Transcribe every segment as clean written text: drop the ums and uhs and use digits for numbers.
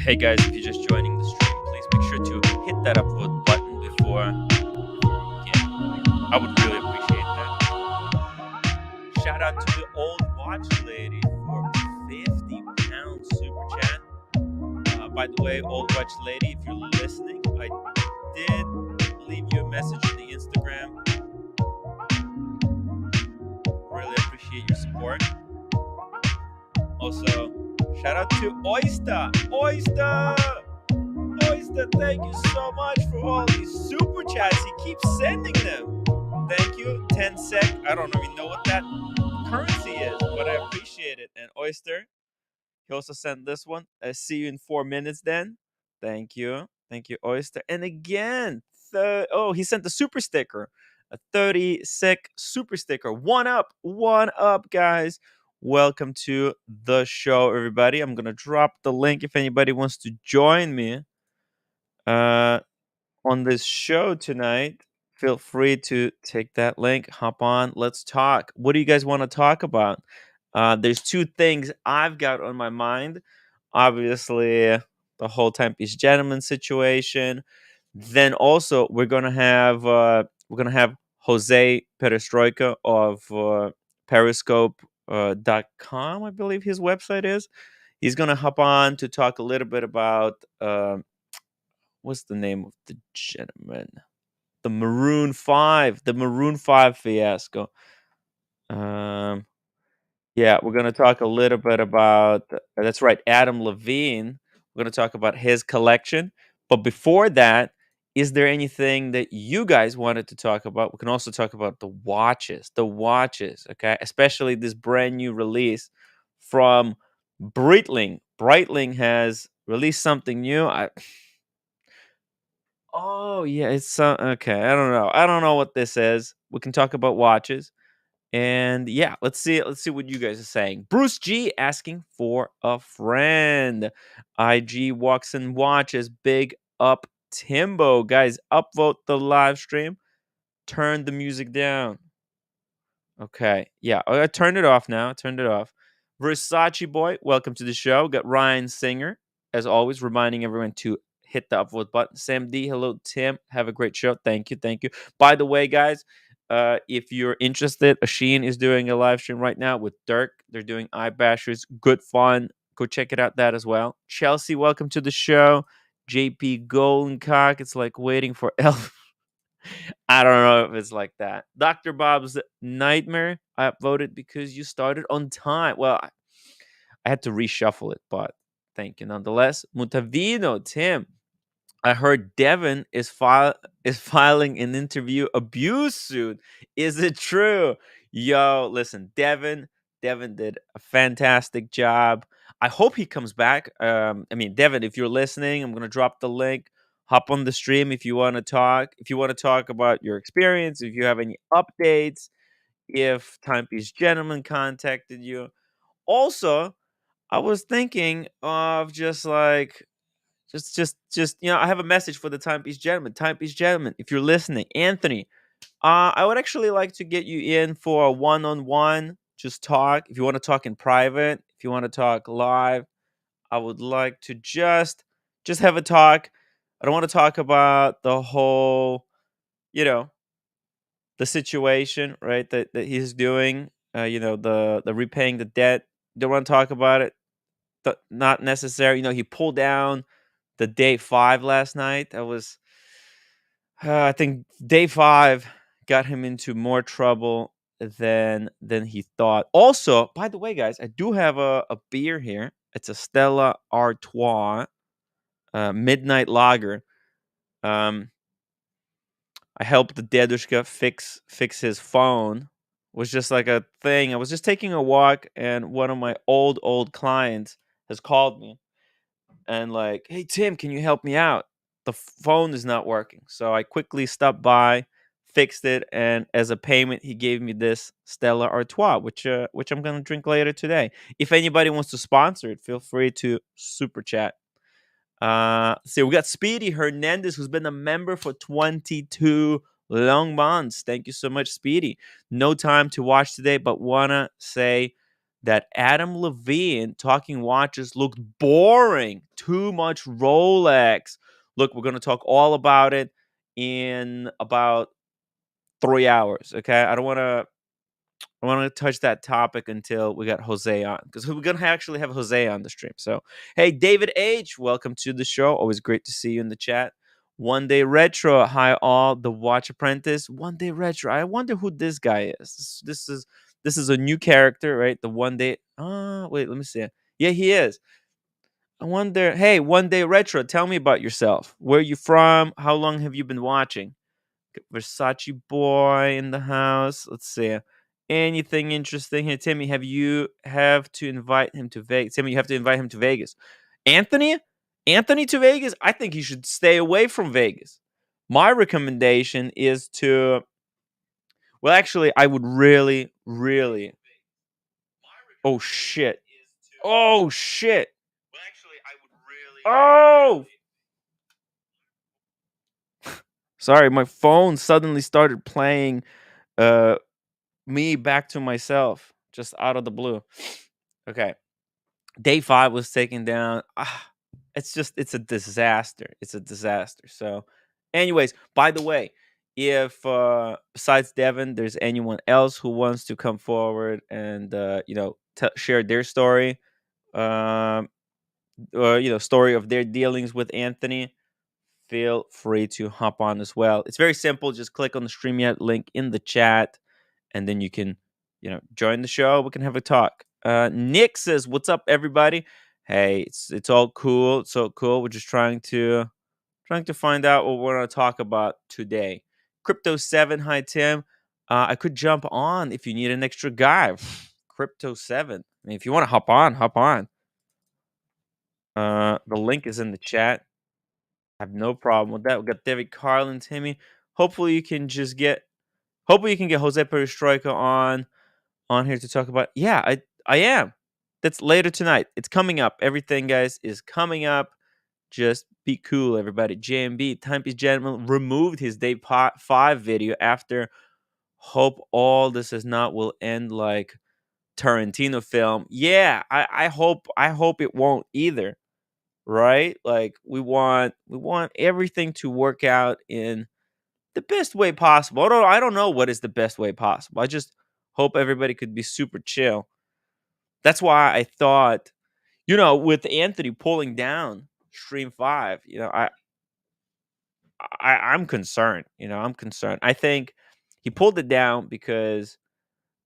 Hey guys, if you're just joining the stream, please make sure to hit that upvote button before we begin. I would really appreciate that. Shout out to the old watch lady for 50 pound super chat. By the way, old watch lady, if you're listening, I did leave you a message on the Instagram. Really appreciate your support. Also, shout out to Oyster, thank you so much for all these super chats. He keeps sending them. Thank you. 10 sec. I don't even know what that currency is, but I appreciate it. And Oyster, he also sent this one. I see you in 4 minutes then. Thank you. Thank you, Oyster. And again, he sent the super sticker. A 30 sec super sticker. One up, guys. Welcome to the show, everybody. I'm going to drop the link if anybody wants to join me on this show tonight. Feel free to take that link, hop on, let's talk. What do you guys want to talk about? There's two things I've got on my mind. Obviously, the whole Timepiece Gentleman situation. Then also we're gonna have Jose Perestroika of Periscope.com, I believe his website is. He's gonna hop on to talk a little bit about what's the name of the gentleman? The Maroon 5 fiasco. Yeah, we're going to talk a little bit about that's right, Adam Levine. We're going to talk about his collection. But before that, is there anything that you guys wanted to talk about? We can also talk about the watches, okay? Especially this brand new release from Breitling. Breitling has released something new. Oh yeah, it's okay. I don't know what this is. We can talk about watches. And yeah, let's see what you guys are saying. Bruce G asking for a friend. IG walks and watches. Big up Timbo. Guys, upvote the live stream. Turn the music down. Okay. Yeah, I turned it off now. I turned it off. Versace Boy, welcome to the show. Got Ryan Singer, as always, reminding everyone to hit the upvote button. Sam D, hello, Tim. Have a great show. Thank you. Thank you. By the way, guys, if you're interested, Asheen is doing a live stream right now with Dirk. They're doing eye bashers. Good fun. Go check it out, that as well. Chelsea, welcome to the show. JP Goldencock, it's like waiting for Elf. I don't know if it's like that. Dr. Bob's Nightmare, I upvoted because you started on time. Well, I had to reshuffle it, but thank you nonetheless. Mutavino, Tim, I heard Devin is filing an interview abuse suit. Is it true? Yo, listen, Devin did a fantastic job. I hope he comes back. I mean, Devin, if you're listening, I'm gonna drop the link. Hop on the stream if you want to talk. If you want to talk about your experience, if you have any updates, if Timepiece Gentleman contacted you. Also, I was thinking of just like I have a message for the Timepiece Gentleman. Timepiece Gentleman, if you're listening, Anthony, I would actually like to get you in for a one-on-one, just talk. If you want to talk in private, if you want to talk live, I would like to just have a talk. I don't want to talk about the whole, you know, the situation, right? That he's doing, the repaying the debt. Don't want to talk about it. Not necessary. He pulled down the day 5 last night. That was, I think, day 5 got him into more trouble than he thought. Also, by the way, guys, I do have a beer here. It's a Stella Artois midnight lager. I helped the dedushka fix his phone. It was just like a thing. I was just taking a walk, and one of my old clients has called me and like, "Hey Tim, can you help me out? The phone is not working." So I quickly stopped by, fixed it, and as a payment, he gave me this Stella Artois, which I'm gonna drink later today. If anybody wants to sponsor it, feel free to super chat. See, we got Speedy Hernandez, who's been a member for 22 long months. Thank you so much, Speedy. No time to watch today, but wanna say that Adam Levine talking watches looked boring. Too much Rolex. Look, we're going to talk all about it in about 3 hours. Okay. I want to touch that topic until we got Jose on, because we're gonna actually have Jose on the stream. So, hey, David H, welcome to the show. Always great to see you in the chat. One Day Retro, hi all. The Watch Apprentice, One Day Retro. I wonder who this guy is. This is a new character, right? The One Day. Wait, let me see. Yeah, he is. I wonder. Hey, One Day Retro, tell me about yourself. Where are you from? How long have you been watching? Versace boy in the house. Let's see. Anything interesting here, Timmy? Have to invite him to Vegas? Timmy, you have to invite him to Vegas. Anthony, Anthony to Vegas. I think he should stay away from Vegas. My recommendation is to. Well, actually, I would really, really. Oh shit! Oh shit! Oh, sorry, my phone suddenly started playing. Uh, me back to myself just out of the blue. Okay. Day 5 was taken down. It's a disaster. It's a disaster. So, anyways, by the way, if besides Devin, there's anyone else who wants to come forward and share their story, um, or story of their dealings with Anthony, feel free to hop on as well. It's very simple. Just click on the StreamYard link in the chat, and then you can, join the show. We can have a talk. Nick says, "What's up, everybody? Hey, it's all cool. It's so cool. We're just trying to find out what we're gonna talk about today." Crypto 7, hi Tim. I could jump on if you need an extra guy. Crypto 7. I mean, if you want to hop on, hop on. The link is in the chat. I have no problem with that. We got David Carlin, Timmy. Hopefully you can just get hopefully you can get Jose Perestroika on here to talk about. Yeah, I am. That's later tonight. It's coming up. Everything, guys, is coming up. Just be cool, everybody. JMB, Timepiece Gentleman, removed his Day 5 video after Hope All This Is Not Will End Like Tarantino film. Yeah, I hope it won't either. Right? Like we want everything to work out in the best way possible. I don't know what is the best way possible. I just hope everybody could be super chill. That's why I thought, with Anthony pulling down Stream 5, I'm concerned. I'm concerned. I think he pulled it down because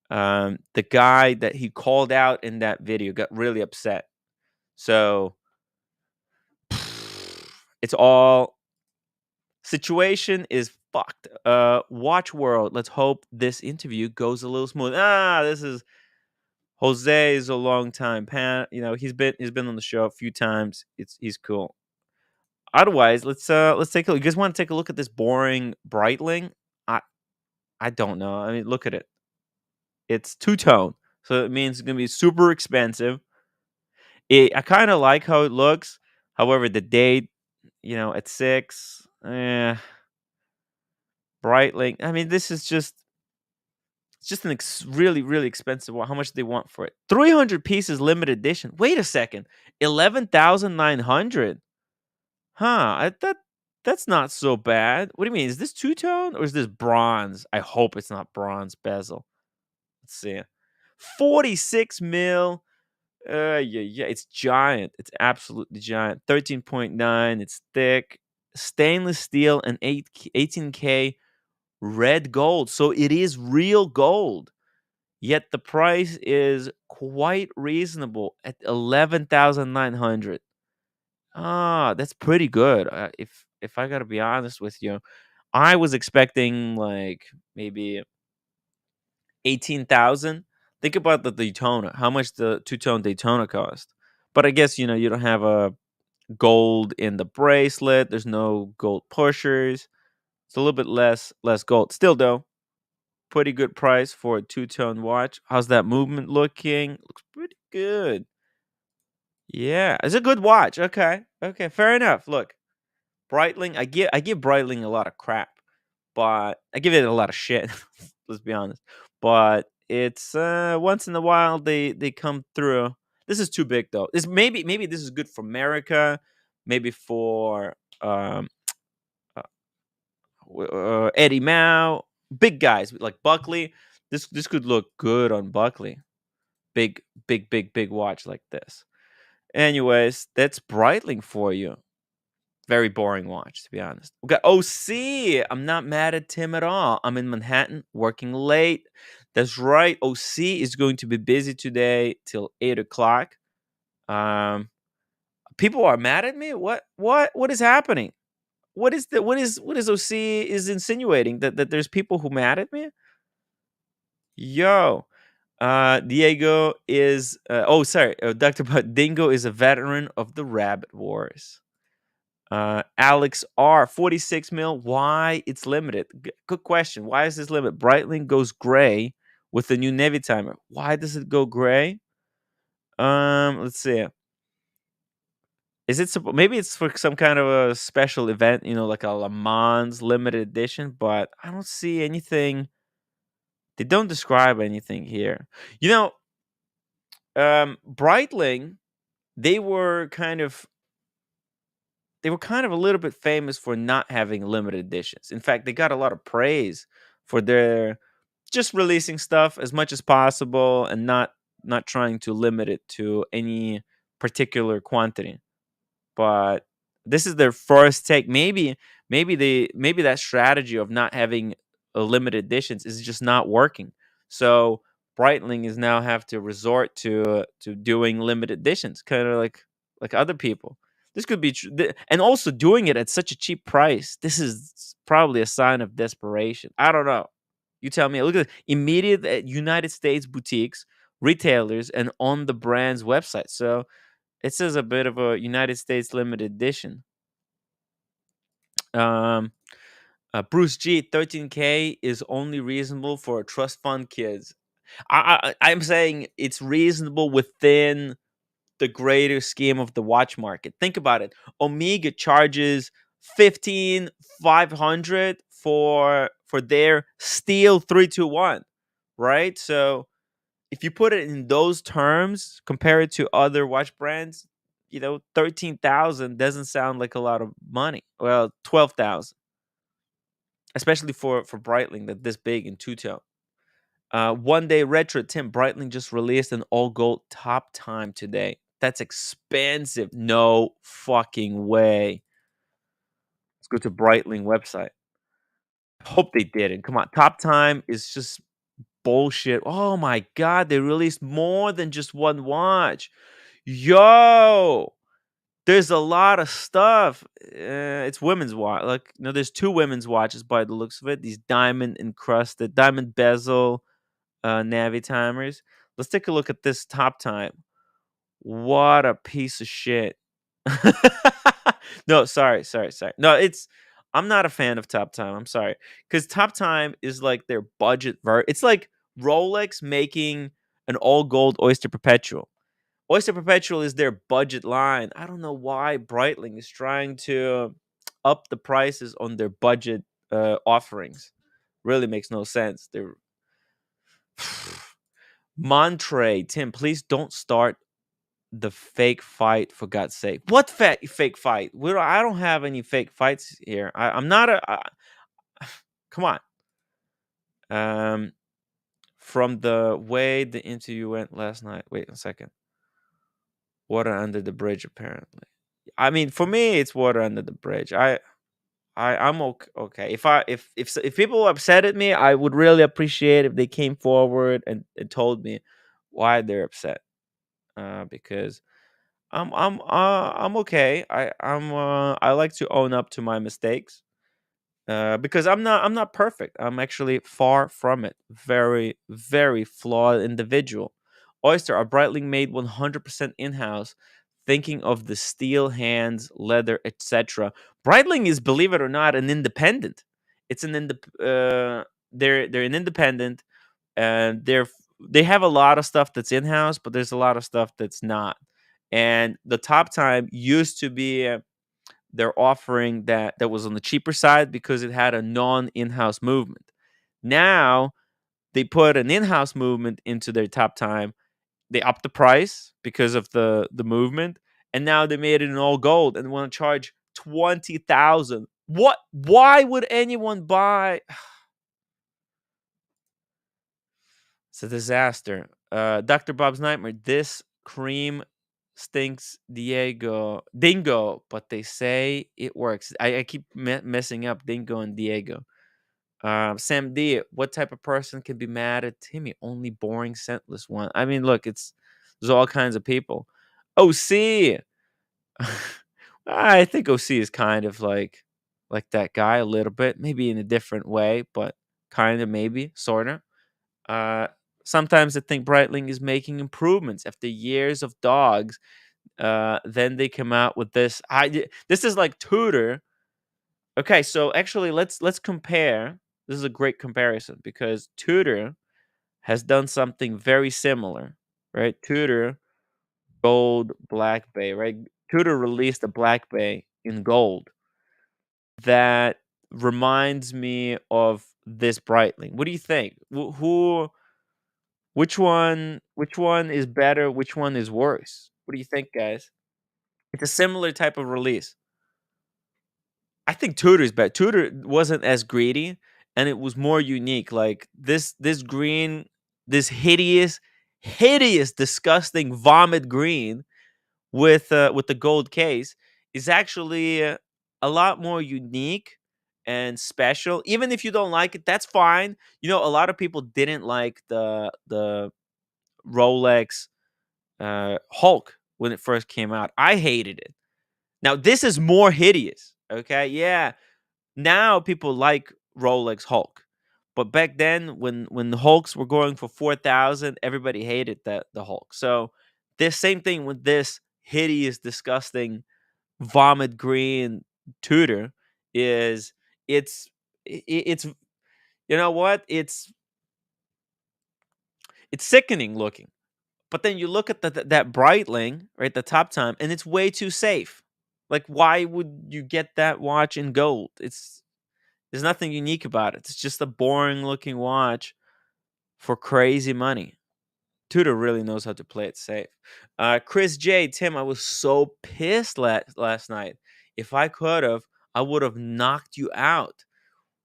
the guy that he called out in that video got really upset. So it's all situation is fucked. Watch World. Let's hope this interview goes a little smooth. This is Jose is a long time pan. He's been on the show a few times. He's cool. Otherwise, let's take a look. You guys want to take a look at this boring Breitling? I don't know. I mean, look at it. It's two-tone, so it means it's gonna be super expensive. I kind of like how it looks. However, the date, at 6, Breitling. I mean, this is just it's just an really, really expensive one. How much do they want for it? 300 pieces limited edition. Wait a second. 11,900. Huh. That's not so bad. What do you mean? Is this two-tone or is this bronze? I hope it's not bronze bezel. Let's see. 46 mil. Yeah, it's giant. It's absolutely giant. 13.9. It's thick. Stainless steel and 18K red gold. So it is real gold. Yet the price is quite reasonable at 11,900. That's pretty good. If I gotta be honest with you, I was expecting like maybe 18,000. Think about the Daytona. How much the two-tone Daytona cost? But I guess you don't have a gold in the bracelet. There's no gold pushers. It's a little bit less gold. Still though, pretty good price for a two-tone watch. How's that movement looking? Looks pretty good. Yeah, it's a good watch. Okay, fair enough. Look, Breitling, I give Breitling a lot of crap, but I give it a lot of shit. Let's be honest. But It's once in a while they come through. This is too big though. This maybe this is good for America, maybe for uh, Eddie Mao, big guys like Buckley. This could look good on Buckley. Big watch like this. Anyways, that's Breitling for you. Very boring watch, to be honest. We got OC. I'm not mad at Tim at all. I'm in Manhattan working late. That's right. OC is going to be busy today till 8 o'clock. Um, People are mad at me. What is happening? What is OC is insinuating that there's people who mad at me? Yo, Diego is. Oh, sorry. Dr. Dingo is a veteran of the Rabbit Wars. Alex R, 46 mil. Why it's limited? Good question. Why is this limit? Breitling goes gray with the new Navy timer. Why does it go gray? Let's see. Is it maybe it's for some kind of a special event, like a Le Mans limited edition, but I don't see anything. They don't describe anything here. Breitling, they were kind of a little bit famous for not having limited editions. In fact, they got a lot of praise for their just releasing stuff as much as possible and not trying to limit it to any particular quantity. But this is their first take. Maybe that strategy of not having limited editions is just not working. So Breitling is now have to resort to doing limited editions, kind of like other people. This could be and also doing it at such a cheap price. This is probably a sign of desperation. I don't know. You tell me. Look at immediate United States boutiques, retailers, and on the brand's website. So it says a bit of a United States limited edition. Um, Bruce G, 13K is only reasonable for trust fund kids. I'm saying it's reasonable within the greater scheme of the watch market. Think about it. Omega charges 15,500 for their Steel 321, right? So if you put it in those terms, compare it to other watch brands, 13,000 doesn't sound like a lot of money. Well, 12,000, especially for Breitling that this big in two tone. One day retro, Tim. Breitling just released an all gold top time today. That's expensive. No fucking way. Let's go to Breitling website. Hope they didn't. Come on, top time is just bullshit. Oh my god, they released more than just one watch. Yo, there's a lot of stuff. It's women's watch. Like, there's two women's watches by the looks of it. These diamond encrusted, diamond bezel Navi timers. Let's take a look at this top time. What a piece of shit. No, sorry. No, I'm not a fan of Top Time. I'm sorry. Because Top Time is like their budget it's like Rolex making an all gold Oyster Perpetual. Oyster Perpetual is their budget line. I don't know why Breitling is trying to up the prices on their budget offerings. Really makes no sense. They're Montre, Tim, please don't start the fake fight for God's sake. What fake fight? I don't have any fake fights here. I'm not come on. From the way the interview went last night. Wait a second. Water under the bridge, apparently. I mean, for me, it's water under the bridge. I'm okay. If people upset at me, I would really appreciate if they came forward and told me why they're upset. Because I'm okay. I like to own up to my mistakes. Because I'm not perfect. I'm actually far from it. Very, very flawed individual. Oyster are Breitling made 100% in-house, thinking of the steel hands, leather, etc. Breitling is, believe it or not, an independent. It's an they're an independent, and they have a lot of stuff that's in-house, but there's a lot of stuff that's not. And the top time used to be their offering that was on the cheaper side because it had a non in-house movement. Now They put an in-house movement into their top time. They upped the price because of the movement, and now they made it in all gold and want to charge 20,000. What? Why would anyone buy? It's a disaster. Dr. Bob's Nightmare. This cream stinks Diego Dingo, but they say it works. I keep messing up Dingo and Diego. Sam D, what type of person can be mad at Timmy? Only boring, scentless one. I mean, look, there's all kinds of people. OC, I think OC is kind of like that guy a little bit, maybe in a different way, but kind of, maybe, sorta. Uh, Sometimes I think Breitling is making improvements after years of dogs. Then they come out with this. This is like Tudor. Okay, so actually, let's compare. This is a great comparison because Tudor has done something very similar, right? Tudor gold Black Bay, right? Tudor released a Black Bay in gold that reminds me of this Breitling. What do you think? Which one is better? Which one is worse? What do you think, guys? It's a similar type of release. I think Tudor is better. Tudor wasn't as greedy, and it was more unique. Like this green, this hideous, disgusting vomit green with the gold case is actually a lot more unique and special. Even if you don't like it, that's fine. You know, a lot of people didn't like the Rolex Hulk when it first came out. I hated it. Now this is more hideous. Okay, yeah. Now people like Rolex Hulk, but back then when the Hulks were going for 4,000, everybody hated the Hulk. So this same thing with this hideous, disgusting vomit green Tudor is it's you know what it's sickening looking. But then you look at that Breitling, right, the top time, and it's way too safe. Like, why would you get that watch in gold? There's nothing unique about it. It's just a boring looking watch for crazy money. Tudor really knows how to play it safe. Chris J, Tim, I was so pissed last night. If I could have, I would have knocked you out.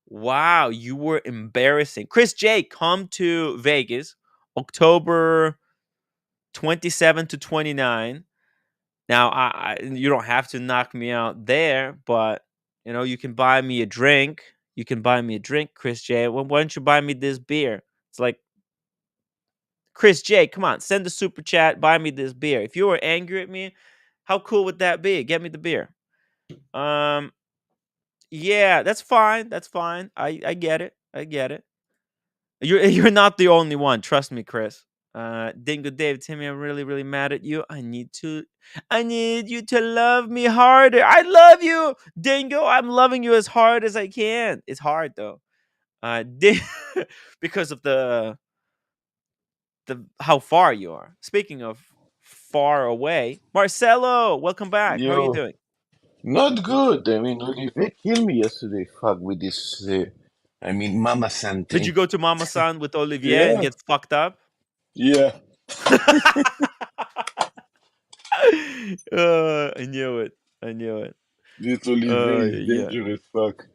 Wow, you were embarrassing. Chris J, come to Vegas, October 27 to 29. Now, you don't have to knock me out there, but you can buy me a drink. You can buy me a drink, Chris J. Why don't you buy me this beer? It's like, Chris J, come on, send a super chat, buy me this beer. If you were angry at me, how cool would that be? Get me the beer. Um, yeah, that's fine. That's fine. I get it. I get it. You're not the only one. Trust me, Chris. Dingo Dave, Timmy, I'm really, really mad at you. I need you to love me harder. I love you, Dingo. I'm loving you as hard as I can. It's hard though. Because of the how far you are. Speaking of far away, Marcelo, welcome back. How are you Yo, doing? not good. I mean, Olivier killed me yesterday, fuck, with this, Mama San Did you thing. go to Mama San with Olivier and Yeah, get fucked up? yeah. I knew it. I knew it. This Olivier is Yeah. dangerous, fuck.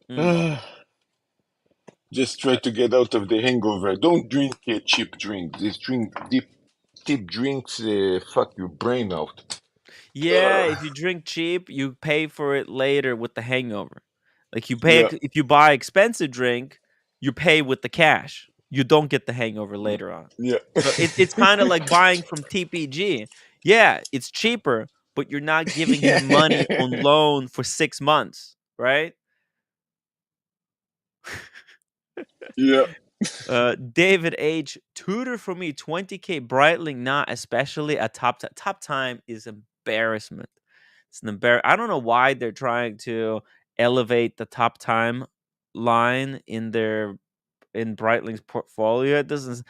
Mm. Just try to get out of the hangover. Don't drink cheap drinks. These deep drinks, fuck your brain out. Yeah, if you drink cheap, you pay for it later with the hangover. Like Yeah, if you buy expensive drink, you pay with the cash. You don't get the hangover later on. yeah. So it's kind of like buying from TPG. Yeah, it's cheaper, but you're not giving him money on Yeah. loan for 6 months, right? Yeah. David H. Tutor for me, 20K Breitling, not especially a top time is embarrassment. It's an I don't know why they're trying to elevate the top time line in Breitling's portfolio. It doesn't.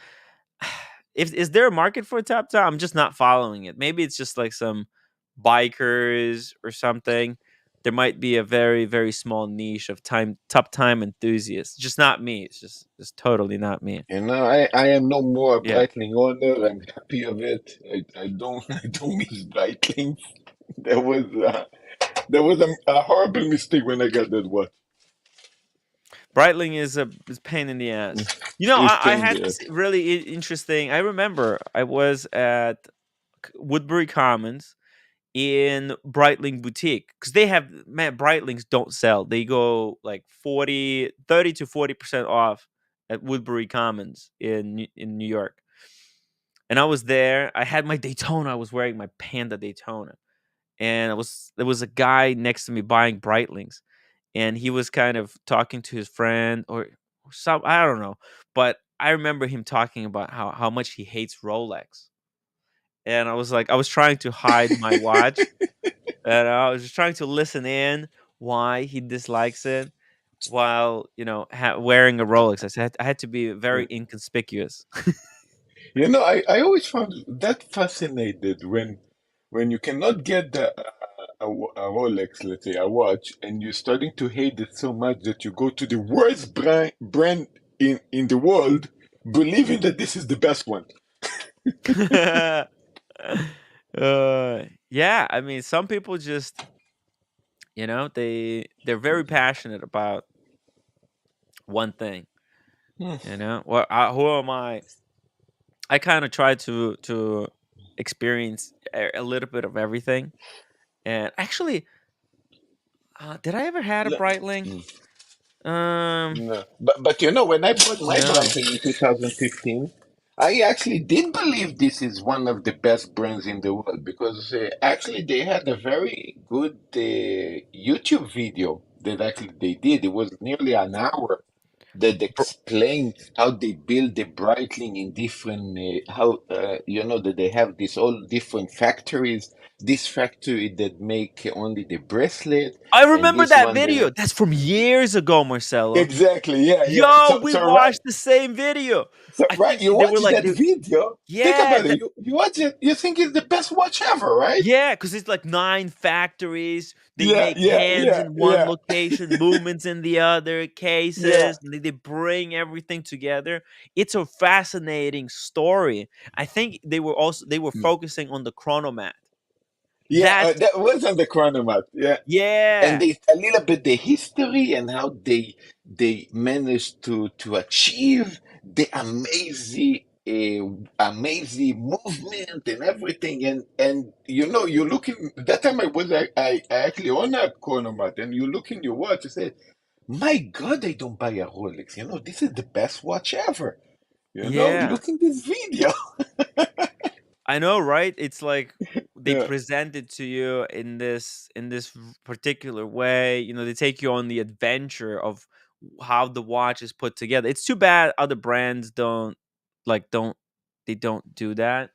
If is there a market for a top time? I'm just not following it. Maybe it's just like some bikers or something there might be a very, very small niche of top time enthusiasts. Just not me. It's just totally not me. I am no more a Yeah. Breitling owner. I'm happy of it. I don't I don't miss Breitling. There was a horrible mistake when I got that watch. Breitling is pain in the ass. You know, It's I pain in had the this ass. really interesting. I remember I was at Woodbury Commons in Breitling boutique because they have, man, Breitlings don't sell. They go like 30 to 40% off at Woodbury Commons in New York. And I was there. I had my Daytona. I was wearing my Panda Daytona, and there was a guy next to me buying Breitlings, and he was kind of talking to his friend or some, I don't know, but I remember him talking about how much he hates Rolex, and I was trying to hide my watch, and I was just trying to listen in why he dislikes it while wearing a Rolex. I had to be very inconspicuous. I always found that fascinated when you cannot get a Rolex, let's say a watch, and you're starting to hate it so much that you go to the worst brand in the world, believing that this is the best one. Yeah, I mean, some people just, they're very passionate about one thing. Hmm. Well, who am I? I kind of try to experience a little bit of everything. And actually, did I ever had a No, Breitling? mm, Um, no. But when I bought my no. Breitling in 2015, I actually did believe this is one of the best brands in the world because actually they had a very good YouTube video that actually they did. It was nearly an hour that explain how they build the Breitling in different how that they have these all different factories. This factory that make only the bracelet, I and remember this that one video. that That's from years ago, Marcelo. exactly, yeah. Yo, So we so right, watched the same video. so I right. think You they were watch like, that video. Think yeah, about it. You watch it. You think it's the best watch ever, right? yeah, because it's like 9 factories. They Yeah, make yeah, hands yeah, in one yeah, location, movements in the other, yeah. cases, and they bring everything together. It's a fascinating story. I think they were focusing on the chronomat. Yeah, That's that was on the Chronomat. Yeah, and yeah. they a little bit the history and how they managed to achieve the amazing movement and everything. And you're looking that time I actually own a Chronomat, and you look in your watch. You say, "My God, I don't buy a Rolex. This is the best watch ever." Yeah. Look in this video. I know, right? It's like they Yeah. present it to you in this particular way. They take you on the adventure of how the watch is put together. It's too bad other brands don't they don't do that.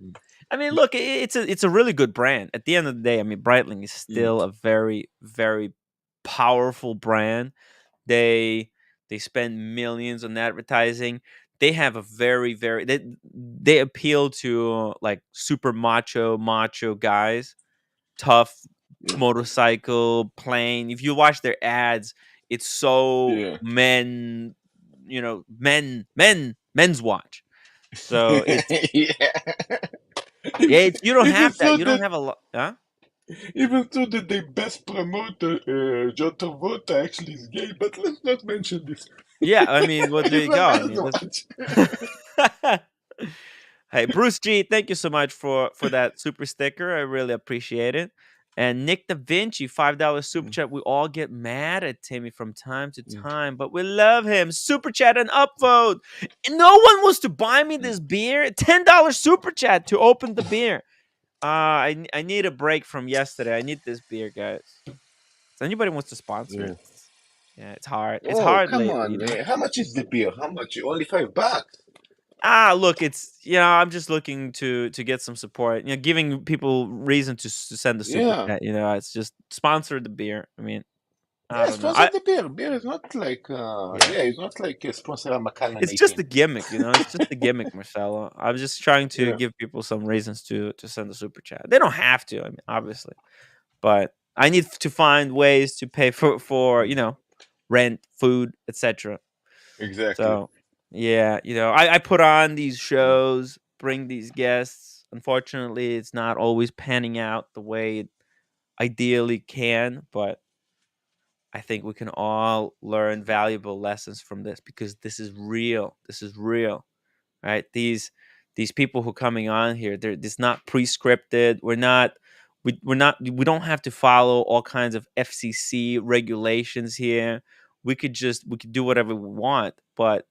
I mean, But look, it's a really good brand. At the end of the day, I mean, Breitling is mm, still a very, very powerful brand. They they spend millions on advertising. They have a very, very they appeal to like super macho guys, tough yeah, motorcycle, plane. If you watch their ads, it's so yeah. men's watch. So it's Yeah. yeah, Even, you don't even have that. so You don't that have a lot, huh? even so that the best promoter, John Travolta, actually is gay. But let's not mention this. Yeah, I mean, well, there It's you my go. I best mean, watch. let's Hey, Bruce G, thank you so much for that super sticker. I really appreciate it. And Nick Da Vinci, $5 super Mm, chat. We all get mad at Timmy from time to mm, time, but we love him. Super chat and upvote. And no one wants to buy me mm, this beer. $10 super chat to open the beer. I need a break from yesterday. I need this beer, guys. If anybody wants to sponsor yeah. it, yeah, it's hard. It's Oh, hard come lately, on, man. How much is the beer? How much? Only $5. Look, it's I'm just looking to get some support. Giving people reason to send the super Yeah. chat. It's just sponsor the beer. I mean, I Yeah, don't know. sponsor the beer. Beer is not like, Yeah, yeah, it's not like a sponsor of Macallan it's just 18. the gimmick. It's just the gimmick, Marcelo. I'm just trying to Yeah. give people some reasons to send the super chat. They don't have to. I mean, obviously, but I need to find ways to pay for rent, food, etc. Exactly. So yeah, I put on these shows, bring these guests. Unfortunately, it's not always panning out the way it ideally can, but I think we can all learn valuable lessons from this because this is real. This is real, right? These people who coming on here, they're it's not pre-scripted. We don't have to follow all kinds of FCC regulations here. We could do whatever we want, but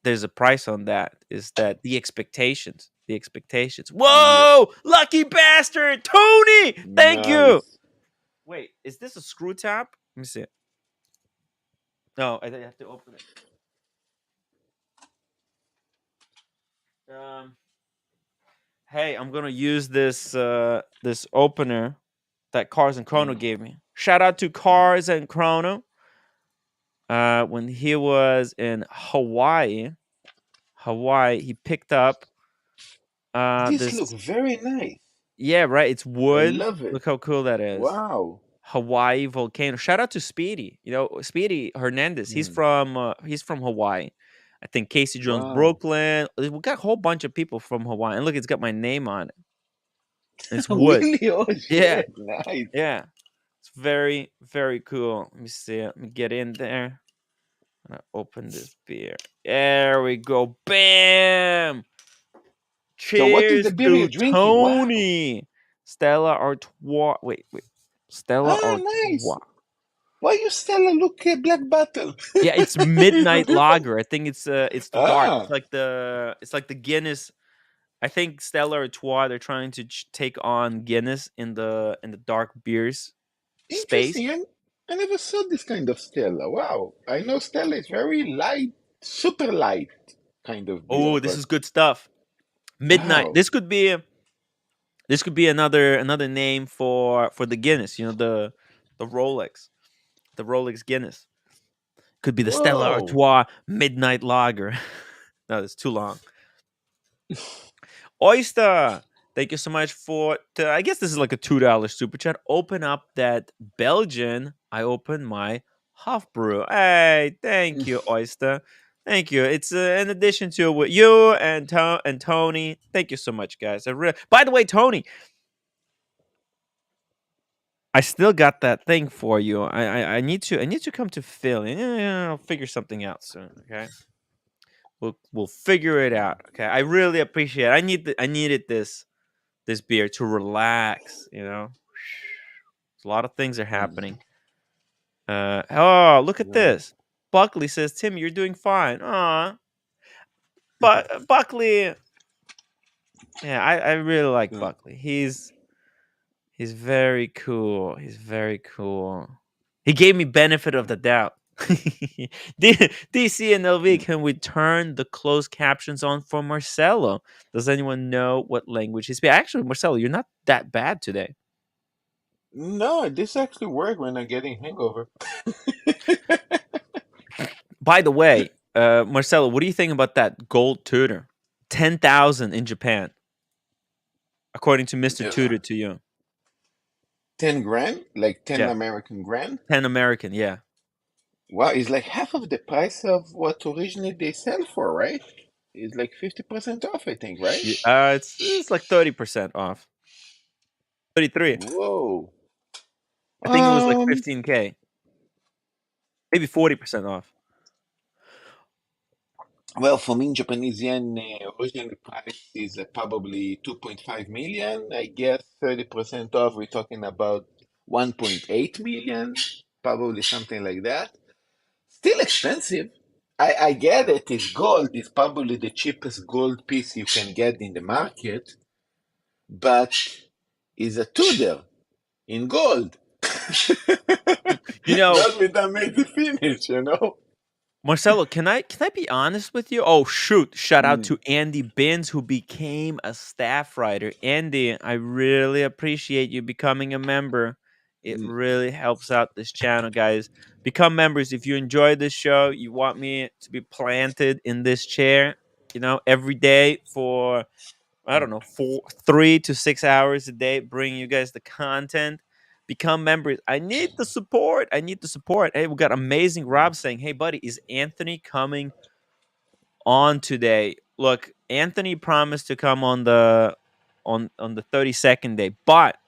there's a price on that. Is that the expectations? The expectations. Yeah. Whoa, lucky bastard, Tony! Thank you. Nice. Wait, is this a screw top? Let me see it. No, I have to open it. Um, hey, I'm gonna use this opener that Cars and Chrono Mm. gave me. Shout out to Cars and Chrono. When he was in Hawaii, he picked up This looks this. very nice. Yeah, right. It's I wood. love it. Look how cool that is. Wow. Hawaii volcano. Shout out to Speedy. Speedy Hernandez. Mm. He's from Hawaii. I think Casey Jones, Wow. Brooklyn. We got a whole bunch of people from Hawaii. And look, it's got my name on it. It's wood. Really? Oh Yeah, shit. Nice. yeah. It's very, very cool. Let me see. Let me get in there. I'm gonna open this beer. There we go. Bam! So what is the Cheers beer you're to drinking? Wow. Tony. Stella Artois. Wait. Stella Ah, nice. Artois. Why you still look a black bottle? Yeah, it's midnight lager. I think it's the dark. Ah, It's like the Guinness. I think Stella Artois. They're trying to take on Guinness in the dark beers space. interesting. I never saw this kind of Stella. Wow. I know Stella is very light, super light kind of beer, Oh, this but is good stuff. Midnight. wow. This could be another name for the Guinness. The Rolex, the Rolex Guinness. Could be the Stella Whoa. Artois Midnight Lager. No, that's too long. Oyster, thank you so much I guess this is like a $2 super chat. Open up that Belgian. I open my Huff Brew. Hey, thank you, Oyster. Thank you. It's in addition to what you and Tony. Thank you so much, guys. By the way, Tony, I still got that thing for you. I need to come to Philly. Yeah, I'll figure something out soon. Okay, we'll figure it out. Okay, I really appreciate it. I needed this beer to relax. A lot of things are happening. Oh, look at Yeah. this. Buckley says, "Tim, you're doing fine." Aw, but Buckley, yeah, I really like Yeah. Buckley. He's very cool. He's very cool. He gave me benefit of the doubt. DC and LV, can we turn the closed captions on for Marcelo? Does anyone know what language he speaks? Actually, Marcelo, you're not that bad today. No, this actually worked when I'm getting hangover. By the way, Marcelo, what do you think about that gold tutor? 10,000 in Japan, according to Mr. Yeah. Tutor to you. 10 grand? Like 10 Yeah, American grand? 10 American. Yeah. Wow, it's like half of the price of what originally they sell for, right? It's like 50% off, I think, right? Yeah, it's like 30% off. 33. Whoa. I think it was like Um, 15K, maybe 40% off. well, for me, in Japanese yen, original price is probably 2.5 million. I guess 30% off, we're talking about 1.8 million, probably something like that. Still expensive. I get it. It's gold. It's probably the cheapest gold piece you can get in the market, but it's a Tudor in gold. You know, Not with that made the finish, you know? Marcelo, can I be honest with you? Oh shoot! Shout out Mm, to Andy Binns who became a staff writer. Andy, I really appreciate you becoming a member. It mm, really helps out this channel, guys. Become members if you enjoy this show. You want me to be planted in this chair, every day for I don't mm. know, 3 to 6 hours a day, bringing you guys the content. become members. I need the support. I need the support. Hey, we got amazing Rob saying, "Hey, buddy, is Anthony coming on today?" Look, Anthony promised to come on the 32nd day, but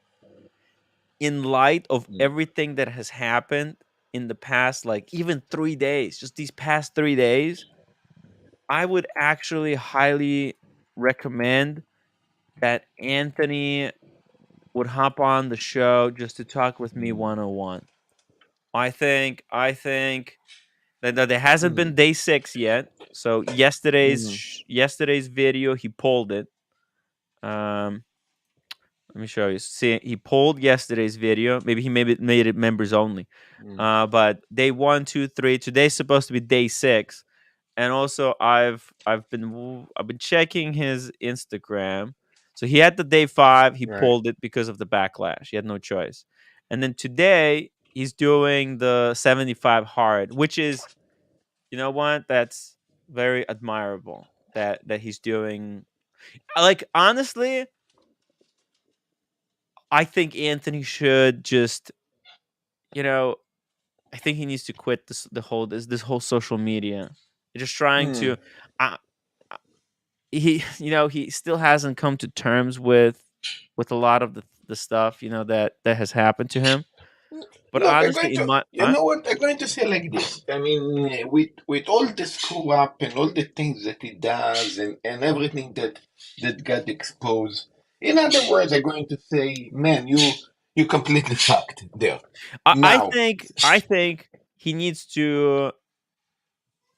in light of Mm, everything that has happened in the past, like even 3 days, just these past 3 days, I would actually highly recommend that Anthony would hop on the show just to talk with me mm, 101. I think that there hasn't been mm, day 6 yet. So mm. yesterday's video he pulled it. Um Let me show you. See, he pulled yesterday's video. Maybe he made it members only. Mm. But day one, two, three. Today's supposed to be day 6, and also I've been checking his Instagram. So he had the day 5. He Right. pulled it because of the backlash. He had no choice. And then today he's doing the 75 hard, which is, you know what? That's very admirable that he's doing. Like, honestly, I think Anthony should just, you know, I think he needs to quit this whole social media. Just trying to, Mm. uh, he still hasn't come to terms with a lot of the stuff that has happened to him. But Look, I'm honestly, going in to, my you know what? I'm going to say like this. I mean, with all the screw up and all the things that he does and everything that got exposed. In other words, I'm going to say, man, you completely sucked there. I, I Now, think I think he needs to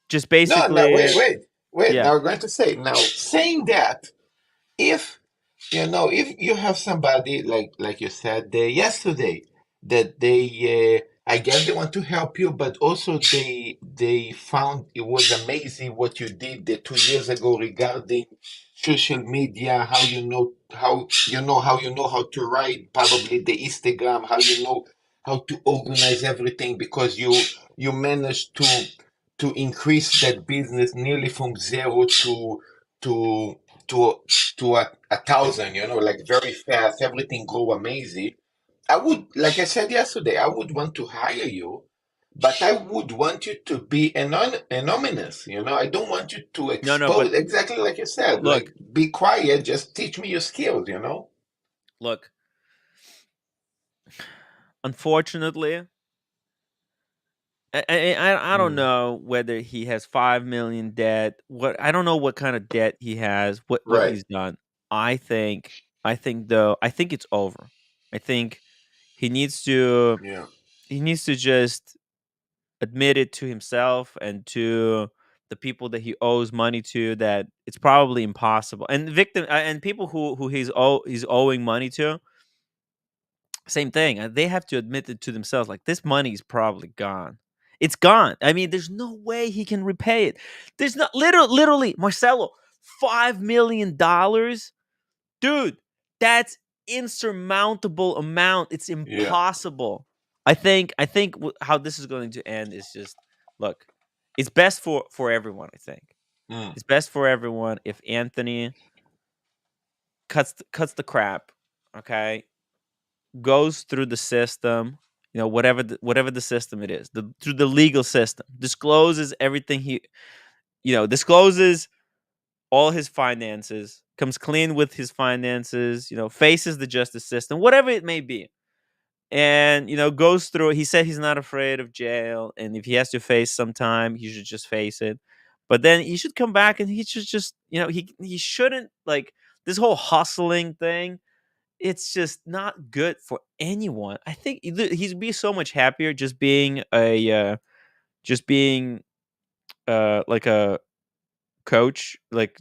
just no, no, basically, wait. yeah. Now I'm going to say now, saying that, if if you have somebody like you said yesterday, that I guess they want to help you, but also they found it was amazing what you did 2 years ago regarding social media, how to write, probably the Instagram, how how to organize everything, because you managed to increase that business nearly from zero to to to 1,000, like very fast, everything go amazing. I would, like I said yesterday, I would want to hire you, but I would want you to be anonymous. I don't want you to No, but expose, exactly like you said, like look, be quiet, just teach me your skills. look. Unfortunately, I don't Mm, know whether he has 5 million debt. I don't know what kind of debt he has. What right. he's done. I think it's over. I think he needs to Yeah. he needs to just admit it to himself and to the people that he owes money to, that it's probably impossible. And and people who he's owing money to, same thing. They have to admit it to themselves. Like, this money is probably gone. It's gone. I mean, there's no way he can repay it. There's not literally, Marcelo, $5 million, dude. That's insurmountable amount. It's Yeah. impossible. I think how this is going to end is just, look. It's best for everyone. I think Mm, it's best for everyone if Anthony cuts the crap. Okay, goes through the system, whatever the system it is, through the legal system, discloses everything discloses all his finances, comes clean with his finances, faces the justice system, whatever it may be, and goes through it. He said he's not afraid of jail, and if he has to face some time, he should just face it. But then he should come back, and he should just, he shouldn't, like, this whole hustling thing. It's just not good for anyone. I think he'd be so much happier just being like a coach, like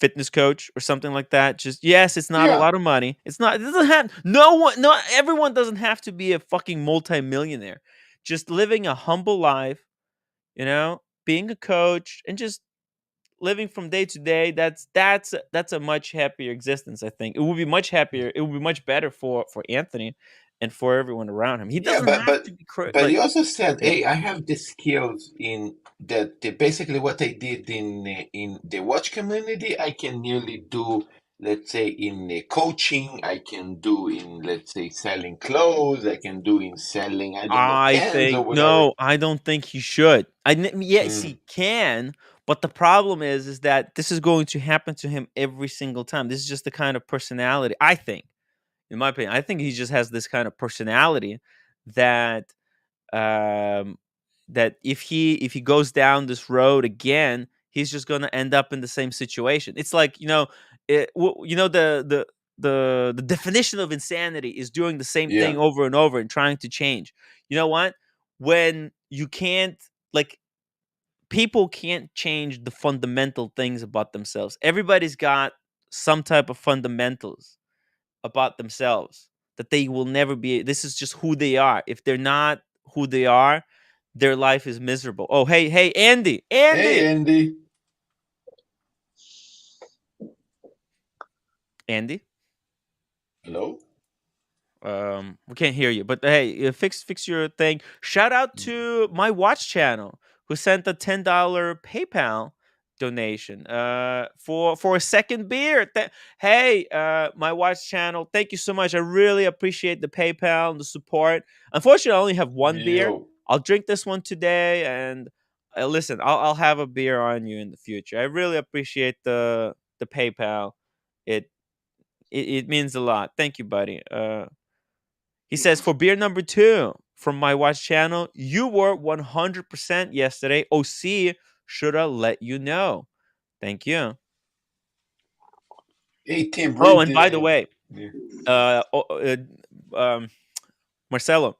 fitness coach or something like that. Just, yes, it's not a yeah. lot of money. It's not. It doesn't have no one. Not everyone doesn't have to be a fucking multimillionaire. Just living a humble life, being a coach and just living from day to day. That's a much happier existence. I think it would be much happier. It would be much better for Anthony and for everyone around him. He Yeah, doesn't have to be but like, he also said, yeah. "Hey, I have the skills in that. Basically, what I did in the watch community, I can nearly do let's say in coaching, I can do in, let's say, selling clothes, I can do in selling, I don't know, I pens or think whatever. no, I don't think he should. Yes, Mm, he can, but the problem is that this is going to happen to him every single time. This is just the kind of personality. I think, in my opinion, I think he just has this kind of personality that um, that if he goes down this road again, he's just going to end up in the same situation. It's like the definition of insanity is doing the same yeah, thing over and over and trying to change. You know what? When you can't like people can't change the fundamental things about themselves. Everybody's got some type of fundamentals about themselves that they will never be. This is just who they are. If they're not who they are, their life is miserable. Oh, hey, Andy, hey Andy, Andy, Andy. hello. We can't hear you, but hey, fix your thing. Shout out to my watch channel who sent a $10 PayPal donation for a second beer. Hey, my watch channel, thank you so much. I really appreciate the PayPal and the support. Unfortunately, I only have one beer. Yo, I'll drink this one today, and listen, I'll have a beer on you in the future. I really appreciate the PayPal. It it means a lot. Thank you, buddy. He says, for beer number two from my watch channel, you were 100% yesterday. OC should have let you know. Thank you. hey Tim, Oh, read and by the the. way, Yeah. uh, oh, um, Marcelo,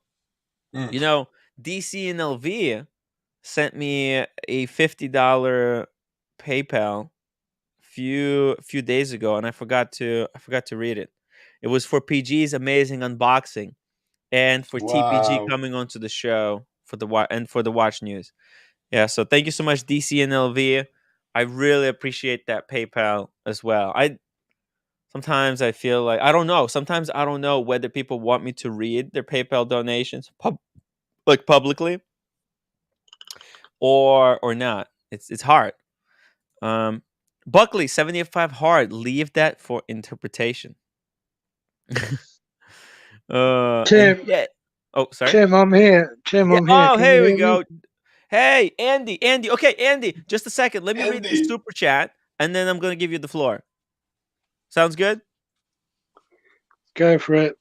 Mm, you know, DC and LV sent me a $50 PayPal few days ago, and I forgot to read it. It was for PG's amazing unboxing and for TPG wow. coming onto the show for the watch news. Yeah, so thank you so much, DC and LV. I really appreciate that PayPal as well. I feel like I don't know. Sometimes I don't know whether people want me to read their PayPal donations publicly or not. It's hard. Um, Buckley 75 hard. Leave that for interpretation. And Tim, yeah. Oh, sorry. Tim, I'm here. Tim, Yeah. I'm here. Oh, Can you here we hear me? go. Hey, Andy. Okay, Andy. Just a second. Let me read the Andy, super chat, and then I'm gonna give you the floor. Sounds good? Go for it.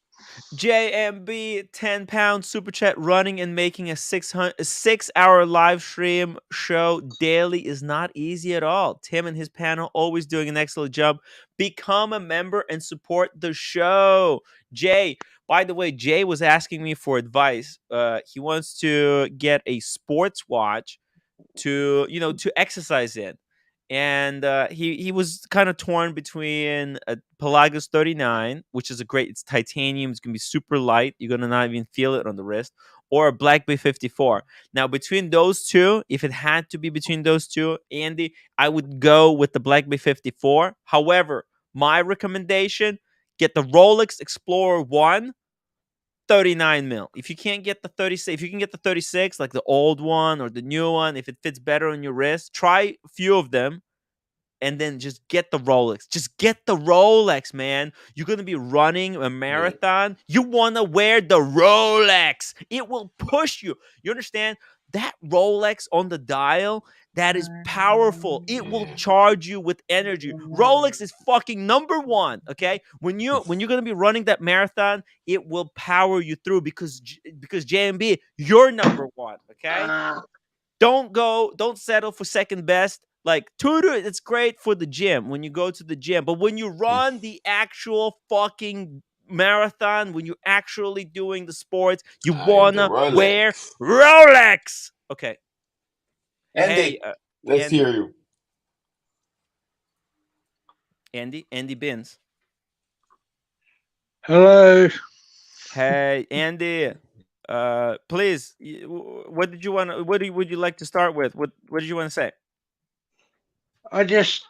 JMB 10 pound super chat running and making a 6-hour live stream show daily is not easy at all. Tim and his panel always doing an excellent job. Become a member and support the show. Jay, by the way, Jay was asking me for advice. He wants to get a sports watch to exercise in, and he was kind of torn between a Pelagos 39, which is a great, it's titanium, it's gonna be super light, you're gonna not even feel it on the wrist, or a Black Bay 54. Now between those two, if it had to be between those two, Andy, I would go with the Black Bay 54. However, my recommendation, get the Rolex Explorer 1, 39 mil. If you can't get the 36, if you can get the 36, like the old one or the new one, if it fits better on your wrist, try a few of them and then just get the Rolex. Just get the Rolex, man. You're going to be running a yeah, marathon. You want to wear the Rolex. It will push you. You understand? That Rolex on the dial, that is powerful. It will yeah, charge you with energy. Rolex is fucking number one, okay? When you're going to be running that marathon, it will power you through because JMB, you're number one, okay? Don't settle for second best. Like tutor, it's great for the gym when you go to the gym, but when you run the actual fucking marathon, when you're actually doing the sports, you the wanna wear Rolex. Rolex. Okay. Hey, Andy, let's Andy, hear you. Andy Bins. Hello. Hey, Andy. Please, what did you want? Would you like to start with? What did you want to say? I just,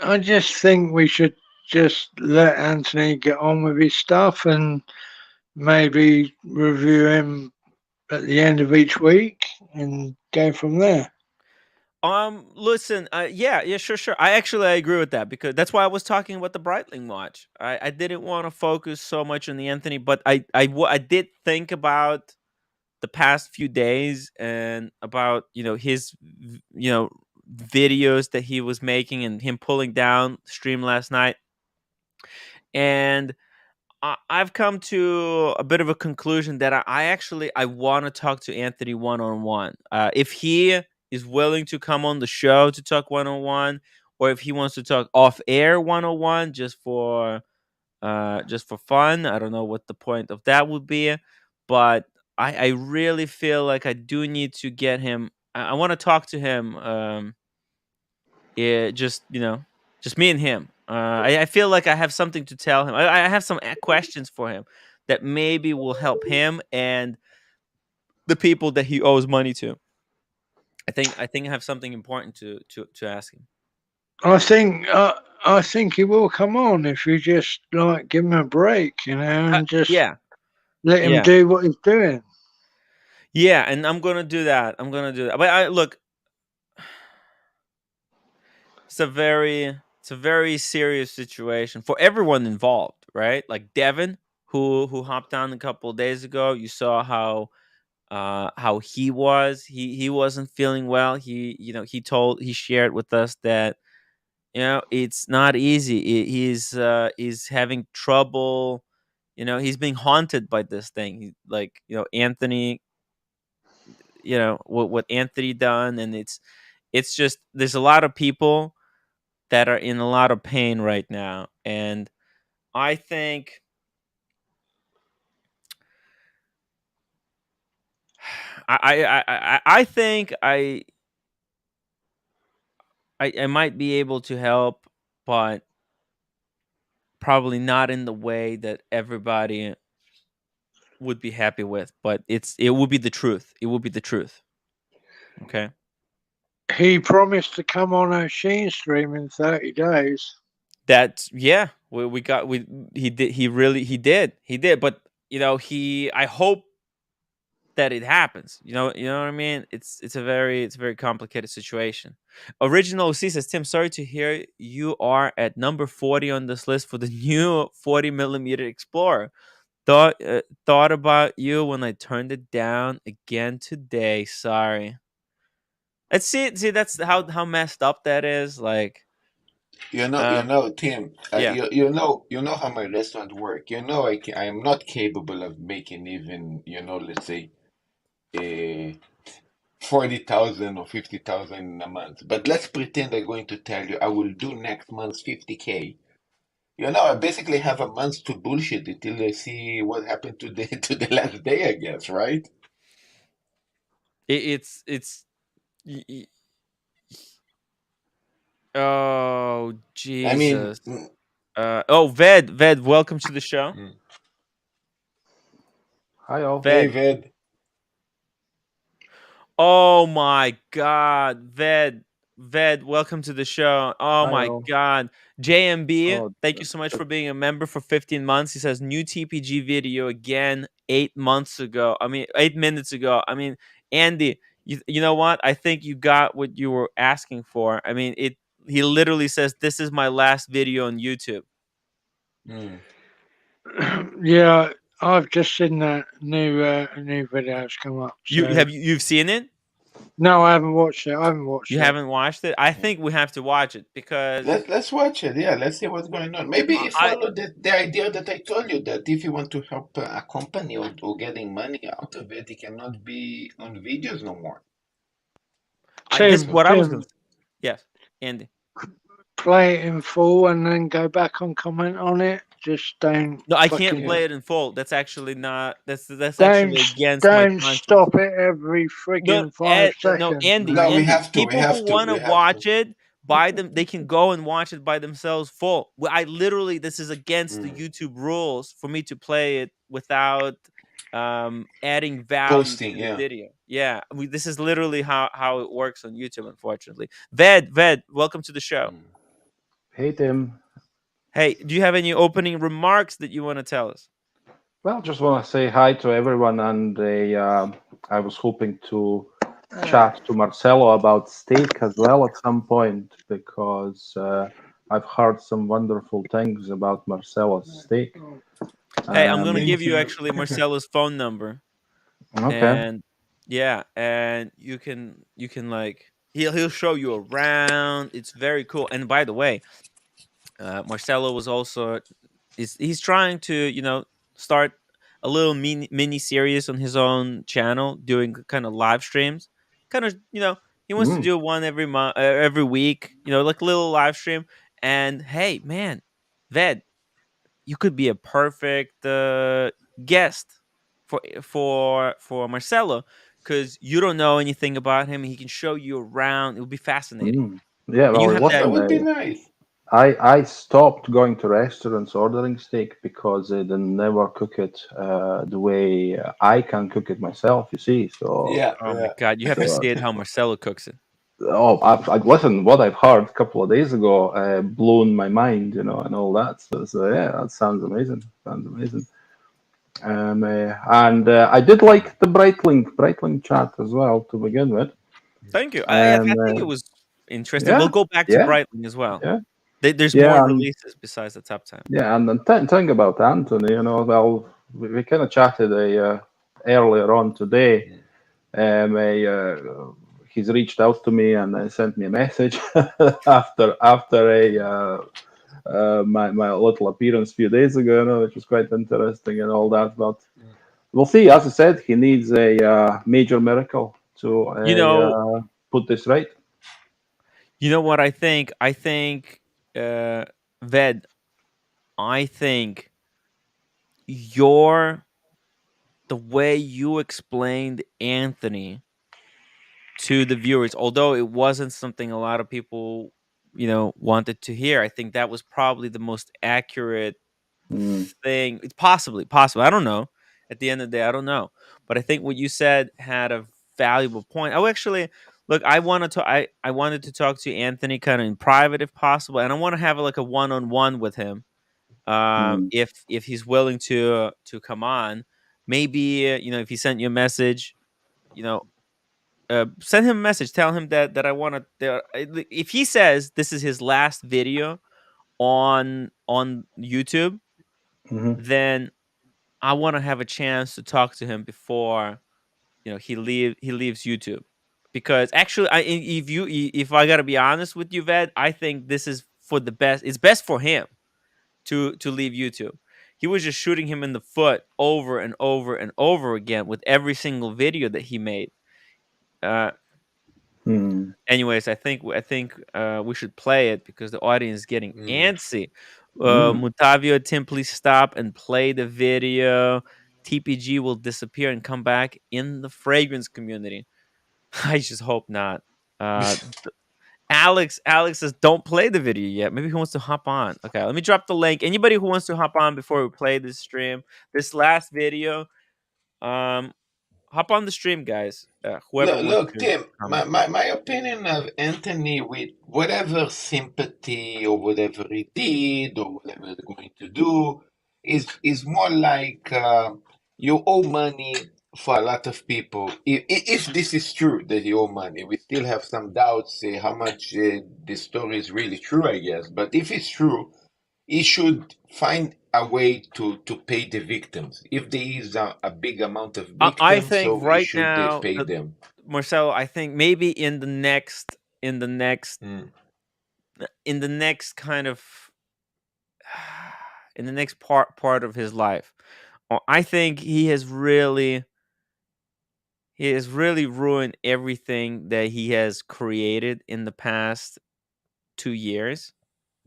I just think we should just let Anthony get on with his stuff and maybe review him at the end of each week and go from there. Listen, yeah, sure. I agree with that because that's why I was talking about the Breitling watch. I didn't want to focus so much on the Anthony, but I did think about the past few days and about his videos that he was making and him pulling down stream last night, and I've come to a bit of a conclusion that I want to talk to Anthony one on one. If he is willing to come on the show to talk one on one, or if he wants to talk off air one on one just for fun. I don't know what the point of that would be, but I really feel like I do need to get him. I want to talk to him. Yeah, just me and him. I feel like I have something to tell him. I have some questions for him that maybe will help him and the people that he owes money to. I think I have something important to ask him. I think I think he will come on if you just like give him a break, and just Yeah, let him yeah, do what he's doing. yeah, and I'm gonna do that. But I look, it's a very serious situation for everyone involved, right? Like Devin, who hopped on a couple of days ago. You saw how he was. He wasn't feeling well. He shared with us that it's not easy. He's having trouble. He's being haunted by this thing. Like Anthony. What Anthony done, and it's just there's a lot of people that are in a lot of pain right now, and I think I think I might be able to help, but probably not in the way that everybody would be happy with. But it would be the truth. It would be the truth. Okay. He promised to come on our Sheen stream in 30 days. That's yeah. We got we he did he did. But I hope that it happens. You know what I mean? It's a very complicated situation. Original C says, Tim, sorry to hear you are at number 40 on this list for the new 40 millimeter Explorer. Thought about you when I turned it down again today. Sorry. Let's see that's how messed up that is. Like, Tim. yeah. You know how my restaurant work. I am not capable of making even, let's say, 40,000 or 50,000 a month. But let's pretend I'm going to tell you I will do next month 50K. I basically have a month to bullshit it till I see what happened to the to the last day, I guess, right? It's y- y- oh I mean, Jesus. Ved, welcome to the show. mm. Hi all. Hey, Ved. Ved. Oh my God, Ved, welcome to the show. Oh Hi my all. God, JMB, Oh, thank you so much for being a member for 15 months. He says new TPG video again 8 months ago. I mean, 8 minutes ago. I mean, Andy, you know what? I think you got what you were asking for. I mean, it. He literally says this is my last video on YouTube. Mm. Yeah, I've just seen that new videos come up. So You've seen it? no, I haven't watched it. I haven't watched You it. haven't watched it? I think we have to watch it because Let's watch it. Yeah, let's see what's going on. Maybe you I follow the idea that I told you that if you want to help a company or getting money out of it, it cannot be on videos no more. that's Tim, So, what I was Tim, gonna say. Yes, Andy. play it in full and then go back and comment on it. Just don't No, I can't fucking play it in full. That's actually not. That's don't actually against my don't conscience. stop it every No, friggin' 5 seconds, Andy, no, mate. we Andy. have to. We People have who to. want to We have to. watch it by them, they can go and watch it by themselves full. I literally, this is against the Mm. YouTube rules for me to play it without adding value Posting, to the yeah. video. Yeah, this is literally how it works on YouTube. Unfortunately, Ved, welcome to the show. Mm. hey Tim. Hey, do you have any opening remarks that you want to tell us? Well, just want to say hi to everyone, and I was hoping to chat to Marcelo about steak as well at some point because I've heard some wonderful things about Marcelo's steak. Hey, I'm gonna give Thank you you. actually Marcelo's phone number, Okay. and yeah, and you can like he'll show you around. It's very cool. And by the way, Marcelo was also he's trying to start a little mini series on his own channel, doing kind of live streams. Kind of he wants to Mm, do one every month, every week. Like a little live stream. And hey, man, Ved, you could be a perfect guest for Marcelo because you don't know anything about him. He can show you around. It would be fascinating, mm. Yeah, and you well, have that. That listen, would be nice. I stopped going to restaurants ordering steak because they never cook it the way I can cook it myself. You see, so Yeah, Oh my yeah. god, you have to so see it how Marcelo cooks it. listen. What I've heard a couple of days ago blown my mind, and all that. So yeah, that sounds amazing. Sounds amazing. And I did like the Breitling chat as well to begin with. Thank you. I Um, think it was interesting. We'll yeah, go back to yeah, Breitling as well. yeah, There's more yeah, and releases besides the top 10. yeah, and the thing about Anthony, well, we kind of chatted earlier on today. He's reached out to me and sent me a message after my little appearance a few days ago, which was quite interesting and all that. But we'll see. As I said, he needs a major miracle to You know, put this right. you know what I think? I think Ved, I think your the way you explained Anthony to the viewers, although it wasn't something a lot of people, wanted to hear, I think that was probably the most accurate Mm, thing. It's possibly. I don't know. At the end of the day, I don't know. But I think what you said had a valuable point. Oh, actually, look, I wanted to talk to Anthony kind of in private if possible, and I want to have like a one-on-one with him. mm, If he's willing to come on, maybe if he sent you a message, you know, send him a message. Tell him that I want to. If he says this is his last video on YouTube, mhm, then I want to have a chance to talk to him before he leaves YouTube. Because actually, if I gotta be honest with you, Ved, I think this is for the best. It's best for him to leave YouTube. He was just shooting him in the foot over and over and over again with every single video that he made. Uh, mm, Anyways, I think we should play it because the audience is getting Mm. antsy. mm. Mutavio, Tim, please stop and play the video. TPG will disappear and come back in the fragrance community. I just hope not. Uh, Alex says don't play the video yet. Maybe he wants to hop on. Okay, let me drop the link. Anybody who wants to hop on before we play this stream, this last video, um, hop on the stream, guys. Whoever wants Look, to Tim, comment. my opinion of Anthony, with whatever sympathy or whatever he did or whatever he's going to do, is more like you owe money for a lot of people. If this is true that you owe money, we still have some doubts how much this story is really true, I guess. But if it's true, he should find a way to pay the victims. If there is a big amount of I victims, think so he right should now, pay them. Marcelo, I think maybe in the next Mm. in the next kind of in the next part of his life, I think he has really ruined everything that he has created in the past 2 years.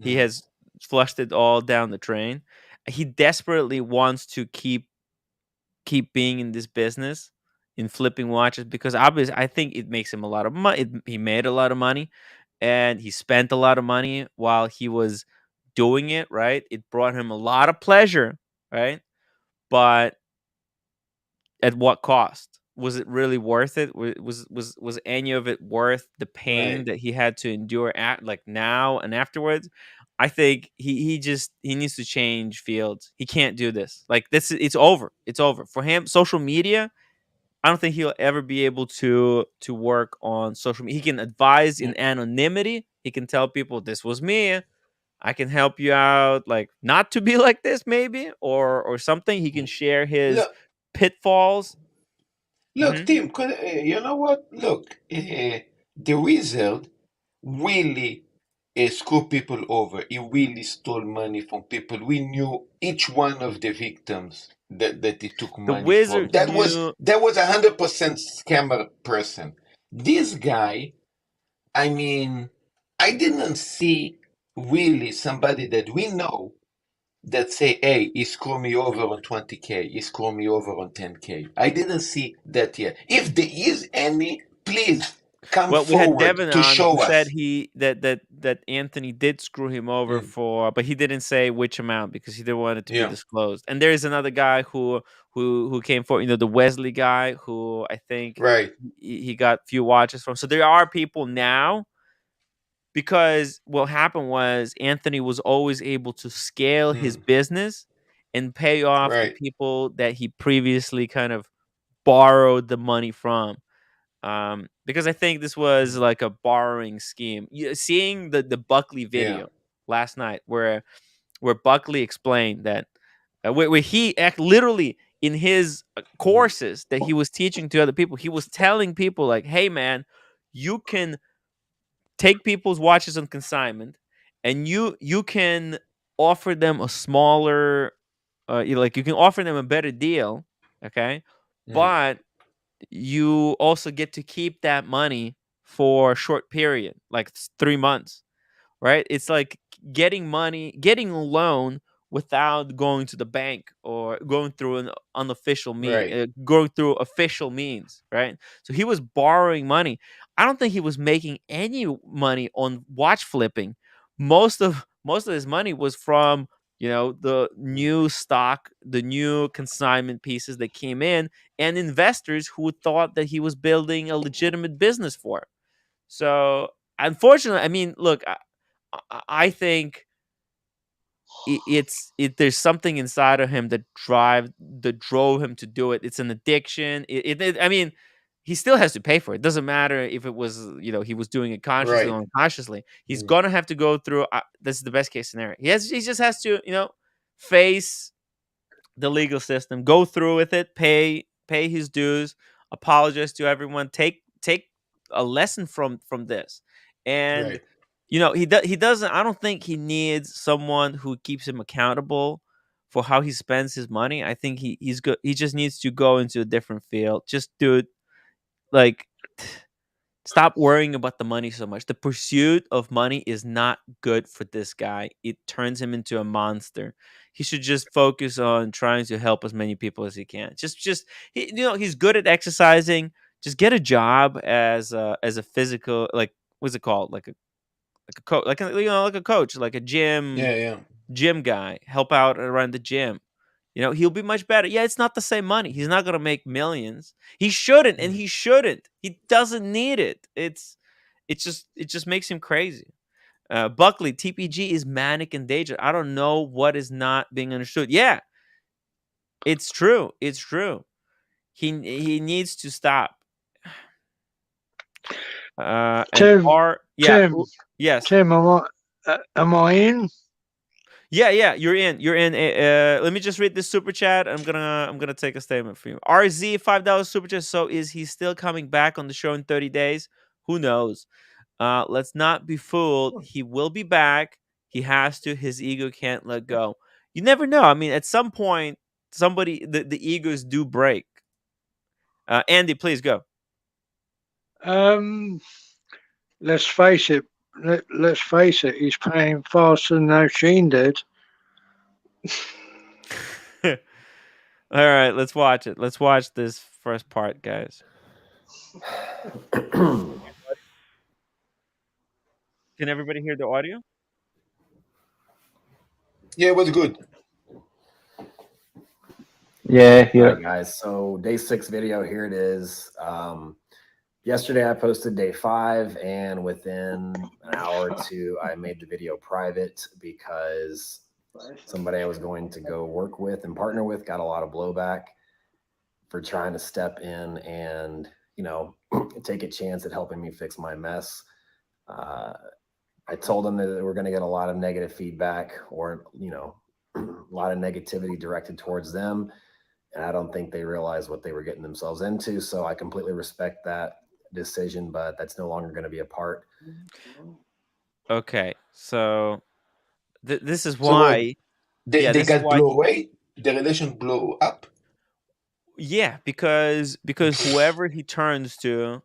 He Mm. has flushed it all down the drain. He desperately wants to keep being in this business in flipping watches because obviously I think it makes him a lot of money. He made a lot of money and he spent a lot of money while he was doing it, right? It brought him a lot of pleasure, right? But at what cost? Was it really worth it? Was any of it worth the pain Right. that he had to endure at like now and afterwards? I think he needs to change fields. He can't do this. Like this it's over. It's over. For him, social media I don't think he'll ever be able to work on social media. He can advise in anonymity. He can tell people this was me. I can help you out, like not to be like this, maybe, or something. He can share his Look, pitfalls. look, Tim. You know what? Look, the wizard really screw people over. He really stole money from people. We knew each one of the victims that he took The money from. wizard knew. That was 100% scammer person. This guy, I mean, I didn't see really somebody that we know that say, hey, he screwed me over on 20K, he screwed me over on 10K. I didn't see that yet. If there is any, please come Well, we had forward Devin to on who show said us. that Anthony did screw him over Mm, for, but he didn't say which amount because he didn't want it to be yeah, disclosed. And there is another guy who came for, the Wesley guy who I think right. he got few watches from. So there are people now, because what happened was Anthony was always able to scale his Mm, business and pay off the right. people that he previously kind of borrowed the money from. Because I think this was Mm, like a borrowing scheme. Seeing the Buckley yeah. video last night, where Buckley explained that, where he literally in his Mm, courses that he was teaching to other people, he was telling people like, "Hey, man, you can take people's watches on consignment, and you can offer them a smaller, you can offer them a better deal, okay, mm, but you also get to keep that money for a short period, like 3 months, right? It's like getting a loan without going to the bank or going through an unofficial right. going through official means, right? So he was borrowing money. I don't think he was making any money on watch flipping. Most of his money was from, the Mm, new stock, the new consignment pieces that came in, and investors who thought that he was building a legitimate business for. So unfortunately, I mean, look, I think there's something inside of him that drove him to do it. It's an addiction. I mean, he still has to pay for it. Doesn't matter if it was, he was doing it consciously right. or unconsciously. He's Mm, gonna have to go through. This is the best case scenario. He just has to, face the legal system, go through with it, pay his dues, apologize to everyone, take a lesson from this. And right. he doesn't, I don't think he needs someone who keeps him accountable for how he spends his money. I think he's good. He just needs to go into a different field. Just do it, like, stop worrying about the money so much. The pursuit of money is not good for this guy. It turns him into a monster. He should just focus on trying to help as many people as he can. He's good at exercising. Just get a job as a physical, like, what's it called? Like a coach, like a coach, like a Yeah, yeah. gym guy. Help out around the gym. He'll be much better. Yeah, it's not the same money. He's not gonna make millions. He shouldn't, and Mm. he shouldn't. He doesn't need it. It just makes him crazy. Buckley, TPG is manic and dangerous. I don't know what is not being understood. Yeah, it's true. It's true. He needs to stop. And Tim, yeah, Tim, yes. Tim, am I in? Yeah, you're in. You're in. Let me just read this super chat. I'm gonna take a statement for you. RZ $5 super chat. So is he still coming back on the show in 30 days? Who knows? Let's not be fooled. He will be back. He has to. His ego can't let go. You never know. I mean, at some point, the egos do break. Andy, please go. Um, let's face it. Let's face it. He's paying faster than O'Sheen did. All right, let's watch it. Let's watch this first part, guys. Can everybody hear the audio? Yeah, it was good. Yeah, All here. right, guys. So day 6 video, here it is. Yesterday I posted day 5, and within an hour or two, I made the video private because somebody I was going to go work with and partner with got a lot of blowback. for trying to step in and, you know, take a chance at helping me fix my mess. I told them that we're going to get a lot of negative feedback, or, you know, a lot of negativity directed towards them. And I don't think they realized what they were getting themselves into. So I completely respect that decision, but that's no longer going to be a part. Okay, so this is So what? why. They Yeah, they this is got why. blew away. The relation blew up. Yeah, because whoever he turns to,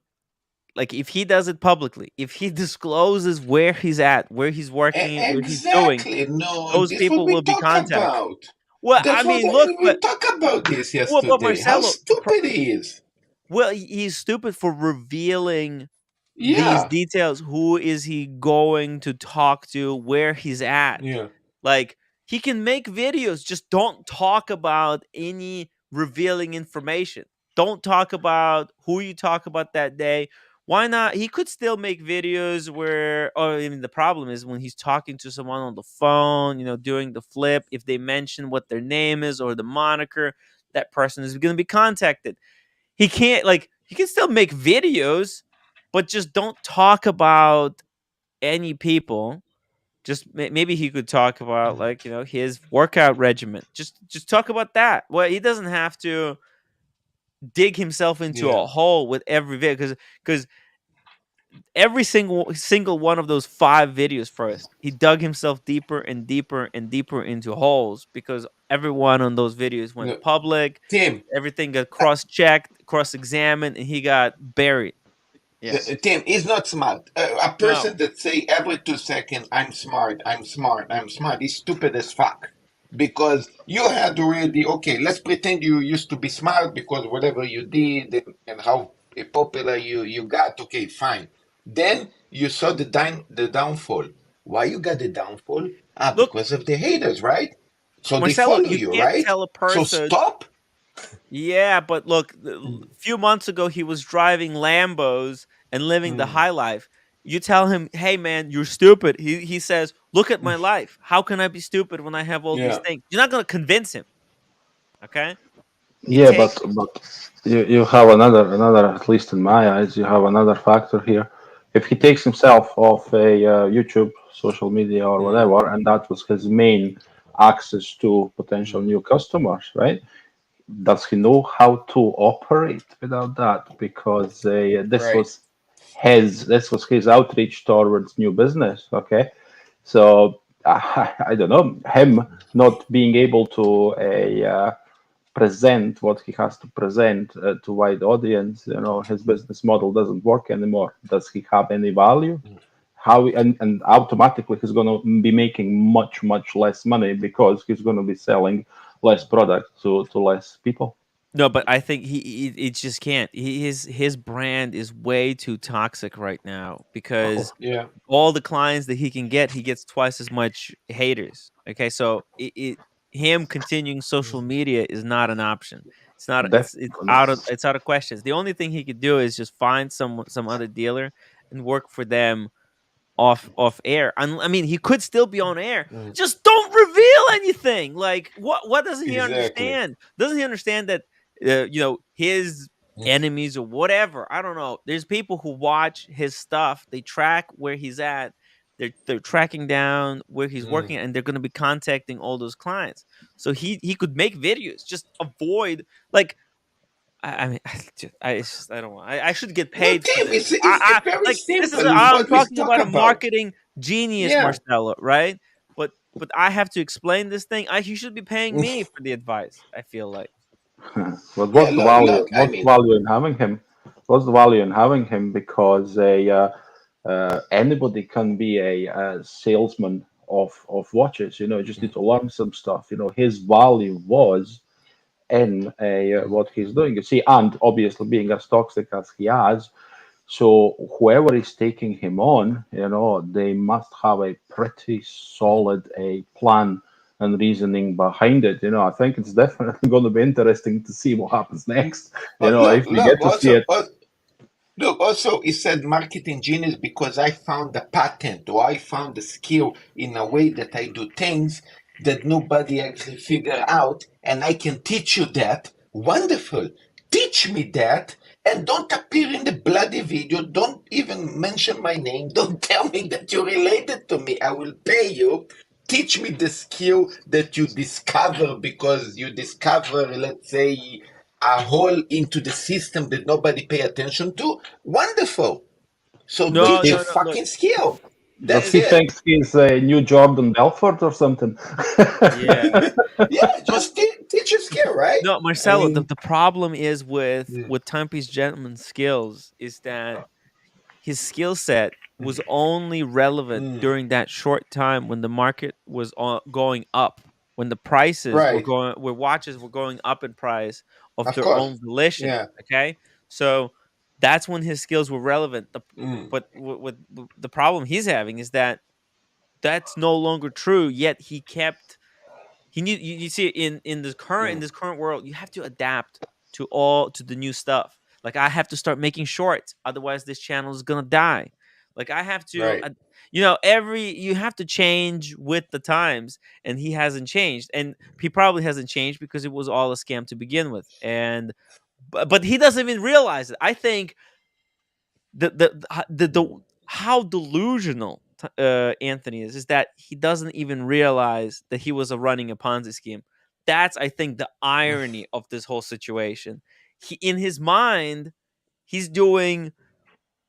like if he does it publicly, if he discloses where he's at, where he's working, what he's doing, Exactly. No, those this what people we will be talk contacted. about. Well, I That's what mean, look, we talked about this but yesterday. How Marcelo, stupid he is. well, he's stupid for revealing these Yeah. details. Who is he going to talk to? Where he's at? Yeah. Like he can make videos, just don't talk about any revealing information. Don't talk about who you talk about that day. Why not? He could still make videos where, or I mean, the problem is when he's talking to someone on the phone, you know, doing the flip. If they mention what their name is or the moniker, that person is going to be contacted. He can't, like, he can still make videos, but just don't talk about any people. Just maybe he could talk about, like, you know, his workout regimen. Just talk about that. Well, he doesn't have to dig himself into Yeah. a hole with every video, because every single one of those 5 videos, first he dug himself deeper and deeper and deeper into holes, because everyone on those videos went No. public. Tim, Everything got cross-checked, cross-examined, and he got buried. Yes. Tim is not smart. A No. person that say every 2 seconds, "I'm smart, I'm smart, I'm smart," is stupid as fuck. Because you had already, okay, let's pretend you used to be smart because whatever you did and how popular you got. Okay, fine. Then you saw the downfall. Why you got the downfall? Look, Because of the haters, right? So they Marcelo, follow you you, can't right? tell a So person. stop. Yeah, but look, a few months ago he was driving Lambos and living the high life. You tell him, "Hey man, you're stupid." He says, "Look at my life. How can I be stupid when I have all these Yeah. things?" You're not going to convince him, okay? It Yeah, but takes. you have another, at least in my eyes, you have another factor here. If he takes himself off a YouTube, social media, or whatever, and that was his main access to potential new customers, right? Does he know how to operate without that? Because Right. this was his outreach towards new business. Okay, so I don't know, him not being able to present what he has to present to wide audience. You know, his business model doesn't work anymore. Does he have any value? How, and automatically he's going to be making much less money because he's going to be selling less product to less people. No, but I think he just can't. His brand is way too toxic right now, because Yeah. all the clients that he can get, he gets twice as much haters. Okay, so him continuing social media is not an option. It's not. Definitely. It's out of questions. The only thing he could do is just find some other dealer and work for them off air. I mean, he could still be on air. Just don't reveal anything. Like what doesn't he Exactly. understand? Doesn't he understand that you know, his enemies or whatever? I don't know. There's people who watch his stuff. They track where he's at. They're tracking down where he's working, and they're going to be contacting all those clients. So he could make videos. Just avoid, like, I mean, I don't want. I should get No, paid for Tim, this. it's very Like, this is simple. I'm What we talking talk about a about. marketing genius, Yeah. Marcelo, right? But I have to explain this thing. He should be paying me for the advice. I feel like. But Yeah. what's the value? Look. I What's the mean. value in having him? What's the value in having him? Because anybody can be a salesman of watches. You know, you just need to learn some stuff. You know, his value was in what he's doing. You see, and obviously being as toxic as he has, so whoever is taking him on, you know, they must have a pretty solid a plan and reasoning behind it. You know, I think it's definitely going to be interesting to see what happens next. You know, Look. if we get to see Also. it. Look. Also, it said marketing genius because I found the patent or I found the skill in a way that I do things that nobody actually figure out, and I can teach you that. Wonderful. teach me that, and don't appear in the bloody video. Don't even mention my name. Don't tell me that you're related to me. I will pay you. Teach me the skill that you discover because you discover, let's say, a hole into the system that nobody pay attention to. Wonderful. So No, teach a no, no, look. fucking skill. Does That's he it. think he's a new Jordan Belfort or something? Yeah. Yeah, just teach a skill, right? No, I Marcelo, mean, the problem is with mm, Timepiece Gentleman's skills is that his skill set was only relevant mm, during that short time when the market was going up, when the prices were right. going, where watches were going up in price of Of their course. own volition. Yeah. Okay, so that's when his skills were relevant. Mm, But with the problem he's having is that that's no longer true. Yet he kept he need you see in mm, this current world, you have to adapt to the new stuff. Like I have to start making shorts, otherwise this channel is gonna die. Like I have to, right. you have to change with the times, and he hasn't changed, and he probably hasn't changed because it was all a scam to begin with, and but he doesn't even realize it. I think the Mm, how delusional Anthony is that he doesn't even realize that he was running a Ponzi scheme. That's, I think, the irony of this whole situation. He, in his mind, he's doing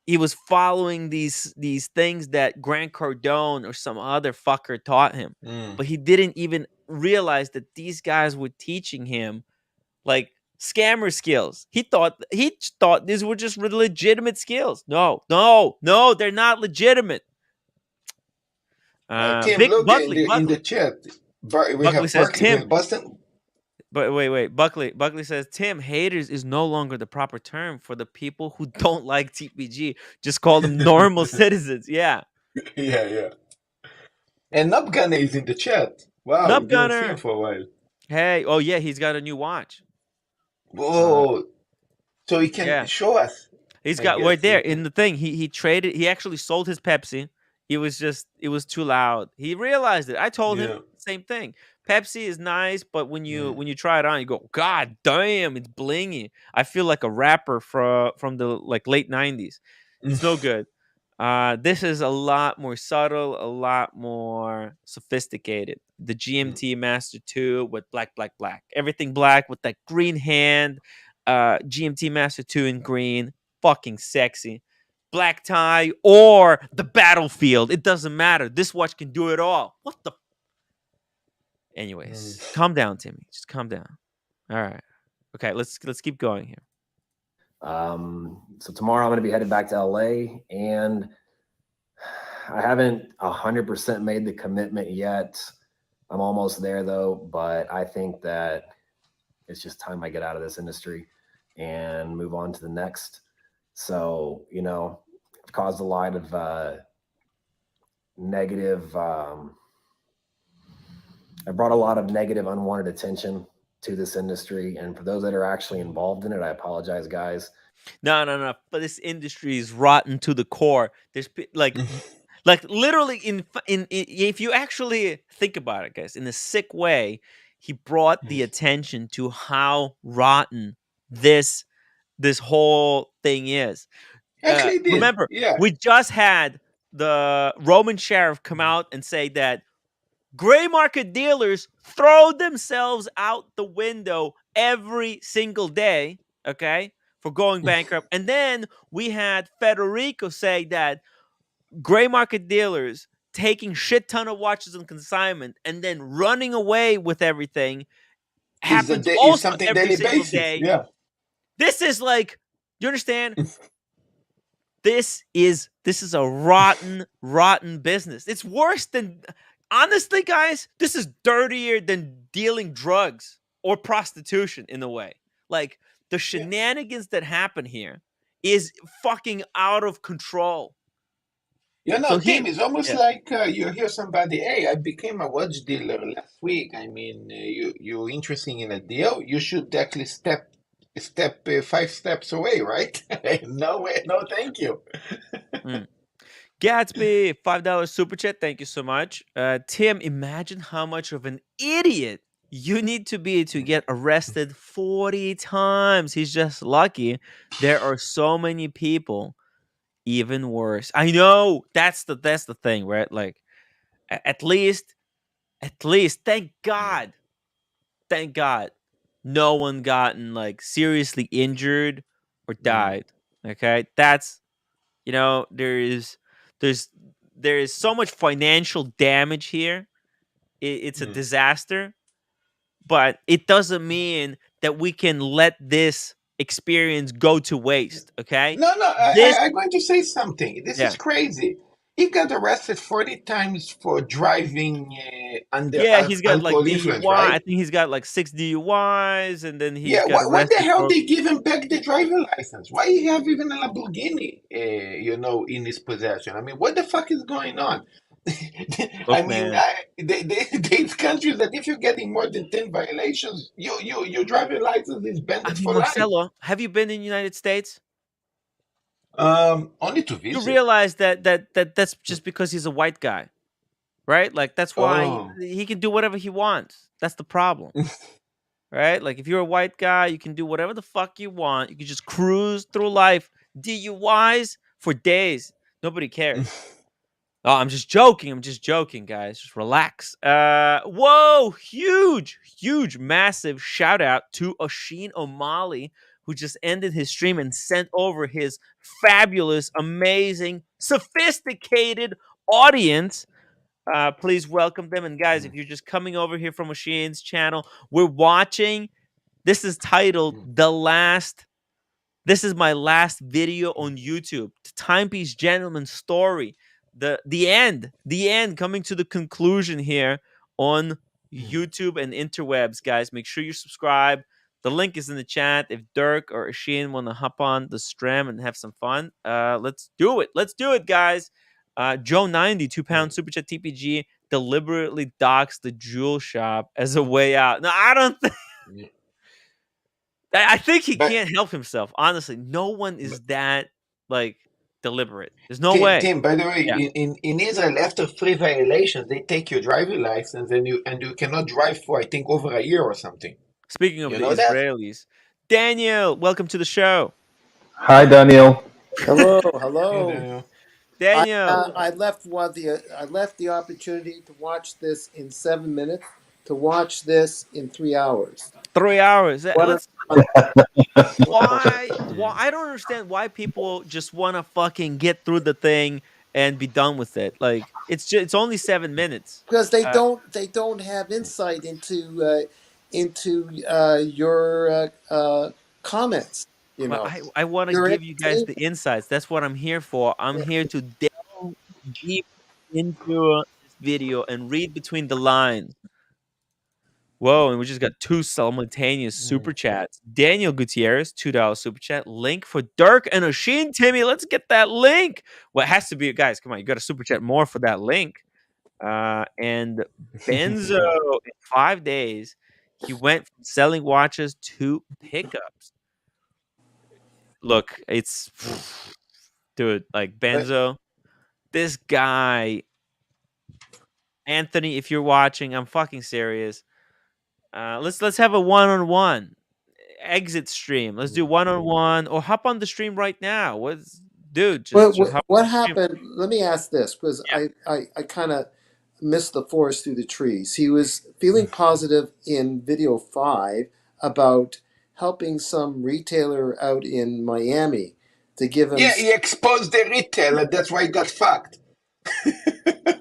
he was following these things that Grant Cardone or some other fucker taught him, mm, but he didn't even realize that these guys were teaching him like scammer skills. He thought these were just legitimate skills. No, no, no, they're not legitimate. Tim, Big look in the chat. We Buckley have says Berkeley Tim. in Boston. But wait. Buckley says Tim, haters is no longer the proper term for the people who don't like TPG. Just call them normal citizens. Yeah. Yeah. And Nubgunner is in the chat. Wow, Nub we didn't see him Gunner. for a while. Hey, oh yeah, he's got a new watch. Whoa. So he can Yeah. show us, He's I got right guess. there in the thing. He traded. He actually sold his Pepsi. It was too loud. He realized it. I told him Yeah. same thing. Pepsi is nice, but Mm. when you try it on, you go, God damn, it's blingy. I feel like a rapper from the like late '90s. It's no good. This is a lot more subtle, a lot more sophisticated. The Mm. GMT Master 2 with black, everything black with that green hand. GMT Master 2 in green, fucking sexy. Black tie or the battlefield, it doesn't matter. This watch can do it all. What the? Anyways, Mm. calm down, Timmy. Just calm down. All right. Okay, let's keep going here. So tomorrow I'm going to be headed back to LA, and I haven't 100% made the commitment yet. I'm almost there though, but I think that it's just time I get out of this industry and move on to the next. So, I've caused a lot of negative, I brought a lot of negative, unwanted attention to this industry. And for those that are actually involved in it, I apologize, guys. No. But this industry is rotten to the core. There's like literally in if you actually think about it, guys, in a sick way, he brought the attention to how rotten this whole thing is. Actually, he did. Remember, Yeah. we just had the Roman sheriff come out and say that gray market dealers throw themselves out the window every single day, okay, for going bankrupt. And then we had Federico say that gray market dealers taking shit ton of watches on consignment and then running away with everything happens Is also something every daily single basis. day. Yeah. This is like, you understand? This is a rotten business. It's worse than, honestly, guys, this is dirtier than dealing drugs or prostitution in a way. Like the shenanigans that happen here is fucking out of control. So Tim, it's almost yeah. like you hear somebody, hey, I became a watch dealer last week. I mean, you're interested in a deal. You should actually step 5 steps away, right? No way. No, thank you. Gatsby, $5 super chat. Thank you so much. Tim, imagine how much of an idiot You need to be to get arrested 40 times. He's just lucky. There are so many people even worse. I know that's the thing, right? Like at least thank God. Thank God no one gotten like seriously injured or died. Okay? That's there's there is so much financial damage here. It's a disaster, but it doesn't mean that we can let this experience go to waste. Okay, No, no, this I'm going to say something. This yeah is crazy. He got arrested 40 times for driving under yeah he's got like alcohol influence, DUI. I right? think he's got like 6 DUIs, and then he's Yeah, got why the arrested hell for they give him back the driver license? Why he have even a Lamborghini, in his possession? I mean, what the fuck is going on? look, I mean, man. these countries that if you're getting more than 10 violations, your driver license is I banned mean, for life. Marcelo, have you been in the United States? Only to You visit. realize that's just because he's a white guy, right? Like that's why Oh. he can do whatever he wants. That's the problem. Right? Like if you're a white guy, you can do whatever the fuck you want. You can just cruise through life, DUIs for days. Nobody cares. Oh, I'm just joking. I'm just joking, guys. Just relax. Whoa, huge, massive shout out to oisinomalley, who just ended his stream and sent over his fabulous, amazing, sophisticated audience. Please welcome them. And guys, if you're just coming over here from Oisin's channel, we're watching. This is titled "The Last." This is my last video on YouTube. The Timepiece Gentleman story. The end, coming to the conclusion here on YouTube and interwebs, guys. Make sure you subscribe. The link is in the chat. If Dirk or Oisin want to hop on the stream and have some fun, let's do it. Let's do it, guys. Joe 90, £2 super chat TPG deliberately docks the jewel shop as a way out. No, I don't think. I think he But can't help himself. Honestly, no one is that like deliberate. There's no Tim, way. Tim, by the way, Yeah. in Israel, after 3 violations, they take your driving license and you cannot drive for I think over a year or something. Speaking of You the know that? Israelis, Daniel, welcome to the show. Hi, Daniel. Hello, Yeah, hello. Daniel. Daniel, I left I left the opportunity to watch this in 7 minutes to watch this in 3 hours. 3 hours. What a Let's. what Why? I don't understand why people just want to fucking get through the thing and be done with it. Like it's only 7 minutes. because Uh, they don't have insight into your comments. You but know, I want to your give you guys entertainment. the insights. That's what I'm here for. I'm Yeah. here to delve deep into this video and read between the lines. Whoa, and we just got 2 simultaneous super chats. Daniel Gutierrez, $2 super chat. Link for Dirk and Oisin. Timmy, let's get that link. Well, it has to be, guys, come on, you got to super chat more for that link. And Benzo, in 5 days, he went from selling watches to pickups. Look, it's dude, like But Benzo, this guy, Anthony, if you're watching, I'm fucking serious. Let's have a one-on-one exit stream. Let's do one-on-one or hop on the stream right now. What's dude? Just hop on what the stream. happened? Let me ask this because Yeah. I kind of missed the forest through the trees. He was feeling positive in video 5 about helping some retailer out in Miami to give him. Yeah, he exposed the retailer. That's why he got fucked.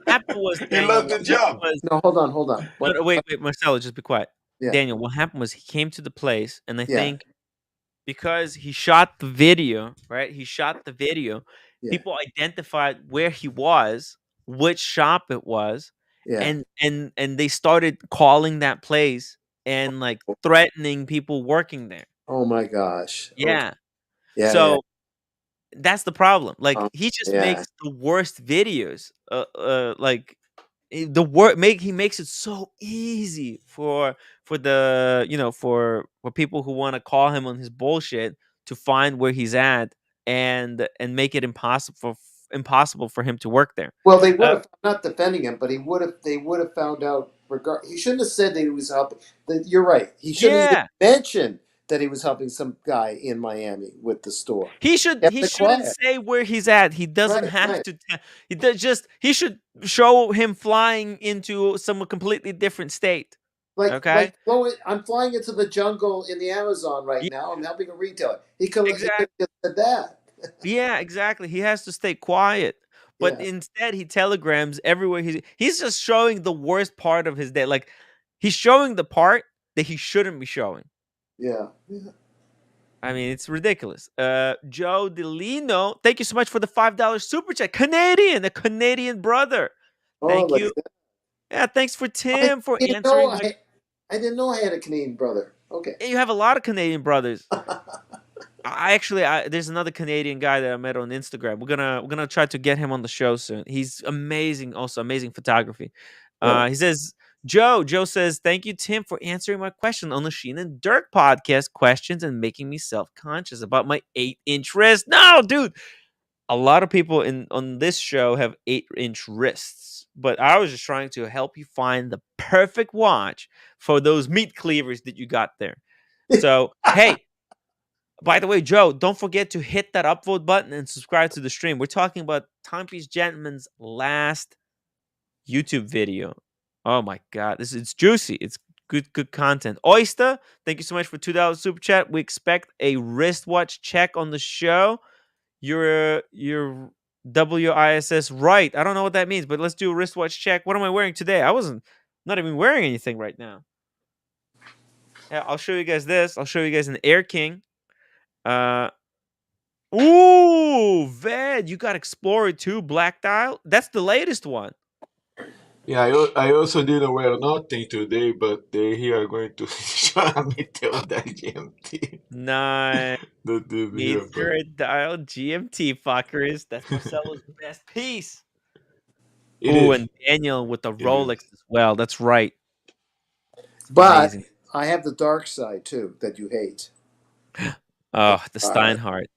Happened was He Daniel. lost What the happened job. was No, hold on. no, wait, Marcelo, just be quiet. Yeah, Daniel, what happened was he came to the place, and I yeah, think because he shot the video, right? He shot the video. yeah. People identified where he was, which shop it was, Yeah. and they started calling that place and like threatening people working there. Oh my gosh. Okay. Yeah. Yeah. So that's the problem. Like Um, he just yeah. makes the worst videos. Like the work he makes it so easy for the for people who want to call him on his bullshit to find where he's at and make it impossible for him to work there. Well, they would have not defending him, but they would have found out He shouldn't have said that he was helping. You're right. He shouldn't even Yeah. mention that he was helping some guy in Miami with the store. He Kept it shouldn't quiet. say where he's at. He doesn't Right, have right. to. He should show him flying into some completely different state. Okay. I'm flying into the jungle in the Amazon right Yeah, now. I'm helping a retailer. He could have exactly. just said that. Yeah, exactly. He has to stay quiet. But Yeah, instead he telegrams everywhere he's just showing the worst part of his day. Like he's showing the part that he shouldn't be showing. yeah. I mean, it's ridiculous. Joe Delino, thank you so much for the $5 super chat. A Canadian brother. Oh, Thank like you. that. Yeah, thanks for I Tim for didn't answering know my. I didn't know I had a Canadian brother. Okay. You have a lot of Canadian brothers. There's another Canadian guy that I met on Instagram. We're gonna try to get him on the show soon. He's amazing, also amazing photography. Yeah. He says, Joe says, thank you, Tim, for answering my question on the Sheen and Dirk podcast questions and making me self-conscious about my 8-inch wrist. No, dude. A lot of people on this show have 8-inch wrists, but I was just trying to help you find the perfect watch for those meat cleavers that you got there. So, hey, by the way, Joe, don't forget to hit that upvote button and subscribe to the stream. We're talking about Timepiece Gentleman's last YouTube video. Oh my god, it's juicy. It's good content. Oyster, thank you so much for $2 super chat. We expect a wristwatch check on the show. You're WISS right. I don't know what that means, but let's do a wristwatch check. What am I wearing today? Not even wearing anything right now. Yeah, I'll show you guys this. I'll show you guys an Air King. Ooh, Ved, you got Explorer 2 Black Dial. That's the latest one. Yeah, I also didn't wear nothing today, but they here are going to show me tell that GMT. Nice. That is here, Meteor Dial GMT fuckers. That's Marcelo's best piece. Ooh, and Daniel with the Rolex as well. That's right. It's But amazing. I have the dark side too that you hate. Oh, the Steinhardt.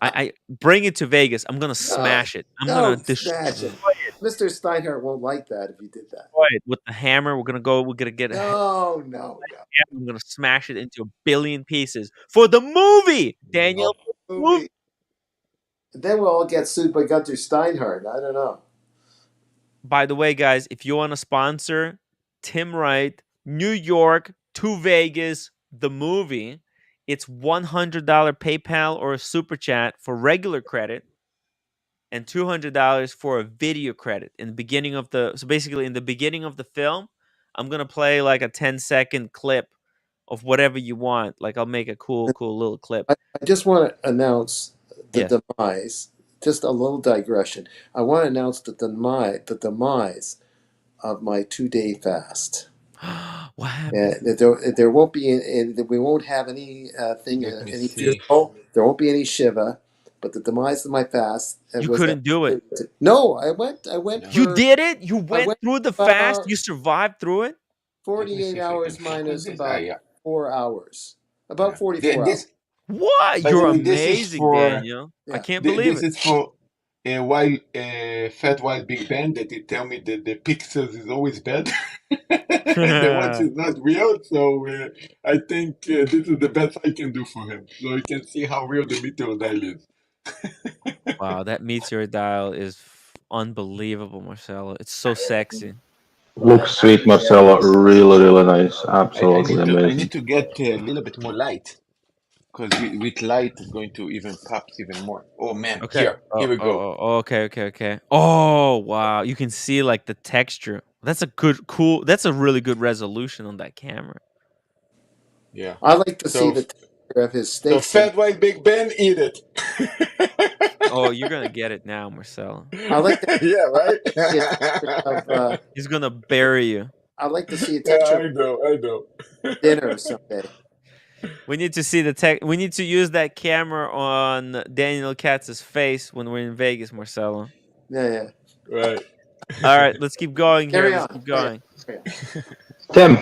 I bring it to Vegas. I'm gonna smash it. I'm gonna destroy smash it. Mr. Steinhardt won't like that if you did that. it with the hammer. We're gonna get No. I'm gonna smash it into a billion pieces for the movie, Daniel. Movie. Then we'll all get sued by Gunter Steinhardt. I don't know. By the way, guys, if you want to sponsor Tim Wright, New York to Vegas, the movie, it's $100 PayPal or a super chat for regular credit, and $200 for a video credit in the beginning of so basically in the beginning of the film, I'm gonna play like a 10-second clip of whatever you want. Like I'll make a cool little clip. I just want to announce the demise. Just a little digression. I want to announce the demise of my 2-day fast. What happened? There won't be we won't have any any funeral. There won't be any shiva. But the demise of my fast. You couldn't do it. No, I went. You did it. You went through the fast. You survived through it. 48 hours minus about 4 hours. About 44 hours. What? You're amazing, Daniel. Yeah. I can't believe it. This is for Fat Wild Big Ben that they tell me that the pixels is always bad. The watch is not real, so I think this is the best I can do for him. So you can see how real the meteor dial is. Wow, that meteor dial is unbelievable, Marcelo. It's so sexy. Looks sweet, Marcelo. Really nice. Absolutely amazing. I need to get a little bit more light. Because with light, it's going to even pop even more. Oh, man. Okay. Here we go. Okay. Oh, wow. You can see, like, the texture. That's that's a really good resolution on that camera. Yeah. I like to see the texture of his steak. So, Fat White Big Ben, eat it. Oh, you're going to get it now, Marcelo. I like that. Yeah, right? He's going to bury you. I like to see a texture. I know. Dinner someday. We need to see we need to use that camera on Daniel Katz's face when we're in Vegas, Marcelo. Yeah. Right. All right, let's keep going here. Carry on. Let's keep going. Tim,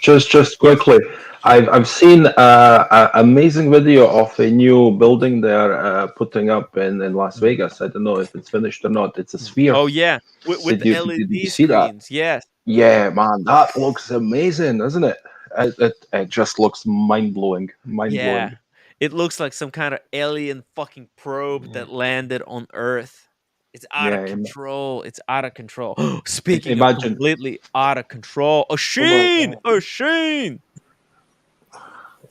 just quickly, I've seen an amazing video of a new building they're putting up in Las Vegas. I don't know if it's finished or not. It's a sphere. Oh yeah, with Did you LED see that? screens. Yes. Yeah, man, that looks amazing, doesn't it? It just looks mind blowing. Yeah. It looks like some kind of alien fucking probe that landed on Earth. It's out of control. It's out of control. Speaking of Imagine. completely out of control, Oisin! Oisin!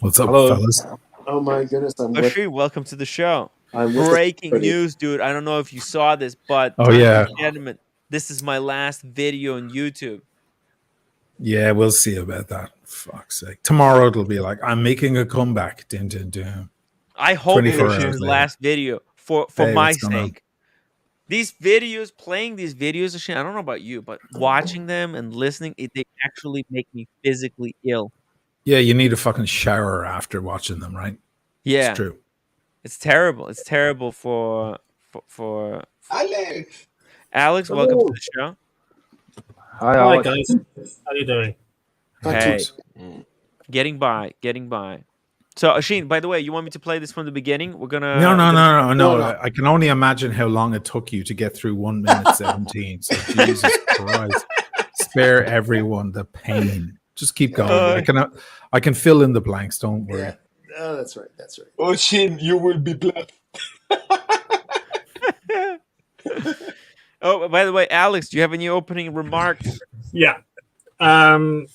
What's up, Hello. fellas? Oh my goodness! Oisin, welcome to the show. I'm with Breaking everybody. news, dude. I don't know if you saw this, but Oh, yeah. gentlemen, this is my last video on YouTube. Yeah, we'll see about that. Fuck's sake. Tomorrow it'll be like, I'm making a comeback. Dun, dun, dun. I hope 24 this is hours his later. last video for Hey, my what's going on? sake. These videos, playing these videos, Oisin, I don't know about you, but watching them and listening, they actually make me physically ill. Yeah, you need a fucking shower after watching them, right? Yeah, It's true. it's terrible. It's terrible for Alex. Alex. Welcome to the show. Hi, Hi Alex. guys, how you doing? Hey, getting by. So, Oisin, by the way, you want me to play this from the beginning? We're gonna No. I can only imagine how long it took you to get through 1 minute 17. So Jesus Christ, spare everyone the pain. Just keep going. I can fill in the blanks. Don't worry. Yeah. Oh, that's right. Oisin, you will be blessed. Oh, by the way, Alex, do you have any opening remarks? Yeah. I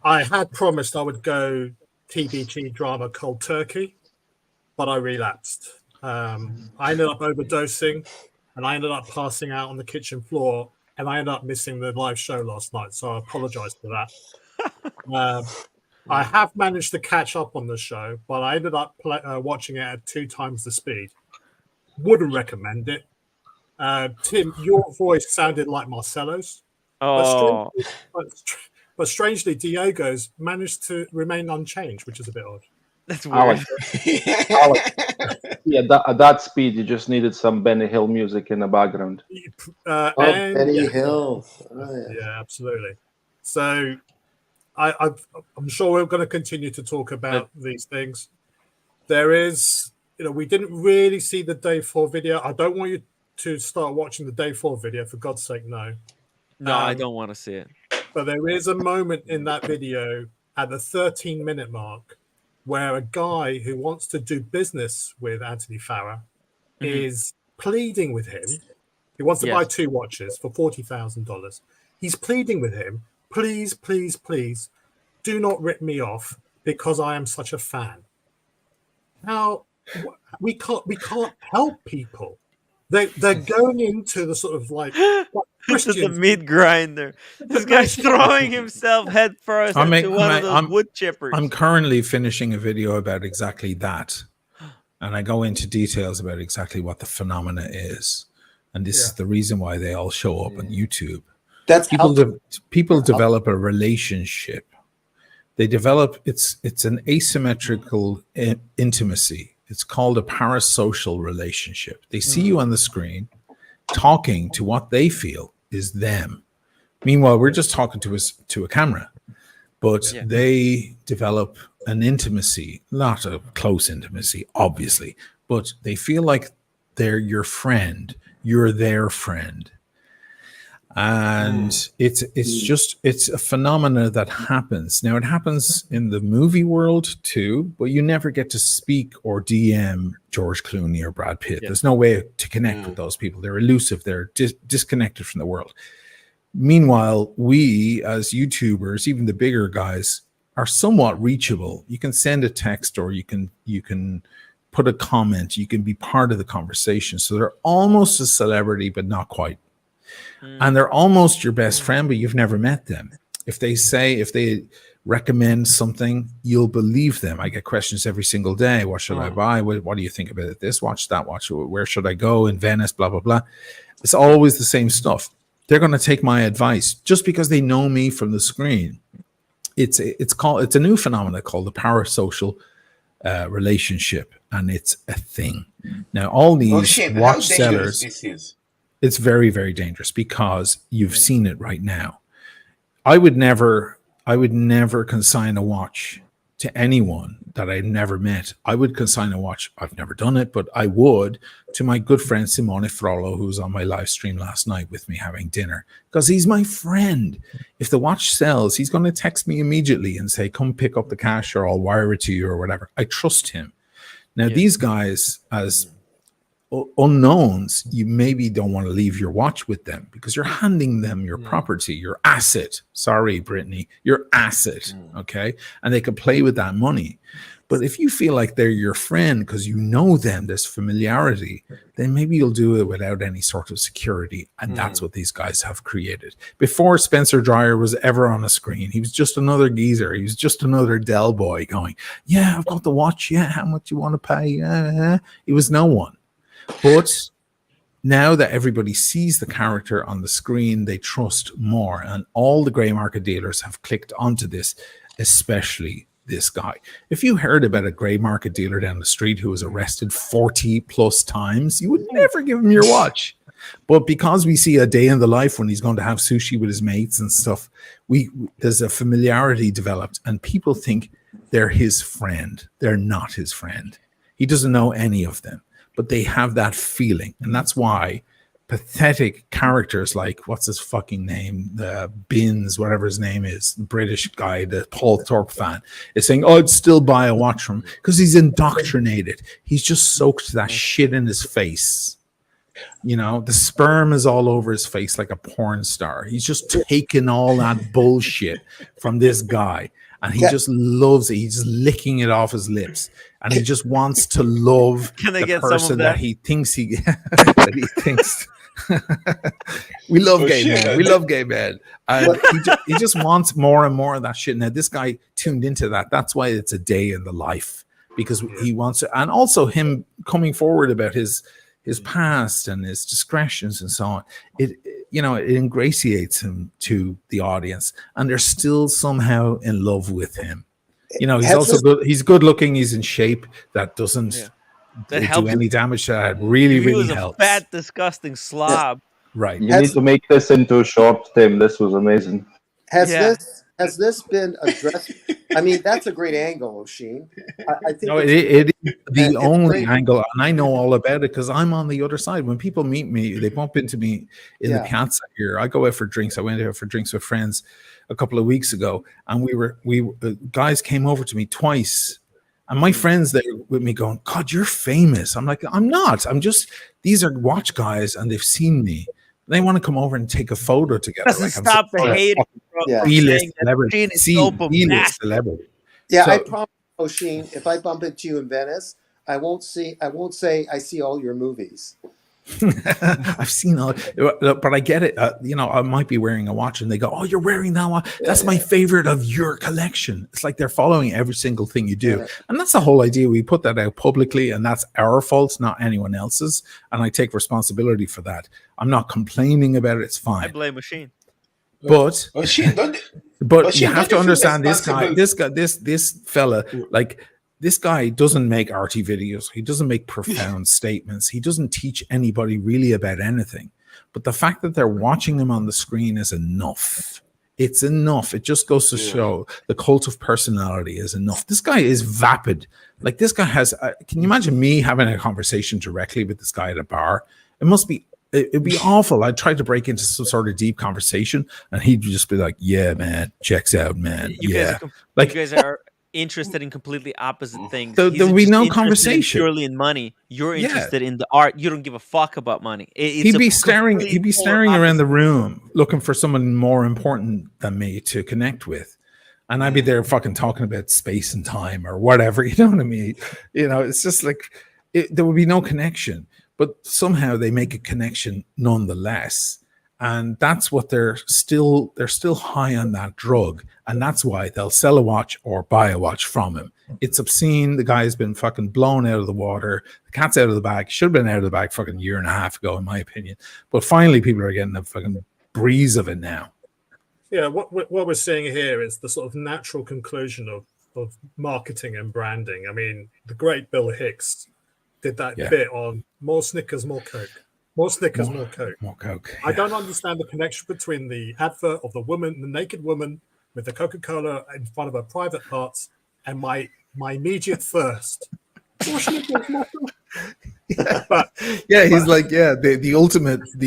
had promised I would go TPG drama cold turkey, but I relapsed. I ended up overdosing and I ended up passing out on the kitchen floor and I ended up missing the live show last night. So I apologize for that. I have managed to catch up on the show, but I ended up watching it at 2 times the speed. Wouldn't recommend it. Tim, your voice sounded like Marcelo's. Oh, But strangely, Diego's managed to remain unchanged, which is a bit odd. that's weird. Alex. Yeah, at that speed, you just needed some Benny Hill music in the background. And Benny Hill. Oh, yeah, absolutely. So I'm sure we're going to continue to talk about these things. There is, we didn't really see the day 4 video. I don't want you to start watching the day 4 video, for God's sake, no. No, I don't want to see it. But there is a moment in that video at the 13-minute mark where a guy who wants to do business with Anthony Farah is pleading with him. He wants to buy 2 watches for $40,000. He's pleading with him, please, please, please, do not rip me off because I am such a fan. Now, we can't help people. They're going into the sort of like This is the meat grinder. This guy's throwing himself head first into one of those wood chippers. I'm currently finishing a video about exactly that. And I go into details about exactly what the phenomena is. And this is the reason why they all show up on YouTube. That's people develop a relationship. They develop, it's an asymmetrical intimacy. It's called a parasocial relationship. They see you on the screen talking to what they feel is them. Meanwhile, we're just talking to a camera, but they develop an intimacy, not a close intimacy, obviously, but they feel like they're your friend, you're their friend. And it's a phenomena that happens. Now it happens in the movie world too, but you never get to speak or DM George Clooney or Brad Pitt. There's no way to connect with those people. They're elusive. They're disconnected from the world. Meanwhile, we as YouTubers, even the bigger guys, are somewhat reachable. You can send a text or you can put a comment. You can be part of the conversation. So they're almost a celebrity, but not quite. And they're almost your best friend, but you've never met them. If they recommend something, you'll believe them. I get questions every single day. What should I buy? What do you think about this watch, that watch? Where should I go in Venice? Blah, blah, blah. It's always the same stuff. They're going to take my advice just because they know me from the screen. It's a new phenomenon called the parasocial relationship, and it's a thing. Now, all these watch sellers. It's very, very dangerous because you've seen it right now. I would never I would never consign a watch to anyone that I'd never met. I would consign a watch. I've never done it, but I would, to my good friend Simone Frollo, who was on my live stream last night with me having dinner, because he's my friend. If the watch sells, he's going to text me immediately and say, come pick up the cash or I'll wire it to you or whatever. I trust him. Now, these guys, as unknowns, you maybe don't want to leave your watch with them because you're handing them your property, your asset. Sorry, Brittany, your asset. Okay. And they could play with that money. But if you feel like they're your friend because you know them, there's familiarity, then maybe you'll do it without any sort of security. And that's what these guys have created. Before Spencer Dreyer was ever on a screen, he was just another geezer. He was just another Dell boy going, yeah, I've got the watch. Yeah, how much you want to pay? Yeah. He was no one. But now that everybody sees the character on the screen, they trust more. And all the gray market dealers have clicked onto this, especially this guy. If you heard about a gray market dealer down the street who was arrested 40 plus times, you would never give him your watch. But because we see a day in the life when he's going to have sushi with his mates and stuff, there's a familiarity developed and people think they're his friend. They're not his friend. He doesn't know any of them. But they have that feeling. And that's why pathetic characters like, what's his fucking name? The Bins, whatever his name is, the British guy, the Paul Thorpe fan, is saying, oh, I'd still buy a watch from him because he's indoctrinated. He's just soaked that shit in his face. You know, the sperm is all over his face like a porn star. He's just taking all that bullshit from this guy. And he just loves it. He's just licking it off his lips. And he just wants to love the person that he thinks that he thinks. We love gay men. We love gay men. And he just wants more and more of that shit. Now, this guy tuned into that. That's why it's a day in the life. Because he wants to. And also him coming forward about his past and his discretions and so on. It ingratiates him to the audience, and they're still somehow in love with him. You know, he's also good. He's good looking. He's in shape. That doesn't do any damage to that. Really helps. A fat, disgusting slob. Right. You need to make this into a short, Tim. This was amazing. Has this been addressed? I mean, that's a great angle, Oisin. I think it is the only angle, and I know all about it because I'm on the other side. When people meet me, they bump into me in the piazza here. I go out for drinks. I went out for drinks with friends a couple of weeks ago, and guys came over to me twice, and my friends there with me going, God, you're famous. I'm like, I'm not. These are watch guys, and they've seen me. They want to come over and take a photo together. Stop the hating. B-list celebrity. B-list celebrity. Yeah, I promise, Oisin, if I bump into you in Venice, I won't say I see all your movies. I've seen all, but I get it. I might be wearing a watch, and they go, "Oh, you're wearing that watch? That's my favorite of your collection." It's like they're following every single thing you do, and that's the whole idea. We put that out publicly, and that's our fault, not anyone else's. And I take responsibility for that. I'm not complaining about it. It's fine. I blame Machine. But you have to understand this fella, like. This guy doesn't make arty videos. He doesn't make profound statements. He doesn't teach anybody really about anything. But the fact that they're watching him on the screen is enough. It's enough. It just goes to show the cult of personality is enough. This guy is vapid. Like this guy has, can you imagine me having a conversation directly with this guy at a bar? It'd be awful. I'd try to break into some sort of deep conversation and he'd just be like, yeah, man, checks out, man. You guys are interested in completely opposite things. So there'll be no conversation. Purely in money. You're interested in the art. You don't give a fuck about money. He'd be staring around the room looking for someone more important than me to connect with. And I'd be there fucking talking about space and time or whatever. You know what I mean? You know, it's just like there would be no connection. But somehow they make a connection nonetheless. And that's what they're still high on that drug. And that's why they'll sell a watch or buy a watch from him. It's obscene. The guy's been fucking blown out of the water. The cat's out of the bag. Should have been out of the bag fucking year and a half ago, in my opinion. But finally, people are getting a fucking breeze of it now. Yeah, what we're seeing here is the sort of natural conclusion of marketing and branding. I mean, the great Bill Hicks did that bit on more Snickers, more Coke. More Snickers, more Coke. More Coke. I don't understand the connection between the advert of the naked woman, with the Coca-Cola in front of her private parts, and my immediate thirst. Yeah, he's like, the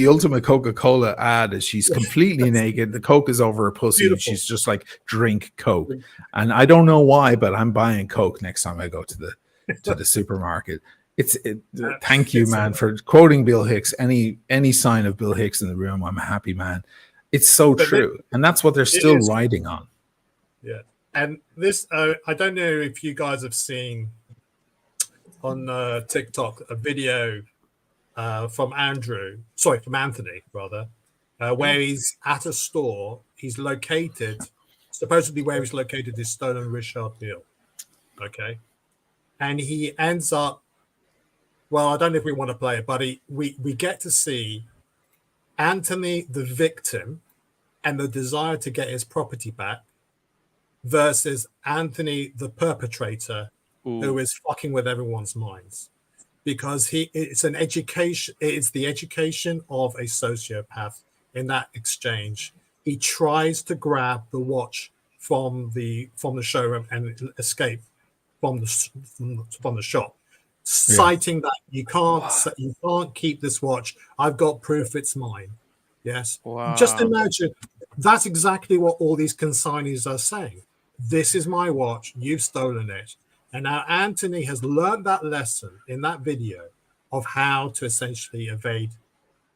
ultimate Coca-Cola ad is she's completely naked, the Coke is over her pussy, and she's just like, drink Coke. And I don't know why, but I'm buying Coke next time I go to the supermarket. Thank you, man, for quoting Bill Hicks. Any sign of Bill Hicks in the room, I'm a happy man. It's so true, and that's what they're still riding on. Yeah, and this I don't know if you guys have seen on TikTok a video from Anthony rather, where he's at a store. He's located, supposedly where he's located is stolen Richard Mille. Okay, and he ends up. Well, I don't know if we want to play it, but we get to see Anthony, the victim, and the desire to get his property back, versus Anthony, the perpetrator, who is fucking with everyone's minds, because it's the education of a sociopath. In that exchange, he tries to grab the watch from the showroom and escape from the shop, citing that you can't keep this watch. I've got proof it's mine. Yes. Wow. Just imagine, that's exactly what all these consignees are saying. This is my watch. You've stolen it. And now Anthony has learned that lesson in that video of how to essentially evade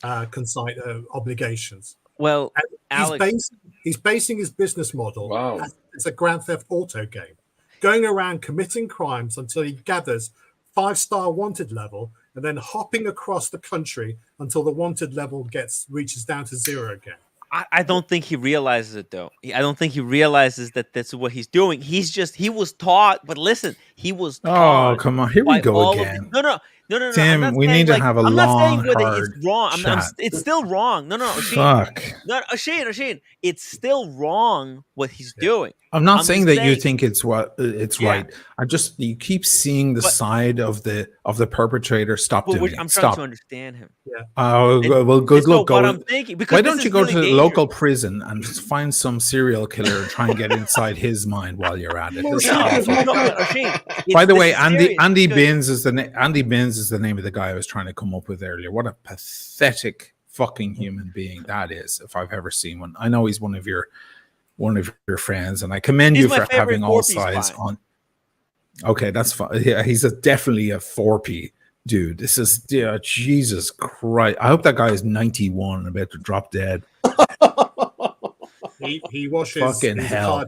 obligations. Well, Alex, he's basing his business model as a Grand Theft Auto game, going around committing crimes until he gathers 5-star wanted level, and then hopping across the country until the wanted level reaches down to 0 again. I don't think he realizes it, though. I don't think he realizes that that's what he's doing. He was taught, but listen, he was taught. Oh, come on. Here we go again. No. Tim, we need to have a long, hard I'm not saying whether it's wrong. It's still wrong. No, Fuck. Oisin, it's still wrong what he's doing. I'm not saying that you think it's right. You keep seeing the side of the perpetrator. Stop doing it. I'm trying to understand him. Yeah. Well, good luck. What I'm thinking, why don't you go to the local prison and just find some serial killer and try and get inside his mind while you're at it? By the way, Andy Binns is the name of the guy I was trying to come up with earlier. What a pathetic fucking human being that is, if I've ever seen one. I know he's one of your friends, and I commend you for having all sides on. Okay, that's fine. Yeah, he's definitely a 4P dude. This is Jesus Christ. I hope that guy is 91 and about to drop dead. He washes. Fucking hell.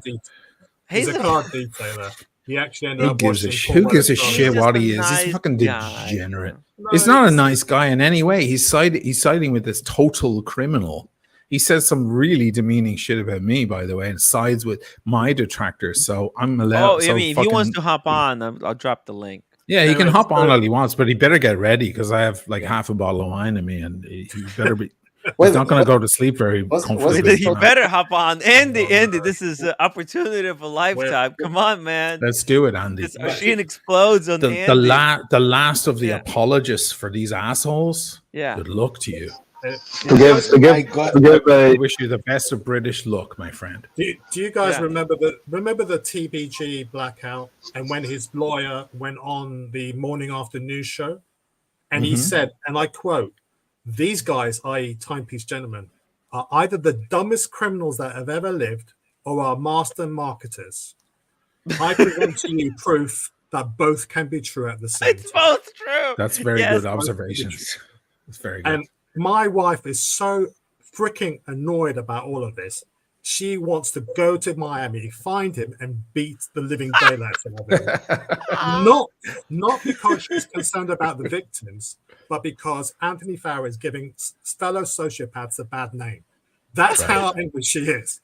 He's a card detailer. He actually ended up washing. Who gives a shit what he is? He's a fucking degenerate. He's not a nice guy in any way. He's siding with this total criminal. He says some really demeaning shit about me, by the way, and sides with my detractors. So I'm allowed. I mean, if he wants to hop on, I'll drop the link. Yeah, he can hop on all he wants, but he better get ready because I have like half a bottle of wine in me, and he better be. He's not going to go to sleep very comfortably. He better hop on. Andy, this is an opportunity of a lifetime. Come on, man. Let's do it, Andy. This machine explodes on Andy. The last of the apologists for these assholes. Yeah. Good luck to you. I wish you the best of British luck, my friend. Do you guys remember the TPG blackout, and when his lawyer went on the morning after news show, and he said, and I quote, "These guys, i.e. timepiece gentlemen, are either the dumbest criminals that have ever lived or are master marketers. I present to you proof that both can be true at the same time." It's both true. That's very good observations. It's very good. And my wife is so freaking annoyed about all of this. She wants to go to Miami, find him, and beat the living daylights out of him. Not because she's concerned about the victims, but because Anthony Farrer is giving fellow sociopaths a bad name. That's how angry she is.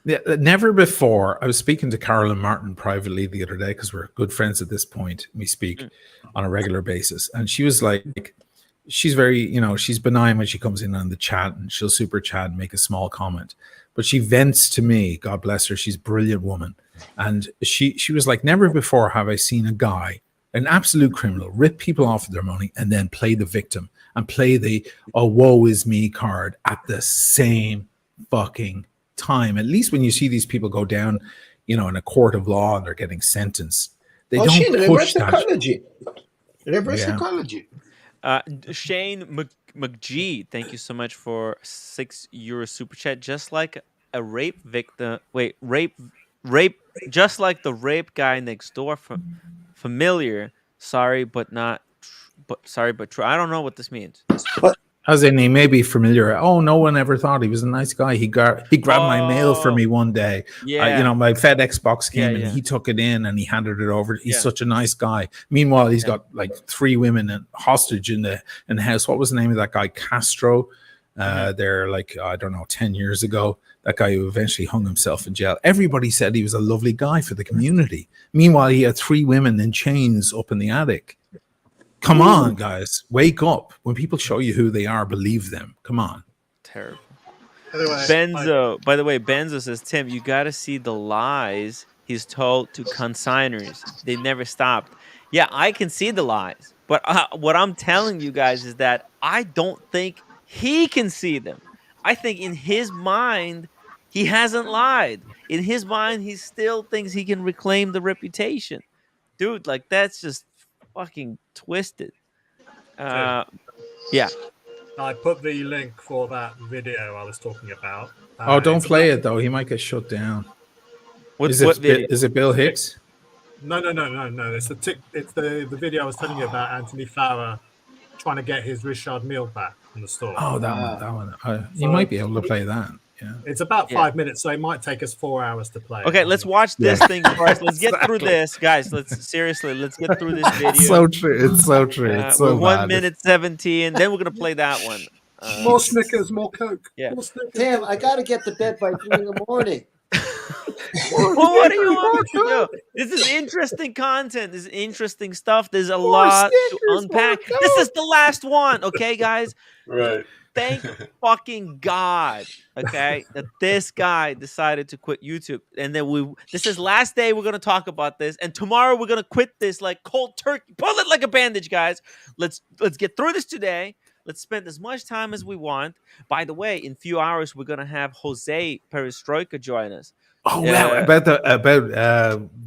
Yeah, never before. I was speaking to Carolyn Martin privately the other day because we're good friends at this point. We speak on a regular basis, and she was like, she's very, she's benign when she comes in on the chat, and she'll super chat and make a small comment. But she vents to me, God bless her. She's a brilliant woman. And she was like, never before have I seen a guy, an absolute criminal, rip people off of their money and then play the victim and play the woe is me card at the same fucking time. At least when you see these people go down, in a court of law and they're getting sentenced, they don't Shane, push reverse that. psychology. Reverse Yeah. psychology. Shane McGee, thank you so much for €6 super chat. Just like a rape victim. Wait, rape. Just like the rape guy next door. Familiar. Sorry, but not. Sorry, but true. I don't know what this means. As in, he may be familiar. Oh, no one ever thought he was a nice guy. He grabbed my mail for me one day. Yeah. My FedEx box came and yeah. he took it in and he handed it over. He's such a nice guy. Meanwhile, he's got like 3 women hostage in the house. What was the name of that guy? Castro. They're like, I don't know, 10 years ago. That guy who eventually hung himself in jail. Everybody said he was a lovely guy for the community. Meanwhile, he had 3 women in chains up in the attic. Come on, guys. Wake up. When people show you who they are, believe them. Come on. Terrible. Anyway, Benzo, by the way, Benzo says, Tim, you got to see the lies he's told to consigners. They never stopped. Yeah, I can see the lies. But what I'm telling you guys is that I don't think he can see them. I think in his mind, he hasn't lied. In his mind, he still thinks he can reclaim the reputation. Dude, like, that's just fucking twisted. Yeah. I put the link for that video I was talking about. Don't play it though. He might get shut down. What video? Is it Bill Hicks? No. It's the video I was telling you about. Anthony Farah trying to get his Richard Mille back from the store. Oh, that one. You might be able to play that. Yeah. It's about 5 minutes, so it might take us 4 hours to play. Okay, let's watch this thing first. Let's get through this, guys. Let's get through this video. It's so true. It's so true. It's so we're 1 minute 17. Then we're gonna play that one. More Snickers, more Coke. Yeah. More Snickers. Tim, I got to get to bed by 3 in the morning. Well, what do you want me to do? This is interesting content. This is interesting stuff. There's a lot to unpack. This is the last one, okay, guys? Right. Thank fucking God, okay, that this guy decided to quit YouTube. And then this is last day we're going to talk about this. And tomorrow we're going to quit this like cold turkey. Pull it like a bandage, guys. Let's get through this today. Let's spend as much time as we want. By the way, in a few hours, we're going to have Jose Perestroika join us. Oh, wow. About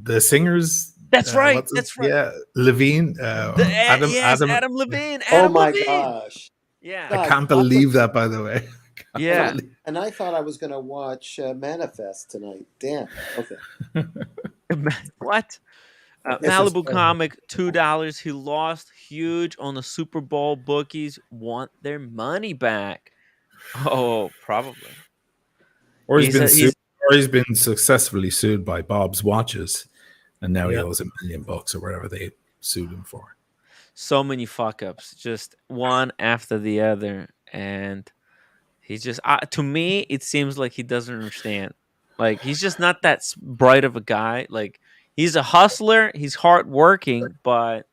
the singers. That's right. That's right. Yeah. Levine. Adam Levine. Oh, my gosh. Yeah. I can't believe that, by the way. Yeah. And I thought I was going to watch Manifest tonight. Damn. Okay. What? Malibu Comic, $2. He lost huge on the Super Bowl. Bookies want their money back. Oh, probably. Or he's been successfully sued by Bob's Watches, and now he owes $1 million or whatever they sued him for. So many fuck ups, just one after the other, and he's just to me it seems like he doesn't understand. Like, he's just not that bright of a guy. Like, he's a hustler, he's hardworking, but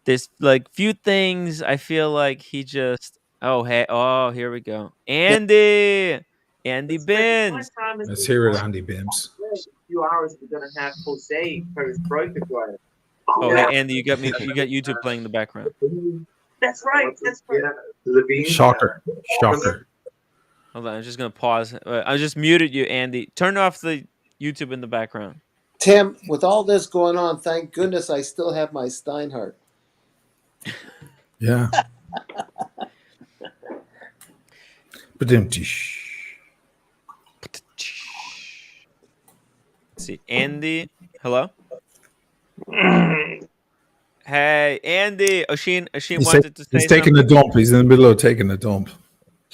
there's like few things I feel like he just here we go. Andy Bins. Let's hear it, Andy Bims. In a few hours we're gonna have Jose Perestroika join us. Oh, hey, Andy, you got YouTube playing in the background. That's right. Levine. Shocker. Hold on, I'm just gonna pause. I just muted you, Andy. Turn off the YouTube in the background. Tim, with all this going on, thank goodness I still have my Steinhardt. Yeah. See, Andy, hello. Hey, Andy. Oshin wanted to say he's taking a dump. He's in the middle of taking a dump.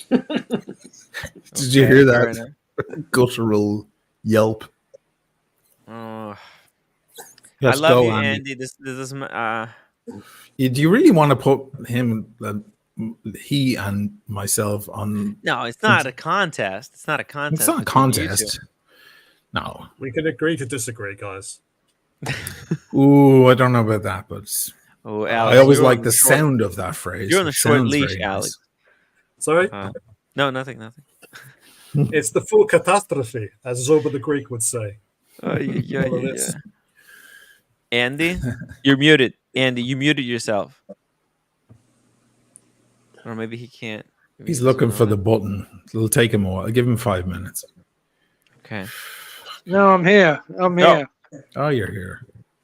Did you hear that? Guttural yelp. Oh. I love you, Andy. This is do you really want to put him, he and myself on? No, it's not a contest. It's not a contest. It's not a contest. No. We can agree to disagree, guys. Ooh, I don't know about that, but Alex, I always like the sound of that phrase. You're on a short leash, Alex. Sorry? No, nothing. It's the full catastrophe, as Zoba the Greek would say. Yeah. Andy, you're muted. Andy, you muted yourself. Or maybe he can't. He's looking for the button. It'll take him a while. I'll give him 5 minutes. Okay. No, I'm here. I'm here. Oh, you're here.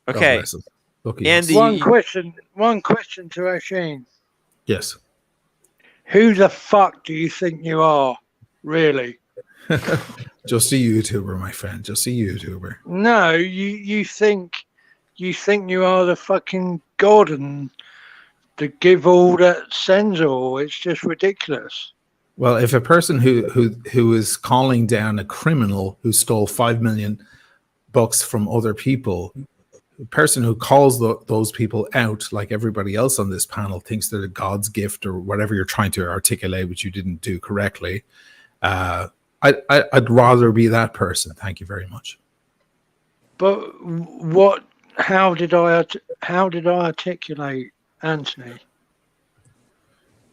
God Okay. bless him. Look at Andy, you. One question to Oisin. Yes. Who the fuck do you think you are, really? Just a YouTuber, my friend. Just a YouTuber. No, you think you are the fucking god and the give all that sends all. It's just ridiculous. Well, if a person who is calling down a criminal who stole $5 million from other people, the person who calls those people out, like everybody else on this panel, thinks they're God's gift or whatever you're trying to articulate, which you didn't do correctly. I'd rather be that person. Thank you very much. But what? How did I articulate, Anthony?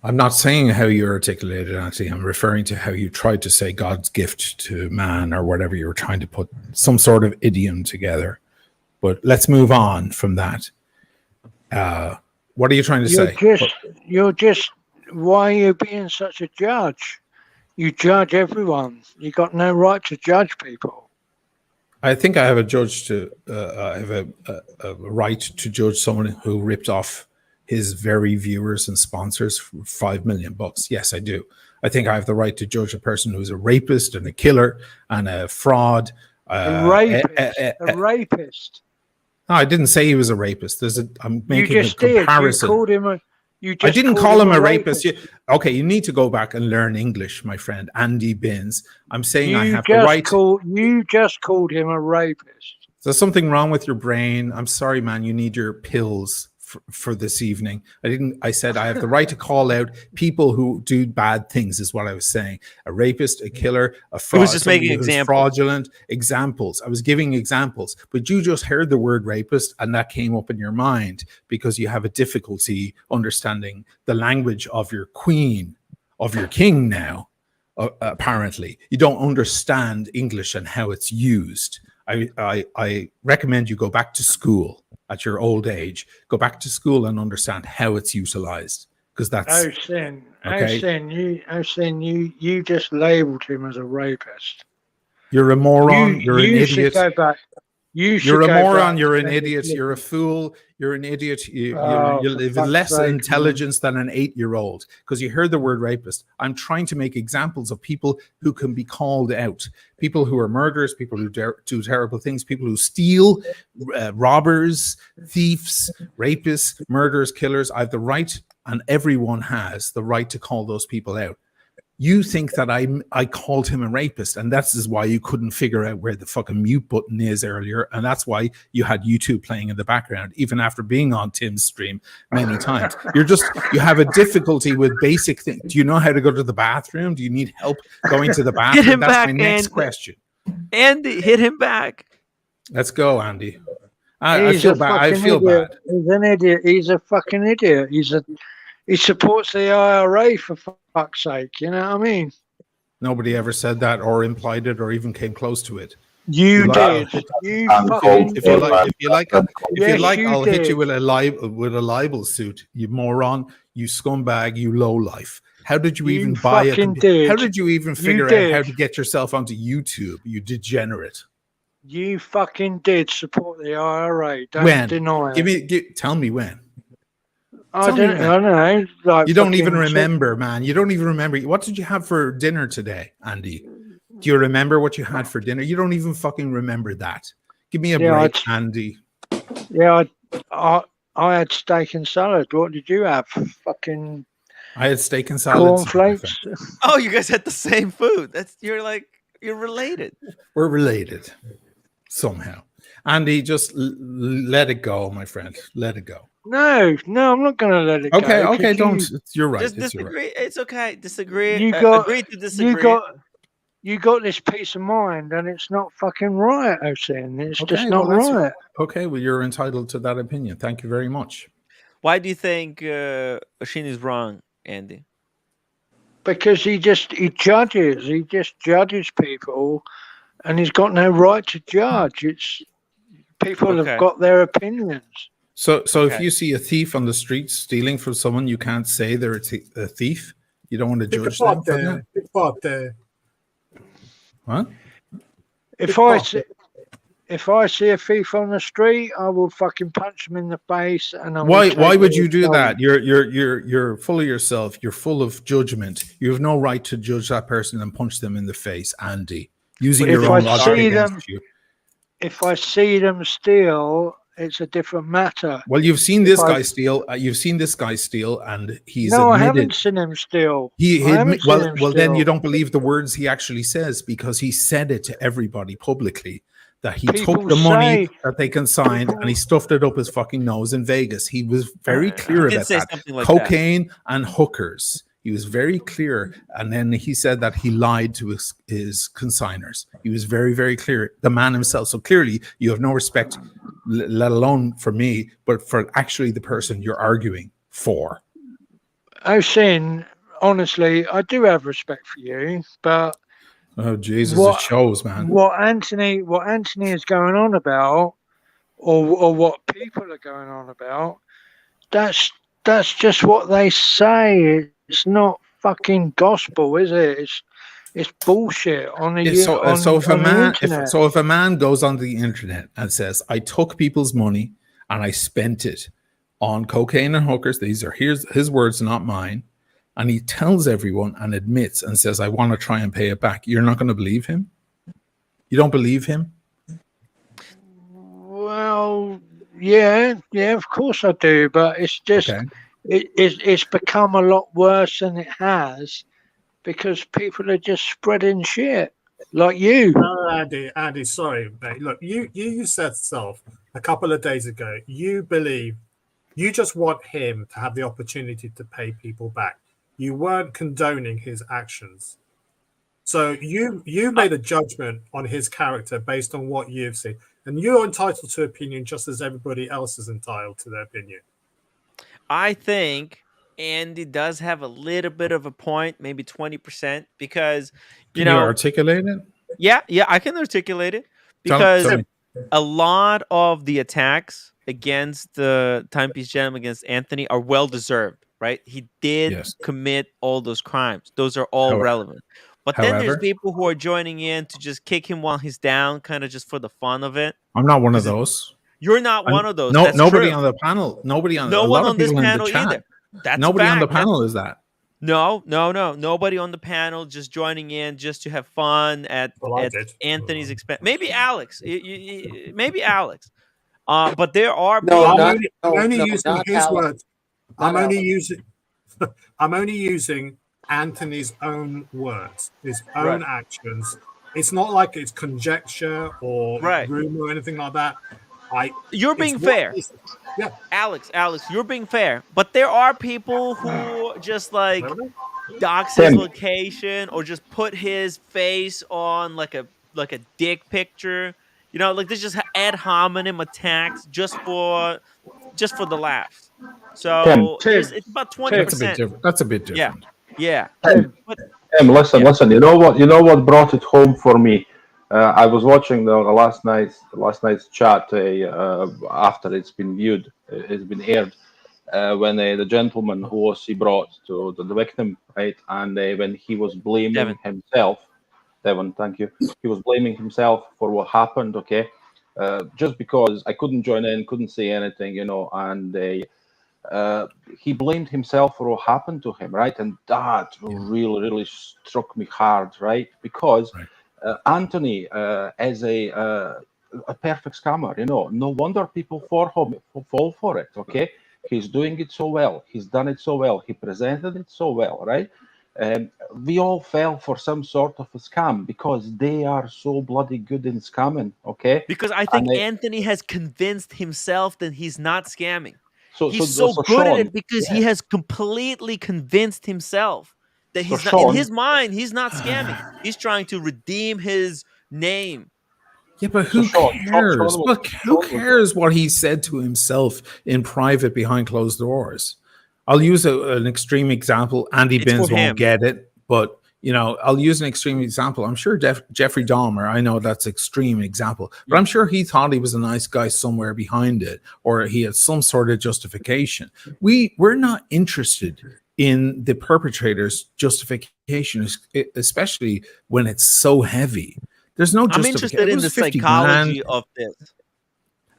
I'm not saying how you articulated, Anthony. I'm referring to how you tried to say God's gift to man or whatever. You were trying to put some sort of idiom together. But let's move on from that. What are you trying to say? You're just. Why are you being such a judge? You judge everyone. You got no right to judge people. I think I have a right to judge someone who ripped off his very viewers and sponsors for $5 million. Yes, I do. I think I have the right to judge a person who's a rapist and a killer and a fraud. A rapist. No, I didn't say he was a rapist. I'm making a comparison. You called him a. I didn't call him a rapist. Okay, you need to go back and learn English, my friend. Andy Binns. I'm saying I have the right. You just called him a rapist. There's something wrong with your brain. I'm sorry, man. You need your pills for this evening. I said I have the right to call out people who do bad things, is what I was saying. A rapist, a killer, a fraud. He was just making examples. Fraudulent examples. I was giving examples, but you just heard the word rapist and that came up in your mind because you have a difficulty understanding the language of your queen, of your king now. Apparently, you don't understand English and how it's used. I recommend you go back to school at your old age. Go back to school and understand how it's utilized, because that's Oisin, you just labelled him as a rapist. You're a moron. You're an idiot. Go back. You're a moron. You're an idiot. You're a fool. You're an idiot. You live with less intelligence than an 8-year-old because you heard the word rapist. I'm trying to make examples of people who can be called out. People who are murderers, people who do terrible things, people who steal, robbers, thieves, rapists, murderers, killers. I have the right, and everyone has the right to call those people out. You think that I called him a rapist, and that's why you couldn't figure out where the fucking mute button is earlier, and that's why you had YouTube playing in the background, even after being on Tim's stream many times. You have a difficulty with basic things. Do you know how to go to the bathroom? Do you need help going to the bathroom? Hit him that's back, my next Andy. question. Andy, hit him back. Let's go, Andy. I feel bad. I feel bad. He's an idiot. He's a fucking idiot. He supports the IRA, for fuck's sake. You know what I mean? Nobody ever said that or implied it or even came close to it. You did. You fucking If you like, I'll hit you did. with a libel suit. You moron. You scumbag. You lowlife. How did you even buy it? How did you even figure out how to get yourself onto YouTube? You degenerate. You fucking did support the IRA. Don't deny it. Tell me when. I don't know. Like, you don't even remember, man. You don't even remember. What did you have for dinner today, Andy? Do you remember what you had for dinner? You don't even fucking remember that. Give me a break, Andy. Yeah, I had steak and salad. What did you have? Fucking. I had steak and salad. Cornflakes. Oh, you guys had the same food. You're related. We're related somehow. Andy, just let it go, my friend. Let it go. No, I'm not going to let it go. Okay, don't. You're right. Just disagree. It's okay. Disagree. Agree to disagree. You got this peace of mind, and it's not fucking right, Oisin. It's just not right. Okay, well, you're entitled to that opinion. Thank you very much. Why do you think Oisin is wrong, Andy? Because he just judges people, and he's got no right to judge. It's people have got their opinions. So if you see a thief on the street stealing from someone, you can't say they're a thief. You don't want to judge them for that. It's part there. What? If I see a thief on the street, I will fucking punch him in the face. And why would you do that? You're full of yourself. You're full of judgment. You have no right to judge that person and punch them in the face, Andy. Using your own logic against you. If I see them steal, it's a different matter. Well, you've seen this guy steal. You've seen this guy steal, and he's no, admitted. I haven't seen him steal. Well, then you don't believe the words he actually says, because he said it to everybody publicly that he took the money that they consigned and he stuffed it up his fucking nose in Vegas. He was very clear about that. Like cocaine and hookers. He was very clear, and then he said that he lied to his consigners. He was very, very clear, the man himself. So clearly, you have no respect, let alone for me, but for actually the person you're arguing for. Oisin, honestly, I do have respect for you, but oh Jesus, it shows, man. What Anthony is going on about, or what people are going on about, that's just what they say. It's not fucking gospel, is it? It's bullshit on the internet. So if a man goes on the internet and says, "I took people's money and I spent it on cocaine and hookers," here's his words, not mine, and he tells everyone and admits and says, "I want to try and pay it back," you're not going to believe him? You don't believe him? Well, yeah, of course I do, but it's just. Okay. It's become a lot worse than it has, because people are just spreading shit like you. No, Andy, sorry, mate. Look, you said yourself a couple of days ago, you believe you just want him to have the opportunity to pay people back. You weren't condoning his actions. So you made a judgment on his character based on what you've seen. And you're entitled to opinion just as everybody else is entitled to their opinion. I think Andy does have a little bit of a point, maybe 20%, because you know, articulate it. Yeah, I can articulate it, because a lot of the attacks against the Timepiece Gem against Anthony are well deserved, right? He did commit all those crimes; those are all relevant. But then there's people who are joining in to just kick him while he's down, kind of just for the fun of it. I'm not one of those. You're not one of those. No, nobody on the panel. Nobody on no one on this panel either. That's nobody on the panel is that. No. Nobody on the panel just joining in just to have fun at Anthony's expense. Maybe Alex. Maybe Alex. But there are. I'm only using his words. I'm only using Anthony's own words, his own actions. It's not like it's conjecture or rumor or anything like that. You're being fair. Yeah. Alex, you're being fair. But there are people who just like dox his location or just put his face on like a dick picture. You know, like there's just ad hominem attacks just for the laughs. So it's about 20%. That's a bit different. Yeah. Listen. You know what brought it home for me? I was watching the last night's chat after it's been viewed, it's been aired, when the gentleman who he brought to the victim, right, and when he was blaming himself, Devon, thank you. He was blaming himself for what happened, okay, just because I couldn't join in, couldn't say anything, you know, and he blamed himself for what happened to him, right, and that really struck me hard, right, because. Anthony as a perfect scammer, you know, no wonder people fall for it, okay? He's doing it so well. He's done it so well. He presented it so well, right? We all fell for some sort of a scam because they are so bloody good in scamming, okay? Because I think Anthony has convinced himself that he's not scamming. He's so good at it because he has completely convinced himself that he's not, in his mind, he's not scamming. He's trying to redeem his name. Yeah, but who cares? Who cares what he said to himself in private behind closed doors? I'll use an extreme example. Andy Binns won't get it, but you know, I'll use an extreme example. I'm sure Jeffrey Dahmer, I know that's extreme example, but I'm sure he thought he was a nice guy somewhere behind it, or he had some sort of justification. We're not interested in the perpetrator's justification, especially when it's so heavy. There's no I'm justification. interested It in was the 50 psychology grand. of this.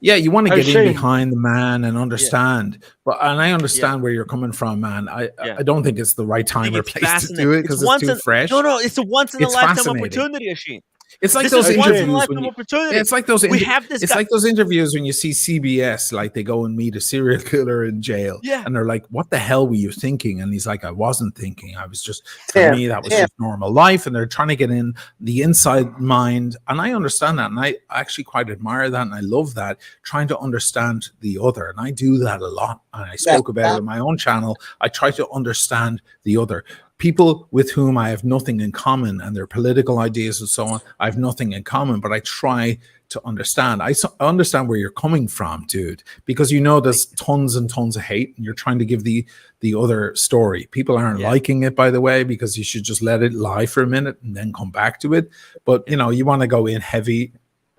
Yeah, you want to get in Shane. behind the man and understand, and I understand where you're coming from, man. I don't think it's the right I time think or it's place to do it because it's too fresh. No, it's a once in a It's lifetime fascinating. opportunity, Asheen. It's like This those is once in a interviews lifetime opportunity. it's like those. We have this It's guy. like those interviews when you see CBS, like they go and meet a serial killer in jail, Yeah. and they're like, "What the hell were you thinking?" And he's like, "I wasn't thinking. I was just for me that was just normal life." And they're trying to get in the inside mind, and I understand that, and I actually quite admire that, and I love that, trying to understand the other, and I do that a lot. And I spoke about it on my own channel. I try to understand the other. People with whom I have nothing in common and their political ideas and so on, I have nothing in common, but I try to understand. I understand where you're coming from, dude, because you know there's tons and tons of hate and you're trying to give the other story. People aren't liking it, by the way, because you should just let it lie for a minute and then come back to it. But, you know, you want to go in heavy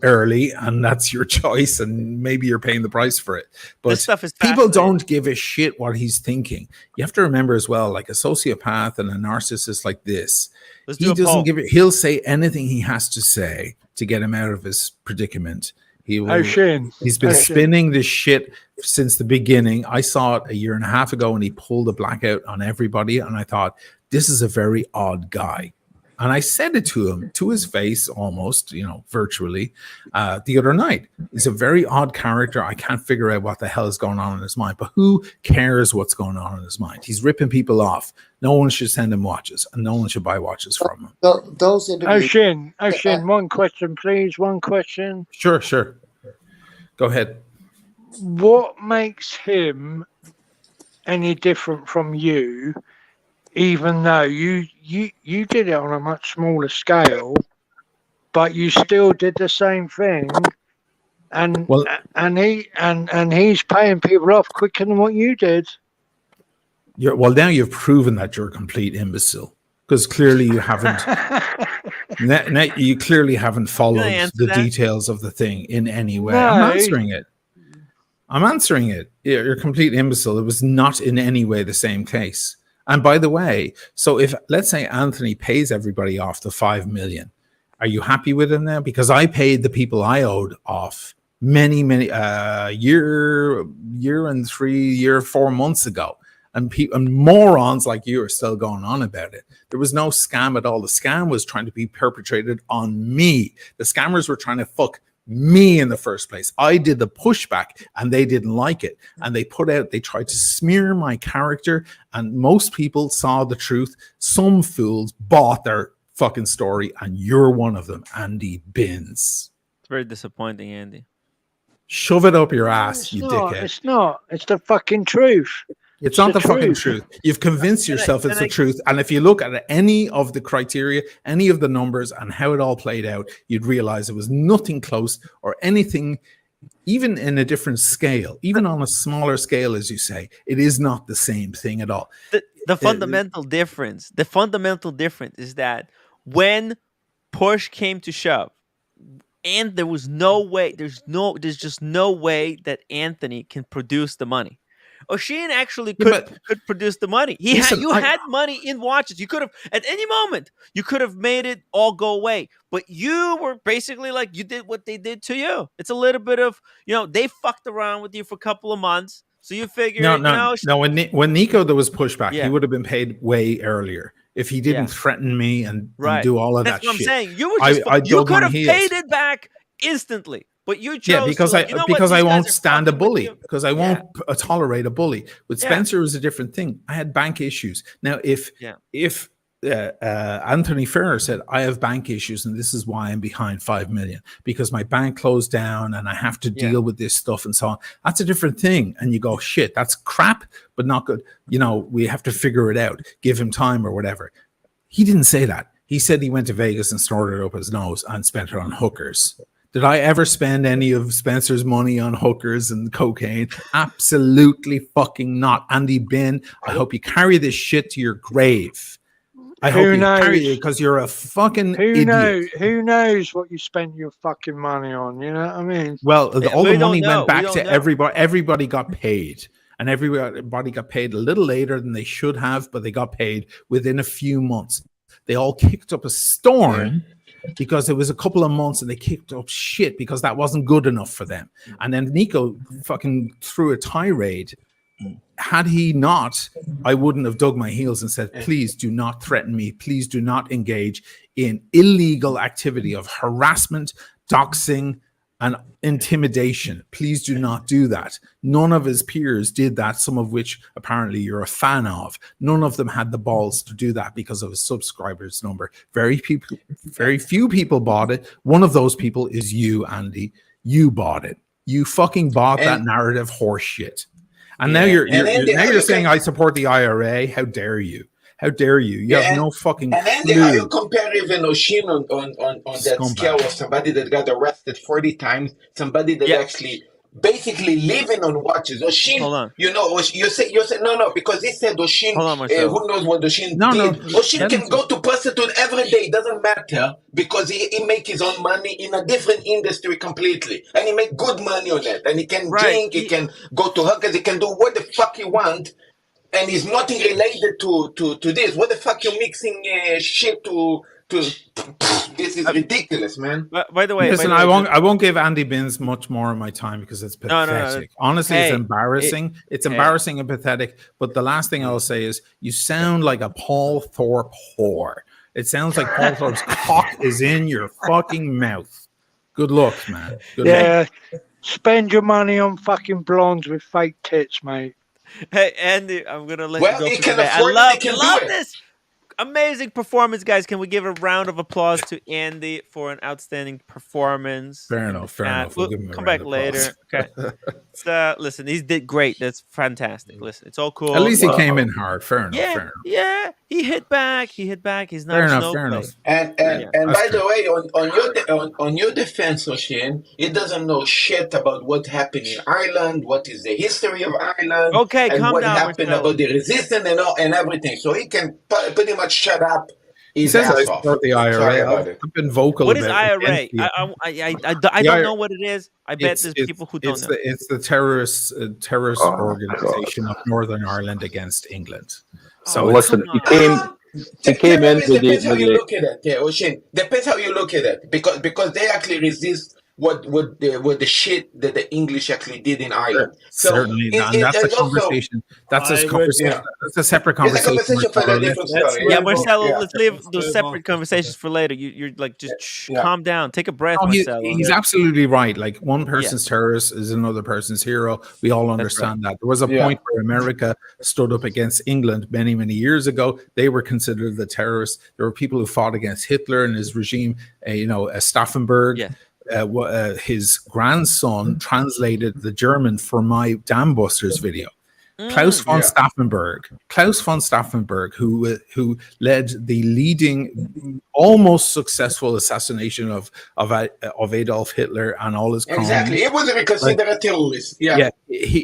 early, and that's your choice, and maybe you're paying the price for it. But this stuff is people don't give a shit what he's thinking. You have to remember as well, like a sociopath and a narcissist like this, he doesn't give it. He'll say anything he has to say to get him out of his predicament. He will. He's been spinning this shit since the beginning. I saw it a year and a half ago, and he pulled a blackout on everybody, and I thought, this is a very odd guy. And I said it to him, to his face, almost, you know, virtually, the other night. He's a very odd character. I can't figure out what the hell is going on in his mind. But who cares what's going on in his mind? He's ripping people off. No one should send him watches, and no one should buy watches from him. Those interviews. Ocean, one question, please. One question. Sure. Go ahead. What makes him any different from you? Even though you did it on a much smaller scale, but you still did the same thing, and he's paying people off quicker than what you did. Now you've proven that you're a complete imbecile, because clearly you haven't. You clearly haven't followed the details of the thing in any way. No, I'm answering it. You're a complete imbecile. It was not in any way the same case. And by the way, so if, let's say, Anthony pays everybody off the 5 million, are you happy with him now? Because I paid the people I owed off many year and 4 months ago, and morons like you are still going on about it. There was no scam at all. The scam was trying to be perpetrated on me. The scammers were trying to fuck me in the first place. I did the pushback and they didn't like it, and they tried to smear my character, and most people saw the truth. Some fools bought their fucking story, and you're one of them, Andy Binns. It's very disappointing, Andy. Shove it up your ass, you dickhead. It's not. It's the fucking truth. It's not the fucking truth. You've convinced yourself it's the truth. And if you look at any of the criteria, any of the numbers and how it all played out, you'd realize it was nothing close or anything, even in a different scale, even on a smaller scale, as you say, it is not the same thing at all. The fundamental difference is that when push came to shove, and there was no way, there's just no way that Anthony can produce the money. O'Sheen actually could produce the money. You had money in watches. You could have, at any moment, you could have made it all go away. But you were basically like, you did what they did to you. It's a little bit of, they fucked around with you for a couple of months. So you figure, no. When Nico there was pushback, he would have been paid way earlier if he didn't threaten me and do all of that shit. That's what I'm saying. You could have paid it back instantly. But you chose because I won't stand a bully, because I won't tolerate a bully. With Spencer, it was a different thing. I had bank issues. Now, if Anthony Ferrer said, I have bank issues and this is why I'm behind 5 million, because my bank closed down and I have to deal with this stuff and so on, that's a different thing. And you go, shit, that's crap, but not good. We have to figure it out. Give him time or whatever. He didn't say that. He said he went to Vegas and snorted it up his nose and spent it on hookers. Did I ever spend any of Spencer's money on hookers and cocaine? Absolutely fucking not. Andy Bin, I hope you carry this shit to your grave. I hope you carry it, because you're a fucking idiot. Who knows what you spent your fucking money on? You know what I mean? Well, all the money went back to everybody. Everybody got paid. And everybody got paid a little later than they should have, but they got paid within a few months. They all kicked up a storm. because it was a couple of months and they kicked up shit because that wasn't good enough for them. And then Nico fucking threw a tirade. Had he not, I wouldn't have dug my heels and said, please do not threaten me. Please do not engage in illegal activity of harassment, doxing, and intimidation. Please do not do that. None of his peers did that, some of which apparently you're a fan of. None of them had the balls to do that because of his subscribers number. Very few people bought it. One of those people is you, Andy. You bought it. You fucking bought that narrative horse shit. And now you're saying I support the IRA. How dare you? How dare you? You have no fucking And then how you compare even Oshin on that Scumbag. scale of somebody that got arrested 40 times, somebody that actually basically living on watches. Oshin, you know, you say no, because he said Oshin, who knows what Oshin did. Oshin can go to prostitute every day, doesn't matter, because he make his own money in a different industry completely. And he make good money on that. And he can drink, he can go to hookers, he can do what the fuck he want. And it's nothing related to this. What the fuck you mixing shit to? This is ridiculous, man. By the way, listen, I won't give Andy Binns much more of my time because it's pathetic. No. Honestly, it's embarrassing. It's embarrassing and pathetic. But the last thing I'll say is, you sound like a Paul Thorpe whore. It sounds like Paul Thorpe's cock is in your fucking mouth. Good luck, man. Good luck. Spend your money on fucking blondes with fake tits, mate. Hey, Andy, I'm going to let you go. He can I afford love this amazing performance, guys. Can we give a round of applause to Andy for an outstanding performance? Fair enough. We'll come back later. Okay. Listen, he did great. That's fantastic. Listen, it's all cool. At least he came in hard. Fair enough. Yeah. He hit back. He's not fair a enough. And by the way, on your defense, Oshin, he doesn't know shit about what happened in Ireland, what is the history of Ireland, okay, and calm what down, happened Marcelo. about the resistance and everything. So he can pretty much shut up. He says I support the IRA. I've been vocal about it. What is IRA? I don't know what it is. I bet there's people who don't know. It's the terrorist organization of Northern Ireland against England. So listen, he came in with depends how you look at it. Oshin, depends how you look at it, because they actually resist what the shit that the English actually did in Ireland. Certainly, and that's a conversation. That's a conversation. That's a separate conversation. It's a conversation for a different story. Marcelo, let's leave those separate conversations for later. You're like, just calm down, take a breath, Marcelo. He's absolutely right. Like, one person's terrorist is another person's hero. We all understand that. There was a point where America stood up against England many, many years ago. They were considered the terrorists. There were people who fought against Hitler and his regime. Staffenberg. Yeah. His grandson translated the German for my Dam Busters video. Klaus von Stauffenberg, who led the leading, almost successful assassination of Adolf Hitler and all his colleagues. Exactly, he was considered a terrorist.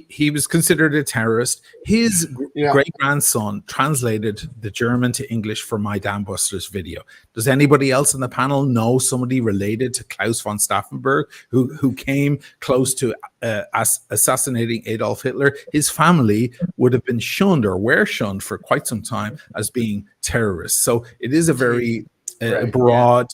He was considered a terrorist. His great grandson translated the German to English for my Dam Busters video. Does anybody else in the panel know somebody related to Klaus von Stauffenberg who came close to assassinating Adolf Hitler? His family would have been shunned, or were shunned for quite some time, as being terrorists. So it is a very broad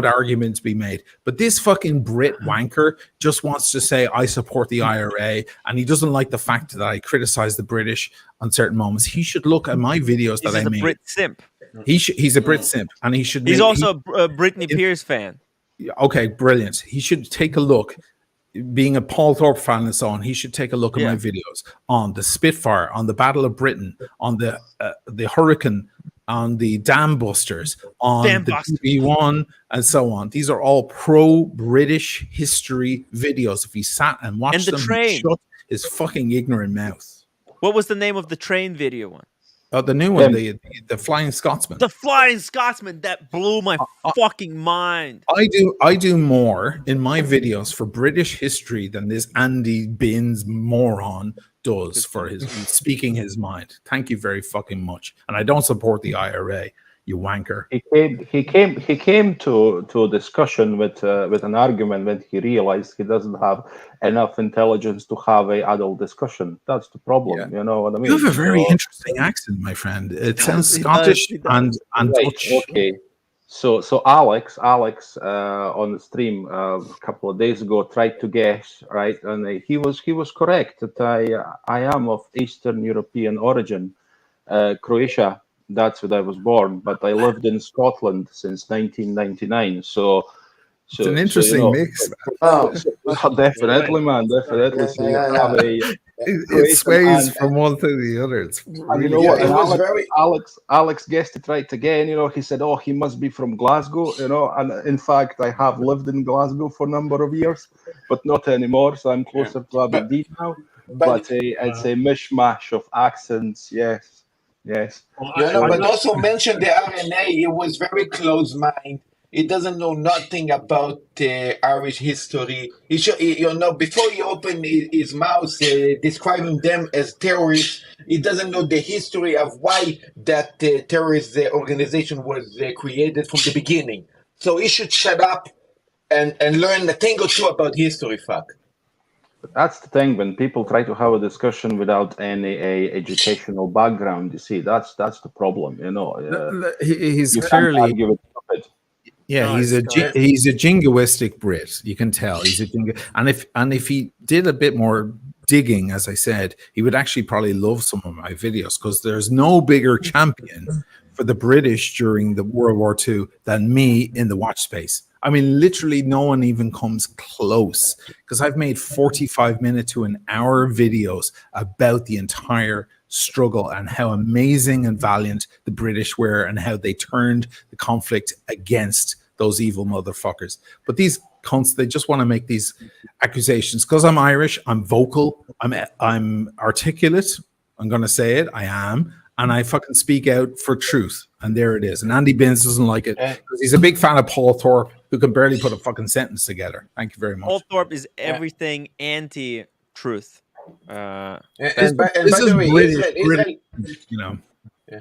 argument to be made. But this fucking Brit wanker just wants to say, I support the IRA, and he doesn't like the fact that I criticize the British on certain moments. He should look at my videos that I made. He's a Brit simp. He's a Brit simp, and he should. He's also a Britney Spears fan. Okay, brilliant. He should take a look. Being a Paul Thorpe fan and so on, he should take a look at my videos on the Spitfire, on the Battle of Britain, on the Hurricane, on the Dam Busters, on the TB1, and so on. These are all pro-British history videos. If he sat and watched them, he'd shut his fucking ignorant mouth. What was the name of the train video one? The new one, the Flying Scotsman. The Flying Scotsman, that blew my fucking mind. I do more in my videos for British history than this Andy Binns moron does for his speaking his mind. Thank you very fucking much. And I don't support the IRA, you wanker. He came to a discussion with an argument when he realized he doesn't have enough intelligence to have a adult discussion. That's the problem. You know what I mean? You have a very interesting accent, my friend. It sounds Scottish and Dutch. Okay. So Alex on the stream a couple of days ago tried to guess, right, and he was correct that I am of Eastern European origin, Croatia. That's where I was born, but I lived in Scotland since 1999. So It's an you interesting know, mix. Oh, definitely, man, definitely. So you yeah. have a It Croatian sways and from one to the other. It's and you really know Yeah, what? it And was very. Alex guessed it right again. You know, he said, "Oh, he must be from Glasgow." You know, and in fact, I have lived in Glasgow for a number of years, but not anymore. So I'm Yeah. closer to Aberdeen now. But But it's a mishmash of accents. Yes, yes. you know, I but know. also mention the RNA. It was very close mind. He doesn't know nothing about Irish history. You know, before he opened his mouth describing them as terrorists, he doesn't know the history of why that terrorist organization was created from the beginning. So he should shut up and learn a thing or two about history. Fuck. But that's the thing when people try to have a discussion without any educational background. You see, that's the problem. You know, he's you can't clearly, argue with it. yeah, Guys, he's a jingoistic Brit. You can tell he's a jingo. And if he did a bit more digging, as I said, he would actually probably love some of my videos, because there's no bigger champion for the British during the World War II than me in the watch space. I mean, literally no one even comes close, because I've made 45-minute to an hour videos about the entire struggle and how amazing and valiant the British were and how they turned the conflict against those evil motherfuckers. But these cunts, they just want to make these accusations. Because I'm Irish, I'm vocal, I'm articulate, I'm going to say it, I am, and I fucking speak out for truth. And there it is. And Andy Binns doesn't like it because he's a big fan of Paul Thorpe, who can barely put a fucking sentence together. Thank you very much. Paul Thorpe is everything anti-truth. And This by is the way, British, Israel, you know. yeah.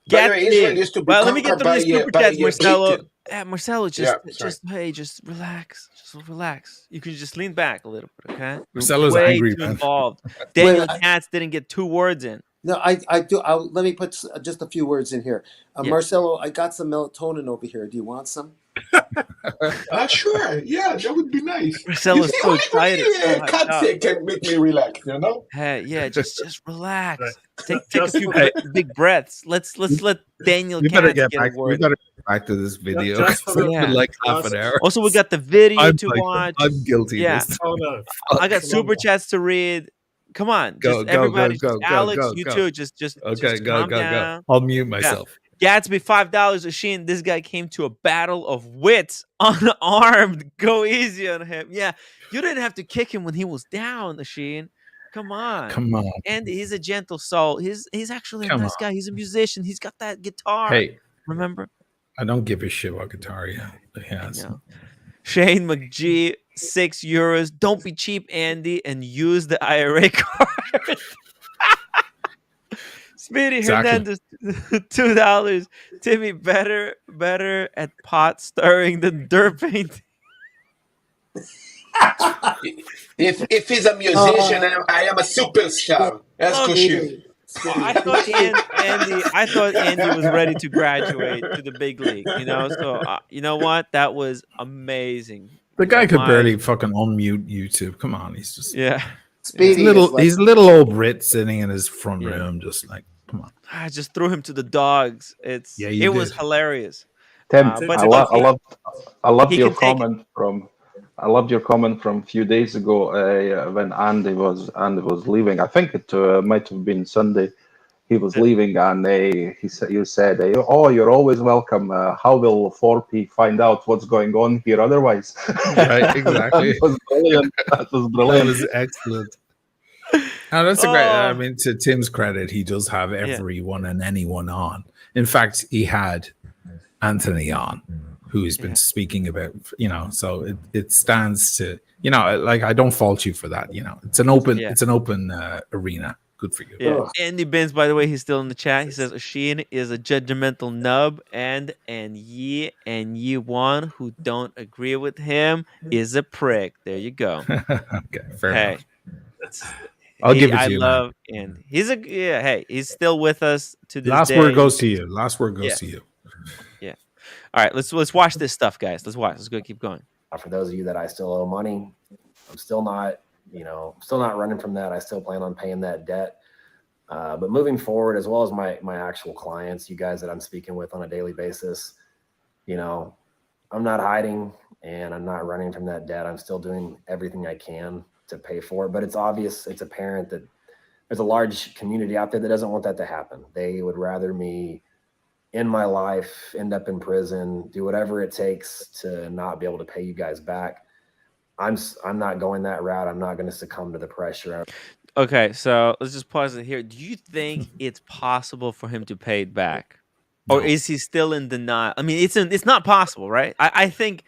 By the way, Israel used to be well, let me get conquered through the super chats, Marcelo. Britain. Marcelo, Yeah, just relax. Just relax. You can just lean back a little bit, okay? Marcelo's way angry, too man. involved. Daniel Wait, Katz didn't get 2 words in. No, I do. Let me put just a few words in here. Yeah. Marcelo, I got some melatonin over here. Do you want some? Sure. Yeah, that would be nice. Marcelo's so excited. So hyped Cut up. can make me relax, you know? Hey, yeah, just relax. Right. Take a few big breaths. Let's let Daniel We better Katz get get back. a We word. better get back to this video. Just for the- It's been like half an hour. Also, we got the video I'm to like, watch. I'm guilty. Yeah. Of this. Oh no! I got Come super on. chats to read. Come on, Go, just go, everybody. go, Just go, Alex, go, you go. too. Just Okay, just go, calm go, down. go. I'll mute myself. Gatsby $5 Asheen. This guy came to a battle of wits, unarmed. Go easy on him. Yeah, you didn't have to kick him when he was down, Asheen. Come on. Come on. And he's a gentle soul. He's actually a Come nice on. guy. He's a musician. He's got that guitar. Hey, Remember? I don't give a shit about guitar. Yeah, yes. Yeah. Shane McGee, €6. Don't be cheap, Andy, and use the IRA card. Speedy Exactly. Hernandez, $2. Timmy, better at pot stirring than dirt painting. If he's a musician, I am a superstar. That's Oh, for sure. I thought Andy was ready to graduate to the big league. You know, so you know what? That was amazing. The You guy know, could barely fucking unmute YouTube. Come on, he's just Yeah. Speedy he's a little old Brit sitting in his front Yeah. room, just like, come on. I just threw him to the dogs. It was hilarious. Tim, But I loved he your can take it. comment from. I loved your comment from a few days ago when Andy was leaving. I think it might have been Sunday. He was leaving, and you said, "Oh, you're always welcome. How will 4P find out what's going on here otherwise?" Right, exactly. That was brilliant. That was That brilliant. was excellent. Now, that's a great. I Oh. mean, to Tim's credit, he does have everyone and anyone on. In fact, he had Anthony on, who he's been speaking about. You know, so it stands to, you know, like, I don't fault you for that. You know, it's an open arena. Good for you. Yeah. Andy Benz, by the way, he's still in the chat. He says Asheen is a judgmental nub, and ye one who don't agree with him is a prick. There you go. Okay, fair enough. I'll give it to you, man. love Andy. He's still with us to this Last day. word goes to you. Last word goes to you. Yeah. All right, let's watch this stuff, guys. Let's watch. Let's go. Keep going. For those of you that I still owe money, I'm still not, still not running from that. I still plan on paying that debt. But moving forward, as well as my actual clients, you guys that I'm speaking with on a daily basis, I'm not hiding and I'm not running from that debt. I'm still doing everything I can to pay for it. But it's obvious, it's apparent that there's a large community out there that doesn't want that to happen. They would rather me in my life end up in prison, do whatever it takes to not be able to pay you guys back. I'm not going that route. I'm not going to succumb to the pressure. Okay, so let's just pause it here. Do you think it's possible for him to pay it back? Or is he still in denial? I mean, it's not possible, right? I think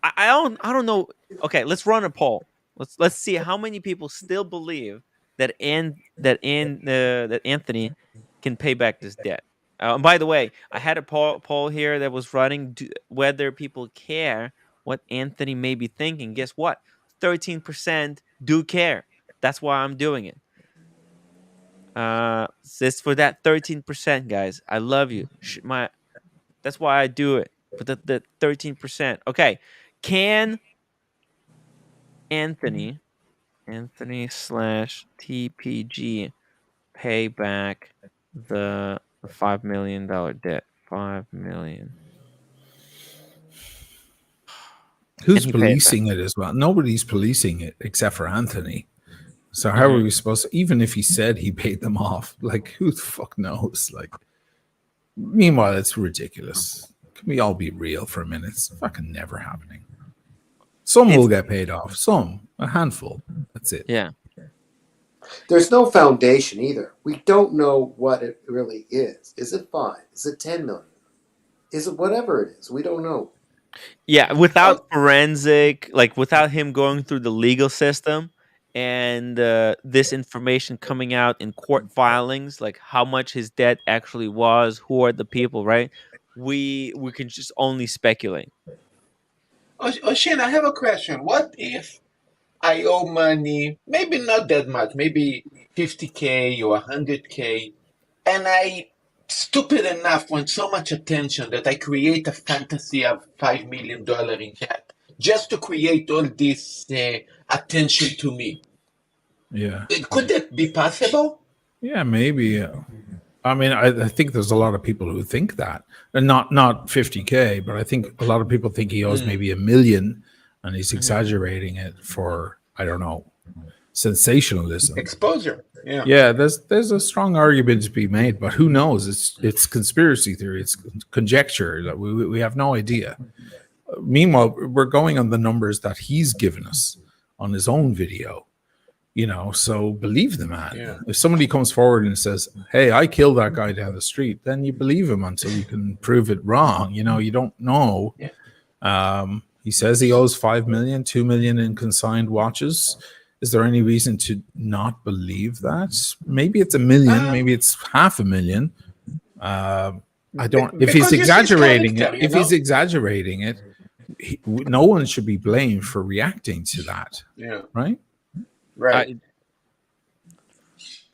I don't know. Okay, let's run a poll. Let's see how many people still believe that Anthony can pay back this debt. And by the way, I had a poll here that was running whether people care what Anthony may be thinking. Guess what? 13% do care. That's why I'm doing it. It's for that 13%, guys. I love you. That's why I do it. For the 13%. Okay. Can Anthony / TPG pay back the $5 million debt? $5 million. Who's policing it as well? Nobody's policing it except for Anthony. So how are we supposed to, even if he said he paid them off, like who the fuck knows? Like, meanwhile, it's ridiculous. Can we all be real for a minute? It's fucking never happening. Some will get paid off. Some, a handful. That's it. Yeah. There's no foundation either. We don't know what it really is. Is it 5? Is it 10 million? Is it whatever it is? We don't know. Yeah, without forensic, like without him going through the legal system and this information coming out in court filings, like how much his debt actually was, who are the people, right? We can just only speculate. Shane, I have a question. What if I owe money, maybe not that much, maybe 50K or 100K, and I stupid enough want so much attention that I create a fantasy of $5 million in debt just to create all this attention to me? Yeah. Could that be possible? Yeah, maybe. I mean, I think there's a lot of people who think that, and not 50K, but I think a lot of people think he owes maybe $1 million, and he's exaggerating it for, I don't know, sensationalism, exposure. Yeah, yeah. There's a strong argument to be made, but who knows? It's conspiracy theory. It's conjecture. That we have no idea. Meanwhile, we're going on the numbers that he's given us on his own video. So believe the man. Yeah. If somebody comes forward and says, "Hey, I killed that guy down the street," then you believe him until you can prove it wrong. You don't know. Yeah. He says he owes $5 million, $2 million in consigned watches. Is there any reason to not believe that? Maybe it's $1 million, maybe it's $500,000. I don't. If he's exaggerating it, no one should be blamed for reacting to that. Yeah. Right. Right.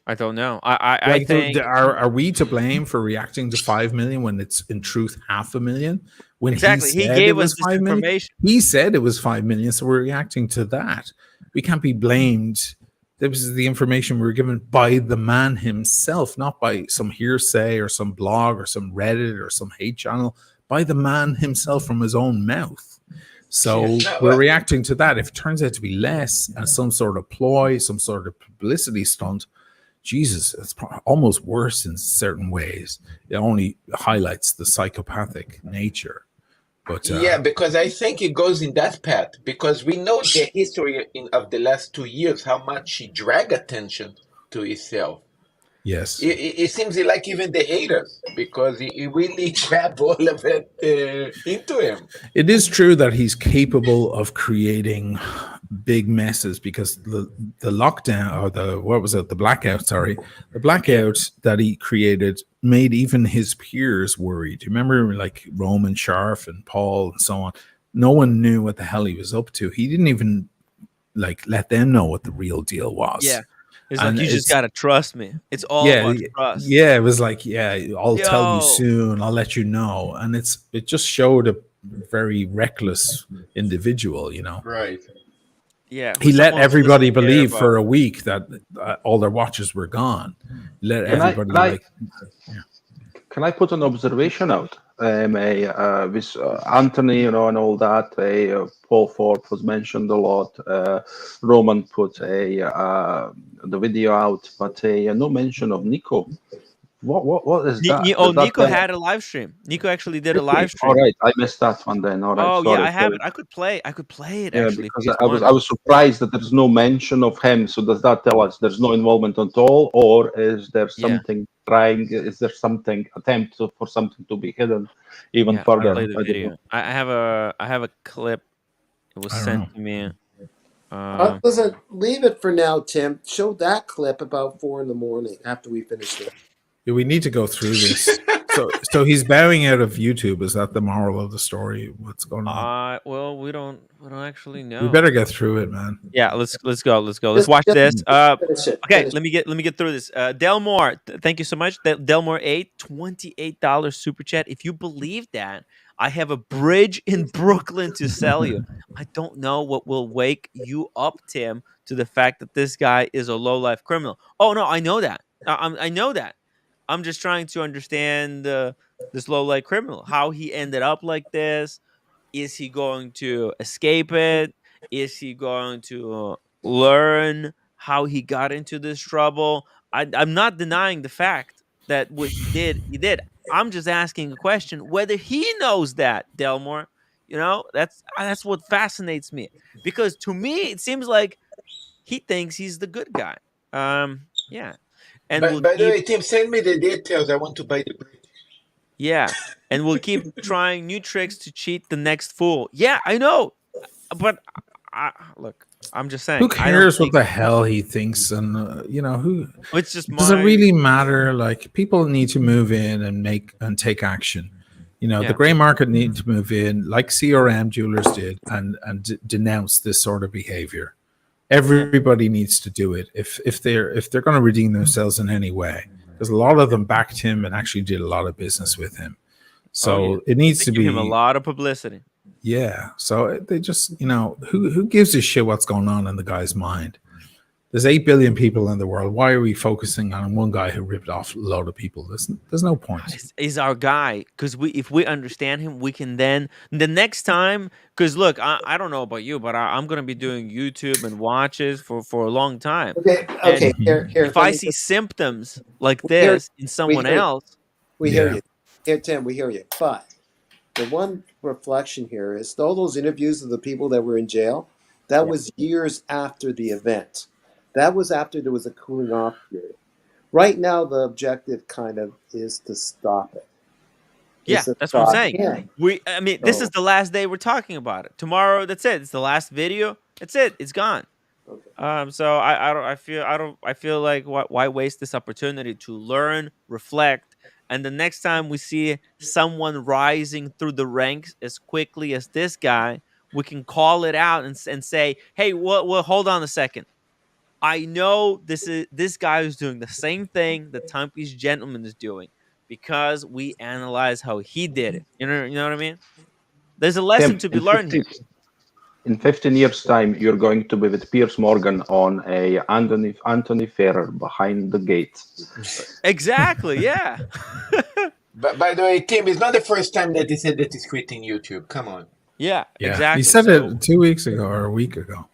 I don't know. I think are we to blame for reacting to $5 million when it's in truth $500,000? When exactly he gave us this information. He said it was $5 million, so we're reacting to that. We can't be blamed. This is the information we were given by the man himself, not by some hearsay or some blog or some Reddit or some hate channel. By the man himself from his own mouth. So we're reacting to that. If it turns out to be less as some sort of ploy, some sort of publicity stunt, Jesus, it's almost worse in certain ways. It only highlights the psychopathic nature. But yeah, because I think it goes in that path. Because we know the history of the last 2 years, how much he dragged attention to himself. Yes. It seems like even the haters, because he really grabbed all of it into him. It is true that he's capable of creating big messes, because the lockdown, or the blackout that he created made even his peers worried. You remember, like Roman Sharf and Paul and so on? No one knew what the hell he was up to. He didn't even let them know what the real deal was. Yeah. It's like, And you just gotta trust me. It's all yeah, about trust. yeah. It was like, yeah, I'll tell you Yo. soon. I'll let you know. And it just showed a very reckless individual. You know, Right. Yeah, he let someone who everybody doesn't care believe about- for a week that all their watches were gone. Let everybody like. Can I put an observation out? With Anthony, you know, and all that. Paul Ford was mentioned a lot. Roman put the video out, but no mention of Nico. What is that? Nico had a live stream. Nico actually did a live stream. All right, I missed that one then. All right, Oh sorry. yeah, I have it. I could play it Yeah, actually. because I was surprised that there's no mention of him. So does that tell us there's no involvement at all, or is there something trying? Is there something attempt for something to be hidden even further? I'll play the video. I have a clip. It was sent to me. Listen, leave it for now, Tim. Show that clip about 4 a.m. after we finish this. Yeah, we need to go through this. So he's bowing out of YouTube. Is that the moral of the story? What's going on? Well, we don't actually know. We better get through it, man. Yeah, let's go. Let's watch this. Okay, let me get through this. Delmore, thank you so much. Delmore 8, $28 super chat. If you believe that, I have a bridge in Brooklyn to sell you. I don't know what will wake you up, Tim, to the fact that this guy is a low-life criminal. Oh no, I know that. I know that. I'm just trying to understand this low-life criminal, how he ended up like this. Is he going to escape it? Is he going to learn how he got into this trouble? I'm not denying the fact that what he did. I'm just asking a question whether he knows that, Delmore. You know, that's what fascinates me, because to me it seems like he thinks he's the good guy. Yeah. And by the way, Tim, send me the details. I want to buy the bridge. Yeah, and we'll keep trying new tricks to cheat the next fool. Yeah, I know, but look, I'm just saying. Who cares what the hell he thinks? And you know, who? It's just does it really matter? Like, people need to move in and take action. You know, the gray market need to move in, like CRM Jewelers did, and denounce this sort of behavior. Everybody needs to do it if they're going to redeem themselves in any way, because a lot of them backed him and actually did a lot of business with him. So it needs to be him a lot of publicity. Yeah. So they just, you know, who gives a shit what's going on in the guy's mind? There's 8 billion people in the world. Why are we focusing on one guy who ripped off a load of people? There's no point. He's our guy, because if we understand him, we can then the next time. Because look, I don't know about you, but I'm going to be doing YouTube and watches for a long time. Okay. Here, if I see symptoms like this in someone else, we hear you. Here, Tim, we hear you. But the one reflection here is all those interviews of the people that were in jail. That was years after the event. That was after there was a cooling off period. Right now, the objective kind of is to stop it. Yeah, that's what I'm saying. This is the last day we're talking about it. Tomorrow, that's it. It's the last video. That's it. It's gone. Okay. So I feel like why waste this opportunity to learn, reflect, and the next time we see someone rising through the ranks as quickly as this guy, we can call it out and say, hey, well, hold on a second. I know this guy is doing the same thing that Timepiece Gentleman is doing, because we analyze how he did it. You know what I mean? There's a lesson to be learned here. In 15 years' time, you're going to be with Piers Morgan on a Anthony Ferrer behind the gates. Exactly, yeah. But by the way, Tim, it's not the first time that he said that he's quitting YouTube. Come on. Yeah, exactly. He said it 2 weeks ago or a week ago.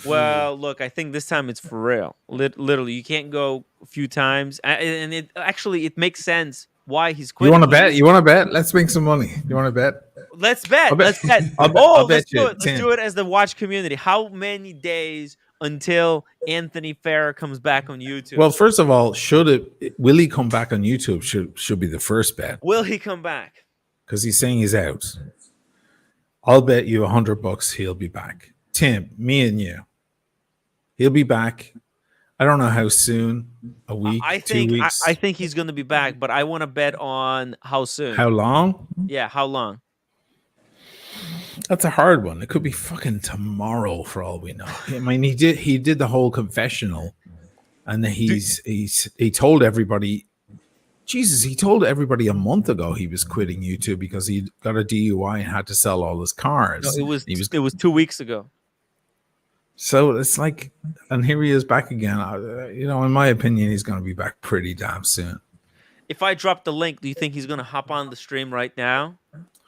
Well, look, I think this time it's for real. Literally, you can't go a few times, and it makes sense why he's quitting. You want to bet? You want to bet? Let's make some money. You want to bet? Let's bet. Let's bet. Let's do it. Let's do it as the watch community. How many days until Anthony Ferrer comes back on YouTube? Well, first of all, will he come back on YouTube? Should be the first bet. Will he come back? Because he's saying he's out. I'll bet you $100 he'll be back. Tim, me and you. He'll be back. I don't know how soon. A week, 2 weeks. I think he's going to be back, but I want to bet on how soon. How long? Yeah, how long? That's a hard one. It could be fucking tomorrow for all we know. I mean, he did the whole confessional, and he told everybody. Jesus, he told everybody a month ago he was quitting YouTube because he got a DUI and had to sell all his cars. No, it was 2 weeks ago. So it's like, and here he is back again. You know, in my opinion, he's going to be back pretty damn soon. If I drop the link, do you think he's going to hop on the stream right now?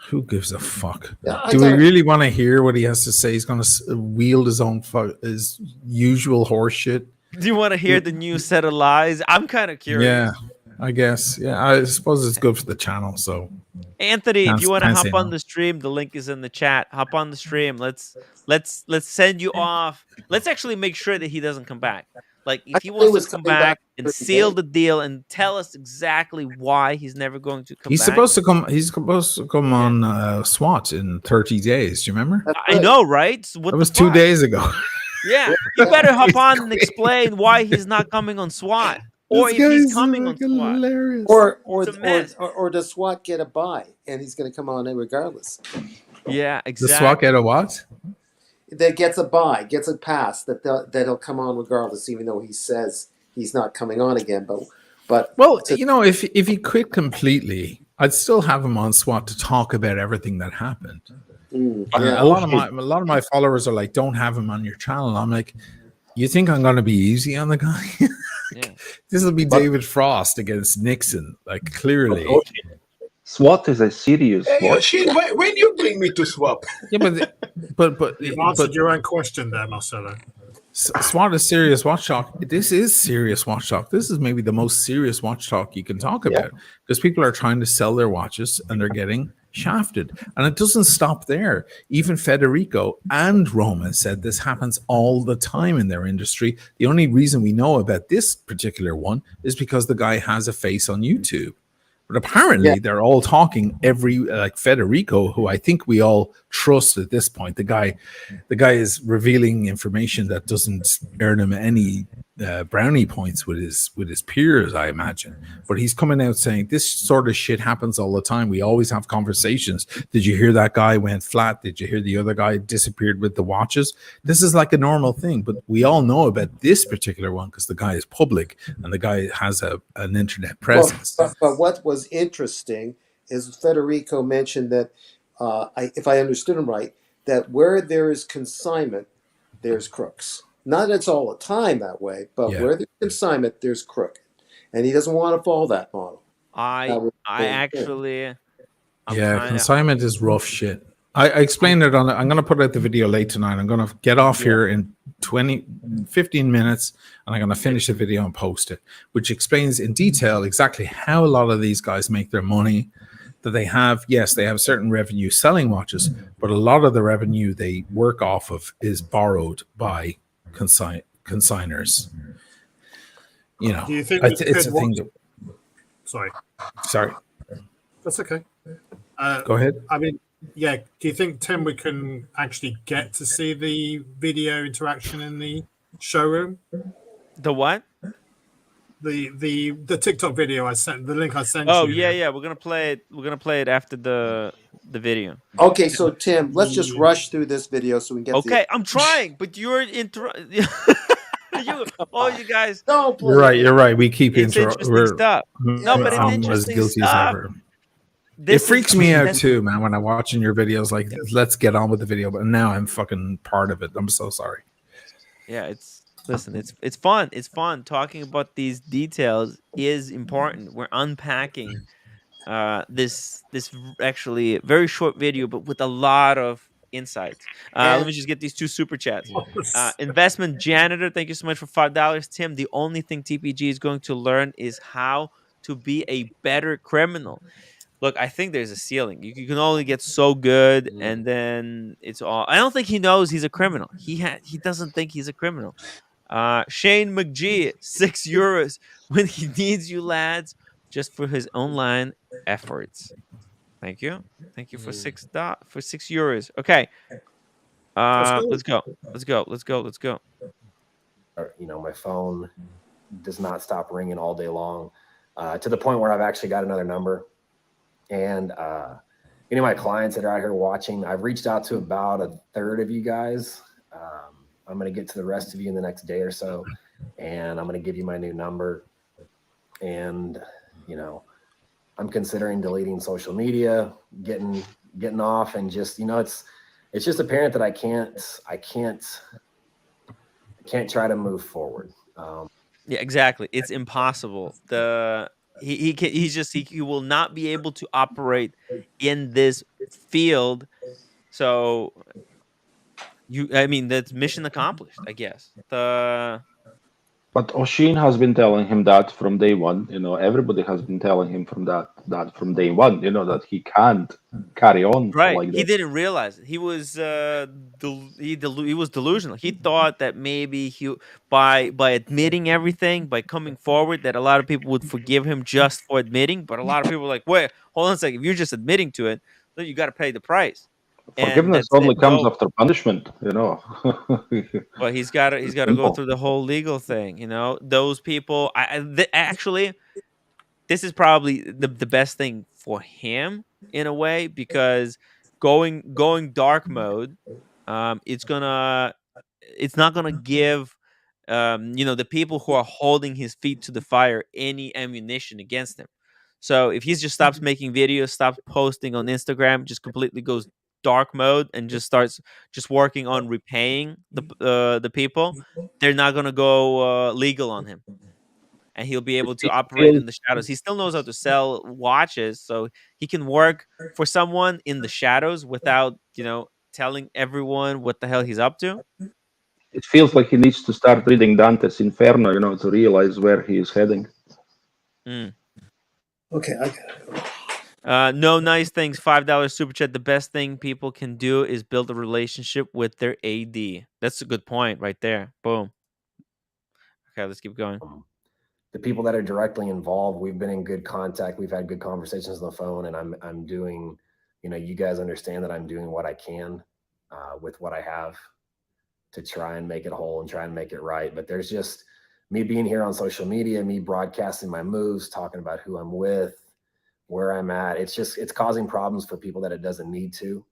Who gives a fuck? Yeah, Do we really want to hear what he has to say? He's going to wield his own his usual horse shit. Do you want to hear the new set of lies? I'm kind of curious. Yeah, I guess. Yeah, I suppose it's good for the channel. So, Anthony, if you want to Can't hop say on no. the stream, the link is in the chat. Hop on the stream. Let's send you off. Let's actually make sure that he doesn't come back. Like, if he wants to come back and seal the deal and tell us exactly why he's never going to come he's back. supposed to come. He's supposed to come on SWAT in 30 days. Do you remember? I know, right? So what That the was 2 fuck? days ago. Yeah, you better hop on and explain why he's not coming on SWAT, or if he's coming on SWAT. hilarious. Or does SWAT get a buy and he's going to come on in regardless? Yeah, The exactly. SWAT get a what? That gets a buy, gets a pass, that he'll come on regardless, even though he says he's not coming on again. But Well, you know, if he quit completely, I'd still have him on SWAT to talk about everything that happened. yeah. A lot of my followers are like, "Don't have him on your channel." I'm like, "You think I'm going to be easy on the guy?" Yeah. This will be David Frost against Nixon, like clearly. SWAT is a serious Hey, watch. Oshin, when you bring me to swap? Yeah, but You've answered your own question there, Marcelo. SWAT is serious watch talk. This is serious watch talk. This is maybe the most serious watch talk you can talk about because people are trying to sell their watches and they're getting shafted. And it doesn't stop there. Even Federico and Roman said this happens all the time in their industry. The only reason we know about this particular one is because the guy has a face on YouTube. But apparently they're all talking like Federico, who I think we all trust at this point. The guy is revealing information that doesn't earn him any brownie points with his peers, I imagine. But he's coming out saying this sort of shit happens all the time. We always have conversations. Did you hear that guy went flat? Did you hear the other guy disappeared with the watches? This is like a normal thing, but we all know about this particular one because the guy is public and the guy has an internet presence. But what was interesting is Federico mentioned that, if I understood him right, that where there is consignment, there's crooks. Not that it's all the time that way, but where there's consignment, there's crook. And he doesn't want to follow that model. Consignment is rough shit. I explained it I'm going to put out the video late tonight. I'm going to get off here in 15 minutes and I'm going to finish the video and post it, which explains in detail exactly how a lot of these guys make their money. That they have, yes, they have certain revenue selling watches, but a lot of the revenue they work off of is borrowed by consigners. You know, Do you think it's a thing that... Sorry. That's okay. Go ahead. I mean, yeah. Do you think, Tim, we can actually get to see the video interaction in the showroom? The what? The TikTok video I sent, the link I sent you. Oh yeah. We're gonna play it. We're gonna play it after the video. Okay, so Tim, let's just rush through this video so we can get. Okay, I'm trying, but you're you guys. No, You're right. We keep interesting stuff. No, but it's interesting stuff. It freaks me out too, man, when I'm watching your videos. Like, let's get on with the video, but now I'm fucking part of it. I'm so sorry. Yeah, listen, it's fun. It's fun talking about these details is important. We're unpacking this actually very short video, but with a lot of insights. Let me just get these two super chats. Investment Janitor, thank you so much for $5. Tim, the only thing TPG is going to learn is how to be a better criminal. Look, I think there's a ceiling. You can only get so good, and then it's all. I don't think he knows he's a criminal. He doesn't think he's a criminal. Shane McGee, €6 when he needs you, lads, just for his online efforts. Thank you for €6. Okay, let's go. You know, my phone does not stop ringing all day long, to the point where I've actually got another number. And any of my clients that are out here watching, I've reached out to about a third of you guys. I'm going to get to the rest of you in the next day or so. and I'm going to give you my new number. And, you know, I'm considering deleting social media, getting off, and just, you know, it's just apparent that I can't try to move forward. Yeah, exactly. It's impossible. He will not be able to operate in this field. So I mean, that's mission accomplished, I guess. But Oshin has been telling him that from day one. You know, everybody has been telling him from that from day one. You know that he can't carry on Right. like He this. didn't realize it. He was he was delusional. He thought that maybe by admitting everything, by coming forward, that a lot of people would forgive him just for admitting. But a lot of people were like, wait, hold on a second. If you're just admitting to it, then you got to pay the price. And Forgiveness that's it. only comes No, after punishment. You know. but he's It's got to go simple. through the whole legal thing. You know, those people. Actually, this is probably the best thing for him in a way, because going dark mode, it's not gonna give the people who are holding his feet to the fire any ammunition against him. So if he just stops making videos, stops posting on Instagram, just completely goes dark mode and just starts just working on repaying the people, they're not gonna go legal on him, and he'll be able to It operate feels in the shadows. He still knows how to sell watches, so he can work for someone in the shadows without, telling everyone what the hell he's up to. it feels like he needs to start reading Dante's Inferno. You know, to realize where he is heading. Mm. Okay, No nice things. $5 super chat. The best thing people can do is build a relationship with their AD. That's a good point right there. Boom. Okay, let's keep going. The people that are directly involved, we've been in good contact. We've had good conversations on the phone, and I'm doing, you guys understand that I'm doing what I can with what I have to try and make it whole and try and make it right. But there's just me being here on social media, me broadcasting my moves, talking about who I'm with, where I'm at. It's causing problems for people that it doesn't need to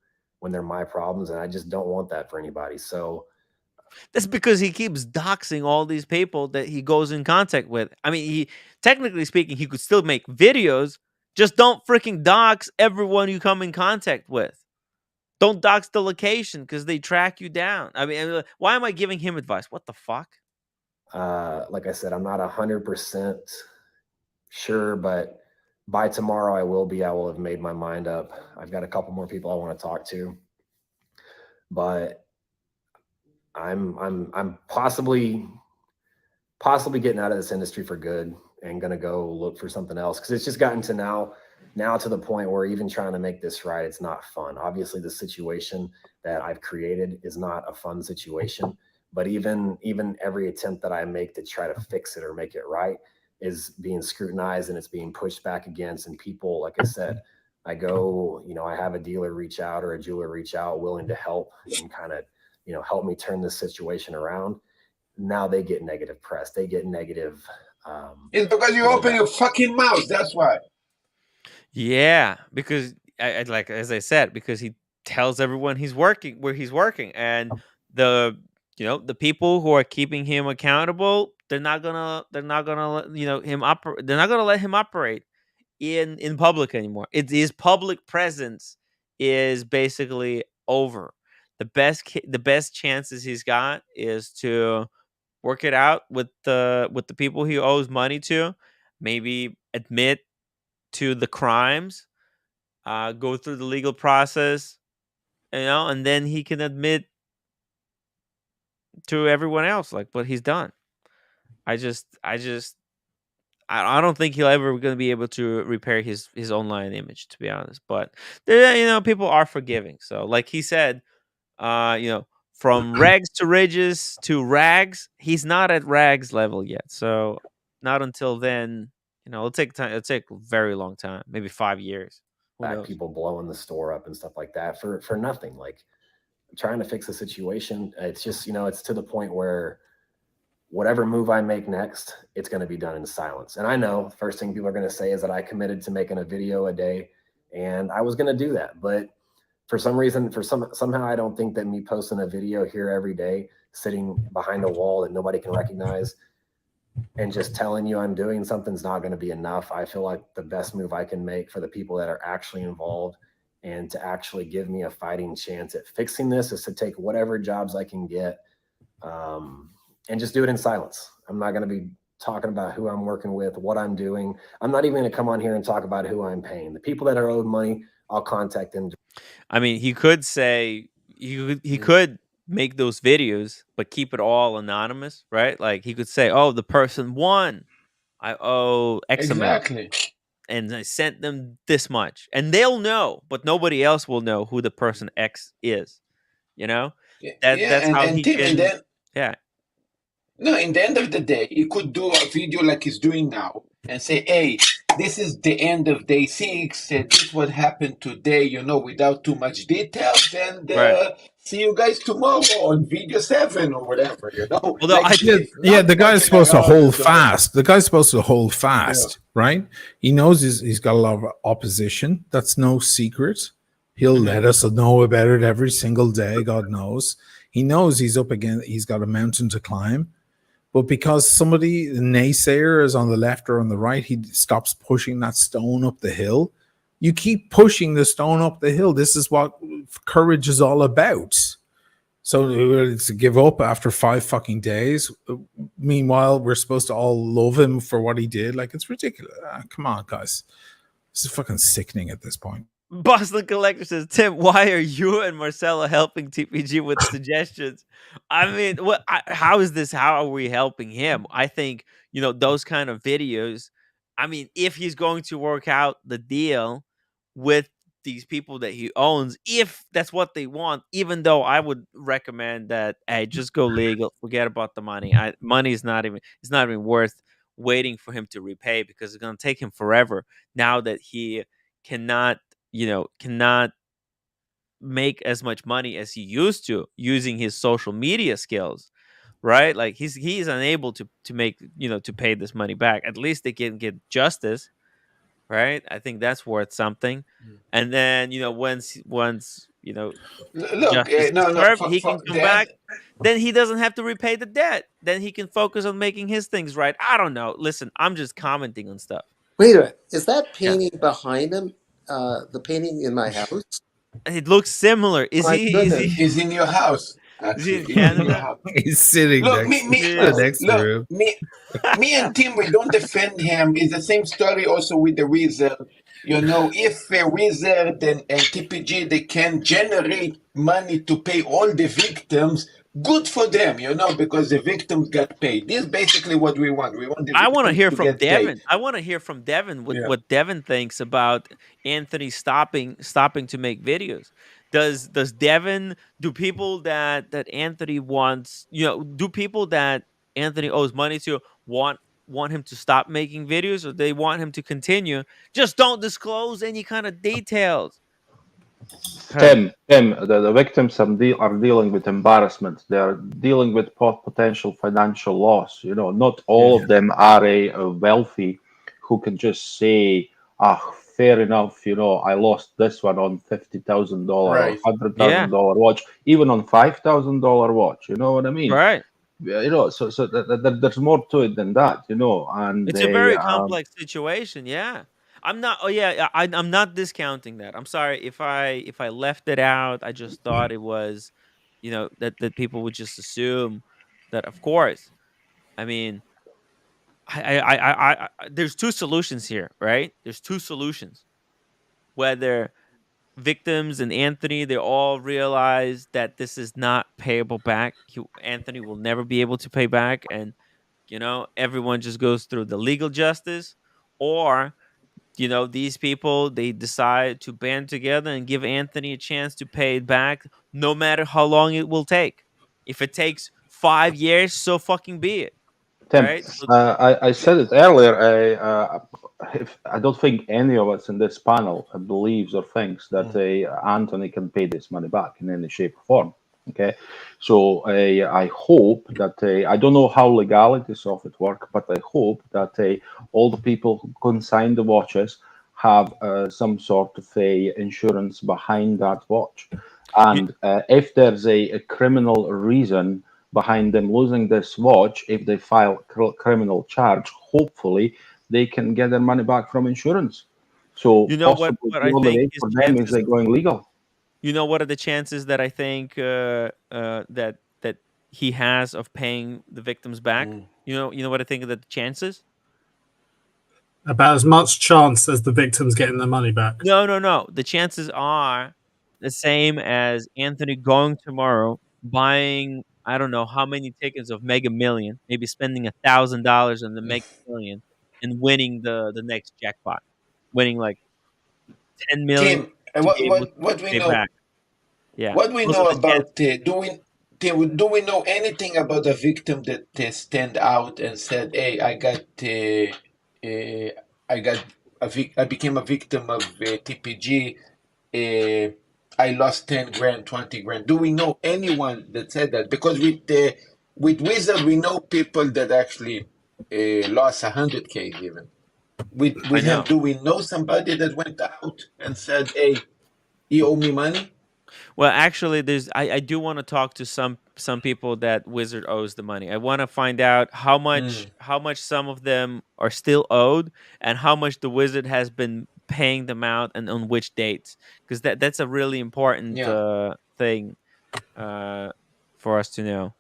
when they're my problems. And I just don't want that for anybody. So That's because he keeps doxing all these people that he goes in contact with. I mean, technically speaking, he could still make videos. Just don't freaking dox everyone you come in contact with. Don't dox the location because they track you down. I mean, why am I giving him advice? What the fuck? like I said, I'm not 100% sure, but by tomorrow I will have made my mind up. I've got a couple more people I want to talk to, but I'm possibly getting out of this industry for good and gonna go look for something else, because it's just gotten to now to the point where even trying to make this right, it's not fun. Obviously, the situation that I've created is not a fun situation, but even every attempt that I make to try to fix it or make it right is being scrutinized, and it's being pushed back against. And people, like I said, I go, I have a dealer reach out or a jeweler reach out willing to help and kind of, help me turn this situation around. Now they get negative press. They get negative. It's because you open your fucking mouth. That's why. Yeah, because I like, as I said, because he tells everyone he's working where he's working, and the the people who are keeping him accountable, they're not gonna they're not gonna let him operate in public anymore. His public presence is basically over. The best chances he's got is to work it out with the people he owes money to, maybe admit to the crimes, go through the legal process, and then he can admit to everyone else like what he's done. I don't think he'll ever going to be able to repair his online image, to be honest. But people are forgiving. So like he said, from rags to riches to rags, he's not at rags level yet. So not until then, it'll take time. It'll take a very long time, maybe 5 years. Who knows? People blowing the store up and stuff like that for nothing. Like, trying to fix the situation. It's just, it's to the point where whatever move I make next, it's going to be done in silence. And I know the first thing people are going to say is that I committed to making a video a day, and I was going to do that. But for some reason, somehow I don't think that me posting a video here every day, sitting behind a wall that nobody can recognize, and just telling you I'm doing something's not going to be enough. I feel like the best move I can make for the people that are actually involved and to actually give me a fighting chance at fixing this is to take whatever jobs I can get and just do it in silence. I'm not going to be talking about who I'm working with, what I'm doing. I'm not even going to come on here and talk about who I'm paying. The people that are owed money, I'll contact them. I mean, he could say he could make those videos, but keep it all anonymous, right? Like he could say, "Oh, the person won. I owe X amount, Exactly. and I sent them this much," and they'll know, but nobody else will know who the person X is. You know, Yeah, that's how and he Tim, and can. then Yeah, no, in the end of the day, he could do a video like he's doing now and say, "Hey, this is the end of day 6. This is what happened today. Without too much details. And right. see you guys tomorrow on video 7 or whatever." Although Like I this, Yeah, not the guy's fucking supposed to around hold and fast. The guy's supposed to hold fast, right? He knows he's got a lot of opposition. That's no secret. He'll let us know about it every single day. God knows. He knows he's up against. He's got a mountain to climb. But because somebody, the naysayer, is on the left or on the right, he stops pushing that stone up the hill. You keep pushing the stone up the hill. This is what courage is all about. So to give up after 5 fucking days. Meanwhile, we're supposed to all love him for what he did. Like, it's ridiculous. Come on, guys. This is fucking sickening at this point. Boston Collector says, Tim, why are you and Marcella helping TPG with suggestions? I mean, how is this? How are we helping him? I think, those kind of videos, I mean, if he's going to work out the deal with these people that he owns, if that's what they want, even though I would recommend that, hey, just go legal, forget about the money. Money is it's not even worth waiting for him to repay because it's going to take him forever now that he cannot cannot make as much money as he used to using his social media skills, right? Like he's unable to make to pay this money back. At least they can get justice, right? I think that's worth something. And then once look, justice is no, served, he for can come that. back. Then he doesn't have to repay the debt. Then he can focus on making his things right. I don't know. Listen, I'm just commenting on stuff. Wait a minute. Is that Yeah. painting behind him? The painting in my house? It looks similar. Is My he? goodness. Is in your house. Is he in Actually, is in your Canada? house. He's sitting Look, next, Yeah. next to him. me and Tim, we don't defend him. It's the same story also with the Wizard. If a Wizard and TPG, they can generate money to pay all the victims, good for them, because the victims got paid. This is basically what we want. We want the I want to victims hear to from get paid. Devin. I want to hear from Devin Yeah. what Devin thinks about Anthony stopping to make videos. Does Devin, do people that Anthony wants, do people that Anthony owes money to want him to stop making videos, or they want him to continue? Just don't disclose any kind of details. Tim, the victims are dealing with embarrassment. They are dealing with potential financial loss. Not all of them are a wealthy who can just say, fair enough. I lost this one on $50,000 Right. or $100,000 watch, even on $5,000 watch. You know what I mean? Right. So there's more to it than that. And It's a very complex situation. Yeah. I'm not. Oh yeah, I'm not discounting that. I'm sorry if I left it out. I just thought it was, that people would just assume that. Of course, I mean, there's two solutions here, right? There's two solutions. Whether victims and Anthony, they all realize that this is not payable back. Anthony will never be able to pay back, and everyone just goes through the legal justice, or these people, they decide to band together and give Anthony a chance to pay it back, no matter how long it will take. If it takes 5 years, so fucking be it. Tim, Right? So, I said it earlier. I don't think any of us in this panel believes or thinks that Anthony can pay this money back in any shape or form. Okay, so I hope that I don't know how legalities of it work, but I hope that all the people who consign the watches have some sort of insurance behind that watch, and if there's a criminal reason behind them losing this watch. If they file criminal charge, hopefully they can get their money back from insurance. So You know possibly what the I only think way is for them is chances. they going legal. You know what are the chances that I think that he has of paying the victims back? You know what I think of the chances? About as much chance as the victims getting their money back. No. The chances are the same as Anthony going tomorrow, buying I don't know how many tickets of Mega Million, maybe spending $1,000 on the Mega Million, and winning the next jackpot, winning like 10 million Tim, to be able to what we pay know? back. Yeah, What we those are know the chances. about do we know anything about a victim that stand out and said, "Hey, I got I became a victim of TPG. I lost 10 grand, 20 grand." Do we know anyone that said that? Because with Wizard, we know people that actually lost 100K even. I With him, know. do we know somebody that went out and said, "Hey, you owe me money"? Well, actually, I do want to talk to some people that Wizard owes the money. I want to find out how much some of them are still owed and how much the Wizard has been paying them out and on which dates, because that's a really important Yeah. thing uh, for us to know.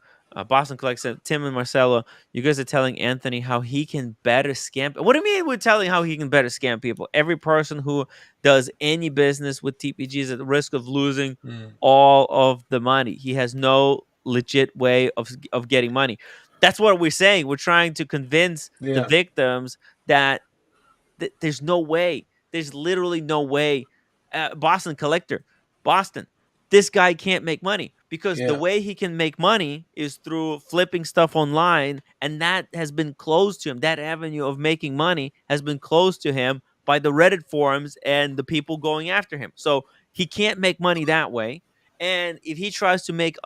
Boston Collect said, Tim and Marcelo, you guys are telling Anthony how he can better scam. What do you mean we're telling how he can better scam people? Every person who does any business with TPG is at risk of losing all of the money. He has no legit way of getting money. That's what we're saying. We're trying to convince the Yeah. victims that there's no way. There's literally no way. Boston Collector, Boston, this guy can't make money because the Yeah. way he can make money is through flipping stuff online, and that has been closed to him. That avenue of making money has been closed to him by the Reddit forums and the people going after him. So he can't make money that way. And if he tries to make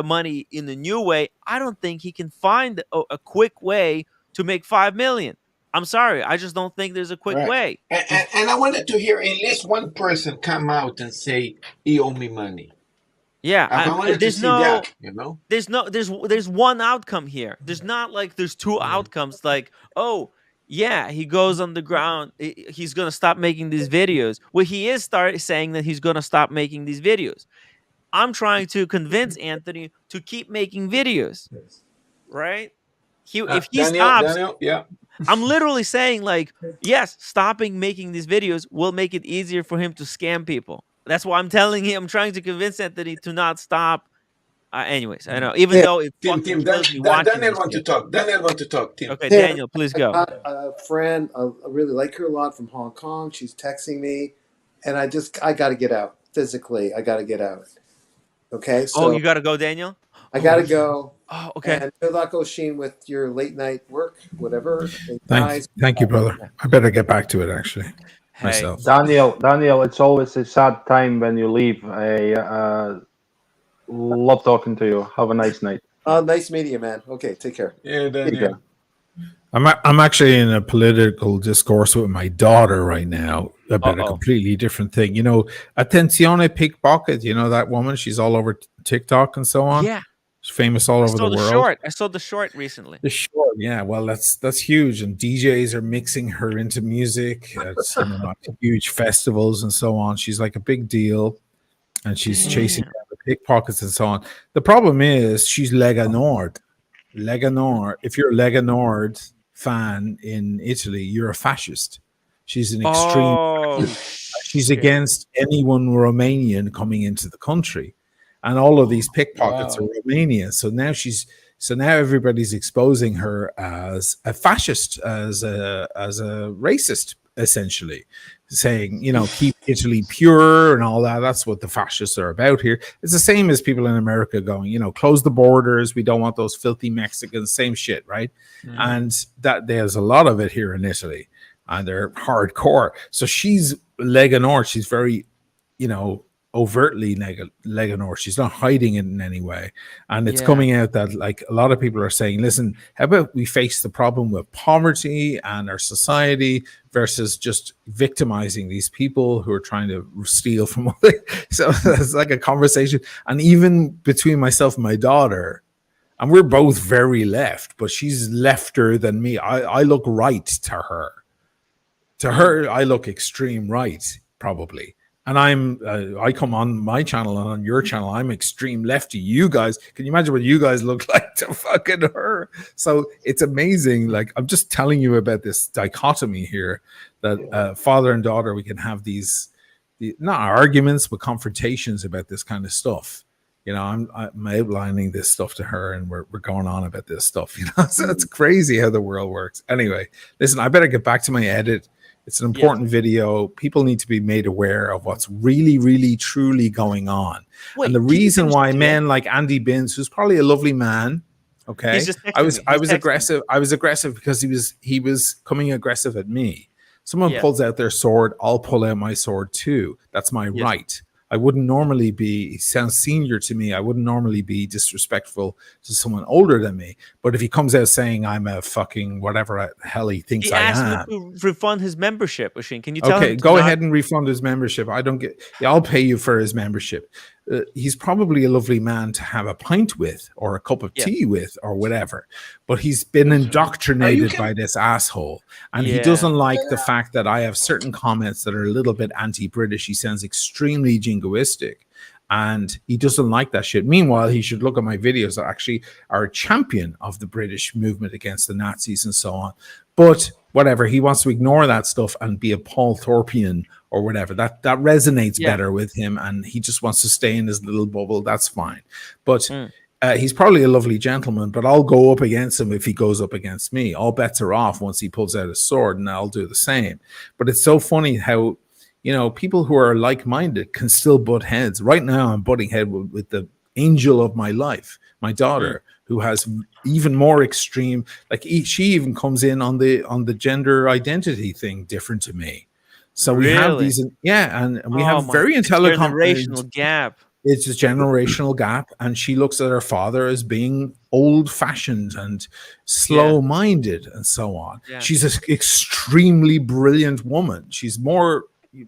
money in the new way, I don't think he can find a quick way to make 5 million. I'm sorry, I just don't think there's a quick Right. way. And I wanted to hear at least one person come out and say, "He owe me money." Yeah, I wanted to there's see no, that, you know? there's one outcome here. There's not like there's two outcomes. Like, oh yeah, he goes on the ground. He's gonna stop making these videos. Well, he is saying that he's gonna stop making these videos. I'm trying to convince Anthony to keep making videos. Right? If he stops, Daniel, yeah. I'm literally saying, like, yes, stopping making these videos will make it easier for him to scam people. That's why I'm telling him. I'm trying to convince Anthony to not stop. Anyways, I know, even Yeah. though it fucking kills me watching Daniel this want to shit. talk. Daniel want to talk, Tim. Okay, Tim, Daniel, please I go. got a friend. I really like her a lot from Hong Kong. She's texting me, and I got to get out physically. I got to get out. Okay, Oh, so you gotta go, Daniel. I Oh, got to go. oh, okay. And good luck, Oshin, with your late night work, whatever. And Thank guys, you, brother. I better get back to it actually Hey, myself. Daniel, it's always a sad time when you leave. Love talking to you. Have a nice night. nice meeting you, man. Okay, take care. Yeah, Daniel. I'm actually in a political discourse with my daughter right now about a completely different thing. You know, Attenzione Pickpocket. You know that woman? She's all over TikTok and so on. yeah, She's famous all over the world. Short. I saw the short recently. The short, yeah. Well, that's huge, and DJs are mixing her into music at huge festivals and so on. She's like a big deal, and she's chasing down the pickpockets and so on. The problem is she's Lega Nord. Lega Nord. If you're a Lega Nord fan in Italy, you're a fascist. She's an extreme. She's against anyone Romanian coming into the country, and all of these pickpockets are Romanian. So now everybody's exposing her as a fascist, as a racist, essentially, saying, you know, keep Italy pure and all that. That's what the fascists are about here. It's the same as people in America going, you know, close the borders. We don't want those filthy Mexicans. Same shit, right? And that there's a lot of it here in Italy, and they're hardcore. So she's Lega Nord. She's very, you know, overtly Lega Nord. She's not hiding it in any way. And it's coming out that, like, a lot of people are saying, listen, how about we face the problem with poverty and our society versus just victimizing these people who are trying to steal from others. So it's like a conversation. And even between myself and my daughter, And we're both very left, but she's lefter than me. I look right to her. To her, I look extreme right, probably. And I come on my channel and on your channel, I'm extreme lefty. You guys, can you imagine what you guys look like to fucking her? So it's amazing. Like, I'm just telling you about this dichotomy here that father and daughter, we can have these, not arguments, but confrontations about this kind of stuff. You know, I'm outlining this stuff to her, and we're going on about this stuff. You know, so it's crazy how the world works. Anyway, listen, I better get back to my edit. It's an important video. People need to be made aware of what's really, really, truly going on. Wait, and the reason why men like Andy Binns, who's probably a lovely man, okay, He's just I was texting me. aggressive. I was aggressive because he was coming aggressive at me. Someone pulls out their sword, I'll pull out my sword too. That's my right. I wouldn't normally be, he sounds senior to me, I wouldn't normally be disrespectful to someone older than me. But if he comes out saying I'm a fucking whatever the hell he thinks I am. He asked me to refund his membership, Oisin. Can you tell him? Okay, go ahead and refund his membership. I don't get, I'll pay you for his membership. He's probably a lovely man to have a pint with or a cup of tea with or whatever. But he's been indoctrinated by this asshole. And he doesn't like the fact that I have certain comments that are a little bit anti-British. He sounds extremely jingoistic. And he doesn't like that shit. Meanwhile, he should look at my videos that actually are a champion of the British movement against the Nazis and so on. But whatever, he wants to ignore that stuff and be a Paul Thorpian or whatever. That resonates better with him, and he just wants to stay in his little bubble. That's fine. But he's probably a lovely gentleman, but I'll go up against him if he goes up against me. All bets are off once he pulls out his sword, and I'll do the same. But it's so funny how, you know, people who are like-minded can still butt heads. Right now, I'm butting head with the angel of my life, my daughter, who has even more extreme. Like she even comes in on the gender identity thing different to me. So we have these, and we have very intelligent generational gap. It's a generational gap, and she looks at her father as being old-fashioned and slow-minded and so on. She's an extremely brilliant woman. She's more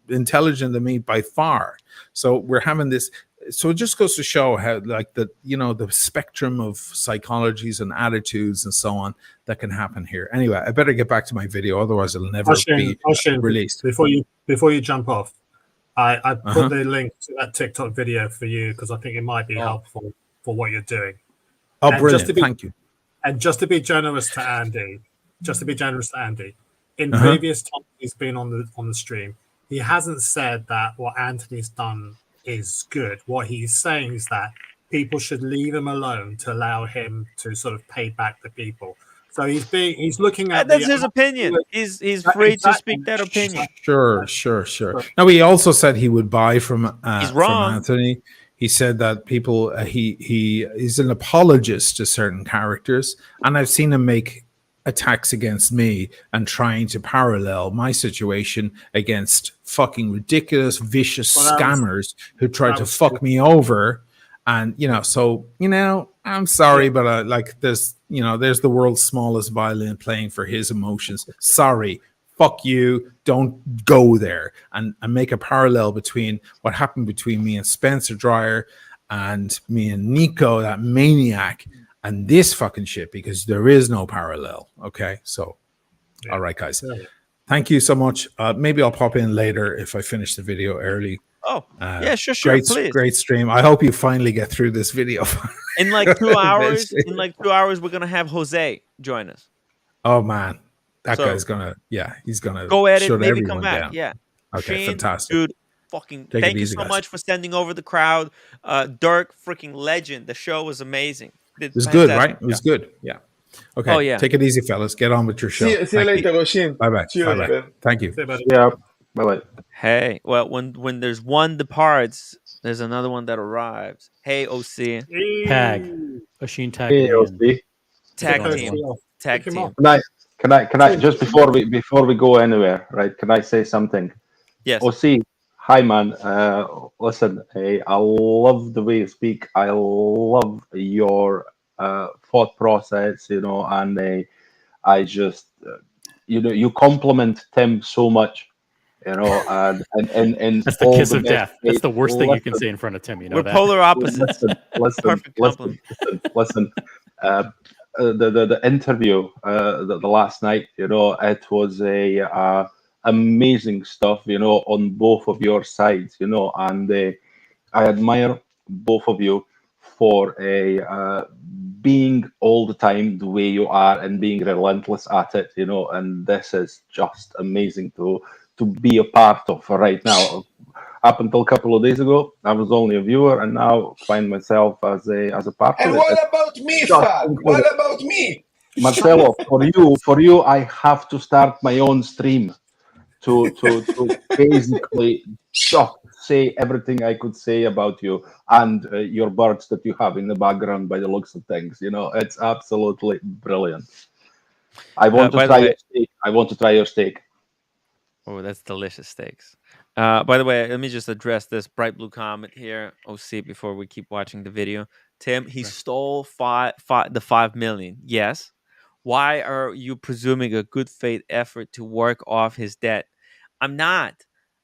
intelligent than me by far. So we're having this. So it just goes to show how, like, the, you know, the spectrum of psychologies and attitudes and so on that can happen here. Anyway, I better get back to my video, otherwise it'll never be released. Before you jump off, I put the link to that TikTok video for you because I think it might be helpful for what you're doing. Oh, and brilliant! Thank you. And just to be generous to Andy, in previous times he's been on the stream, he hasn't said that what Anthony's done is good. What he's saying is that people should leave him alone to allow him to sort of pay back the people. So he's looking at that's his opinion. He's free to speak that opinion. Sure. Now he also said he would buy from Anthony. He said that people he's an apologist to certain characters, and I've seen him make attacks against me and trying to parallel my situation against fucking ridiculous, vicious scammers who tried to fuck me over. And, you know, so, you know, I'm sorry, but like there's the world's smallest violin playing for his emotions. Sorry, fuck you. Don't go there and make a parallel between what happened between me and Spencer Dreyer and me and Nico, that maniac, and this fucking shit, because there is no parallel. Okay, so all right, guys, thank you so much. Maybe I'll pop in later if I finish the video early. Sure, please. Great stream. I hope you finally get through this video in like 2 hours. In like 2 hours, we're gonna have Jose join us. Oh man, that guy's gonna he's gonna go at it, maybe come back. Down. Okay, Shane, fantastic, dude. Fucking thank you so much for sending over the crowd. Dirk, freaking legend. The show was amazing. It was good, right? It was good. Yeah. Okay. Oh, yeah. Take it easy, fellas. Get on with your show. See you later, Oshin. Bye-bye. Bye-bye. Thank you. Yeah. Bye-bye. Hey, well, when there's one departs, there's another one that arrives. Hey, OC. Tag. Oshin tag. Hey, OC. Tag team. Tag team. Can I just before we go anywhere, right? Can I say something? Yes. OC. Hi, man. Listen, I love the way you speak. I love your thought process, you know, and I just, you compliment Tim so much, you know, and that's the kiss of death. That's the worst thing you can say in front of Tim. You know, we're polar opposites. Listen. the interview the last night, it was a amazing stuff, on both of your sides, and I admire both of you for being all the time the way you are and being relentless at it, and this is just amazing to be a part of right now. Up until a couple of days ago, I was only a viewer, and now find myself as a part And of it. what It's about me, just Fab? incredible. What about me? Marcelo, for you, I have to start my own stream to basically just say everything I could say about you and your birds that you have in the background. By the looks of things, it's absolutely brilliant. I want to By the try way, your steak. I want to try your steak. oh, that's delicious steaks. By the way, let me just address this bright blue comment here, OC, before we keep watching the video. Tim, he stole the 5 million. Yes. Why are you presuming a good faith effort to work off his debt? I'm not.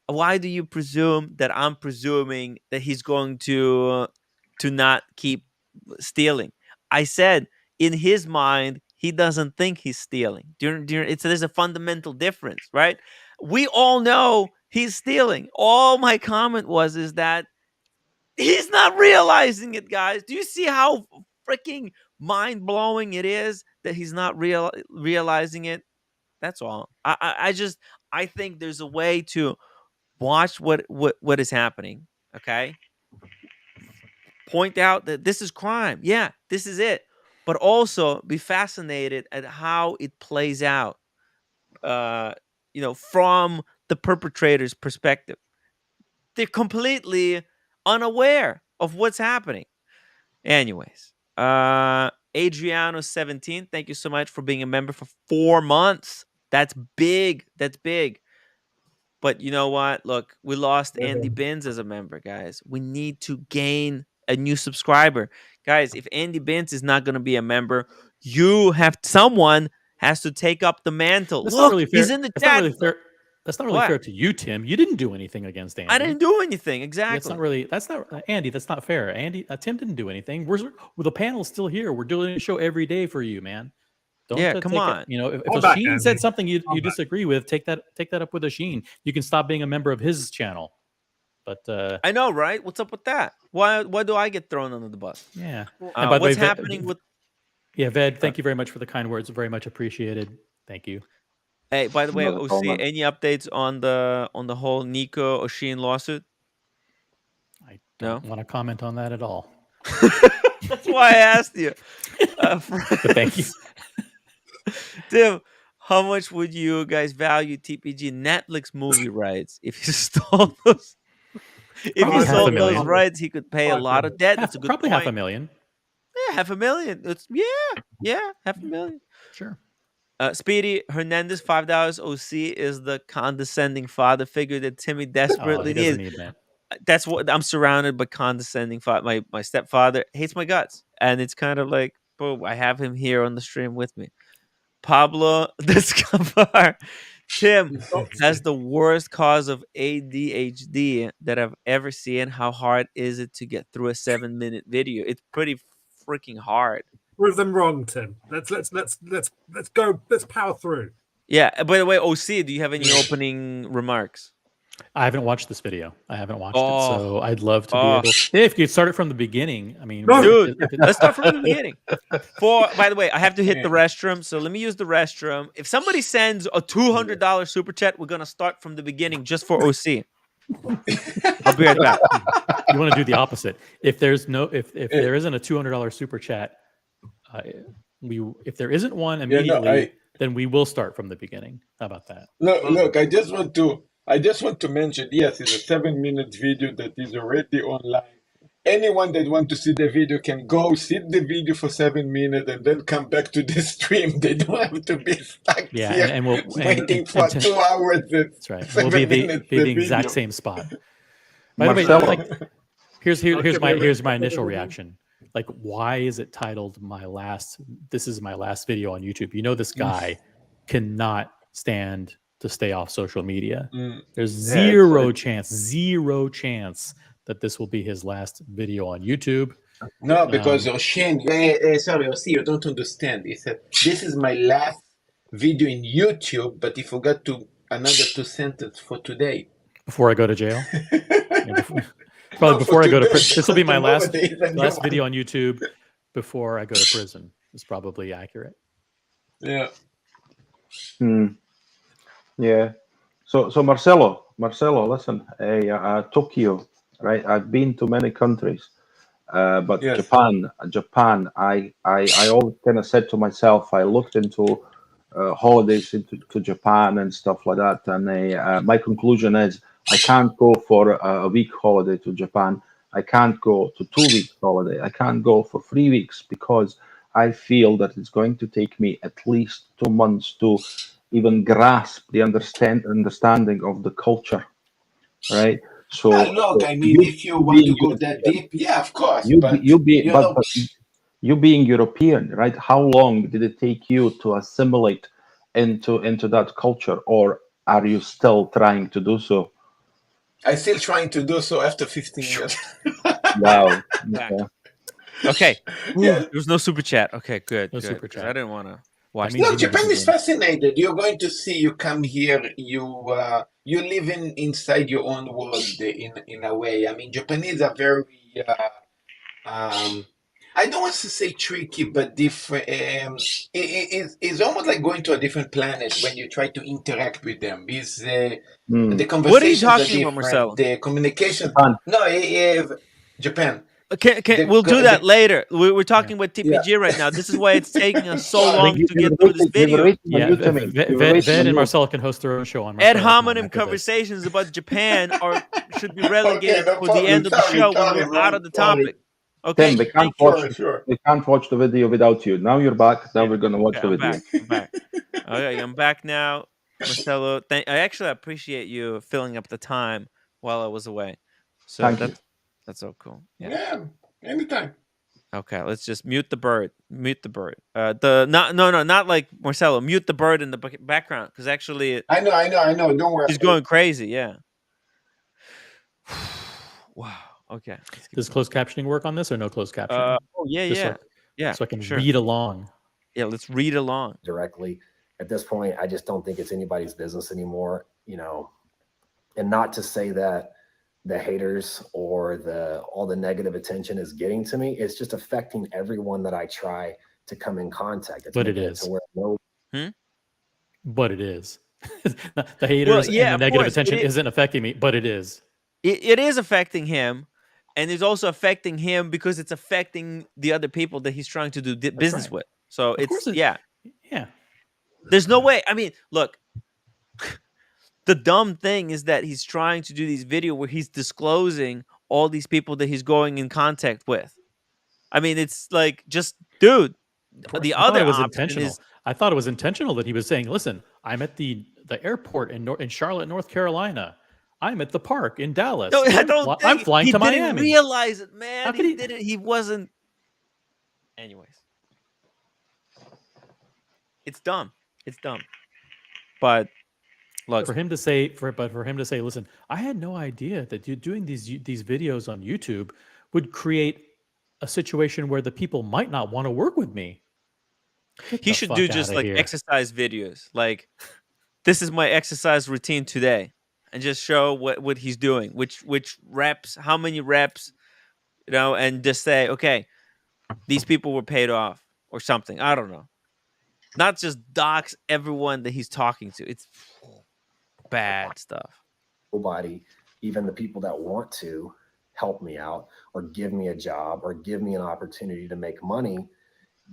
Why do you presume that I'm presuming that he's going to not keep stealing? I said in his mind he doesn't think he's stealing. There's a fundamental difference, right? We all know he's stealing. All my comment is that he's not realizing it, guys. Do you see how freaking mind blowing it is that he's not realizing it? That's all. I think there's a way to watch what is happening. Okay, point out that this is crime. Yeah, this is it. But also be fascinated at how it plays out. From the perpetrator's perspective, they're completely unaware of what's happening. Anyways, Adriano17, thank you so much for being a member for 4 months. That's big. That's big. But you know what? Look, we lost Andy Binns as a member, guys. We need to gain a new subscriber. Guys, if Andy Binns is not going to be a member, someone has to take up the mantle. That's Look, not really fair. he's in the That's chat. not really fair. That's not really What? fair to you, Tim. You didn't do anything against Andy. I didn't do anything. Exactly. That's not Andy. That's not fair. Tim didn't do anything. The panel's still here. We're doing a show every day for you, man. Don't come on. If Hold back, Oisin Andy. said something you Hold back. disagree with, take that up with Oisin. You can stop being a member of his channel. But I know, right? What's up with that? Why do I get thrown under the bus? Yeah. And by the what's way, happening with? Yeah, Ved, thank you very much for the kind words. Very much appreciated. Thank you. Hey, by the way, Not a OC, problem. any updates on the whole Nico Oisin lawsuit? I don't want to comment on that at all. That's why I asked you. But thank you. Tim, how much would you guys value TPG Netflix movie rights if you stole those? If he sold those rights, he could pay a lot of debt. That's a good probably point. $500,000. Yeah, $500,000. It's $500,000. Sure. Speedy Hernandez, $5. OC is the condescending father figure that Timmy desperately he doesn't needs. need that. That's what I'm surrounded by condescending. My stepfather hates my guts, and it's kind of like, boom, I have him here on the stream with me. Pablo Descavar. Tim has the worst cause of ADHD that I've ever seen. How hard is it to get through a 7-minute video? It's pretty freaking hard. Prove them wrong, Tim. Let's go. Let's power through. Yeah. By the way, OC, do you have any opening remarks? I haven't watched this video. I haven't watched it, so I'd love to be able. If you could start it from the beginning, I mean, dude, let's start from the beginning. By the way, I have to hit the restroom, so let me use the restroom. If somebody sends a $200 super chat, we're gonna start from the beginning just for OC. I'll be right back. You want to do the opposite. If there isn't a $200 super chat, if there isn't one immediately, then we will start from the beginning. How about that? Look, I just want to mention, yes, it's a 7-minute video that is already online. Anyone that wants to see the video can go see the video for 7 minutes and then come back to the stream. They don't have to be stuck here waiting for 2 hours. That's right. We'll be the exact same spot. By the way, here's my initial reaction. Like, why is it titled this is my last video on YouTube? You know, this guy cannot stand to stay off social media. There's zero chance that this will be his last video on YouTube. No, because Shane, sorry, Ossi, you don't understand. He said, this is my last video in YouTube, but he forgot to another 2 sentences for today. Before I go to jail? Yeah, probably No, before I go to today, prison. This will be my tomorrow last there is a new last one. video on YouTube before I go to prison. Is probably accurate. Yeah. Yeah. So Marcelo, listen, Tokyo, right? I've been to many countries, but Yes. Japan, I always kind of said to myself, I looked into holidays to Japan and stuff like that, and my conclusion is I can't go for a week holiday to Japan. I can't go to 2 weeks holiday. I can't go for 3 weeks because I feel that it's going to take me at least 2 months to even grasp the understanding of the culture, right? So, Look, I mean, you if you want being to go that European, deep, yeah, of course. you But, but you being European, right? How long did it take you to assimilate into that culture, or are you still trying to do so? I'm still trying to do so after 15 years. Wow. Okay. Yeah. There was no super chat. Okay, good. No good. super 'Cause chat. I didn't want to watch. means Look, Japan is fascinated. You're going to see. You come here. You live inside your own world in a way. I mean, Japanese are very. I don't want to say tricky, but different. It's almost like going to a different planet when you try to interact with them. The What are you conversations are talking about, different. Marcelo? The communication. No, Japan. We'll do that later. We're talking with TPG right now. This is why it's taking us so long to get through this video. Yeah, Ved and Marcel can host their own show on Ad Marcelo's hominem conversations about Japan should be relegated for the end of the show when we're out of the topic. Okay, Tim, we can't watch the video without you. Now you're back. Now we're gonna watch the video. I'm back. Okay, I'm back now, Marcelo. I actually appreciate you filling up the time while I was away. So Thank you. That's so cool. Yeah, anytime. Okay, let's just mute the bird. Mute the bird. Not like Marcelo. Mute the bird in the background because actually, I know. Don't worry. He's going crazy. Yeah. Wow. Okay. Does closed captioning work on this or no closed captioning? Yeah. So I can read along. Yeah, let's read along directly. At this point, I just don't think it's anybody's business anymore, and not to say that the haters or all the negative attention is getting to me. It's just affecting everyone that I try to come in contact. But it is. But it is. The haters and the negative attention isn't affecting me, but it is. It is affecting him, and it's also affecting him because it's affecting the other people that he's trying to do business with. So yeah. There's no way. I mean, look. The dumb thing is that he's trying to do these videos where he's disclosing all these people that he's going in contact with. I mean, it's like, just, dude. The other option is, I thought it was intentional that he was saying, "Listen, I'm at the airport in Charlotte, North Carolina. I'm at the park in Dallas. No, I don't I'm flying to Miami." He didn't realize it, man. He didn't. He wasn't. Anyways, it's dumb. It's dumb. But look, for him to say, "Listen, I had no idea that you doing these videos on YouTube would create a situation where the people might not want to work with me." He should do just like exercise videos. Like, this is my exercise routine today, and just show what he's doing, which reps, how many reps, and just say, okay, these people were paid off or something. I don't know. Not just dox everyone that he's talking to. It's bad stuff. Nobody, even the people that want to help me out or give me a job or give me an opportunity to make money,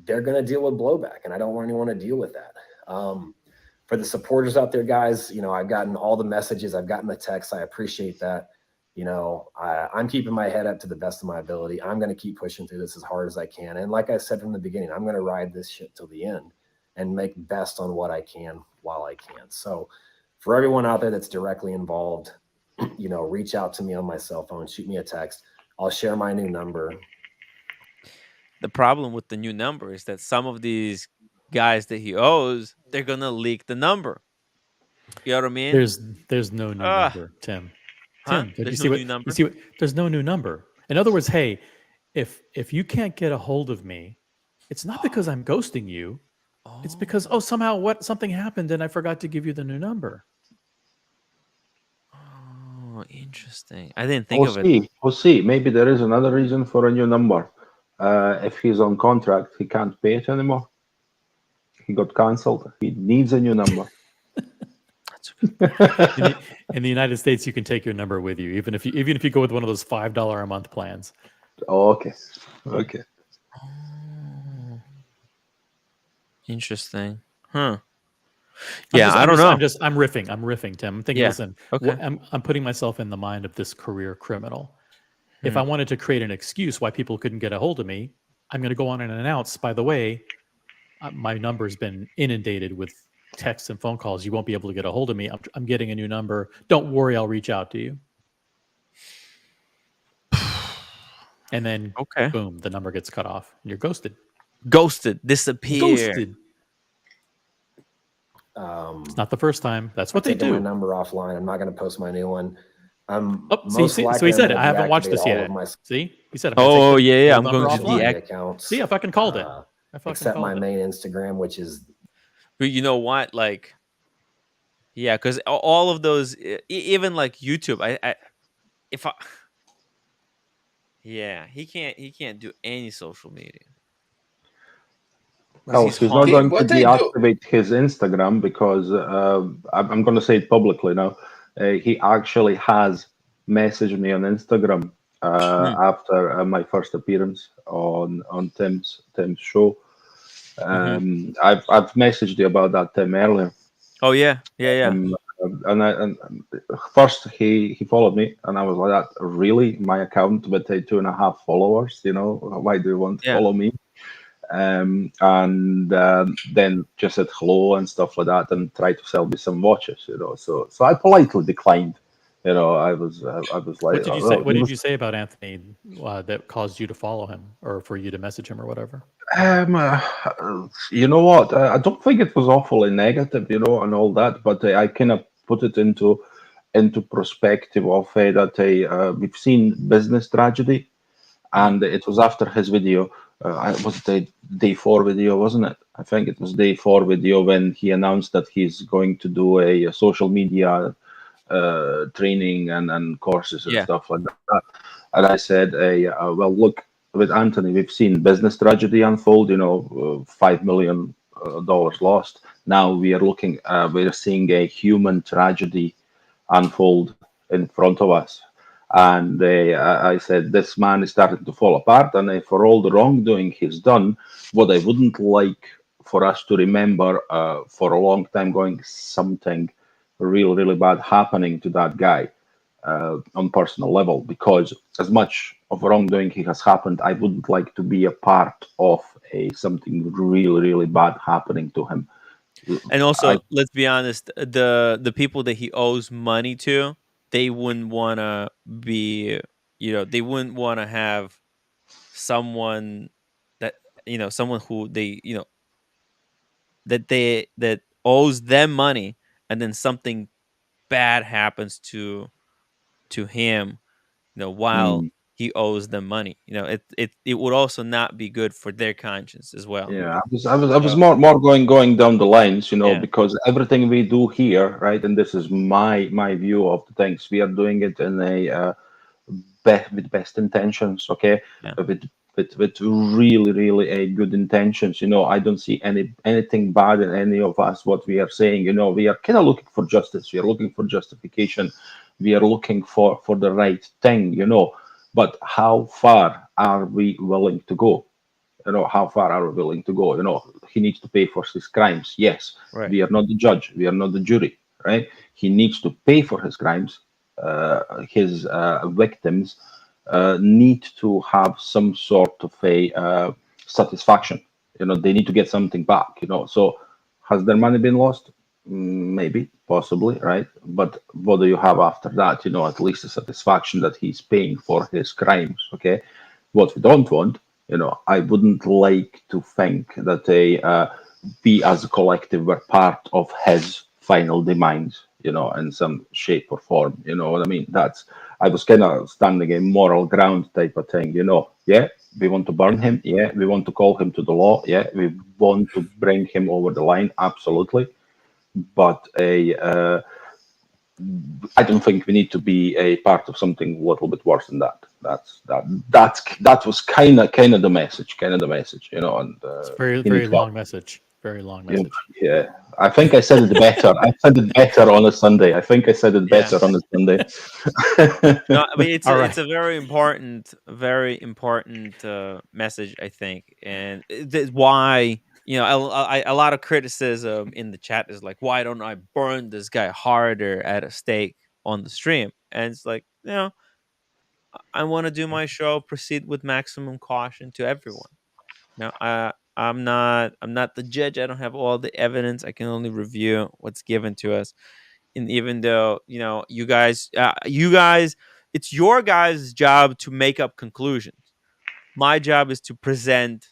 they're going to deal with blowback, and I don't really want to deal with that. For the supporters out there, guys, I've gotten all the messages, I've gotten the texts. I appreciate that. I'm keeping my head up to the best of my ability. I'm going to keep pushing through this as hard as I can. And like I said from the beginning, I'm going to ride this shit till the end and make best on what I can while I can. So for everyone out there that's directly involved, reach out to me on my cell phone, shoot me a text. I'll share my new number. The problem with the new number is that some of these guys that he owes, they're gonna leak the number. You know what I mean? There's no new number, Tim. Huh? You see what? There's no new number. In other words, hey, if you can't get a hold of me, it's not because I'm ghosting you. It's because somehow something happened and I forgot to give you the new number. Oh, interesting. I didn't think of it. We'll see. Maybe there is another reason for a new number. If he's on contract, he can't pay it anymore. He got cancelled. He needs a new number. In the United States, you can take your number with you, even if you go with one of those $5 a month plans. Oh, okay. Interesting. Huh. Yeah, I don't know. I'm riffing, Tim. I'm thinking, listen, okay. I'm putting myself in the mind of this career criminal. If I wanted to create an excuse why people couldn't get a hold of me, I'm going to go on and announce, by the way, my number's been inundated with texts and phone calls. You won't be able to get a hold of me. I'm getting a new number. Don't worry, I'll reach out to you. And then, boom, the number gets cut off. And you're ghosted. Disappear. It's not the first time. That's what they do. My number offline. I'm not going to post my new one. So he said it. I haven't watched this yet. See, he said. Oh yeah. I'm going to deactivate accounts. See, I fucking called it. Except my main Instagram, which is. But you know what? Like, yeah, because all of those, even like YouTube, he can't do any social media. Well, he's not going to deactivate his Instagram because I'm going to say it publicly now. He actually has messaged me on Instagram after my first appearance on Tim's show. I've messaged you about that, Tim, earlier. Oh yeah. And first he followed me, and I was like, "That really my account with 2.5 followers? You know, why do you want to follow me?" And then just said hello and stuff like that, and tried to sell me some watches. You know, so I politely declined. You know, I was like, "What did you say? What did you say about Anthony that caused you to follow him, or for you to message him, or whatever?" You know what? I don't think it was awfully negative, you know, and all that, but I kind of put it into perspective of that we've seen business tragedy, and it was after his video. It was the day 4 video, wasn't it? I think it was day 4 video when he announced that he's going to do a social media training and courses and stuff like that. And I said, well, look, with Anthony, we've seen business tragedy unfold, you know, $5 million lost. Now we are we're seeing a human tragedy unfold in front of us. And I said, this man is starting to fall apart. And for all the wrongdoing he's done, what I wouldn't like for us to remember for a long time going, something really, really bad happening to that guy on personal level. Because as much of wrongdoing he has happened, I wouldn't like to be a part of something really, really bad happening to him. And also, let's be honest, the people that he owes money to, they wouldn't want to be, you know, they wouldn't want to have someone that, you know, someone who they, you know, that owes them money, and then something bad happens to him, you know, while he owes them money. You know, it would also not be good for their conscience as well. Yeah, I was more going down the lines, you know, because everything we do here, right, and this is my view of the things, we are doing it in a with best intentions, okay, with really, really a good intentions. You know, I don't see anything bad in any of us what we are saying. You know, we are kind of looking for justice. We are looking for justification. We are looking for the right thing. You know, but how far are we willing to go? You know, how far are we willing to go? You know, he needs to pay for his crimes. Yes, we are not the judge. We are not the jury, right? He needs to pay for his crimes. His victims need to have some sort of a satisfaction. You know, they need to get something back. You know, so has their money been lost? Maybe, possibly, right? But what do you have after that? You know, at least a satisfaction that he's paying for his crimes. Okay, what we don't want. You know, I wouldn't like to think that we as a collective were part of his final demise, you know, in some shape or form. You know what I mean? I was kind of standing a moral ground type of thing, you know. Yeah, we want to burn him. Yeah, we want to call him to the law. Yeah, we want to bring him over the line. Absolutely. But I don't think we need to be a part of something a little bit worse than that. That was kind of the message, you know. And It's a very long message. Very long message. Yeah, I think I said it better. I said it better on a Sunday. I think I said it better on a Sunday. No, I mean it's All it's a very important message, I think, and that's why a lot of criticism in the chat is like, why don't I burn this guy harder at a stake on the stream? And it's like, I want to do my show, proceed with maximum caution to everyone. I'm not the judge. I don't have all the evidence. I can only review what's given to us. And even though you guys, it's your guys' job to make up conclusions. My job is to present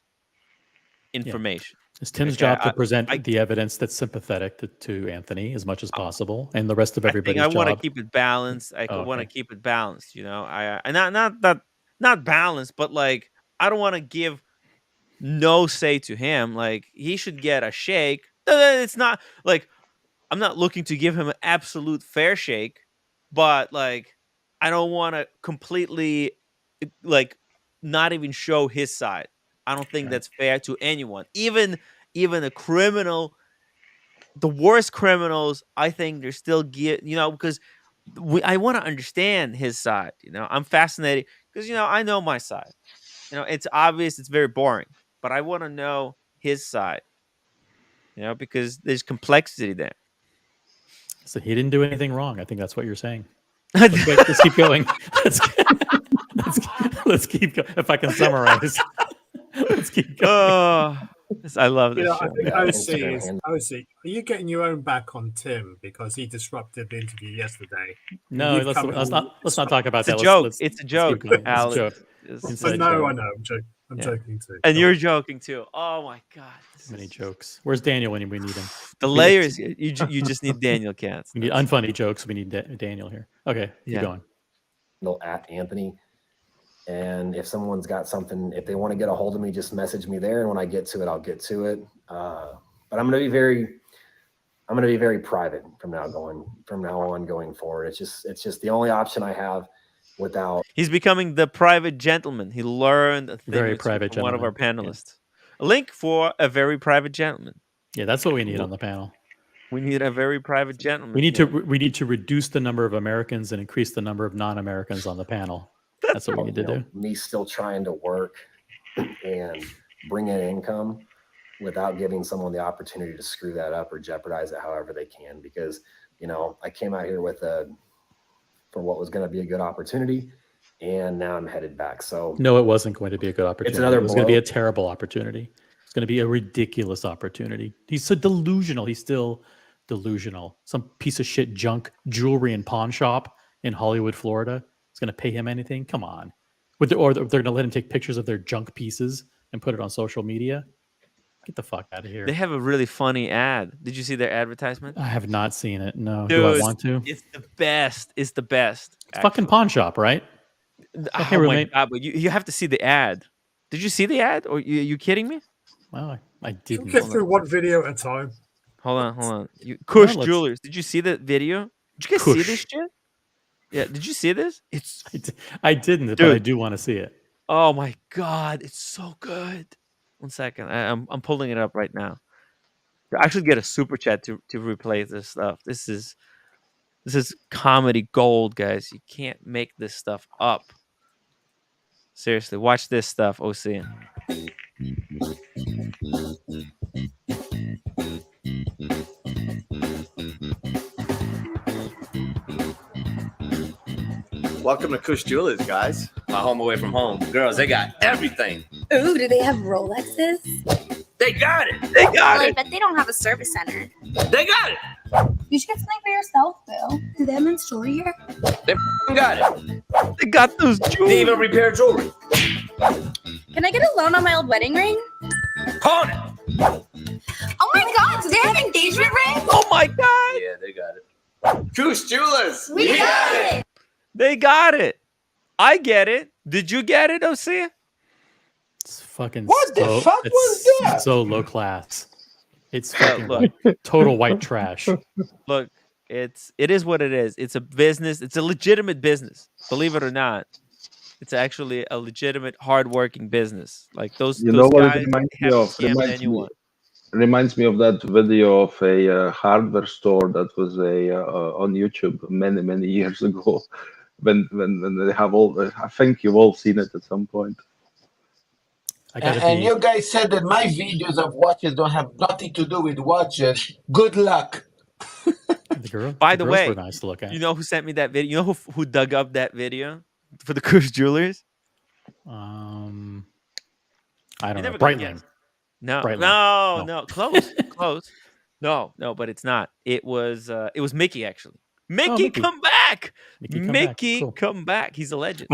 information. It's Tim's job to present the evidence that's sympathetic to Anthony as much as possible, and the rest of everybody's job. I want to keep it balanced. I want to keep it balanced. Not balanced, but like I don't want to give no say to him. Like he should get a shake. It's not like I'm not looking to give him an absolute fair shake, but like I don't want to completely like not even show his side. I don't think that's fair to anyone. Even a criminal, the worst criminals, I think they're still because I want to understand his side. I'm fascinated because I know my side. It's obvious, it's very boring, but I want to know his side. Because there's complexity there. So he didn't do anything wrong. I think that's what you're saying. Let's keep going. Let's keep going. If I can summarize, let's keep going. I love this. I think OC. Are you getting your own back on Tim because he disrupted the interview yesterday? No, let's not talk about that. It's a joke, Alex. I know. I'm joking. I'm joking too. And you're joking too. Oh my God! Many jokes. Where's Daniel when we need him? The layers. You just need Daniel Katz. We need unfunny jokes. We need Daniel here. Okay, keep going. At Anthony, and if someone's got something, if they want to get a hold of me, just message me there, and when I get to it, I'll get to it. But I'm going to be very private from now on going forward. It's just the only option I have. He's becoming the private gentleman. He learned a thing very private from one of our panelists. Yeah. A link for a very private gentleman. Yeah, that's what we need on the panel. We need a very private gentleman. We need to reduce the number of Americans and increase the number of non-Americans on the panel. That's what we need to do. Me still trying to work and bring in income without giving someone the opportunity to screw that up or jeopardize it however they can, because I came out here for what was going to be a good opportunity, and now I'm headed back. So no, it wasn't going to be a good opportunity. It was going to be a terrible opportunity. It's going to be a ridiculous opportunity. He's so delusional. He's still delusional. Some piece of shit junk jewelry and pawn shop in Hollywood, Florida. It's going to pay him anything? Come on. Or they're going to let him take pictures of their junk pieces and put it on social media. Get the fuck out of here. They have a really funny ad. Did you see their advertisement? I have not seen it. No. Dude, do I want to? It's the best. It's the best. It's fucking pawn shop, right? Okay, my God, but you have to see the ad. Did you see the ad? Or you kidding me? Well, I didn't. Get through one video at a time. Hold on. Kush Jewelers. Did you see the video? Did you guys see this shit? Yeah. Did you see this? I didn't, but I do want to see it. Oh my God, it's so good. 1 second. I'm pulling it up right now. I should get a super chat to replay this stuff. This is comedy gold, guys. You can't make this stuff up. Seriously, watch this stuff, OC. Welcome to Kush Jewelers, guys. My home away from home. Girls, they got everything. Ooh, do they have Rolexes? They got it. They got it. But they don't have a service center. They got it. You should get something for yourself, Bill. Do they have in store here? They got it. They got those jewelry. They even repair jewelry. Can I get a loan on my old wedding ring? Pawn it. Oh my God, do they have engagement rings? Oh my God. Yeah, they got it. Kush Jewelers. We got it. They got it. I get it. Did you get it, OC? It's fucking What the fuck was that? so low class. It's Well, fucking look. total white trash. Look, it is what it is. It's a business. It's a legitimate business. Believe it or not. It's actually a legitimate, hardworking business. Like those You know what it guys reminds me haven't of? scammed anyone. Reminds me of that video of a hardware store that was on YouTube many years ago. When they have I think you've all seen it at some point. And you guys said that my videos of watches don't have nothing to do with watches. Good luck. By the way, were nice to look at. You know who sent me that video? You know who dug up that video for the Kush Jewelers? I don't know. Brightling. Brightling. No, Brightling. no, close, close. No, but it's not. It was Mickey actually. Mickey, come back! Mickey, come back! He's a legend.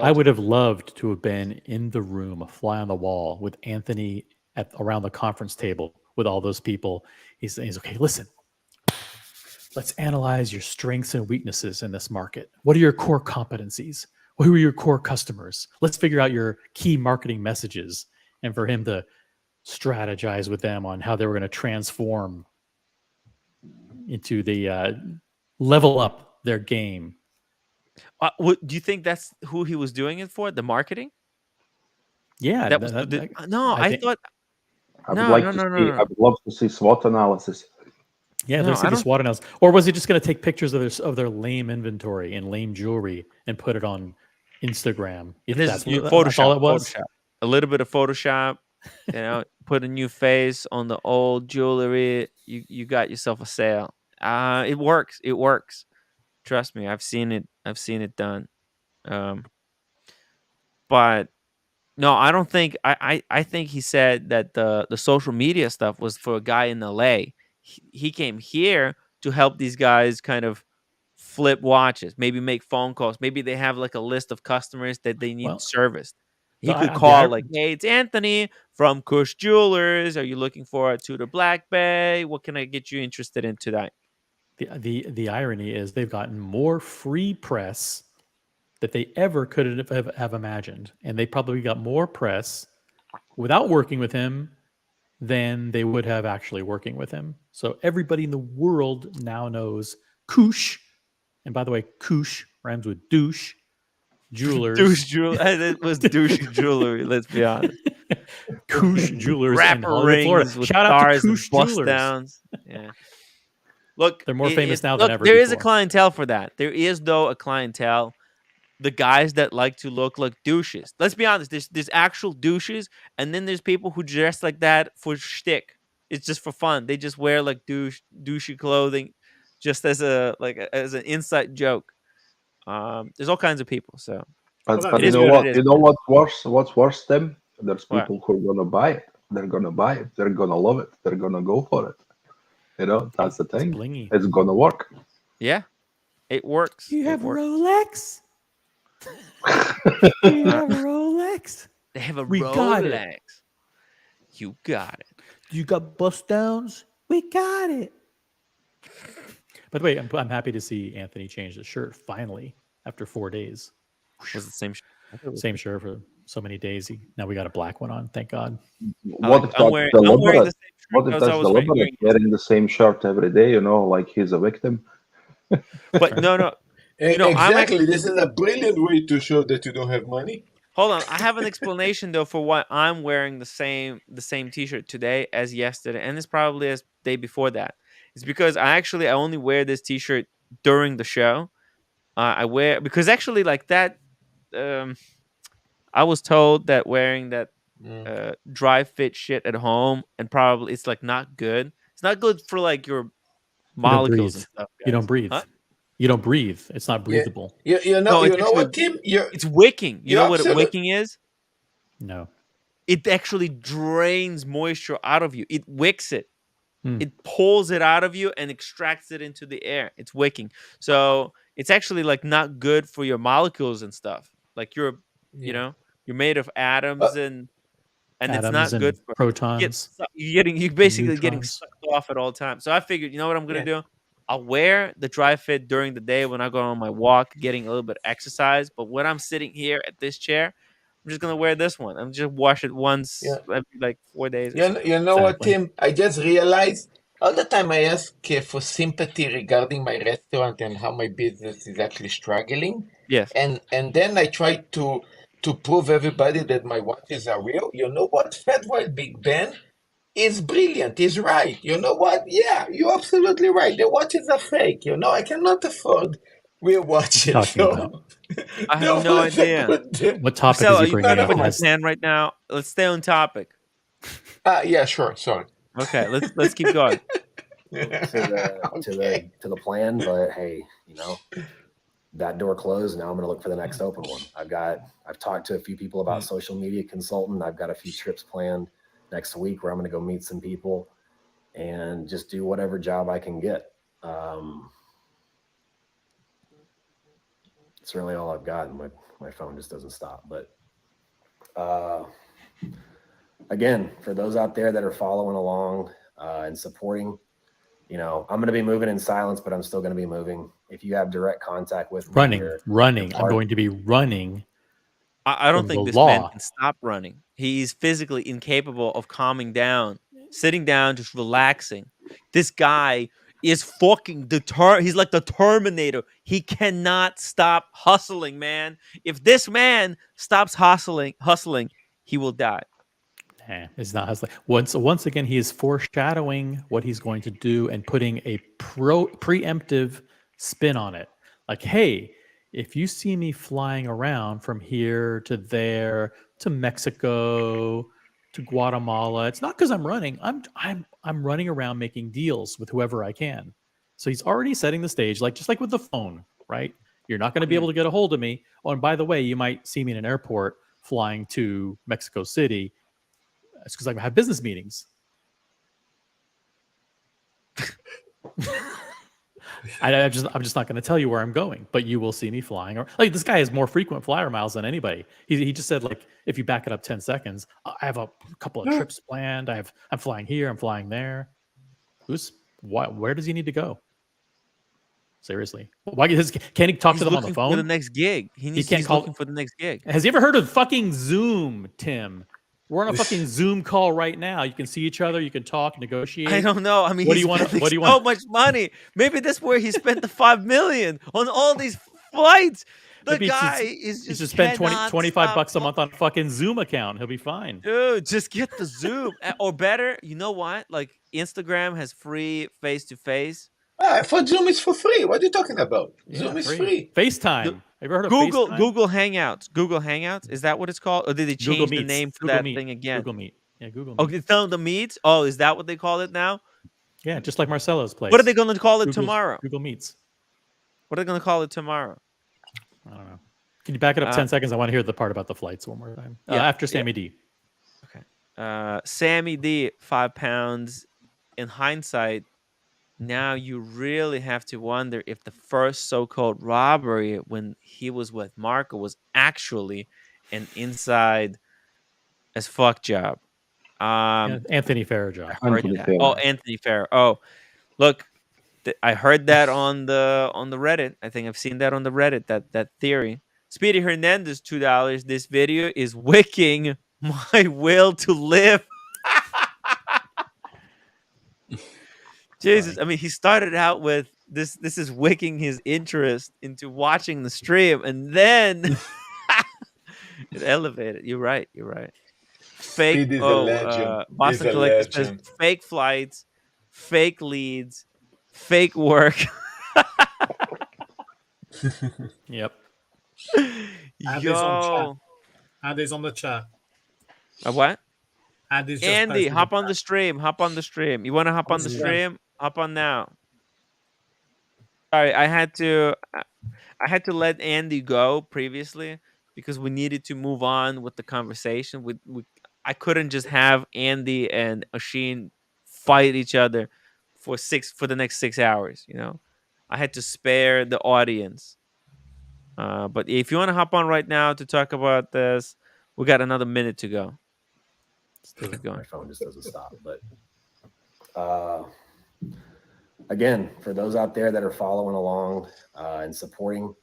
I would have loved to have been in the room, a fly on the wall, with Anthony around the conference table with all those people. He's okay. Listen, let's analyze your strengths and weaknesses in this market. What are your core competencies? Who are your core customers? Let's figure out your key marketing messages, and for him to strategize with them on how they were going to transform into the level up their game. Do you think that's who he was doing it for? The marketing? Yeah. I thought. I would love to see SWOT analysis. Yeah, there's a SWOT analysis. Or was he just going to take pictures of their lame inventory and lame jewelry and put it on Instagram? If that's all it was. Photoshop. A little bit of Photoshop. You know, put a new face on the old jewelry. You got yourself a sale. It works. It works. Trust me, I've seen it. I've seen it done. But no, I don't think. I think he said that the social media stuff was for a guy in LA. He came here to help these guys kind of flip watches, maybe make phone calls. Maybe they have like a list of customers that they need serviced. He could call like, "Hey, it's Anthony from Kush Jewelers. Are you looking for a Tudor Black Bay? What can I get you interested in tonight?" The irony is they've gotten more free press that they ever could have imagined, and they probably got more press without working with him than they would have actually working with him. So everybody in the world now knows Kush, and by the way, Kush rhymes with douche. Jewelers. Douche jewelry. It was douche jewelry. Let's be honest. Kush Jewelers in Rapper Hollywood, Florida. rings with Shout out to stars and Kush bust Jewelers. downs. Yeah. Look, they're more famous now than ever. There before. is a clientele for that. There is though a clientele. The guys that like to look like douches. Let's be honest. There's actual douches, and then there's people who dress like that for shtick. It's just for fun. They just wear like douchey clothing, just as as an inside joke. There's all kinds of people. So, but you know what? You know what's worse? What's worse, Tim? There's people who are gonna buy it. They're gonna buy it. They're gonna love it. They're gonna go for it. You know, that's the thing. It's gonna work. Yeah, it works. You have a Rolex. You have a Rolex. They have a we Rolex. Got it. You got it. You got bust downs. We got it. By the way, I'm happy to see Anthony change the shirt finally after 4 days. Was it the same shirt? Same shirt for so many days. Now we got a black one on. Thank God. What if wearing the same wearing the same shirt every day? You know, like he's a victim. But no. You know, exactly. This is a brilliant way to show that you don't have money. Hold on, I have an explanation though for why I'm wearing the same T-shirt today as yesterday, and it's probably as day before that. It's because I only wear this T-shirt during the show. I wear because actually like that. I was told that wearing that dry fit shit at home and probably it's like not good. It's not good for like your molecules and stuff. Guys. You don't breathe. Huh? You don't breathe. It's not breathable. You know what, Tim? It's wicking. You know what wicking is? No. It actually drains moisture out of you. It wicks it. It pulls it out of you and extracts it into the air. It's wicking. So it's actually like not good for your molecules and stuff. Like you're made of atoms and it's not good for protons. you're basically getting sucked off at all times. So I figured, you know what I'm gonna do? I'll wear the dry fit during the day when I go on my walk, getting a little bit of exercise. But when I'm sitting here at this chair, I'm just gonna wear this one. I'm just wash it once every like 4 days or something. You know what, Tim? I just realized all the time I ask for sympathy regarding my restaurant and how my business is actually struggling. Yes. And then I try to prove everybody that my watches are real. You know what? Fat White Big Ben is brilliant. He's right. You know what? Yeah, you're absolutely right. The watches are fake. You know, I cannot afford real watches. Talking about? I have no idea. What topic Marcel, is he are you bringing up? putting your hand right now? Let's stay on topic. Yeah, sure. Sorry. Okay, let's keep going. to the plan, but hey, you know, that door closed. Now I'm going to look for the next open one. I've talked to a few people about social media consultant. I've got a few trips planned next week where I'm going to go meet some people and just do whatever job I can get. It's really all I've got, and my phone just doesn't stop. But again, for those out there that are following along and supporting, you know, I'm going to be moving in silence, but I'm still going to be moving. If you have direct contact with me, running. I'm going to be running. I don't think this man can stop running. He's physically incapable of calming down, sitting down, just relaxing. This guy is fucking determined. He's like the Terminator. He cannot stop hustling, man. If this man stops hustling, he will die. It's not hustling. Once again, he is foreshadowing what he's going to do and putting a preemptive spin on it. Like, hey, if you see me flying around from here to there to Mexico to Guatemala, it's not because I'm running. I'm running around making deals with whoever I can. So he's already setting the stage, just like with the phone, right? You're not going to be able to get a hold of me. Oh, and by the way, you might see me in an airport flying to Mexico City. It's because I have business meetings. I'm just not going to tell you where I'm going, but you will see me flying. Or like this guy has more frequent flyer miles than anybody. He just said, like, if you back it up 10 seconds, I have a couple of trips planned. I'm flying here. I'm flying there. Where does he need to go? Seriously, why can't he talk to them on the phone? For the next gig, he's looking for the next gig. Has he ever heard of fucking Zoom, Tim? We're on a fucking Zoom call right now. You can see each other. You can talk, negotiate. I don't know. I mean, what do you want? So much money. Maybe that's where he spent the $5 million on all these flights. The guy is just spend $25 a month on a fucking Zoom account. He'll be fine. Dude, just get the Zoom. Or better, you know what? Like Instagram has free face-to-face. I thought Zoom is for free. What are you talking about? Zoom is free. FaceTime. Have you ever heard of Google? FaceTime? Google Hangouts. Google Hangouts. Is that what it's called? Or did they change the name for that thing again? Google Meet. Yeah, Google Meet. Oh, it's not the Meets? Oh, is that what they call it now? Yeah, just like Marcelo's place. What are they going to call it tomorrow? Google Meets. What are they going to call it tomorrow? I don't know. Can you back it up 10 seconds? I want to hear the part about the flights one more time. After Sammy D. Okay. Sammy D, 5 pounds. In hindsight, now you really have to wonder if the first so-called robbery when he was with Marco was actually an inside as fuck job. Anthony Farrar job. Anthony Farrar. Oh, look, I heard that on the Reddit. I think I've seen that on the Reddit, that theory. Speedy Hernandez, $2. This video is wicking my will to live. Jesus, I mean, he started out with this is wicking his interest into watching the stream, and then it elevated. You're right. Fake. Speed is a legend. Boston Collector says fake flights, fake leads, fake work. Yep. Yo. Andy's on the chat. What? Andy, hop on the stream. You want to hop on the stream? Hop on now. Sorry, I had to let Andy go previously because we needed to move on with the conversation. I couldn't just have Andy and Oshin fight each other for the next 6 hours. You know, I had to spare the audience. But if you want to hop on right now to talk about this, we got another minute to go. My phone just doesn't stop. But again, for those out there that are following along and supporting,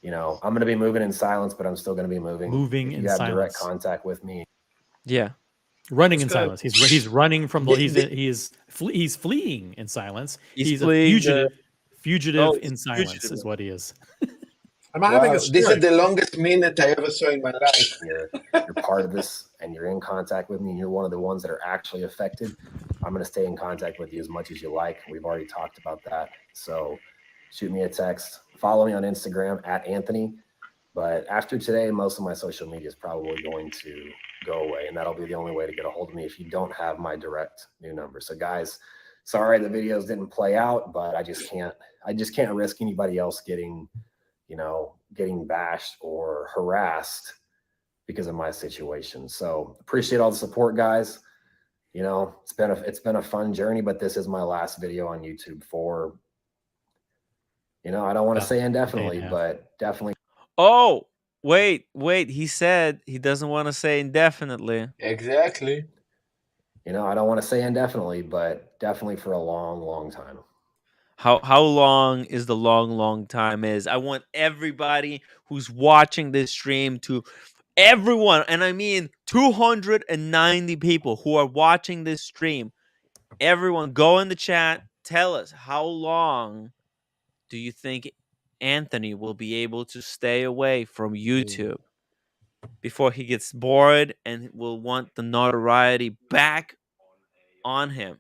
you know, I'm going to be moving in silence, but I'm still going to be moving. Moving if in you have silence. direct contact with me. Yeah. Running Let's in go. silence. He's running from the he's fleeing in silence. He's a fleeing fugitive he's in silence fugitive. is what he is. Am I having a Wow, this is stroke? the longest minute I ever saw in my life. You're part of this and you're in contact with me and you're one of the ones that are actually affected. I'm going to stay in contact with you as much as you like. We've already talked about that. So shoot me a text. Follow me on Instagram at Anthony. But after today, most of my social media is probably going to go away, and that'll be the only way to get a hold of me if you don't have my direct new number. So guys, sorry the videos didn't play out, but I just can't risk anybody else getting bashed or harassed because of my situation. So appreciate all the support, guys. You know, it's been a fun journey, but this is my last video on YouTube for, you know, I don't want to say indefinitely, but definitely. Oh, wait. He said he doesn't want to say indefinitely. Exactly. You know, I don't want to say indefinitely, but definitely for a long, long time. How long is the long time is? I want everybody who's watching this stream to everyone, and I mean 290 people who are watching this stream. Everyone go in the chat, tell us how long do you think Anthony will be able to stay away from YouTube before he gets bored and will want the notoriety back on him?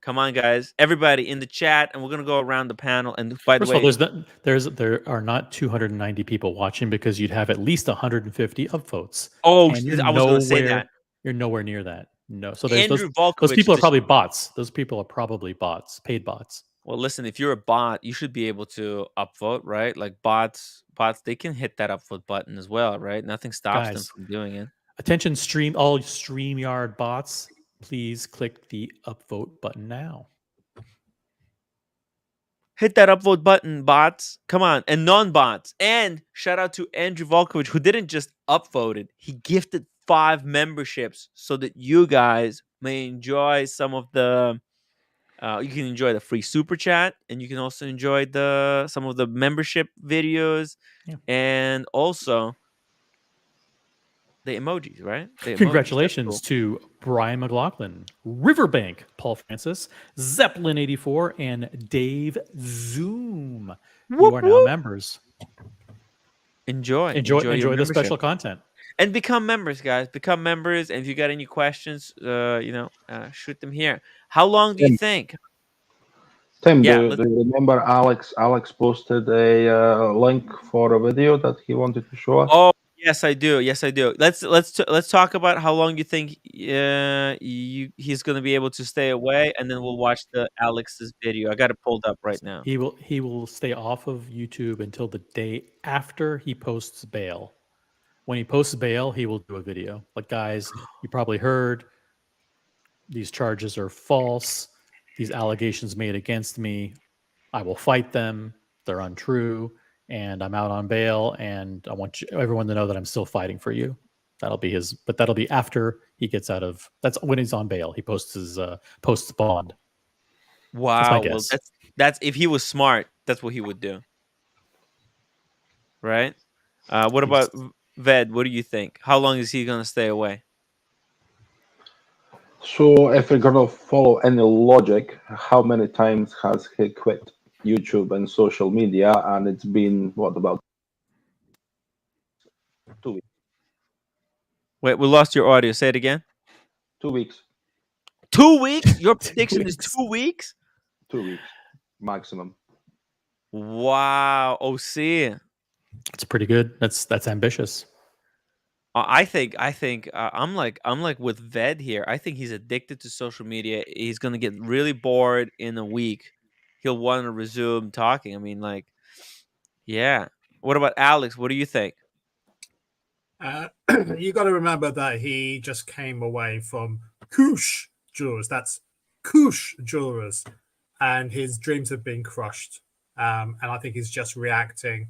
Come on, guys! Everybody in the chat, and we're gonna go around the panel. And by First the way, there are not 290 people watching because you'd have at least 150 upvotes. Oh, and I was gonna say that. You're nowhere near that. No, so there's Andrew those people are Volkovich probably bots. Those people are probably bots, paid bots. Well, listen, if you're a bot, you should be able to upvote, right? Like bots, they can hit that upvote button as well, right? Nothing stops them Guys, from doing it. Attention, all StreamYard bots, please click the upvote button now. Hit that upvote button, bots. Come on. And non-bots. And shout out to Andrew Volkovich, who didn't just upvote it. He gifted 5 memberships so that you guys may enjoy some of the you can enjoy the free super chat, and you can also enjoy some of the membership videos, and also the emojis, right? The emojis. Congratulations to Brian McLaughlin, Riverbank, Paul Francis, Zeppelin84, and Dave Zoom. You are now members. Enjoy the special content. And become members, guys. Become members. And if you got any questions, shoot them here. How long do you think? Tim, do you remember Alex? Alex posted a link for a video that he wanted to show us. Oh, yes, I do. Let's talk about how long you think he's going to be able to stay away, and then we'll watch the Alex's video. I got it pulled up right now. He will stay off of YouTube until the day after he posts bail. When he posts bail, he will do a video. Like, guys, you probably heard these charges are false. These allegations made against me, I will fight them. They're untrue, and I'm out on bail. And I want everyone to know that I'm still fighting for you. That'll be that'll be after he gets out of. That's when he's on bail. He posts his posts bond. Wow, well, that's if he was smart, that's what he would do, right? What about Ved? What do you think? How long is he gonna stay away? So, if we're gonna follow any logic, how many times has he quit YouTube and social media? And it's been about 2 weeks. Wait, we lost your audio. Say it again. 2 weeks. 2 weeks? Your prediction is 2 weeks? 2 weeks maximum. Wow, OC. It's pretty good. That's ambitious. I think I'm like with Ved here. I think he's addicted to social media. He's gonna get really bored in a week. He'll want to resume talking. I mean, like, yeah. What about Alex? What do you think? You got to remember that he just came away from Koosh Jewelers. That's Koosh Jewelers, and his dreams have been crushed. And I think he's just reacting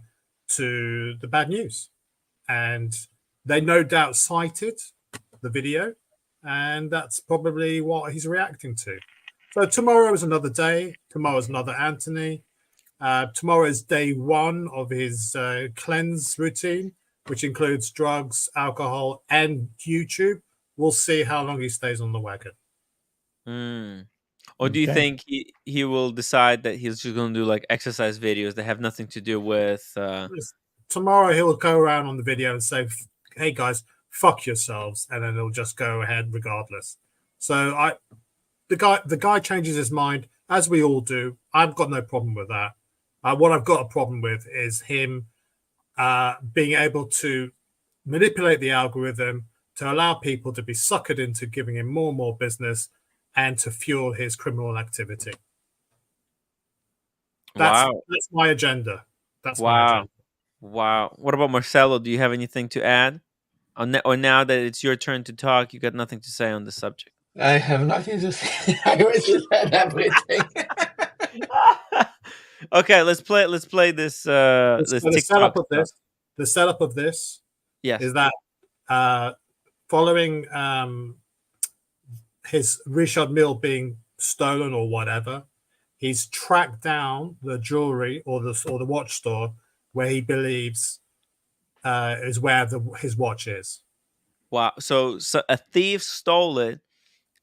to the bad news. And they no doubt cited the video, and that's probably what he's reacting to. So tomorrow is another day. Tomorrow is another Anthony. Tomorrow is day 1 of his cleanse routine, which includes drugs, alcohol, and YouTube. We'll see how long he stays on the wagon. Or do you think he will decide that he's just going to do like exercise videos that have nothing to do with? Tomorrow he'll go around on the video and say, "Hey guys, fuck yourselves," and then he'll just go ahead regardless. So the guy changes his mind, as we all do. I've got no problem with that. What I've got a problem with is him being able to manipulate the algorithm to allow people to be suckered into giving him more and more business and to fuel his criminal activity. That's my agenda. That's my agenda. Wow. What about Marcelo? Do you have anything to add? Or now that it's your turn to talk, you got nothing to say on the subject? I have nothing to say. I already said everything. Okay, let's play this this TikTok stuff. The setup of this yes. is that following his Richard Mille being stolen or whatever, he's tracked down the jewelry or the watch store where he believes is where his watch is. Wow! So a thief stole it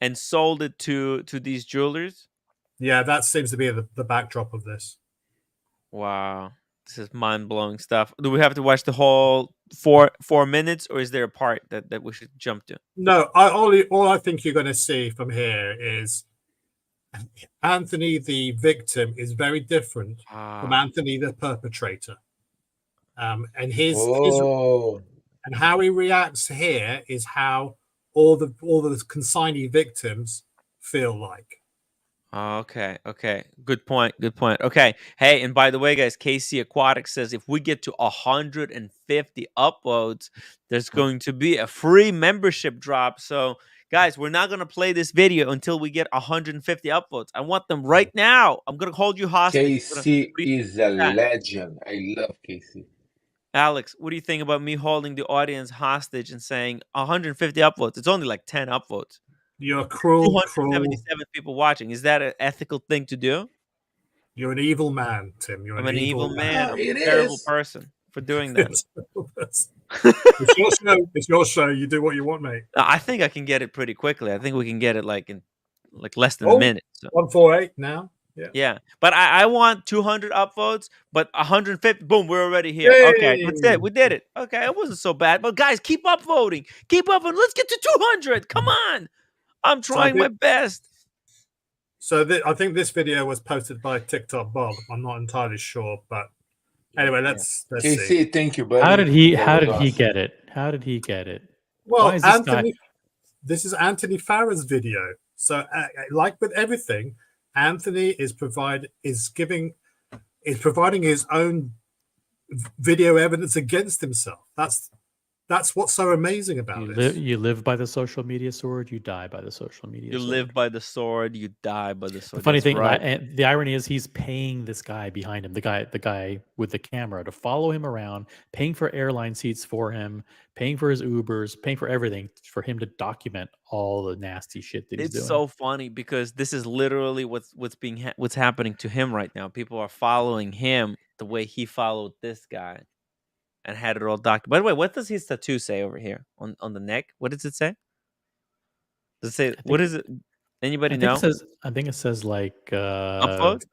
and sold it to these jewelers. Yeah, that seems to be the backdrop of this. Wow, this is mind-blowing stuff. Do we have to watch the whole 4 minutes, or is there a part that we should jump to? No, all I think you're going to see from here is Anthony, the victim, is very different from Anthony, the perpetrator. And his and how he reacts here is how all the consignee victims feel like. Okay. Good point. Okay. Hey, and by the way, guys, KC Aquatic says if we get to 150 upvotes, there's going to be a free membership drop. So, guys, we're not going to play this video until we get 150 upvotes. I want them right now. I'm going to hold you hostage. KC is a legend. I love KC. Alex, what do you think about me holding the audience hostage and saying 150 upvotes? It's only like 10 upvotes. You're cruel. 277 people watching. Is that an ethical thing to do? You're an evil man, Tim. You're I'm an evil man. I'm It a terrible is. person for doing that. It's your show. It's your show. You do what you want, mate. I think I can get it pretty quickly. I think we can get it like in less than a minute. So. 148 now. Yeah. But I want 200 upvotes, but 150. Boom, we're already here. Yay! Okay, that's it. We did it. Okay, it wasn't so bad. But guys, keep upvoting. Keep upvoting. Let's get to 200. Come on. I'm trying my best. So I think this video was posted by TikTok Bob. I'm not entirely sure, but anyway, let's see. Thank you, buddy. How did he get it? How did he get it? Well, Anthony, this is Anthony Farah's video. So like with everything, Anthony is providing his own video evidence against himself. That's what's so amazing about it. You live by the social media sword, you die by the social media sword. You live by the sword, you die by the sword. The funny thing, and the irony is he's paying this guy behind him, the guy with the camera, to follow him around, paying for airline seats for him, paying for his Ubers, paying for everything for him to document all the nasty shit that he's doing. It's so funny because this is literally what's happening to him right now. People are following him the way he followed this guy. And had it all documented. By the way, what does his tattoo say over here on the neck? What does it say? Does it say what is it? Anybody know? I think it says like upvote.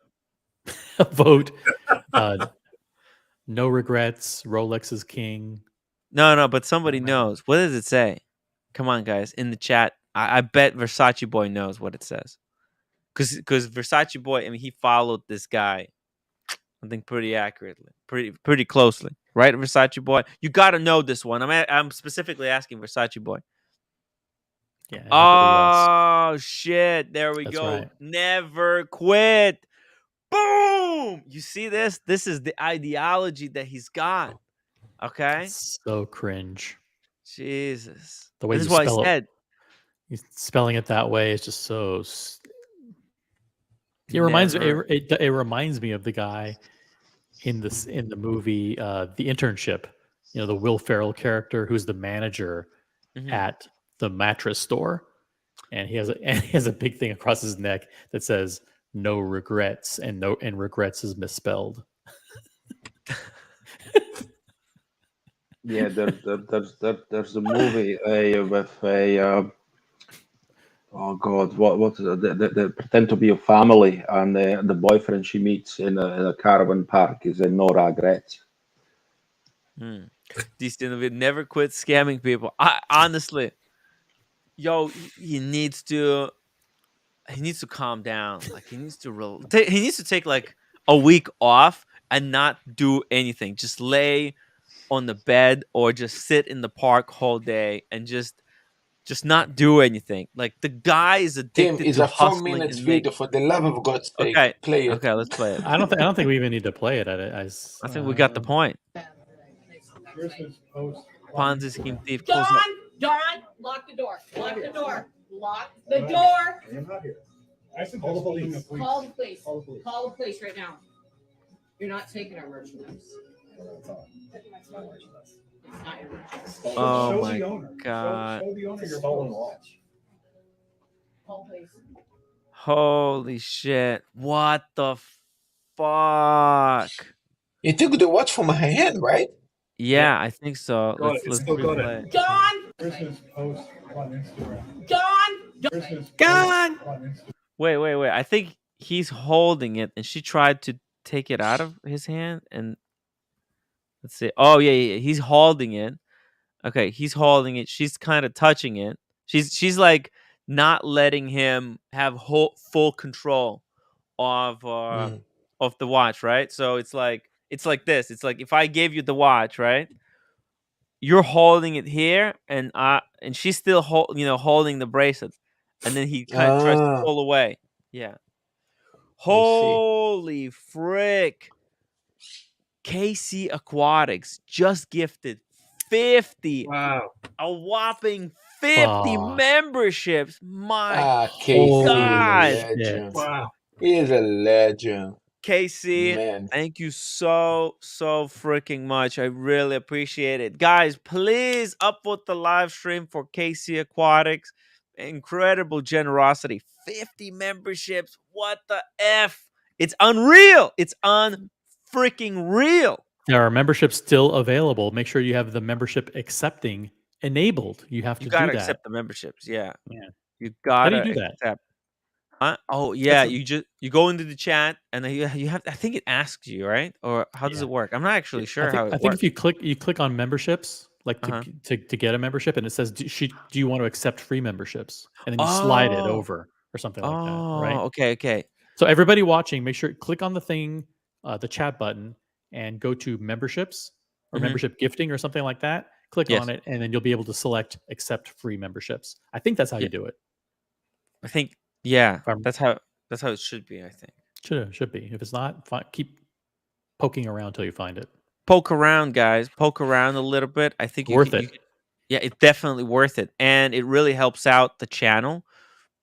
Vote. No regrets. Rolex is king. No, but somebody knows. What does it say? Come on, guys, in the chat. I bet Versace Boy knows what it says. Because Versace Boy, I mean, he followed this guy, I think pretty accurately, pretty closely. Right, Versace Boy? You got to know this one. I'm specifically asking Versace Boy. Yeah. Oh, shit. There we go. Right. Never quit. Boom! You see this? This is the ideology that he's got. Okay? It's so cringe. Jesus. The way this is what I said. He's spelling it that way is just so... It reminds me of the guy in the movie The Internship, the Will Ferrell character who's the manager at the mattress store. and he has a big thing across his neck that says "No regrets," and regrets is misspelled. Yeah, there's a movie with a oh god, what is it? They pretend to be a family, and the boyfriend she meets in a caravan park is No Regrets. These things never quit scamming people. Honestly, yo, he needs to calm down. Like he needs to take like a week off and not do anything. Just lay on the bed or just sit in the park whole day and just not do anything. Like the guy is Tim, addicted it's to a 4 hustling minutes and video. making. For the love of God's sake, Okay, play it. okay, let's play it. I don't think we even need to play it. I think we got the point. Ponzi scheme thief. Close up. Don, lock the door. Lock the door. Lock the door. I am not here. I said call the police. Call the police. Call the police right now. You're not taking our merchandise. Oh Show my the owner. god. Show the owner your stolen watch. Call the police. Holy shit. What the fuck? He took the watch from my hand, right? Yeah, I think so. Got Let's it. Still got replay it. it. Don! Christmas post on Instagram. Don! Christmas Gone! post on Instagram. Wait. I think he's holding it and she tried to take it out of his hand and let's see. Oh yeah. He's holding it. Okay, he's holding it. She's kind of touching it. She's like not letting him have full control of the watch, right? So it's like this. It's like if I gave you the watch, right? You're holding it here, and she's still holding the bracelet, and then he kind of tries to pull away. Yeah. Holy frick! KC Aquatics just gifted 50. Wow. A whopping 50 memberships. My KC God. is a legend. Wow. He is a legend. KC, Man. thank you so freaking much. I really appreciate it. Guys, please upvote the live stream for KC Aquatics. Incredible generosity. 50 memberships. What the F? It's unreal. It's unfreaking real. There are memberships still available. Make sure you have the membership accepting enabled. You have to do that. You gotta accept the memberships. Yeah. You How gotta do you do that? accept. Oh yeah, you go into the chat and then you have. I think it asks you, right? Or how does it work? I'm not actually sure how it works. I think if you click on memberships, like to get a membership, and it says, do you want to accept free memberships? And then you slide it over or something like that, right? Okay. So everybody watching, make sure click on the thing, the chat button, and go to memberships or membership gifting or something like that. Click on it, and then you'll be able to select accept free memberships. I think that's how you do it. I think. Yeah, that's how it should be. I think should be. If it's not, keep poking around till you find it. Poke around, guys. Poke around a little bit. I think worth it. Yeah, it's definitely worth it, and it really helps out the channel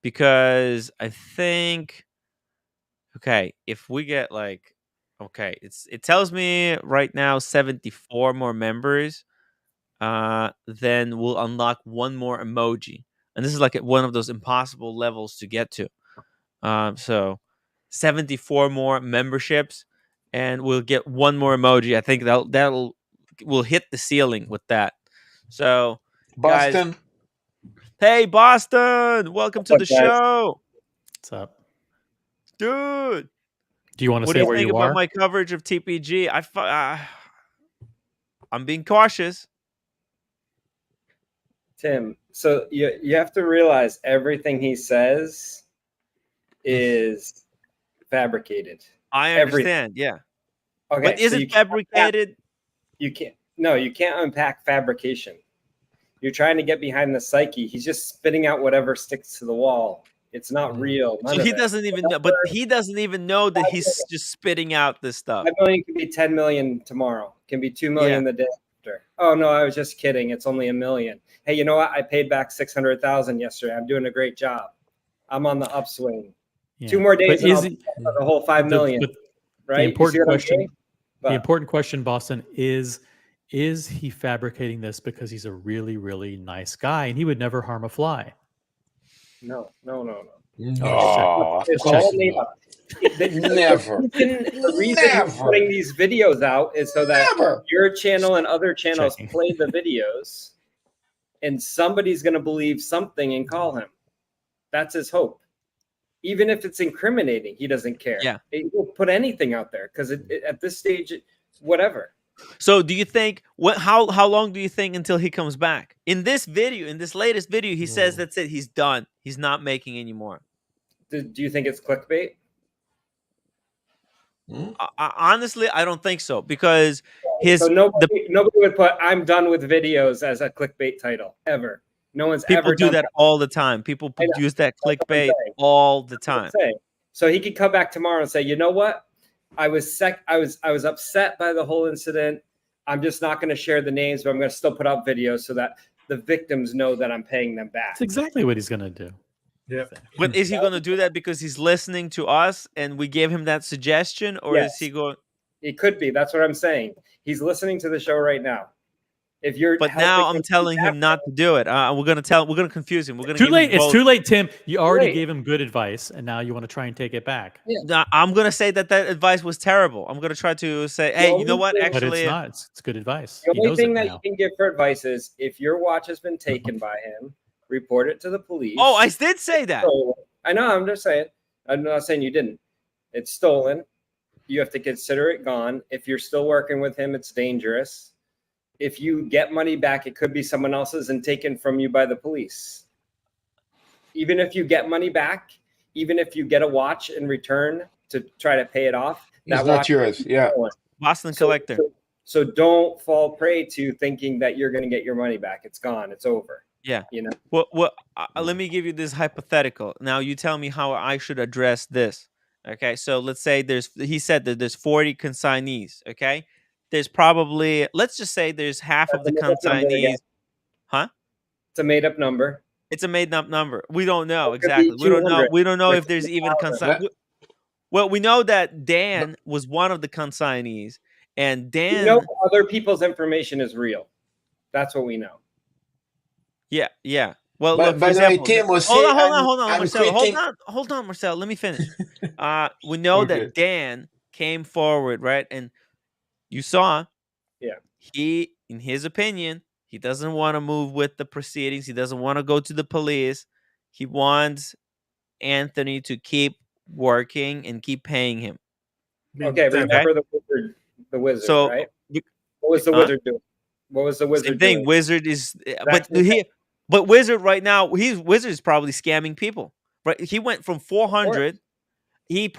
because I think. Okay, if we get it tells me right now 74 more members. Then we'll unlock one more emoji. And this is like one of those impossible levels to get to. So 74 more memberships, and we'll get one more emoji. I think we'll hit the ceiling with that. So, Boston. Guys, hey, Boston! Welcome to the show. What's up, dude? Do you want to what say do you where think you about are? my coverage of TPG? I'm being cautious. Tim, so you have to realize everything he says is fabricated. I understand, yeah. Okay, but is it fabricated? You can't unpack fabrication. You're trying to get behind the psyche. He's just spitting out whatever sticks to the wall. It's not real. So he doesn't even know, but he doesn't even know that he's just spitting out this stuff. 5 million can be 10 million tomorrow. Can be 2 million the day after. Oh no, I was just kidding. It's only 1 million. Hey, you know what? I paid back 600,000 yesterday. I'm doing a great job. I'm on the upswing. Yeah. 2 more days and I'll the whole 5 million. Right? The important question, Boston, is he fabricating this because he's a really, really nice guy and he would never harm a fly? No. No, It's of course all made not. up. Never. The reason he's Never. putting these videos out is so that Never. your channel and other channels play the videos, and somebody's going to believe something and call him. That's his hope. Even if it's incriminating, he doesn't care. Yeah. He will put anything out there because at this stage, whatever. So do you think how long do you think until he comes back? In this video, in this latest video, he says that's it. He's done. He's not making any more. Do you think it's clickbait? Honestly, I don't think so because nobody would put "I'm done with videos" as a clickbait title ever. No one's people ever do done that all the time. People use that clickbait all the time. So he could come back tomorrow and say, "You know what? I was upset by the whole incident. I'm just not going to share the names, but I'm going to still put out videos so that the victims know that I'm paying them back." That's exactly what he's going to do. Yeah. But is he going to do that because he's listening to us and we gave him that suggestion, or is he going? It could be. That's what I'm saying. He's listening to the show right now. If you're, but now I'm telling him not to do it. We're gonna confuse him. We're gonna too late. It's too late, Tim. You already Right. gave him good advice, and now you want to try and take it back. Yeah. I'm gonna say that advice was terrible. I'm gonna try to say, hey, you know what? But Actually, it's not. It's good advice. The He only knows thing it that now. you can give for advice is if your watch has been taken by him, report it to the police. Oh, I did say that. I know. I'm just saying. I'm not saying you didn't. It's stolen. You have to consider it gone. If you're still working with him, it's dangerous. If you get money back, it could be someone else's and taken from you by the police. Even if you get money back, even if you get a watch in return to try to pay it off, It's not yours. Yeah. Boston collector. So don't fall prey to thinking that you're going to get your money back. It's gone. It's over. Yeah. You know. Well, let me give you this hypothetical. Now you tell me how I should address this. Okay. So let's say he said that there's 40 consignees. Okay. There's probably, let's just say there's half of the consignees. Huh? It's a made up number. It's a made up number. We don't know It could be exactly. We don't know. 200. We don't know It if could there's be even 1,000. Well, we know that Dan was one of the consignees, and Dan. You know, other people's information is real. That's what we know. Yeah, yeah. Well, But look, by for the way, example, Tim was hold saying, on, I'm Marcelo. quitting. Hold on, Marcelo. Let me finish. We know Okay. that Dan came forward, right? And you saw, he, in his opinion, he doesn't want to move with the proceedings. He doesn't want to go to the police. He wants Anthony to keep working and keep paying him. Okay, remember the wizard, So, right? What was the wizard doing? What was the wizard Same thing. doing? Wizard is, Exactly. but Wizard right now, Wizard is probably scamming people. Right? He went from 400. He's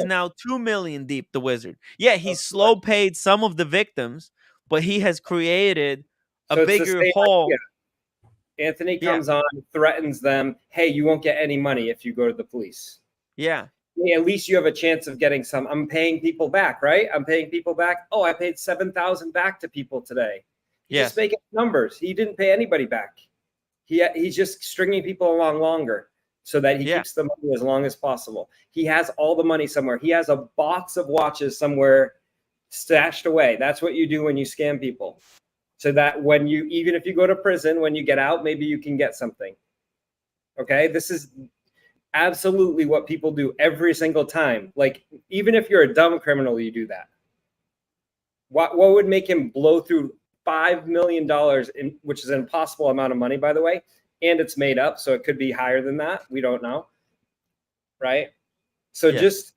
now 2 million deep. The Wizard. Yeah, he slow paid some of the victims, but he has created a So it's the bigger same hole. idea. Anthony comes on, threatens them. Hey, you won't get any money if you go to the police. Yeah. Hey, at least you have a chance of getting some. I'm paying people back, right? I'm paying people back. Oh, I paid 7,000 back to people today. He's just making numbers. He didn't pay anybody back. He's just stringing people along longer so that he keeps the money as long as possible. He has all the money somewhere. He has a box of watches somewhere stashed away. That's what you do when you scam people. So that even if you go to prison, when you get out, maybe you can get something. Okay? This is absolutely what people do every single time. Like, even if you're a dumb criminal, you do that. What would make him blow through $5 million, which is an impossible amount of money, by the way, and it's made up, so it could be higher than that. We don't know, right? So just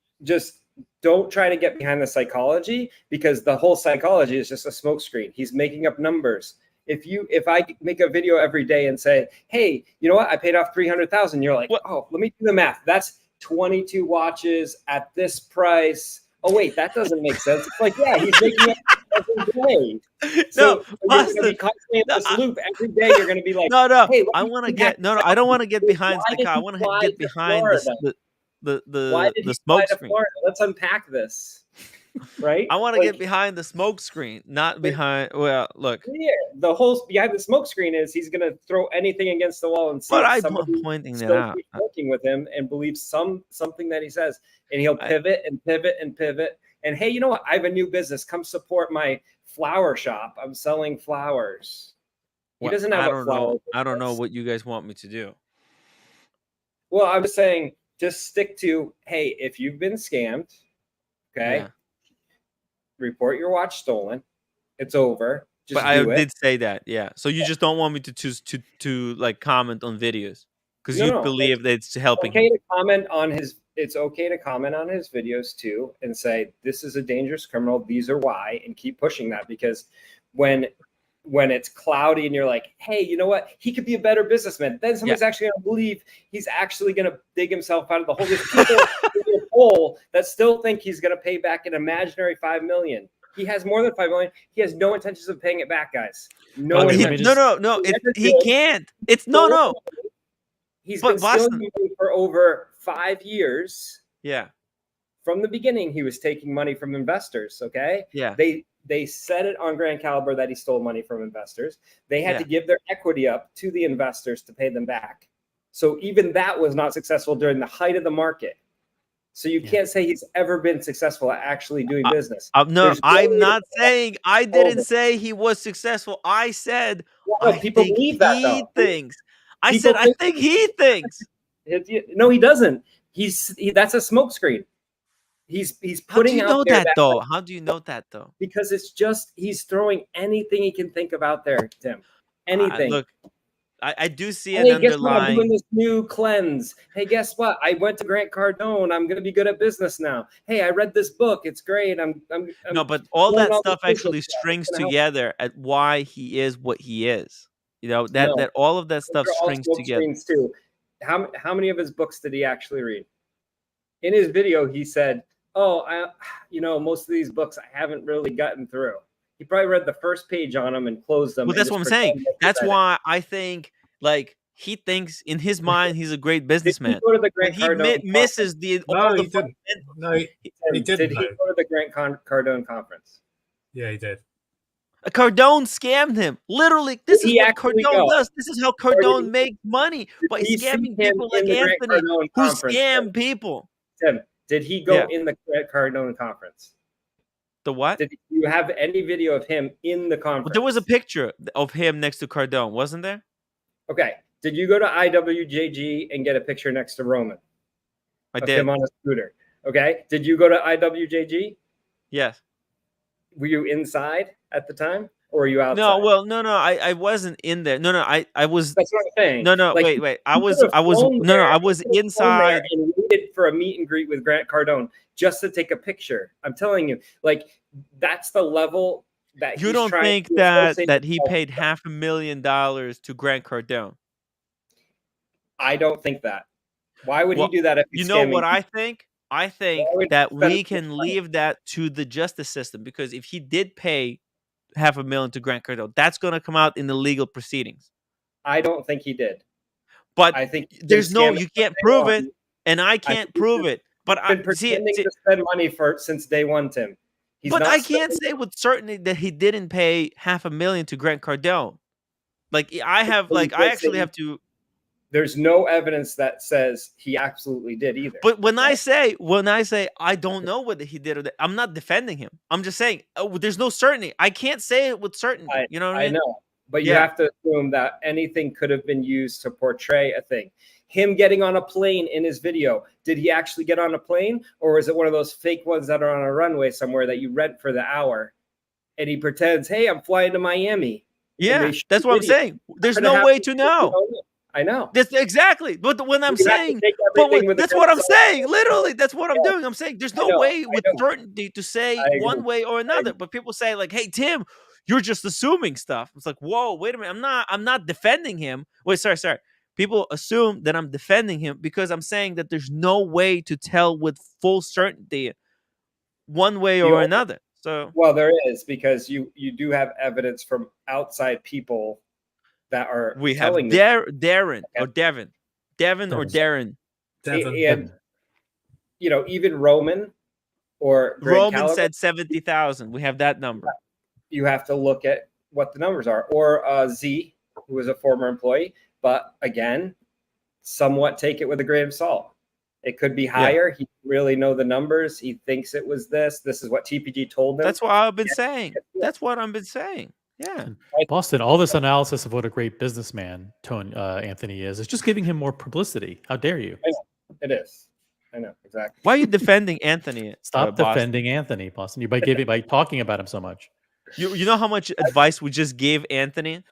don't try to get behind the psychology, because the whole psychology is just a smokescreen. He's making up numbers. If I make a video every day and say, hey, you know what? I paid off 300,000. You're like, oh, let me do the math. That's 22 watches at this price. Oh, wait, that doesn't make sense. It's like, yeah, he's making up every day. So you're going to be constantly in this loop. Every day you're going to be like, hey, I want to get, I don't want to get behind the car. I want to get behind the smoke screen. Let's unpack this. Right? I want to get behind the smoke screen, not behind. Well, look. Yeah, the whole behind the smoke screen is he's going to throw anything against the wall and see but if I'm somebody pointing that still out. keeps working with him and believes something that he says, and he'll pivot and pivot and pivot. And hey, you know what? I have a new business. Come support my flower shop. I'm selling flowers. He doesn't have a flower. I don't know what you guys want me to do. Well, I'm just saying, just stick to, hey, if you've been scammed, okay, Yeah. report your watch stolen. It's over. Just But I do it. did say that, yeah. So you just don't want me to choose to like comment on videos because you No, believe that it's helping okay him. to comment on his. It's okay to comment on his videos too, and say this is a dangerous criminal. These are why, and keep pushing that, because when it's cloudy and you're like, hey, you know what? He could be a better businessman. Then somebody's actually going to believe he's actually going to dig himself out of the hole. There's people in the hole that still think he's going to pay back an imaginary $5 million. He has more than $5 million. He has no intentions of paying it back, guys. No intentions. No. He can't. It's no. He's But been stealing Boston, money for over 5 years. yeah. From the beginning, he was taking money from investors. Okay. Yeah. They said it on Grand Caliber that he stole money from investors. They had to give their equity up to the investors to pay them back. So even that was not successful during the height of the market. So you can't say he's ever been successful at actually doing business. No, I'm not saying. I didn't say he was successful. I said I people think believe that, he though. thinks. I People said I think he thinks. No, he doesn't. That's a smokescreen. He's How do putting you out know there that though? How do you know that though? Because it's just he's throwing anything he can think of out there, Tim. Anything. Look, I do see hey, an guess what? I'm doing underlying. this new cleanse. Hey, guess what? I went to Grant Cardone. I'm going to be good at business now. Hey, I read this book. It's great. No, but all doing that all stuff this business actually stuff. strings It's gonna help. together at why he is what he is. You know, No. that all of that Those stuff are all strings smoke together. screens too. How many of his books did he actually read? In his video, he said, "Oh, most of these books I haven't really gotten through." He probably read the first page on them and closed them. Well, that's what I'm saying. That's why I think like he thinks in his mind he's a great businessman. go to the When Grant he Cardone misses all the didn't. No, he didn't. Did he go to the Grant Cardone conference? Yeah, he did. Cardone scammed him. Literally, this Did is he what actually Cardone go? does. This is how Or did Cardone he- makes money by we see scamming him people in like the Grant Anthony Cardone who conference, scam Tim? people. Tim, did he go Yeah. in the Grant Cardone conference? The what? Did you have any video of him in the conference? Well, there was a picture of him next to Cardone, wasn't there? Okay. Did you go to IWJG and get a picture next to Roman? I of did. him on a scooter. Okay. Did you go to IWJG? Yes. Were you inside at the time, or were you outside? No, well, no, I wasn't in there. No, I was. That's what I'm saying. No, Like, wait. I was inside. and waited for a meet and greet with Grant Cardone just to take a picture. I'm telling you, like, that's the level that You he's don't trying think to that associate he himself paid with. $500,000 to Grant Cardone? I don't think that. Why would Well, he do that if he's you know scamming what I people? think? I think Why would that he spend we his can money? leave that to the justice system, because if he did pay $500,000 to Grant Cardone, that's going to come out in the legal proceedings. I don't think he did. But I think there's no, you can't prove it, and I can't prove it. But He's been pretending to spend money since day one, Tim. He's but not I can't spending- say with certainty that he didn't pay $500,000 to Grant Cardone. Like I actually have to. There's no evidence that says he absolutely did either. But when I say I don't know whether he did or that, I'm not defending him. I'm just saying there's no certainty. I can't say it with certainty. You know what I mean? I know, but you Yeah. have to assume that anything could have been used to portray a thing. Him getting on a plane in his video, did he actually get on a plane, or is it one of those fake ones that are on a runway somewhere that you rent for the hour, and he pretends, "Hey, I'm flying to Miami." Yeah, that's what I'm saying. There's no way to know. I know. That's exactly. But when I'm You have to saying, take everything with a that's grain what of I'm salt. saying. Literally, that's what I'm doing. I'm saying there's no way with know. certainty to say I agree. one way or another. But people say like, "Hey, Tim, you're just assuming stuff." It's like, whoa, wait a minute. I'm not defending him. Wait, sorry. People assume that I'm defending him because I'm saying that there's no way to tell with full certainty one way or another. So well, there is, because you do have evidence from outside people that are we have telling Darren or Devin. And even Roman or Greg Roman Caliber, said 70,000. We have that number. you have to look at what the numbers are. Or Z, who was a former employee, but again, somewhat take it with a grain of salt. It could be higher. He really know the numbers. He thinks it was this. This is what TPG told him. That's what I've been saying. That's what I've been saying. Yeah. And Boston, all this analysis of what a great businessman Anthony is just giving him more publicity. How dare you? I know. It is. I know exactly. Why are you defending Anthony? Stop Boston? defending Anthony, Boston. You by talking about him so much. You know how much advice we just gave Anthony?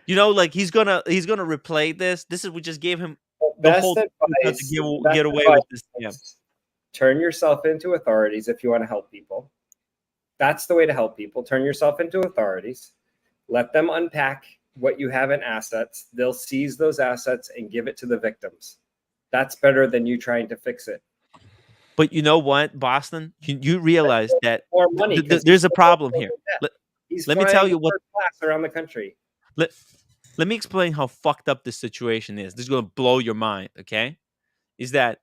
You know, like he's gonna replay this. We just gave him the whole advice, to get away with this scam. Turn yourself into authorities if you want to help people. That's the way to help people. Turn yourself into authorities. Let them unpack what you have in assets. They'll seize those assets and give it to the victims. That's better than you trying to fix it. But you know what, Boston? You realize that more money, there's a problem here. Let me tell you what class around the country. Let me explain how fucked up this situation is. This is going to blow your mind, okay? Is that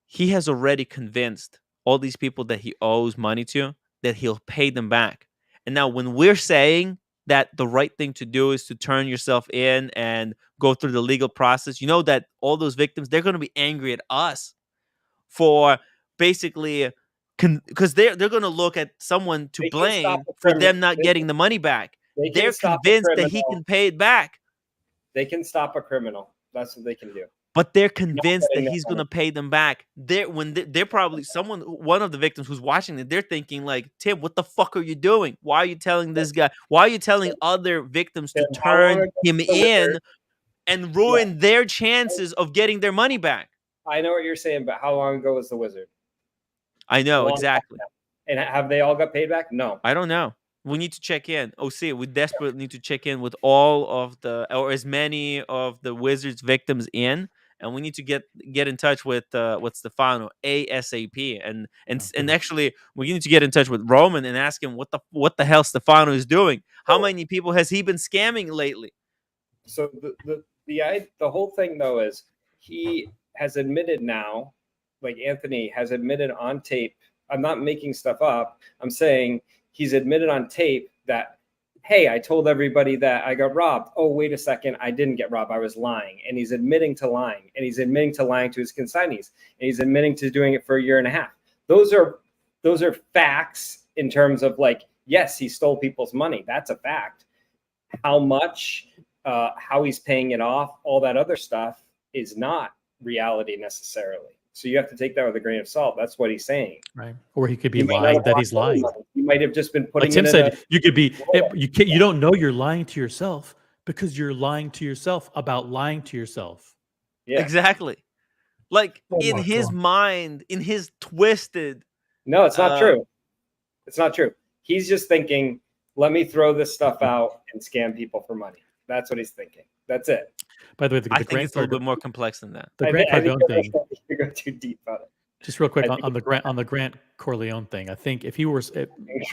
he has already convinced all these people that he owes money to that he'll pay them back. And now when we're saying that the right thing to do is to turn yourself in and go through the legal process, you know that all those victims, they're going to be angry at us for basically because they're going to look at someone to blame for them not getting the money back. They're convinced that he can pay it back. They can stop a criminal. That's what they can do. But they're convinced that he's going to pay them back. They're probably one of the victims who's watching it. They're thinking like, Tim, what the fuck are you doing? Why are you telling this guy? Why are you telling other victims to turn him in and ruin their chances of getting their money back? I know what you're saying, but how long ago was the Wizard? I know exactly. And have they all got paid back? No, I don't know. We need to check in. OC, we desperately need to check in with all of or as many of the Wizards victims in, and we need to get in touch with Stefano ASAP. And actually, we need to get in touch with Roman and ask him what the hell Stefano is doing. How many people has he been scamming lately? So the whole thing though is he has admitted now, like Anthony has admitted on tape. I'm not making stuff up. I'm saying he's admitted on tape that, hey, I told everybody that I got robbed. Oh, wait a second. I didn't get robbed. I was lying. And he's admitting to lying. And he's admitting to lying to his consignees. And he's admitting to doing it for a year and a half. Those are facts in terms of like, yes, he stole people's money. That's a fact. How much, how he's paying it off, all that other stuff is not reality necessarily. So you have to take that with a grain of salt. That's what he's saying. Right. Or he could be lying that he's lying. He might have just been putting like Tim said, you could be, you don't know you're lying to yourself because you're lying to yourself about lying to yourself. Yeah. Exactly. Like in his mind, in his twisted. No, it's not true. It's not true. He's just thinking, let me throw this stuff out and scam people for money. That's what he's thinking. That's it. By the way, I think it's a little bit more complex than that. The Grant Corleone thing. You go too deep on it. Just real quick on the Grant Corleone thing. I think if he were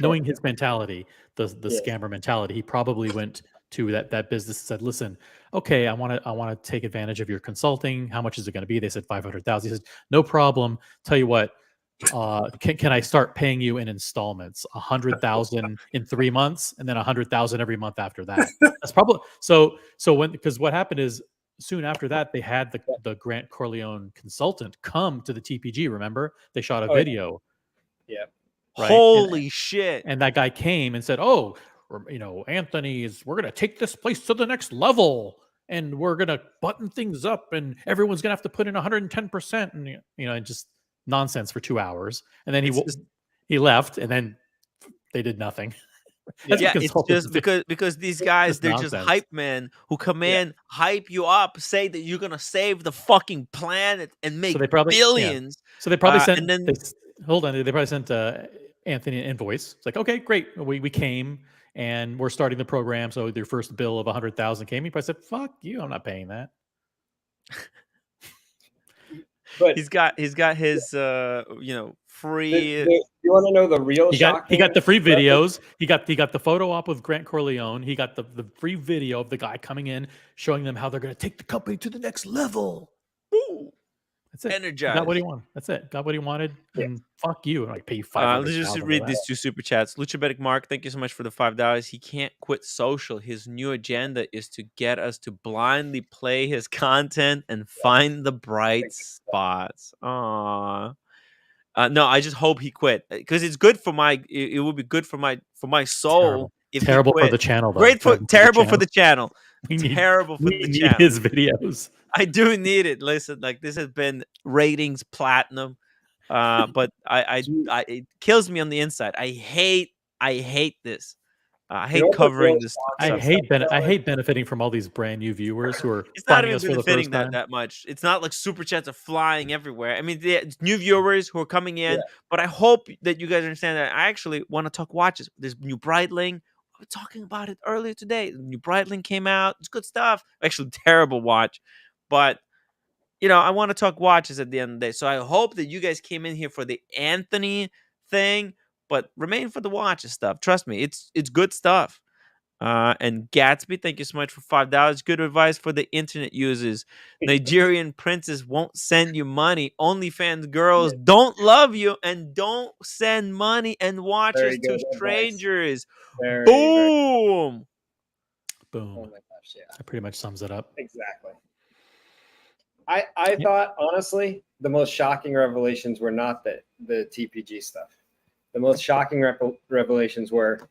knowing his mentality, the scammer mentality, he probably went to that business and said, "Listen, okay, I want to take advantage of your consulting. How much is it going to be?" They said $500,000. He said, "No problem. Tell you what, can I start paying you in installments? $100,000 in 3 months, and then $100,000 every month after that." That's probably so because what happened is soon after that they had the Grant Corleone consultant come to the TPG. Remember, they shot a video. Yeah. Right? Holy shit! And that guy came and said, "Oh, Anthony we're going to take this place to the next level, and we're going to button things up, and everyone's going to have to put in 110%," and and just nonsense for 2 hours, and then he left, and then they did nothing. Yeah, it's just because these guys, they're just hype men who come in, hype you up, say that you're gonna save the fucking planet and make billions. Yeah. So they probably sent. And then they probably sent Anthony an invoice. It's like, okay, great, we came and we're starting the program. So their first bill of $100,000 came. He probably said, "Fuck you, I'm not paying that." But he's got his free. You want to know the real? He got the free videos. He got the photo op with Grant Corleone. He got the free video of the guy coming in, showing them how they're going to take the company to the next level. Woo! That's it. Energized. Got what he wanted. That's it. Got what he wanted. And fuck you. And I pay you $500,000. Let's just read these two super chats. Luchabetic Mark, thank you so much for the $5. He can't quit social. His new agenda is to get us to blindly play his content and find the bright spots. Aww. No, I just hope he quit because it's good for it would be good for my soul if he Terrible for quit. the channel, though. Great for terrible for the channel. We need, Terrible for we the need channel. his videos. I do need it. Listen, like this has been ratings platinum, but it kills me on the inside. I hate this. I hate covering this. I hate benefiting from all these brand new viewers who are It's not finding even us for the benefiting first time. that much. It's not like super chats are flying everywhere. I mean, it's new viewers who are coming in, but I hope that you guys understand that I actually want to talk watches. There's new Breitling. We were talking about it earlier today. The new Breitling came out. It's good stuff. Actually, terrible watch, but I want to talk watches at the end of the day. So I hope that you guys came in here for the Anthony thing, but remain for the watches stuff. Trust me, it's good stuff. And Gatsby, thank you so much for $5. Good advice for the internet users. Nigerian princess won't send you money. OnlyFans girls don't love you and don't send money and watches to strangers. Boom. Boom. Oh my gosh, yeah. That pretty much sums it up. Exactly. I thought, honestly, the most shocking revelations were not the TPG stuff. The most shocking revelations were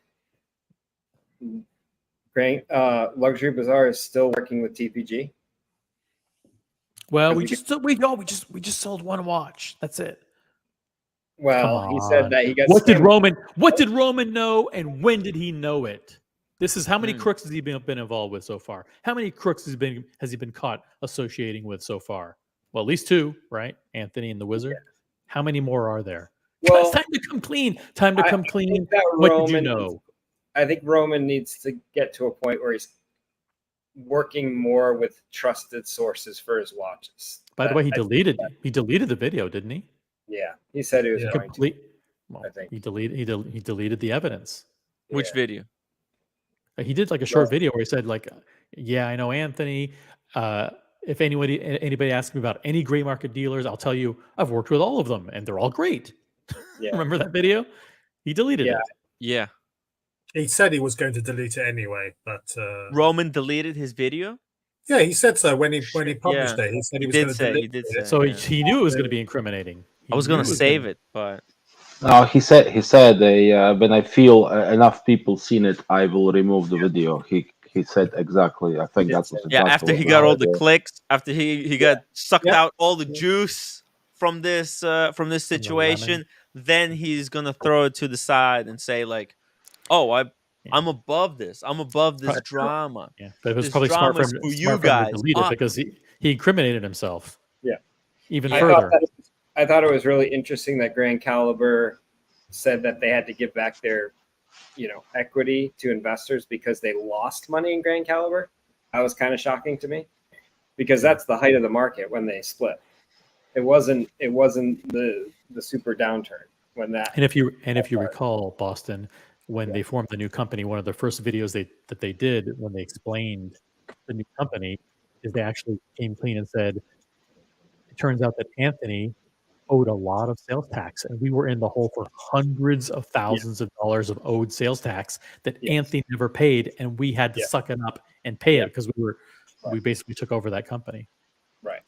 Luxury Bazaar is still working with TPG. Well, we just sold one watch. That's it. Well, he said that he got. What did Roman know, and when did he know it? This is how many crooks has he been involved with so far? How many crooks has he been caught associating with so far? Well, at least 2, right? Anthony and the Wizard. Yeah. How many more are there? Well, it's time to come clean. Time to come clean. What did you know? I think Roman needs to get to a point where he's working more with trusted sources for his watches. By the way, he deleted the video, didn't he? Yeah, he said he was going to. Well, I think he deleted the evidence. Which video? He did like a short video where he said, like, yeah, I know Anthony. If anybody asks me about any gray market dealers, I'll tell you I've worked with all of them and they're all great. Yeah. Remember that video? He deleted it. Yeah. He said he was going to delete it anyway, but Roman deleted his video? Yeah, he said so when he published it. He said he was going to delete it. So he knew it was going to be incriminating. I was going to save it, but no, he said when I feel enough people seen it, I will remove the video. He said exactly. I think that's exactly after he got all the clicks, after he got sucked out all the juice from this situation, then he's gonna throw it to the side and say like, "Oh, I'm above this. I'm above this drama." Yeah, but it was probably smart for him to delete it because he incriminated himself. Yeah, even further. I thought it was really interesting that Grand Caliber said that they had to give back their, equity to investors because they lost money in Grand Caliber. That was kind of shocking to me because that's the height of the market when they split. It wasn't the super downturn when that. And if you recall, Boston, when they formed the new company, one of the first videos that they did when they explained the new company is they actually came clean and said, it turns out that Anthony owed a lot of sales tax, and we were in the hole for hundreds of thousands of dollars of owed sales tax that Anthony never paid, and we had to suck it up and pay it because we basically took over that company. Right.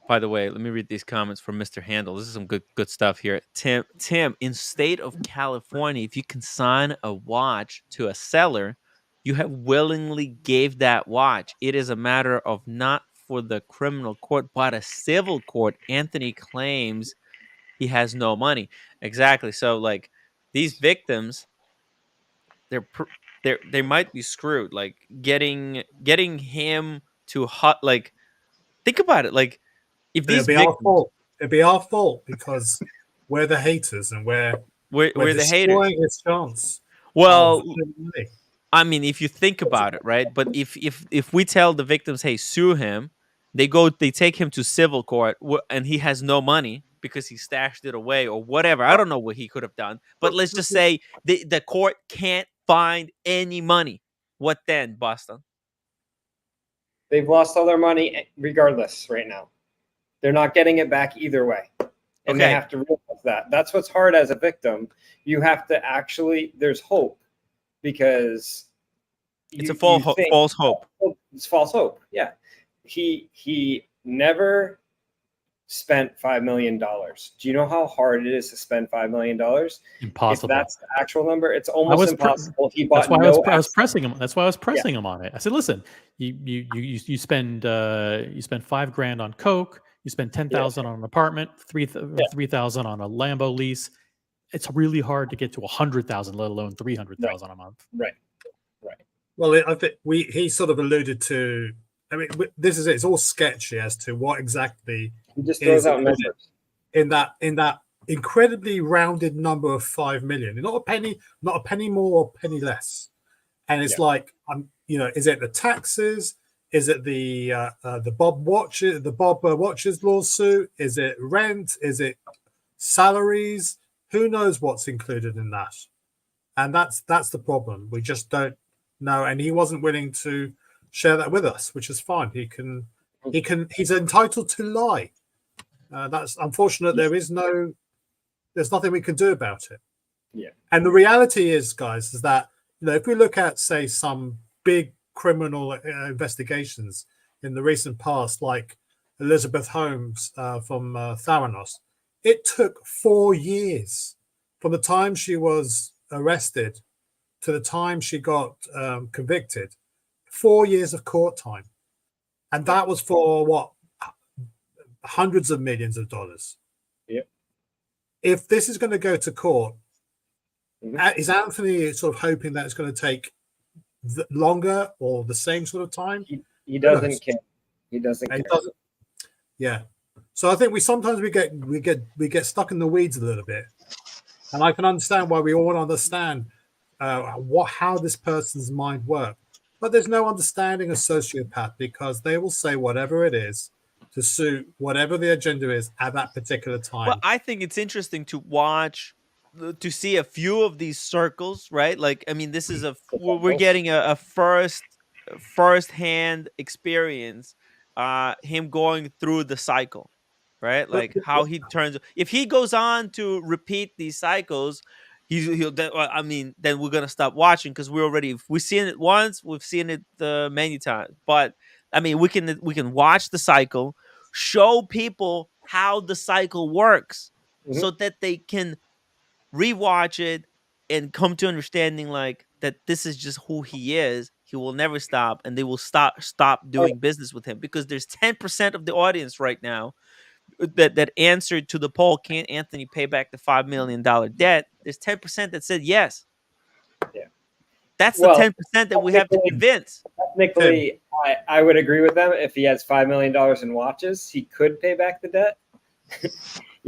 By the way, let me read these comments from Mr. Handel. This is some good stuff here. Tim, in state of California, if you consign a watch to a seller, you have willingly gave that watch. It is a matter of not for the criminal court, but a civil court. Anthony claims he has no money. Exactly. So, like, these victims, they might be screwed. Like, getting him to like, think about it. Like, if these it'd be our fault because we're the haters and we're the haters. His chance. Well, I mean, if you think about it, right? But if we tell the victims, hey, sue him, they take him to civil court, and he has no money because he stashed it away or whatever. I don't know what he could have done. But let's just say the court can't find any money. What then, Boston? They've lost all their money regardless right now. They're not getting it back either way. And they have to realize that. That's what's hard as a victim. You have to actually, there's hope because it's a false hope. It's false hope. Yeah. He never spent $5 million. Do you know how hard it is to spend $5 million? Impossible. If that's the actual number, it's almost impossible. He That's bought why no I was pressing him. That's why I was pressing him on it. I said, listen, you spend $5,000 on Coke, you spend 10,000 on an apartment, 3,000 on a Lambo lease. It's really hard to get to 100,000, let alone 300,000 a month. Right. Well, I think he sort of alluded to. I mean, this is it. It's all sketchy as to what exactly he just throws out numbers in that incredibly rounded number of 5 million. Not a penny more or a penny less. And it's like, is it the taxes? Is it the Bob Watches lawsuit? Is it rent? Is it salaries? Who knows what's included in that? And that's the problem. We just don't know. And he wasn't willing to share that with us, which is fine. He's entitled to lie. That's unfortunate. There's nothing we can do about it. Yeah. And the reality is, guys, is that if we look at, say, some big criminal investigations in the recent past, like Elizabeth Holmes from Theranos, it took 4 years from the time she was arrested to the time she got convicted. 4 years of court time, and that was for what, hundreds of millions of dollars. Yep. If this is going to go to court, is Anthony sort of hoping that it's going to take longer or the same sort of time? He doesn't care. He doesn't care. Yeah. So I think we get stuck in the weeds a little bit, and I can understand why we all understand how this person's mind works. But there's no understanding a sociopath, because they will say whatever it is to suit whatever the agenda is at that particular time. Well, I think it's interesting to watch, to see a few of these circles, right? Like, I mean, this is we're getting a first-hand experience, him going through the cycle, right? Like how he turns. If he goes on to repeat these cycles, then we're gonna stop watching, because we've seen it once, we've seen it many times. But I mean, we can watch the cycle, show people how the cycle works, so that they can rewatch it and come to understanding like that this is just who he is. He will never stop, and they will stop doing business with him, because there's 10% of the audience right now that answered to the poll, can Anthony pay back the $5 million debt? There's 10% that said yes. Yeah. That's the 10% that we have to convince. Technically, I would agree with them. If he has $5 million in watches, he could pay back the debt.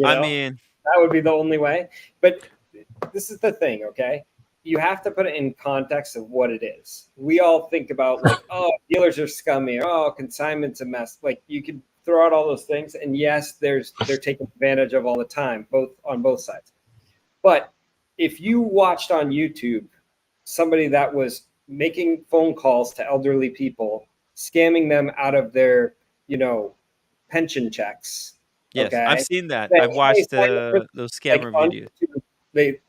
I mean, that would be the only way. But this is the thing, okay? You have to put it in context of what it is. We all think about like, oh, dealers are scummy, or oh, consignment's a mess. Like, you could throw out all those things, and yes, they're taken advantage of all the time, on both sides. But if you watched on YouTube somebody that was making phone calls to elderly people, scamming them out of their, pension checks. Yes, okay? I've seen that. I've watched those scammer videos. A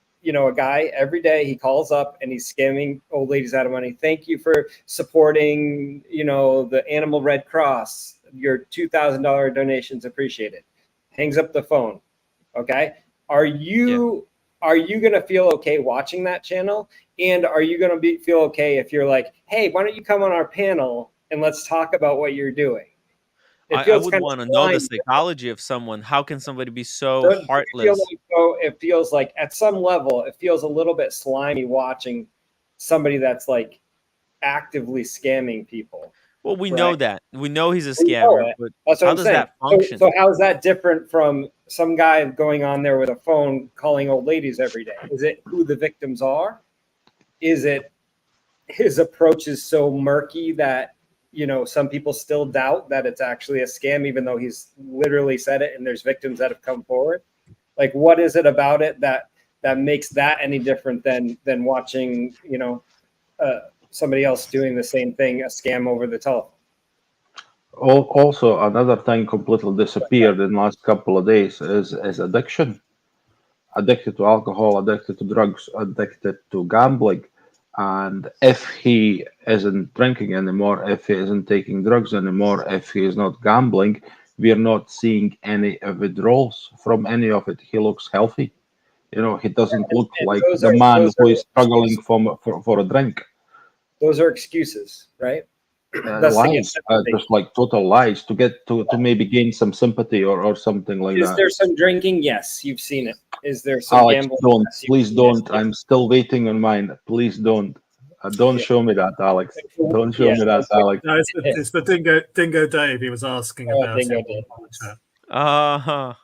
guy every day, he calls up and he's scamming old ladies out of money. Thank you for supporting, the Animal Red Cross. Your $2,000 donations appreciated. Hangs up the phone. Okay. Are you going to feel okay watching that channel? And are you going to feel okay if you're like, hey, why don't you come on our panel and let's talk about what you're doing? I would want to know the psychology of someone. How can somebody be so heartless? It feels like at some level, it feels a little bit slimy watching somebody that's like actively scamming people. Well, we know that. We know he's a scammer. But that's what how I'm does saying. that function? So how is that different from some guy going on there with a phone calling old ladies every day? Is it who the victims are? Is it his approach is so murky that some people still doubt that it's actually a scam, even though he's literally said it and there's victims that have come forward? Like, what is it about it that makes that any different than watching, somebody else doing the same thing, a scam over the telephone? Also, another thing completely disappeared in the last couple of days is addiction. Addicted to alcohol, addicted to drugs, addicted to gambling. And if he isn't drinking anymore, if he isn't taking drugs anymore, if he is not gambling, we are not seeing any withdrawals from any of it. He looks healthy. You know, he doesn't look And like those the are- man those who are is struggling for a drink. Those are excuses, right? Lies, sympathy. just like total lies to get to maybe gain some sympathy or something like Is that. there some drinking? Yes, you've seen it. Is there some Alex, gambling? don't, Yes, please don't. I'm still waiting on mine. Please don't. Don't show me that, Alex. Don't show me that, Alex. No, it's the Dingo Dave. He was asking about Dingo it. Dave.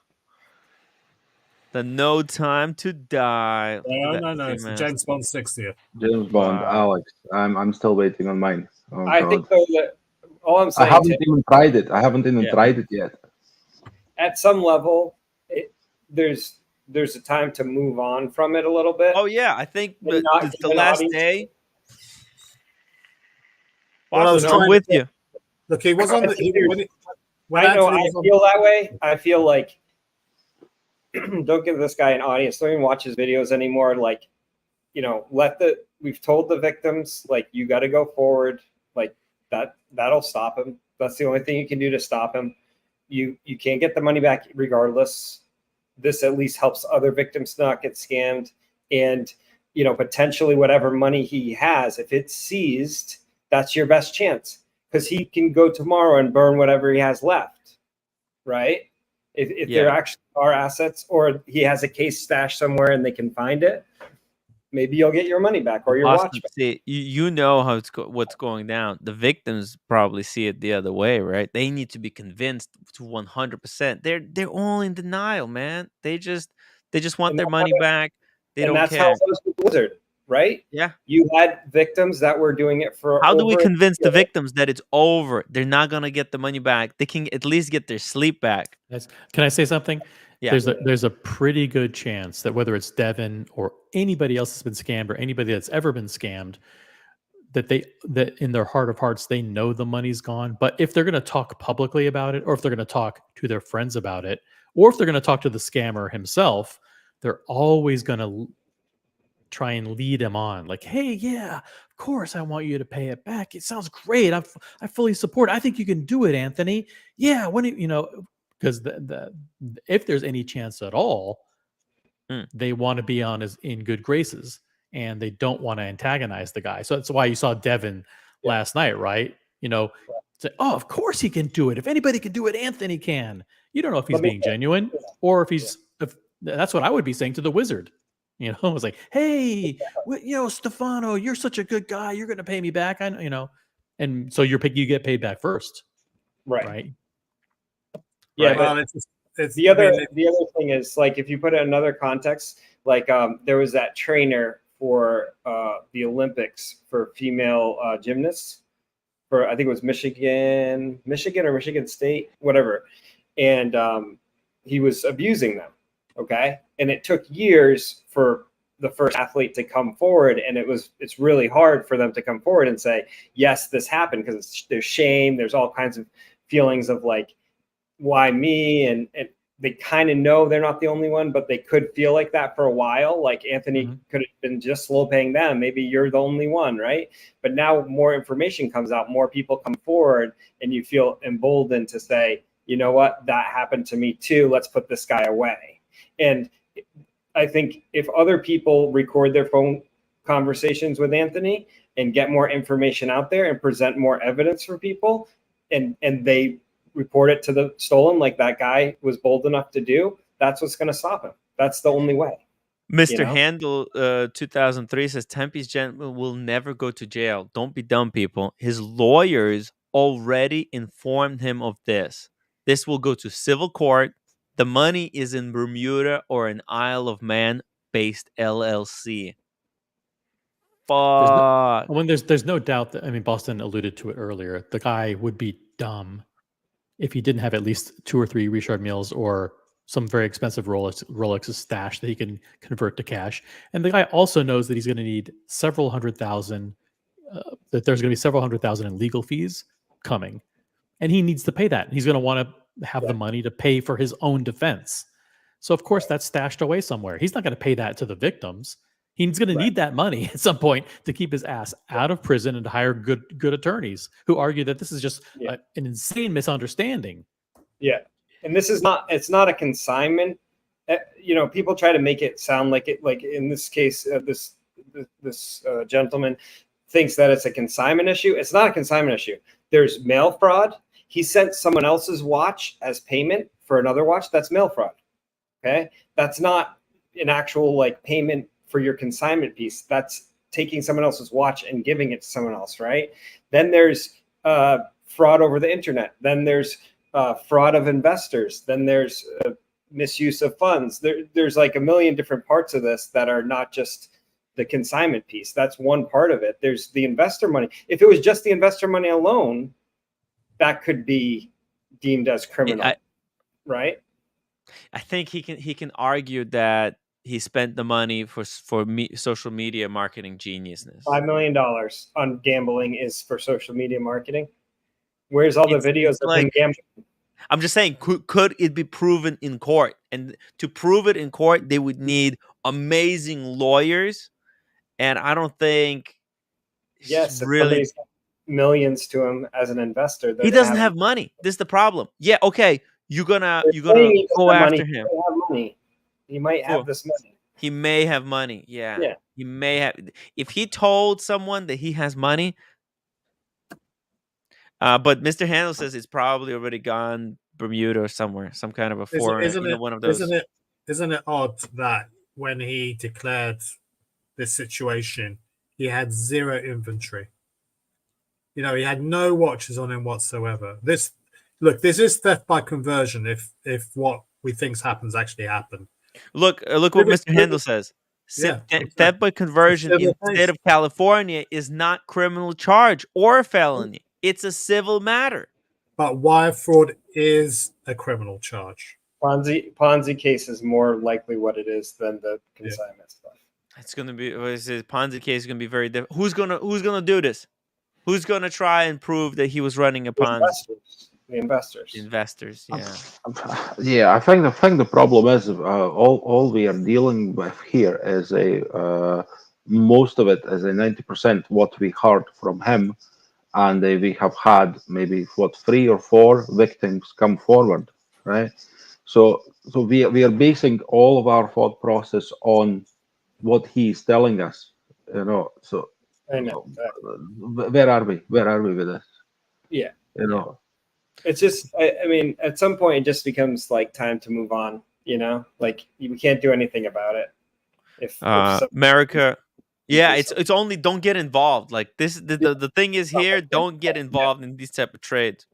The No Time to Die. No. It's the James Bond 60th. James Bond, Alex. I'm still waiting on mine. Oh, I God. think though that all I'm I saying, haven't even tried it. I haven't even tried it yet. at some level, there's a time to move on from it a little bit. Oh yeah, I think And not the give an last audience- day. Well, I was I'm trying with to- you. Look, he was on the. when I know Anthony I was on- feel that way. I feel like don't give this guy an audience. Don't even watch his videos anymore. Like, you know, we've told the victims, like, you got to go forward. Like that'll stop him. That's the only thing you can do to stop him. You can't get the money back regardless. This at least helps other victims not get scammed. And, you know, potentially whatever money he has, if it's seized, that's your best chance. Because he can go tomorrow and burn whatever he has left, right? If there actually are assets, or he has a case stashed somewhere and they can find it, maybe you'll get your money back or your watch back. See, you know how what's going down. The victims probably see it the other way, right? They need to be convinced to 100%. They're all in denial, man. They just want their money back. They don't That's care. how it was with Wizard, right? Yeah. You had victims that were doing it for. How do we over a convince the year. victims that it's over? They're not gonna get the money back. They can at least get their sleep back. Can I say something? Yeah. There's a pretty good chance that whether it's Devin or anybody else that's been scammed or anybody that's ever been scammed, that in their heart of hearts they know the money's gone. But if they're going to talk publicly about it, or if they're going to talk to their friends about it, or if they're going to talk to the scammer himself, they're always going to try and lead him on. Like, hey, yeah, of course I want you to pay it back. It sounds great. I fully support it. I think you can do it, Anthony. Yeah, because if there's any chance at all, they want to be in good graces, and they don't want to antagonize the guy. So that's why you saw Devin last night, right? You know, say, oh, of course he can do it. If anybody can do it, Anthony can. You don't know if he's being genuine or if he's. If that's what I would be saying to the Wizard. You know, it was like, hey, Stefano, you're such a good guy. You're going to pay me back. And so you get paid back first, right? Yeah, Right. but Well, the other thing is, like, if you put it in another context, like there was that trainer for the Olympics for female gymnasts for, I think it was Michigan or Michigan State, whatever, and he was abusing them. Okay, and it took years for the first athlete to come forward, and it's really hard for them to come forward and say, yes, this happened, because there's shame, there's all kinds of feelings of like, why me? And they kind of know they're not the only one, but they could feel like that for a while. Like Anthony could have been just slow paying them. Maybe you're the only one, right? But now more information comes out, more people come forward, and you feel emboldened to say, you know what, that happened to me too. Let's put this guy away. And I think if other people record their phone conversations with Anthony and get more information out there and present more evidence for people, and they report it to the stolen, like that guy was bold enough to do, that's what's going to stop him. That's the only way. Mr. Handel 2003 says Tempe's gentleman will never go to jail. Don't be dumb, people. His lawyers already informed him of this. This will go to civil court. The money is in Bermuda or an Isle of Man based LLC. Fuck. There's no doubt that, I mean, Boston alluded to it earlier. The guy would be dumb if he didn't have at least 2 or 3 Richard Milles or some very expensive Rolex's stash that he can convert to cash. And the guy also knows that he's going to need several hundred thousand, that there's going to be several hundred thousand in legal fees coming. And he needs to pay that. He's going to want to have the money to pay for his own defense. So, of course, that's stashed away somewhere. He's not going to pay that to the victims. He's going to need that money at some point to keep his ass out of prison and to hire good attorneys who argue that this is just an insane misunderstanding. Yeah, and this is not. It's not a consignment. You know, people try to make it sound like it. Like in this case, this gentleman thinks that it's a consignment issue. It's not a consignment issue. There's mail fraud. He sent someone else's watch as payment for another watch. That's mail fraud. Okay, that's not an actual like payment for your consignment piece. That's taking someone else's watch and giving it to someone else, right? Then there's fraud over the internet. Then there's fraud of investors. Then there's misuse of funds. There's like a million different parts of this that are not just the consignment piece. That's one part of it. There's the investor money. If it was just the investor money alone, that could be deemed as criminal, right? I think he can argue that he spent the money for social media marketing geniusness. $5 million on gambling is for social media marketing. Where's all the videos of him gambling? I'm just saying, could it be proven in court? And to prove it in court, they would need amazing lawyers. And I don't think yes, really millions to him as an investor. He doesn't have money. This is the problem. Yeah, okay. You're gonna go after him. Money. He might have this money. He may have money. Yeah. He may have. If he told someone that he has money, but Mr. Handel says it's probably already gone Bermuda or somewhere, some kind of a foreign, one of those. Isn't it odd that when he declared this situation, he had zero inventory? You know, he had no watches on him whatsoever. This is theft by conversion. If what we think happens actually happened. Look what Mr. Handel says. Theft by conversion in the state of California is not criminal charge or a felony. It's a civil matter. But wire fraud is a criminal charge. Ponzi case is more likely what it is than the consignment stuff. It's gonna be Ponzi case is gonna be very different. Who's gonna do this? Who's gonna try and prove that he was running a Ponzi? The investors. Yeah. Yeah, I think the problem is all we are dealing with here is most of it is a 90% what we heard from him, and we have had maybe 3 or 4 victims come forward, right? So we are basing all of our thought process on what he's telling us, you know. So I know. Where are we with this? Yeah. You know. It's just, I mean, at some point it just becomes like time to move on, you know, like we can't do anything about it. If America, it's only don't get involved. Like this, the thing is here, don't get involved in these type of trades.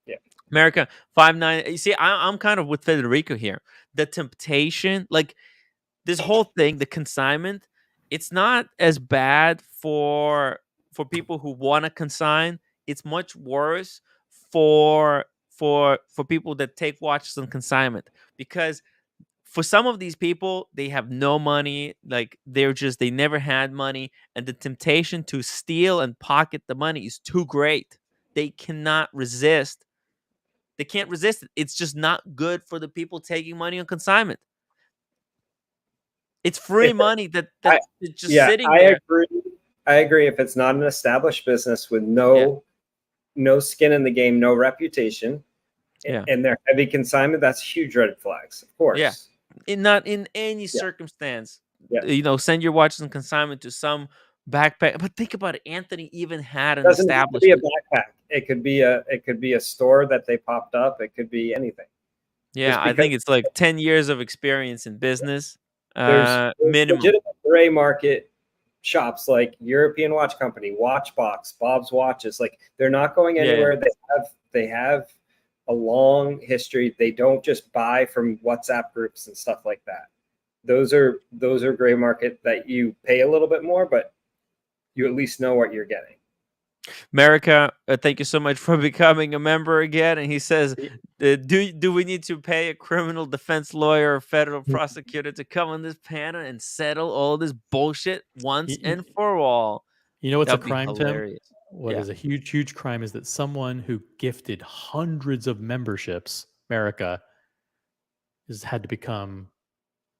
Yeah. America 5-9. You see, I'm kind of with Federico here. The temptation, like this whole thing, the consignment, it's not as bad for people who want to consign. It's much worse for people that take watches on consignment, because for some of these people, they have no money, like they never had money, and the temptation to steal and pocket the money is too great. They cannot resist. They can't resist it. It's just not good for the people taking money on consignment. It's free money that's just sitting there. I agree. If it's not an established business with no skin in the game, no reputation, and they're heavy consignment, that's huge red flags, of course. Yeah. Not in any circumstance. You know, send your watches on consignment to some backpack. But think about it. Anthony even had an establishment. It doesn't have to be a backpack. It could be a store that they popped up. It could be anything. Yeah, I think it's like 10 years of experience in business. There's minimum. Legitimate gray market shops like European Watch Company, Watchbox, Bob's Watches. Like they're not going anywhere. They have a long history. They don't just buy from WhatsApp groups and stuff like that. Those are gray market that you pay a little bit more, but you at least know what you're getting. America, thank you so much for becoming a member again. And he says, do we need to pay a criminal defense lawyer or federal prosecutor to come on this panel and settle all this bullshit once and for all? You know what's a crime, Tim? What is a huge crime is that someone who gifted hundreds of memberships, America, has had to become,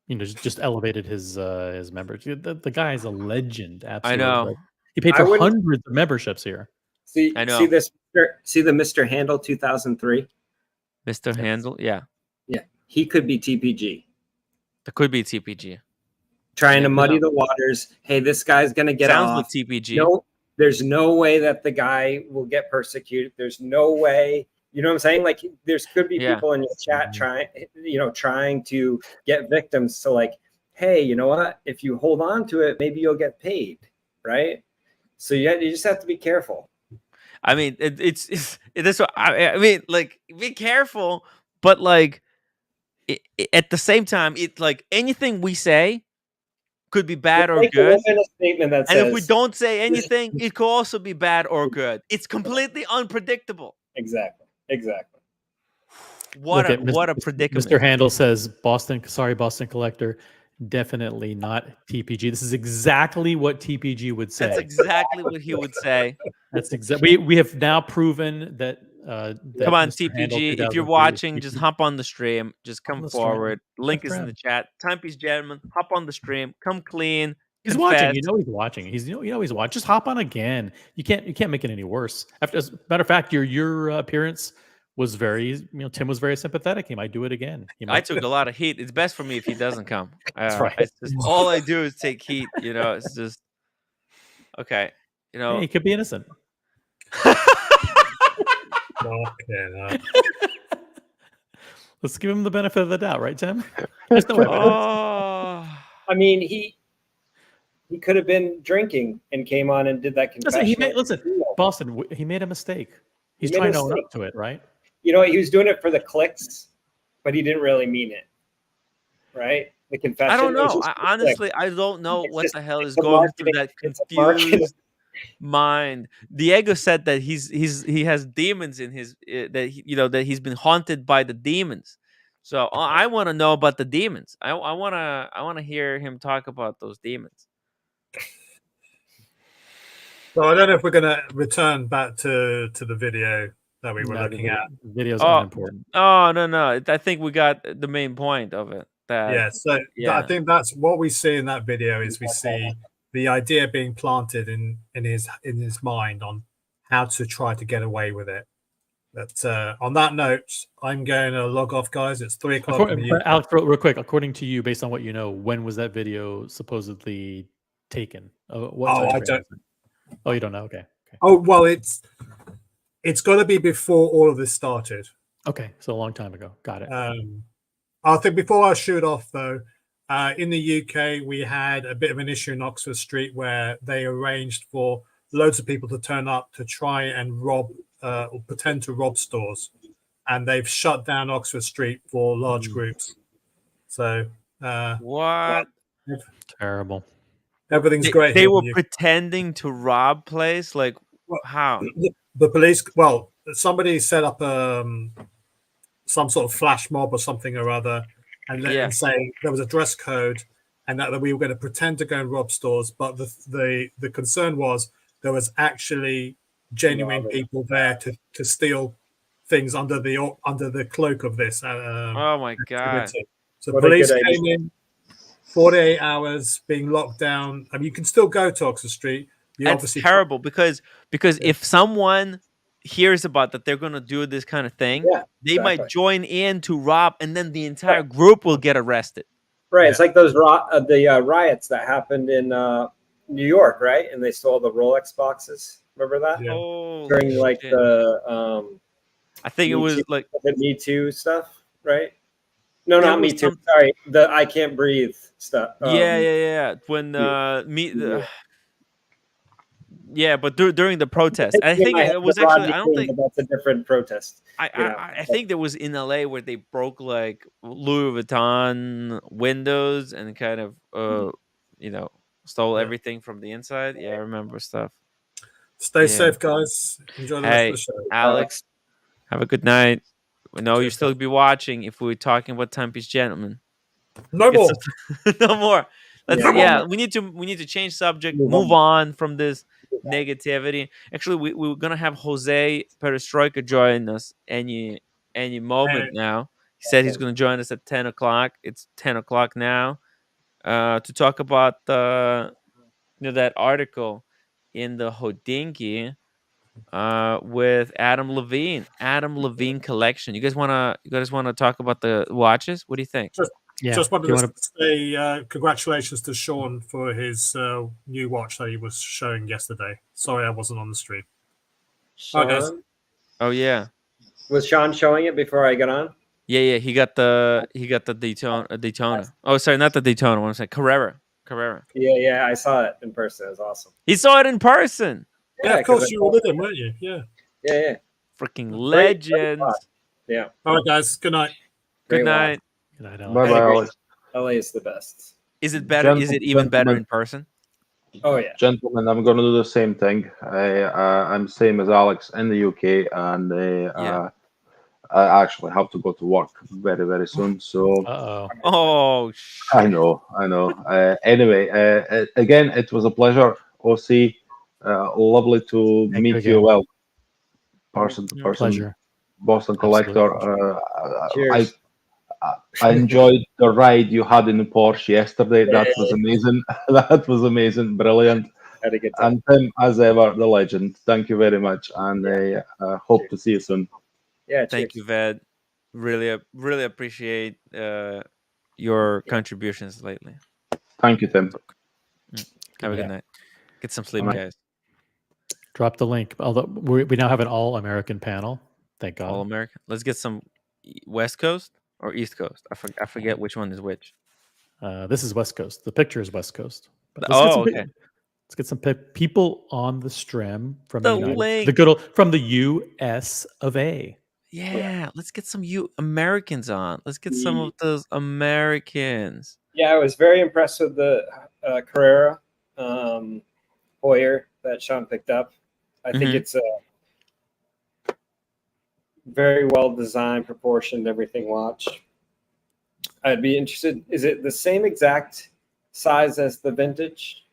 just elevated his members. The guy is a legend. Absolutely. I know. He paid for hundreds of memberships here. See the Mr. Handel 2003. Mr. Handel, yeah. Yeah, he could be TPG. That could be TPG. Trying to muddy the waters. Hey, this guy's going to get Sounds off. like TPG. No, there's no way that the guy will get persecuted. There's no way. You know what I'm saying? Like, there's could be people in your chat trying to get victims to like, hey, you know what? If you hold on to it, maybe you'll get paid, right? So you just have to be careful. I mean, it's this. I mean, like, be careful, but like, at the same time, it's like anything we say could be bad or good. A statement that and says, if we don't say anything, it could also be bad or good. It's completely unpredictable. Exactly. What a predicament. Mr. Handel says, Boston Collector, definitely not TPG. This is exactly what TPG would say. That's exactly what he would say. That's exactly. We have now proven that. Come on, Mr. TPG. If you're watching, just hop on the stream. Just come forward. Link is in the chat. Timepiece Gentleman, hop on the stream. Come clean. He's watching. You know he's watching. He's watching. Just hop on again. You can't make it any worse. As a matter of fact, your appearance was very. Tim was very sympathetic. He might do it again. I took a lot of heat. It's best for me if he doesn't come. That's right. It's just, all I do is take heat. It's just okay. Hey, he could be innocent. Let's give him the benefit of the doubt, right, Tim? There's no evidence. I mean, he could have been drinking and came on and did that confession. Listen, Boston, he made a mistake. He's trying to own up to it, right? You know, he was doing it for the clicks, but he didn't really mean it, right? The confession. I don't know. Honestly, I don't know what the hell is going through that confused mind. Diego said that he has demons in his that he's been haunted by the demons. So I want to know about the demons. I want to hear him talk about those demons. So I don't know if we're going to return back to the video that we were looking at. Videos are important. Oh no! I think we got the main point of it. I think that's what we see in that video. Is we see the idea being planted in his mind on how to try to get away with it. But on that note, I'm going to log off, guys. It's 3 o'clock. Alex, real quick, according to you, based on what you know, when was that video supposedly taken? I don't. Oh, you don't know? Okay. Oh well, it's got to be before all of this started. Okay, so a long time ago. Got it. I think before I shoot off though, in the UK we had a bit of an issue in Oxford Street where they arranged for loads of people to turn up to try and rob or pretend to rob stores, and they've shut down Oxford Street for large groups. So what? Terrible. Everything's great. They were pretending to rob place. Like how? The police. Well, somebody set up some sort of flash mob or something or other, and saying there was a dress code, and that we were going to pretend to go and rob stores. But the concern was there was actually genuine people there to steal things under the cloak of this. Oh my god! So police came in. 48 hours being locked down. I mean, you can still go to Oxford Street. That's terrible because if someone hears about that they're going to do this kind of thing, they might join in to rob, and then the entire group will get arrested. Right. Yeah. It's like those riots that happened in New York, right? And they stole the Rolex boxes. Remember that? Yeah. During the I think it was like the Me Too stuff, right? No, not Me Too. Sorry, the I Can't Breathe stuff. Yeah. When but during the protest, I think it was actually. I don't think that's a different protest. I think there was in LA where they broke like Louis Vuitton windows and kind of stole everything from the inside. Yeah, I remember stuff. Stay safe, guys. Enjoy the rest of the show. Alex, have a good night. We know you'll still be watching if we're talking about Timepiece Gentleman. No more. No more. We need to change subject, move on from this negativity. Actually, we're gonna have Jose Perestroika join us any moment now. He said he's gonna join us at 10 o'clock. It's 10 o'clock now. To talk about that article in the HODINKEE with Adam Levine. Adam Levine collection. You guys wanna talk about the watches? What do you think? Just wanted to say congratulations to Sean for his new watch that he was showing yesterday. Sorry I wasn't on the stream. All right, guys. Oh yeah. Was Sean showing it before I got on? Yeah. He got the Daytona. Oh, sorry, not the Daytona. What I'm saying, Carrera. Yeah, I saw it in person. It was awesome. He saw it in person. Yeah, of course you were with him, weren't you? Yeah. Yeah. Freaking legends. Yeah. All right, guys. Good night. Good night. Good night, Bye bye, Alex. LA is the best. Is it better? Is it even better in person? Oh yeah. Gentlemen, I'm going to do the same thing. I'm same as Alex in the UK, and I actually have to go to work very, very soon. So, oh, I know. Anyway, again, it was a pleasure, OC. Lovely to meet you. Well, person to person, Pleasure. Boston Collector. Cheers. I enjoyed the ride you had in the Porsche yesterday. That was amazing. That was amazing. Brilliant. Had a good time. And Tim, as ever, the legend. Thank you very much, and I hope to see you soon. Yeah, thank you, Ved. Really appreciate your contributions lately. Thank you, Tim. Have a good night. Get some sleep, guys. Drop the link. Although we now have an all-American panel. Thank God. All American. Let's get some West Coast or East Coast. I forget which one is which. This is West Coast. The picture is West Coast. But okay. Let's get some people on the stream from the the US of A. Yeah, let's get some Americans on. Let's get some of those Americans. Yeah, I was very impressed with the Carrera Hoyer that Sean picked up. I think it's a very well designed, proportioned, everything watch. I'd be interested. Is it the same exact size as the vintage?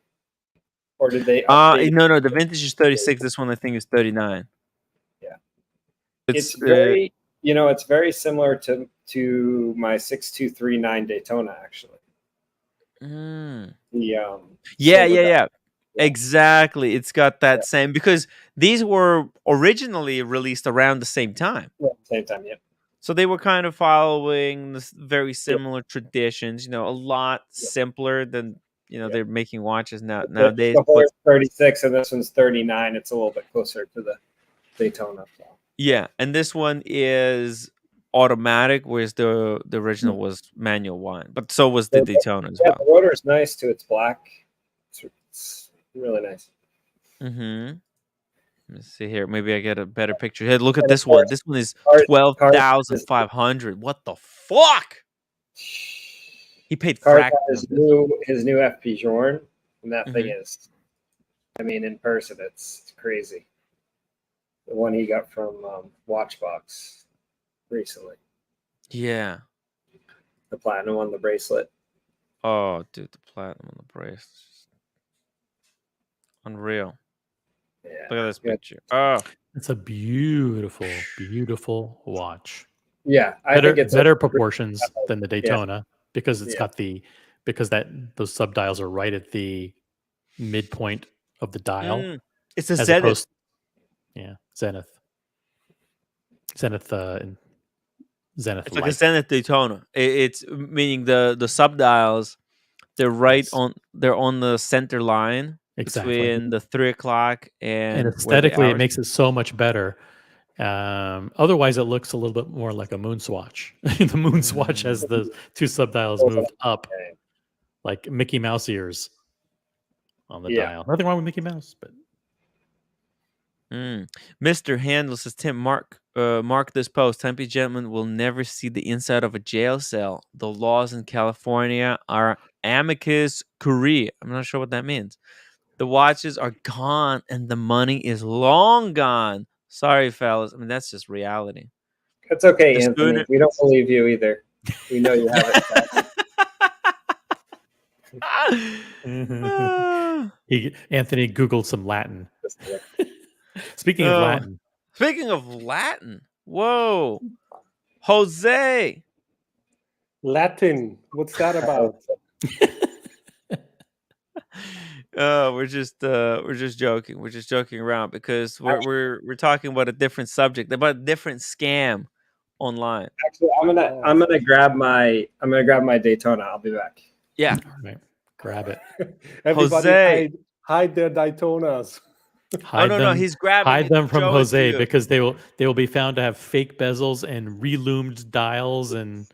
Or did they update no, the vintage is 36. This one I think is 39. Yeah. It's very it's very similar to my 6239 Daytona actually. Yeah. Exactly. It's got that same, because these were originally released around the same time. Yeah, same time, yeah. So they were kind of following this very similar traditions, a lot simpler than they're making watches nowadays. The Hoyer's 36 and this one's 39. It's a little bit closer to the Daytona. So. Yeah, and this one is automatic, whereas the original was manual one. But so was the Daytona as well. The rotor is nice too. It's black. It's really nice. Let's see here. Maybe I get a better picture. Hey, look at this one. This one is 12,500. What the fuck? He paid his new FP Journe, and that thing is, in person, it's crazy. The one he got from Watchbox recently. Yeah. The platinum on the bracelet. Oh, dude, the platinum on the bracelet. Unreal. Yeah. Look at this picture. Oh, it's a beautiful, beautiful watch. Yeah, I think it's better proportions than the Daytona because it's got those subdials are right at the midpoint of the dial. It's a Zenith. Zenith. Zenith. It's like a Zenith Daytona. It's meaning the subdials. They're they're on the center line. Between the 3 o'clock and aesthetically it makes it so much better. Otherwise it looks a little bit more like a moon swatch. The moon swatch has the 2 subdials moved up like Mickey Mouse ears on the dial. Nothing wrong with Mickey Mouse, but Mr. Handel says, Tim, mark this post. Tempe gentlemen will never see the inside of a jail cell. The laws in California are amicus curiae. I'm not sure what that means. The watches are gone and the money is long gone. Sorry, fellas. That's just reality. That's okay, Anthony. We don't believe you either. We know you have it. Anthony Googled some Latin. Speaking of Latin. Whoa. Jose. Latin. What's that about? We're just joking. We're just joking around because we're talking about a different subject, about a different scam online. Actually, I'm gonna grab my Daytona. I'll be back. Yeah. All right. Grab it. Everybody Jose. hide their Daytonas. Hide no, them, he's grabbing hide it them to from show it to Jose you. because they will be found to have fake bezels and reloomed dials and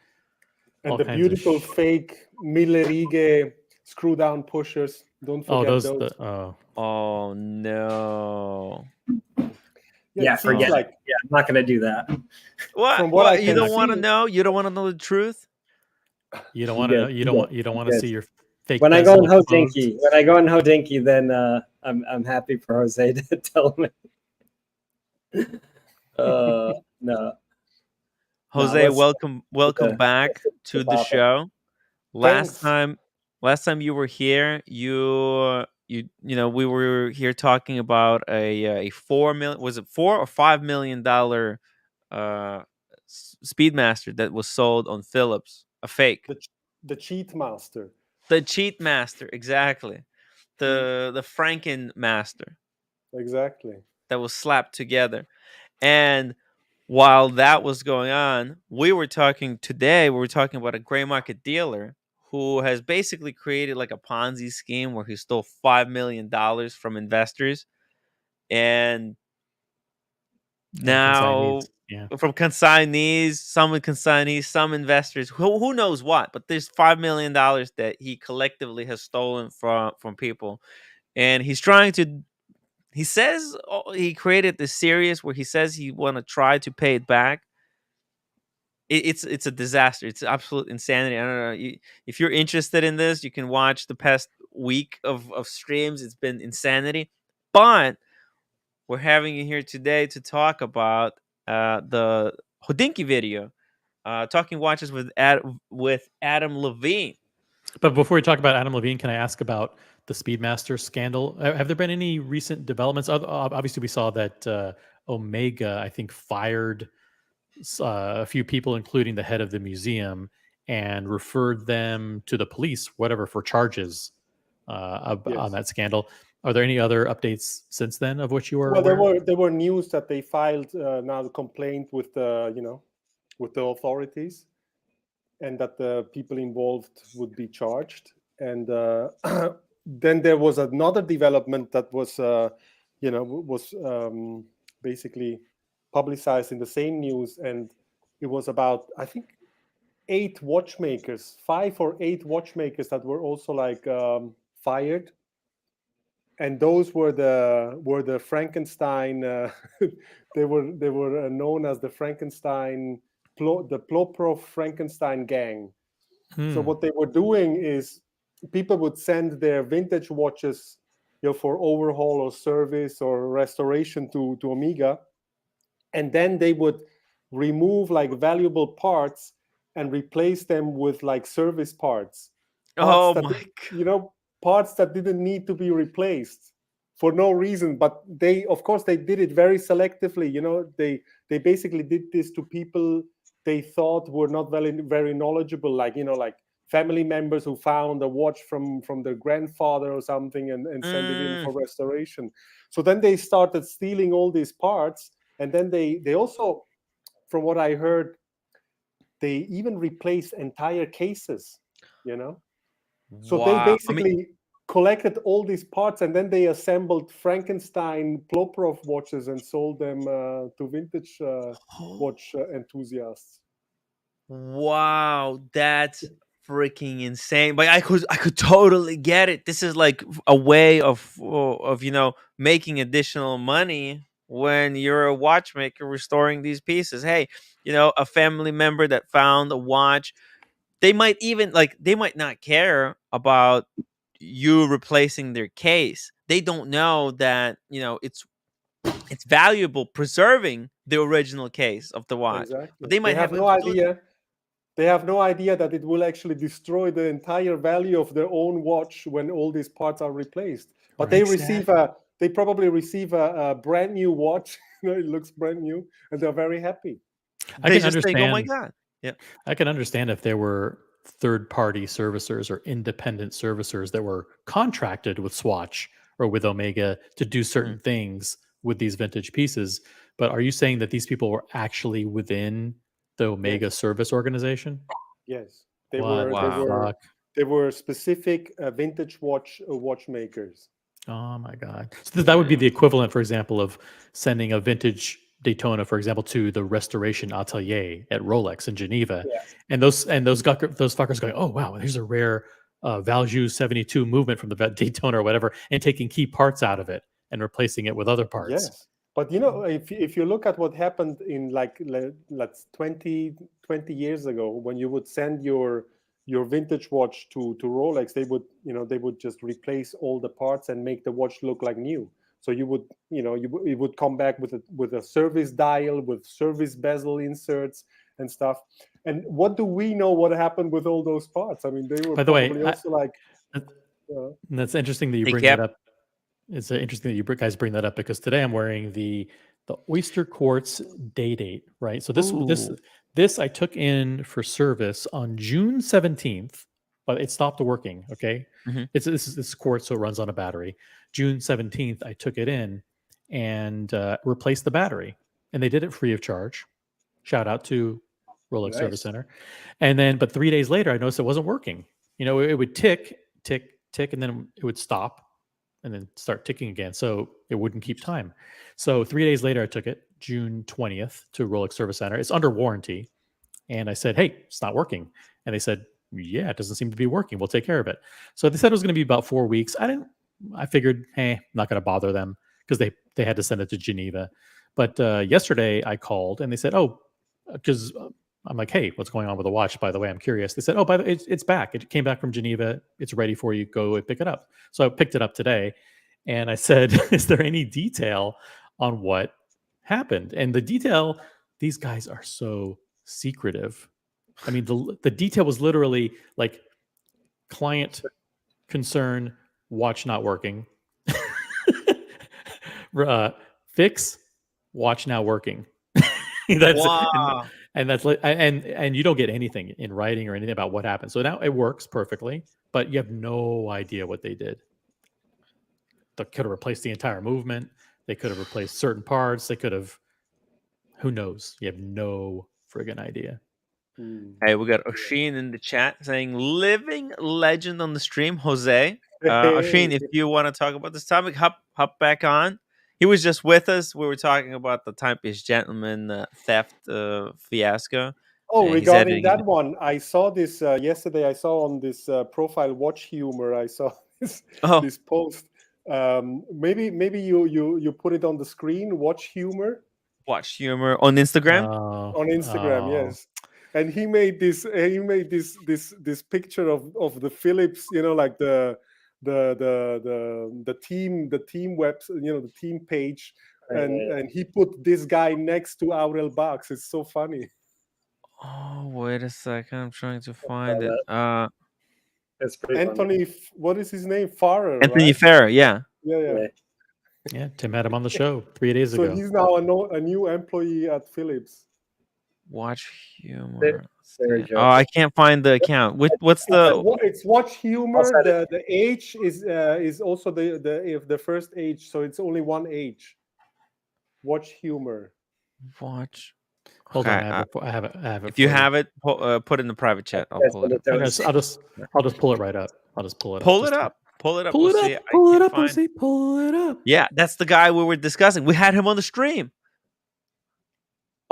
all the kinds beautiful of fake Miller-Righe screw down pushers. Don't forget those. Oh no. Yeah, it seems forget like it. Yeah, I'm not gonna do that. What? From what I You can don't want to see- know? You don't want to know the truth? You don't want to know. You don't want to see your fake. When I go in bezel HODINKEE, then I'm happy for Jose to tell me. No. Jose, welcome back to the show. Last time you were here, you know, we were here talking about a $4 million, was it $4 or $5 million Speedmaster that was sold on Phillips, a fake. The Cheat Master. The Cheat Master, exactly. The Franken Master. Exactly. That was slapped together. And while that was going on, we were talking about a gray market dealer who has basically created like a Ponzi scheme where he stole $5 million from investors. And now from consignees, some investors, who knows what, but there's $5 million that he collectively has stolen from people. And he says he created this series where he says he want to try to pay it back. It's a disaster. It's absolute insanity. I don't know. If you're interested in this, you can watch the past week of streams. It's been insanity. But we're having you here today to talk about the HODINKEE video, Talking Watches with Adam Levine. But before we talk about Adam Levine, can I ask about the Speedmaster scandal? Have there been any recent developments? Obviously, we saw that Omega, I think, fired a few people, including the head of the museum, and referred them to the police, whatever, for charges on that scandal. Are there any other updates since then of which you are aware? There were news that they filed now the complaint with the with the authorities, and that the people involved would be charged. And then there was another development that was basically publicized in the same news, and it was about, I think, 5 or 8 watchmakers that were also like fired, and those were the Frankenstein. They were known as the Frankenstein, the Plopro Frankenstein gang. So what they were doing is people would send their vintage watches, for overhaul or service or restoration to Omega, and then they would remove like valuable parts and replace them with like service parts. Parts that didn't need to be replaced for no reason, but they did it very selectively. They basically did this to people they thought were not very knowledgeable, like family members who found a watch from their grandfather or something and sent it in for restoration. So then they started stealing all these parts, and then they also, from what I heard, they even replaced entire cases, So they basically collected all these parts, and then they assembled Frankenstein Plopro watches and sold them to vintage watch enthusiasts. Wow, that's freaking insane. But I could totally get it. This is like a way of making additional money when you're a watchmaker restoring these pieces. Hey, a family member that found a watch, they might not care about you replacing their case. They don't know that it's valuable preserving the original case of the watch. Exactly. But they might have no idea. They have no idea that it will actually destroy the entire value of their own watch when all these parts are replaced. But they probably receive a brand new watch. It looks brand new, and they're very happy. I can understand. Think, oh my god! Yeah, I can understand if there were third-party servicers or independent servicers that were contracted with Swatch or with Omega to do certain things with these vintage pieces. But are you saying that these people were actually within the Omega service organization? Yes, they What were. the fuck? They were specific vintage watchmakers. Oh my god! So that would be the equivalent, for example, of sending a vintage Daytona, for example, to the restoration atelier at Rolex in Geneva, and those fuckers going, oh wow, here's a rare Valjoux 72 movement from the Daytona or whatever, and taking key parts out of it and replacing it with other parts. Yes, but if you look at what happened in like 20 years ago, when you would send your vintage watch to Rolex, they would just replace all the parts and make the watch look like new. So you would it would come back with a service dial, with service bezel inserts and stuff. And what do we know what happened with all those parts? I mean, they were, by the way, also like. That's interesting that you bring that up. It's interesting that you guys bring that up, because today I'm wearing the Oyster Quartz Day-Date, right? So this I took in for service on June 17th, but it stopped working. Okay, this is quartz, so it runs on a battery. June 17th, I took it in and replaced the battery, and they did it free of charge. Shout out to Rolex Service Center. And then, but 3 days later, I noticed it wasn't working. It would tick, and then it would stop, and then start ticking again. So it wouldn't keep time. So 3 days later, I took it June 20th to Rolex Service Center. It's under warranty. And I said, hey, it's not working. And they said, yeah, it doesn't seem to be working. We'll take care of it. So they said it was going to be about 4 weeks. I figured, hey, I'm not going to bother them, because they had to send it to Geneva. But yesterday I called and they said, oh, because I'm like, hey, what's going on with the watch? By the way, I'm curious. They said, oh, it's back. It came back from Geneva. It's ready for you. Go and pick it up. So I picked it up today, and I said, is there any detail on what happened? And the detail, these guys are so secretive. I mean, the detail was literally like client concern, watch not working. Fix, watch now working. Wow. And you don't get anything in writing or anything about what happened. So now it works perfectly, but you have no idea what they did. They could have replaced the entire movement. They could have replaced certain parts. They could have, who knows? You have no friggin' idea. Hey, we got Oshin in the chat saying, living legend on the stream, Jose. Oshin, if you want to talk about this topic, hop back on. He was just with us. We were talking about the Timepiece Gentleman theft fiasco. Oh, regarding that one, I saw this yesterday. I saw on this profile Watch Humor. I saw this post. Maybe you put it on the screen. Watch Humor. Watch Humor on Instagram. On Instagram, yes. And he made this picture of the Philips, like the team web, the team page, and he put this guy next to Aurel Bax. It's so funny. Oh, wait a second, I'm trying to find it. It's Anthony, what is his name? Farrer. Anthony right? Farrer, yeah. Yeah, Tim had him on the show 3 days ago. So he's now a new employee at Philips. Watch Humor. Oh, I can't find the account. What's the? It's Watch Humor. The age is also the first age, so it's only one age. Watch Humor. Watch. Hold on, I have it. If you have it, put it in the private chat. I'll pull it up. I'll just pull it right up. I'll just pull it. Pull it up. Pull it up. Pull it up. Pull it up. Pull it up. Yeah, that's the guy we were discussing. We had him on the stream.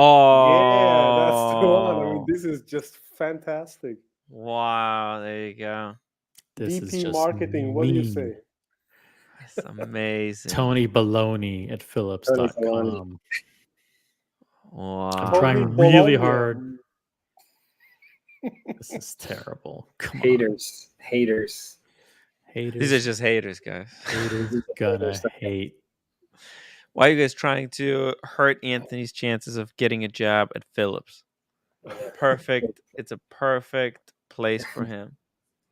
Oh, yeah, that's the one. I mean, this is just fantastic. Wow, there you go. This VP is marketing. What do you say? That's amazing. Tony Baloney at Philips.com. Wow. I'm trying really hard. This is terrible. Come haters. on. Haters. These are just haters, guys. Haters gonna hate. Why are you guys trying to hurt Anthony's chances of getting a job at Philips? Perfect. It's a perfect place for him.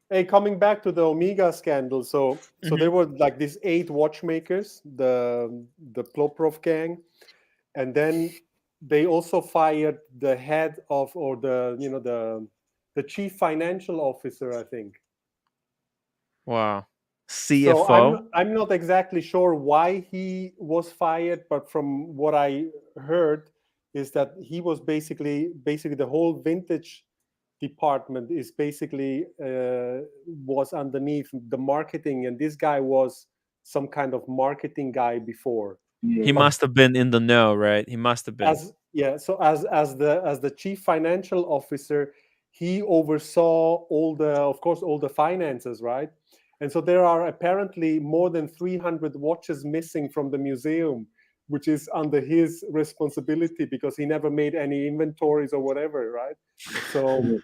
Hey, coming back to the Omega scandal, so there were like these 8 watchmakers, the Ploprov gang, and then they also fired the head of, or the the chief financial officer, I think. Wow. So CFO. I'm not exactly sure why he was fired, but from what I heard is that he was basically the whole vintage department is basically was underneath the marketing, and this guy was some kind of marketing guy before. He But must have been in the know, right? He must have been. as the chief financial officer, he oversaw all the finances, right? And so there are apparently more than 300 watches missing from the museum, which is under his responsibility because he never made any inventories or whatever, right? So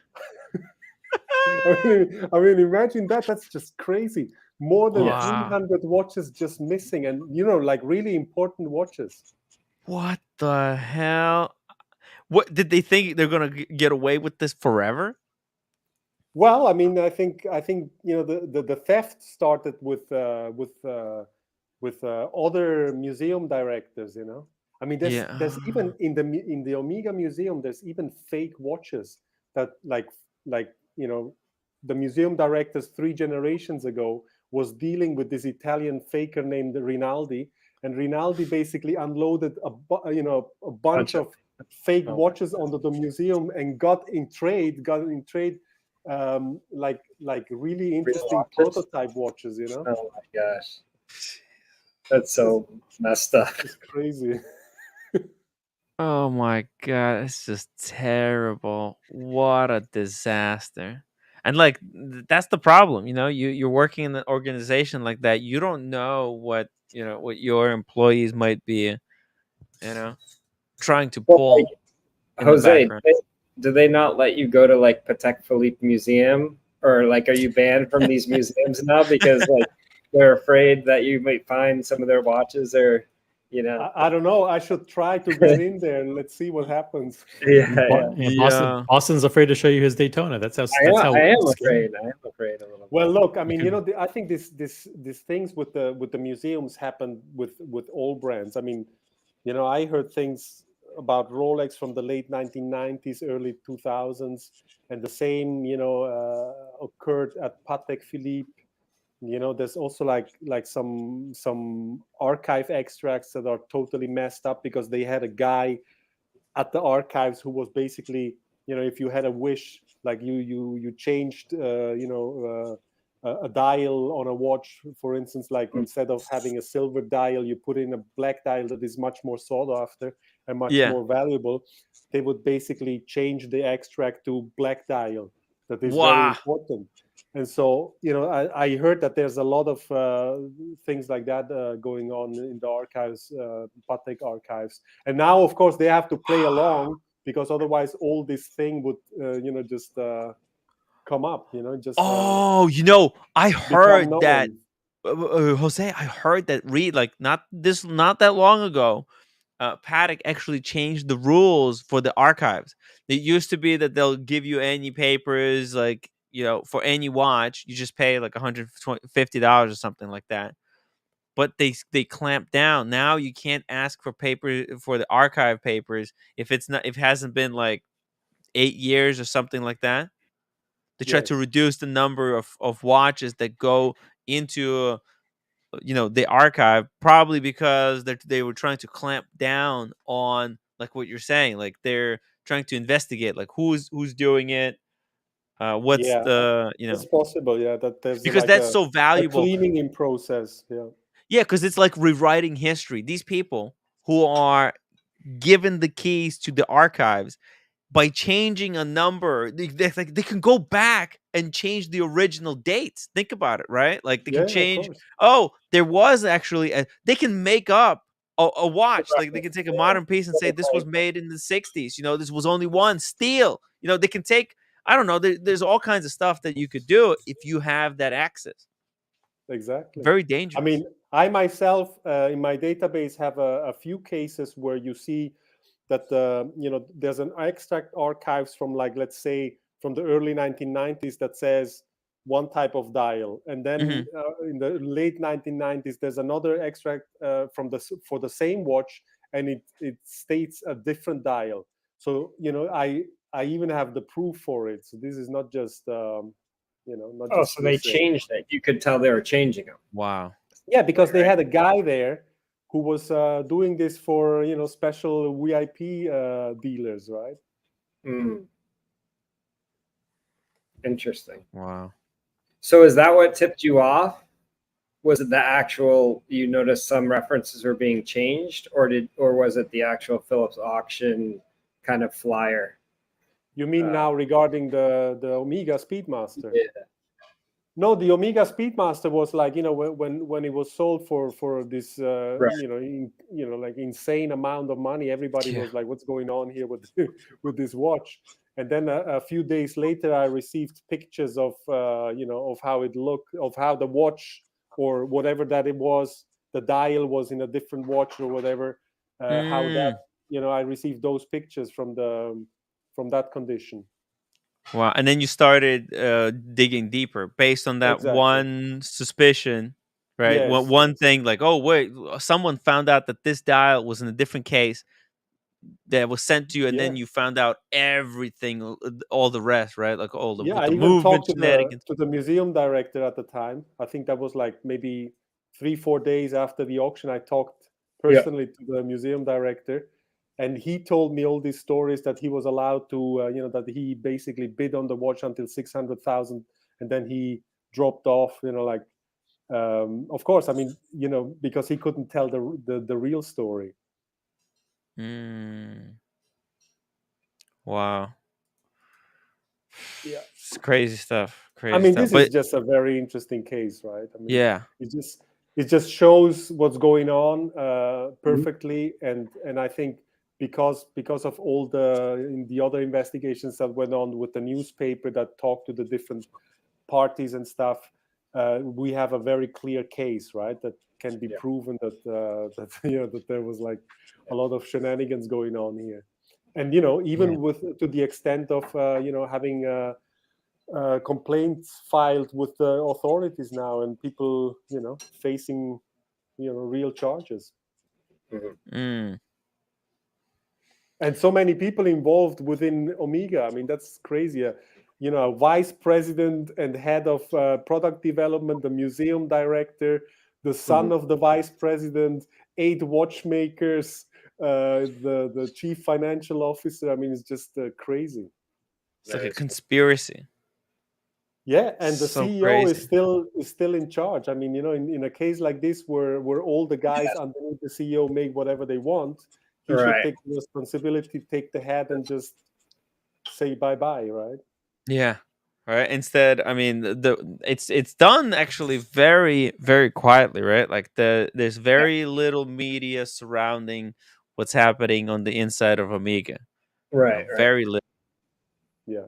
I mean, imagine that. That's just crazy. More than Wow. 300 watches just missing, and like really important watches. What the hell? What did they think they're gonna get away with this forever? Well, I mean, I think the theft started with other museum directors. I mean, there's even in the Omega Museum, there's even fake watches that like the museum directors 3 generations ago was dealing with this Italian faker named Rinaldi, and Rinaldi basically unloaded a bunch of fake watches onto the museum and got in trade like really interesting prototype watches. Oh my gosh, that's so messed up. It's crazy. Oh my god, it's just terrible. What a disaster. And like that's the problem, you're working in an organization like that. You don't know what your employees might be, trying to pull in the Jose, background. do they not let you go to like Patek Philippe Museum, or like are you banned from these museums now because like they're afraid that you might find some of their watches, or I don't know. I should try to get in there and let's see what happens. Boston's afraid to show you his Daytona. That's how. I am afraid a little. Well, look, I mean, I think these things with the museums happen with all brands. I mean, I heard things about Rolex from the late 1990s, early 2000s, and the same, occurred at Patek Philippe. There's also like some archive extracts that are totally messed up because they had a guy at the archives who was basically, if you had a wish, like you changed, a dial on a watch, for instance, like instead of having a silver dial, you put in a black dial that is much more sought after and much more valuable. They would basically change the extract to black dial. That is very important. And so, I heard that there's a lot of things like that going on in the archives, Patek archives. And now, of course, they have to play along because otherwise all this thing would, just come up, just. I heard that, Jose, I heard that not that long ago, Patek actually changed the rules for the archives. It used to be that they'll give you any papers, like, for any watch, you just pay like $150 or something like that. But they clamped down. Now you can't ask for paper for the archive papers if it hasn't been like 8 years or something like that. They try to reduce the number of watches that go into the archive, probably because they were trying to clamp down on, like what you're saying, like they're trying to investigate like who's doing it, what's the it's possible, that there's because that's so valuable, a cleaning in process. Because it's like rewriting history. These people who are given the keys to the archives, by changing a number, they can go back and change the original dates. Think about it, right? Like they can change. Oh, there was actually they can make up a watch. Like they can take a modern piece and say this was made in the 60s. This was only one steel. They can take. I don't know. There's all kinds of stuff that you could do if you have that access. Exactly. Very dangerous. I mean, I myself in my database have a few cases where you see that there's an extract archives from, like, let's say from the early 1990s that says one type of dial, and then in the late 1990s there's another extract for the same watch, and it states a different dial. So I even have the proof for it. So this is not just not Oh, just so they hearsay. changed it. You could tell they were changing them. Wow. Yeah, because they had a guy there who was doing this for special VIP dealers, right? Mm. Interesting. Wow. So is that what tipped you off? Was it the actual, you noticed some references were being changed, or was it the actual Phillips auction kind of flyer? You mean now regarding the Omega Speedmaster? Yeah. No, the Omega Speedmaster was like, when it was sold for this Right. like insane amount of money, everybody was like, what's going on here with with this watch? And then a few days later, I received pictures of of how it looked, of how the watch or whatever that it was, the dial was in a different watch or whatever. How that I received those pictures from that condition. Wow. And then you started digging deeper based on that Exactly. one suspicion, right? Yes. One thing, like, oh wait, someone found out that this dial was in a different case that was sent to you, and then you found out everything, all the rest, right? Like all the Yeah, with I the even movement talked to shenanigans. the museum director at the time. I think that was like maybe 3-4 days after the auction. I talked personally to the museum director, and he told me all these stories that he was allowed to, that he basically bid on the watch until 600,000, and then he dropped off. Of course, I mean, because he couldn't tell the real story. Wow. Yeah, it's crazy stuff. Crazy I mean, stuff. this is just a very interesting case, right? I mean, yeah, it just shows what's going on perfectly, and I think because of all the other investigations that went on with the newspaper that talked to the different parties and stuff, we have a very clear case, right? That can be proven that that there was like a lot of shenanigans going on here, and even to the extent of having complaints filed with the authorities now, and people facing real charges. And so many people involved within Omega. I mean, that's crazy. A vice president and head of product development, the museum director, the son of the vice president, 8 watchmakers, the chief financial officer. I mean, it's just crazy. It's like a conspiracy. Yeah, and the So CEO crazy. is still in charge. I mean, in a case like this where all the guys underneath the CEO make whatever they want, he should take the responsibility, take the head, and just say bye-bye, right? Yeah. Right. Instead, I mean, it's done actually very, very quietly, right? Like there's very little media surrounding what's happening on the inside of Omega. Right. Very little. Yeah.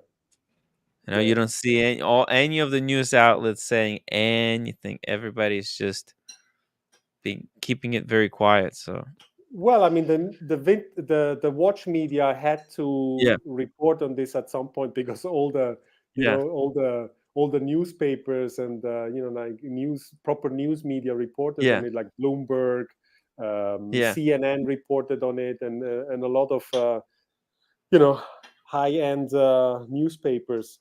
You don't see any of the news outlets saying anything. Everybody's just keeping it very quiet. So. Well, I mean, the watch media had to report on this at some point, because all the all the newspapers and like proper news media reported on it, like Bloomberg, CNN reported on it, and a lot of high-end newspapers.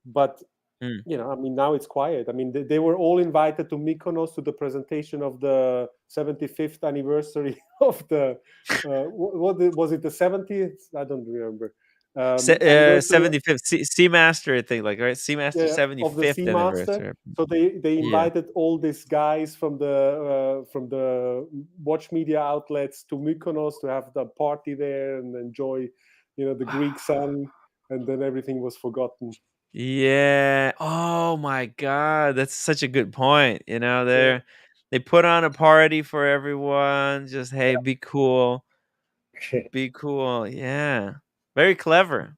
But I mean, now it's quiet. I mean, they were all invited to Mykonos to the presentation of the 75th anniversary of the what was it, the 70th? I don't remember. 75th Seamaster, I think, like, right? Seamaster 75th of the Seamaster. anniversary. So they invited all these guys from the watch media outlets to Mykonos to have the party there and enjoy the Greek sun, and then everything was forgotten. Yeah. Oh my God, that's such a good point. They put on a party for everyone. Just, hey, be cool. Be cool. Yeah. Very clever.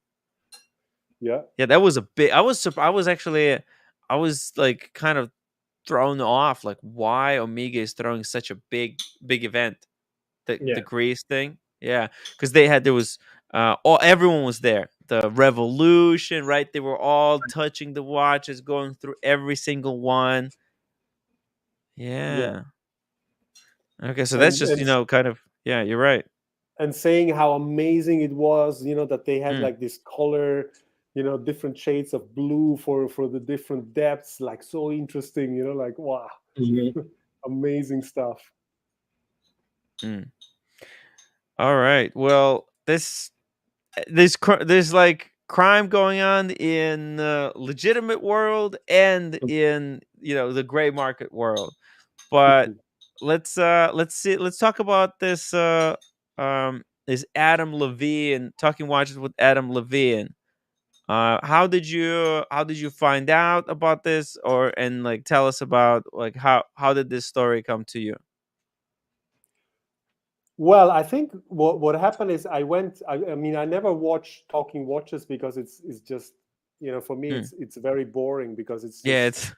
Yeah. Yeah, that was a big. I was like kind of thrown off, like why Omega is throwing such a big event. The Greece thing. Yeah, because there was everyone was there. The revolution, right? They were all touching the watches, going through every single one. Yeah. Okay, so that's just kind of, yeah, you're right. and saying how amazing it was, that they had Mm. like this color, different shades of blue for the different depths, like so interesting, like wow, amazing stuff. Mm. All right. Well, there's like crime going on in the legitimate world and in the gray market world. But let's talk about this Adam Levine, Talking Watches with Adam Levine. How did you find out about this, and like tell us about like how did this story come to you? Well, I think what happened is I mean, I never watched Talking Watches because it's just, for me, it's very boring because it's just,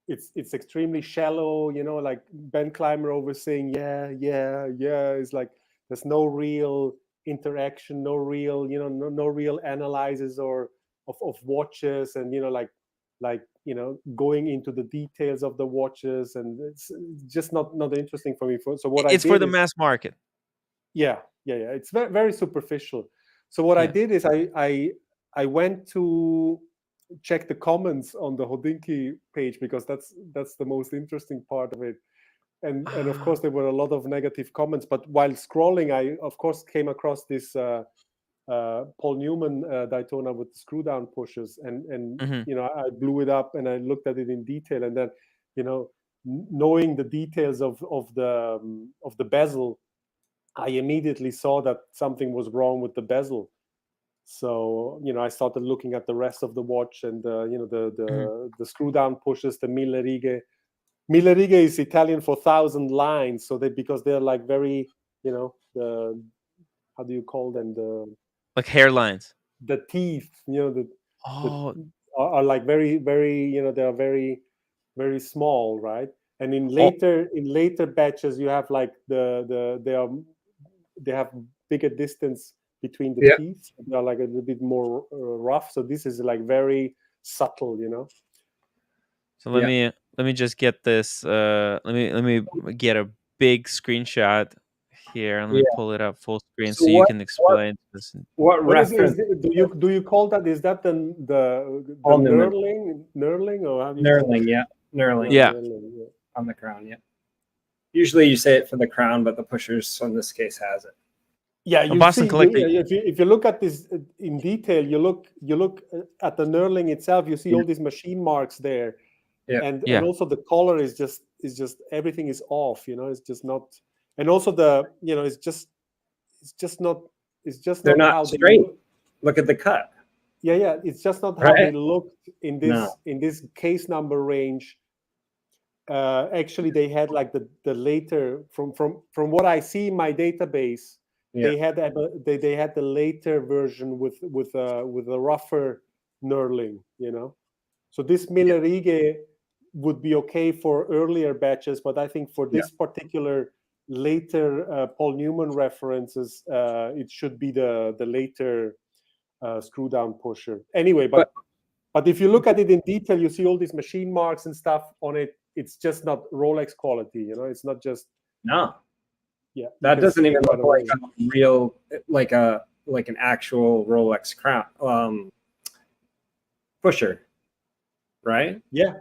it's extremely shallow, like Ben Clymer always saying, yeah. It's like, there's no real interaction, no real, no real analysis of watches, and, like, going into the details of the watches, and it's just not interesting for me. So what I did for the is, mass market. Yeah. It's very, very superficial. So what I did is I went to check the comments on the HODINKEE page, because that's the most interesting part of it. And of course there were a lot of negative comments. But while scrolling, I of course came across this Paul Newman Daytona with the screw down pushers, and I blew it up and I looked at it in detail, and then knowing the details of the bezel, I immediately saw that something was wrong with the bezel. So, I started looking at the rest of the watch, and the screw down pushes, the mille righe. Mille righe is Italian for 1,000 lines. So because they're like very, the, how do you call them? Like hairlines. The teeth, are like very, very, they are very, very small, right? And in later batches, you have like they have bigger distance between the teeth. They are like a little bit more rough. So this is like very subtle, So let me just get this. Let me get a big screenshot here, and let me pull it up full screen so you can explain this. What reference do you call that? Is that the knurling, or how do you knurling? Yeah, knurling. Yeah, on the crown. Yeah. Usually you say it for the crown, but the pushers in this case has it. Yeah, you see, if you look at this in detail, you look at the knurling itself, you see all these machine marks there, and also the color is just everything is off. It's just not, and also it's just not they're not straight. Look at the cut. Yeah, it's just not how they looked in this case number range. Actually, they had like the later from what I see in my database. They had the later version with a rougher knurling, So this mille righe would be okay for earlier batches, but I think for this particular later Paul Newman references, it should be the later screw down pusher. Anyway, but if you look at it in detail, you see all these machine marks and stuff on it. It's just not Rolex quality, It's not just Yeah, that doesn't even look like a real, like an actual Rolex crown pusher, right? Yeah.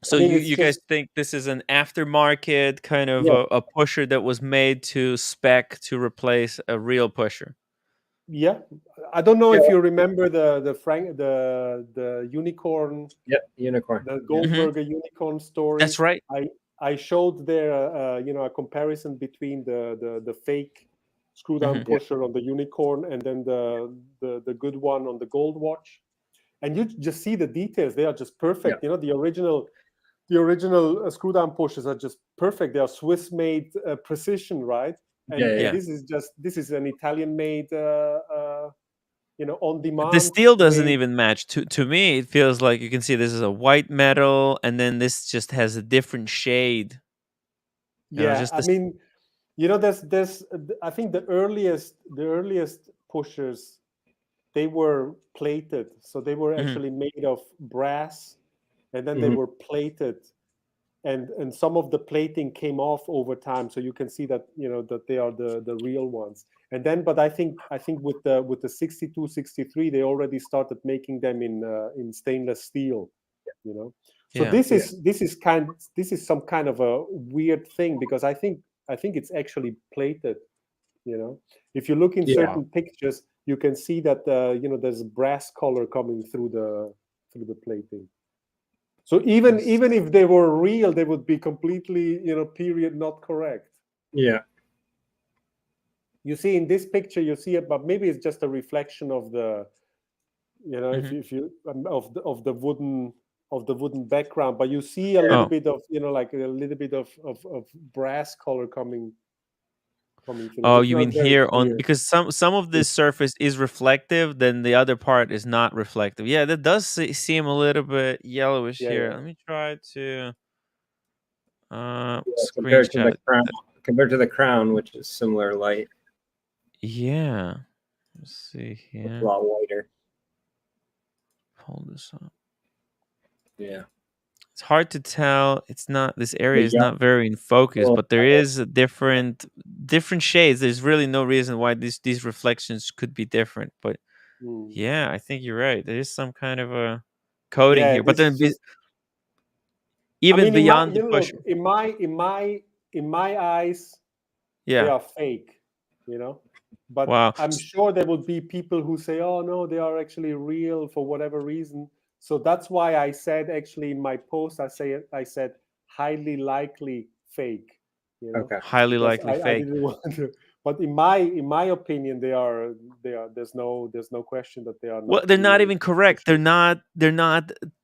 So you guys think this is an aftermarket kind of a pusher that was made to spec to replace a real pusher? Yeah, I don't know if you remember the unicorn. Yeah, unicorn. The Goldberger unicorn story. That's right. I showed there, a comparison between the fake screw down pusher on the unicorn and then the good one on the gold watch, and you just see the details. They are just perfect. The original screw down pushers are just perfect. They are Swiss made precision, right? And this is an Italian made, on demand. The steel doesn't even match. To me, it feels like you can see this is a white metal, and then this just has a different shade. I mean, there's I think the earliest pushers, they were plated, so they were actually made of brass, and then they were plated. and some of the plating came off over time, so you can see that that they are the real ones. And then, but I think with the 62, 63, they already started making them in stainless steel, So Yeah. this is some kind of a weird thing, because I think it's actually plated. If you look in certain pictures, you can see that there's brass color coming through the plating. So even if they were real, they would be completely period not correct. Yeah. You see in this picture, you see it, but maybe it's just a reflection of the if you of the wooden background, but you see a little bit of like a little bit of brass color coming through. Oh, It's you not mean very here clear. because some of this surface is reflective, then the other part is not reflective. Yeah, that does seem a little bit yellowish here. Let me try to compared to screenshot. the crown, which is similar light. Yeah. Let's see here. It's a lot whiter. Hold this up. Yeah. It's hard to tell. It's not, this area is not very in focus, but there is a different shades. There's really no reason why these reflections could be different. But yeah, I think you're right. There is some kind of a coating here. But then even beyond the pusher. In my eyes, they are fake, But I'm sure there would be people who say, "Oh no, they are actually real for whatever reason." So that's why I said actually in my post, I said highly likely fake. Okay. Highly likely fake. I didn't want to, but in my opinion, they are. There's no question that they are not. Well, they're not even correct. They're not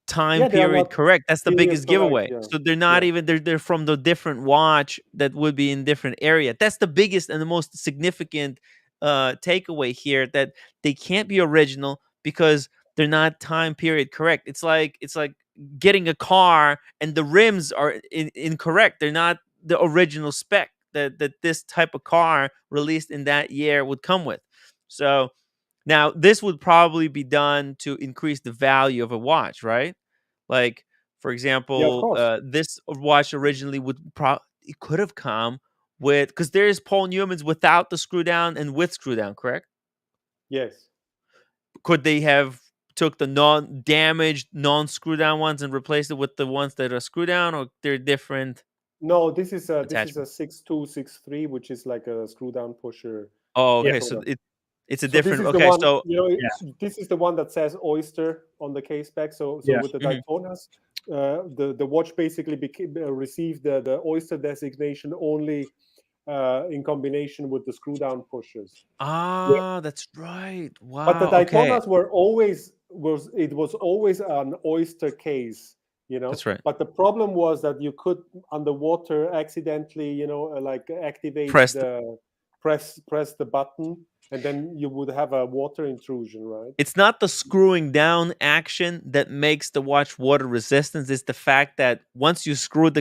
time period correct. That's the biggest giveaway. So they're not even they're from the different watch that would be in different area. That's the biggest and the most significant takeaway here, that they can't be original because they're not time period correct. It's like getting a car and the rims are incorrect. They're not the original spec that this type of car released in that year would come with. So now this would probably be done to increase the value of a watch, right? Like, for example, this watch originally it could have come with, because there is Paul Newman's without the screw down and with screw down, correct? Yes. Could they have took the non-damaged, non-screw down ones and replaced it with the ones that are screw down, or they're different? No, this is a 6263, which is like a screw down pusher. Oh, okay. So it's a different. Okay, so this is the one that says Oyster on the case back. So with the Daytonas, the watch basically received the Oyster designation only in combination with the screw down pushers. That's right. Wow. But the Daytonas were always an Oyster case. That's right. But the problem was that you could underwater accidentally, activate press the button, and then you would have a water intrusion, right? It's not the screwing down action that makes the watch water resistant. It's the fact that once you screw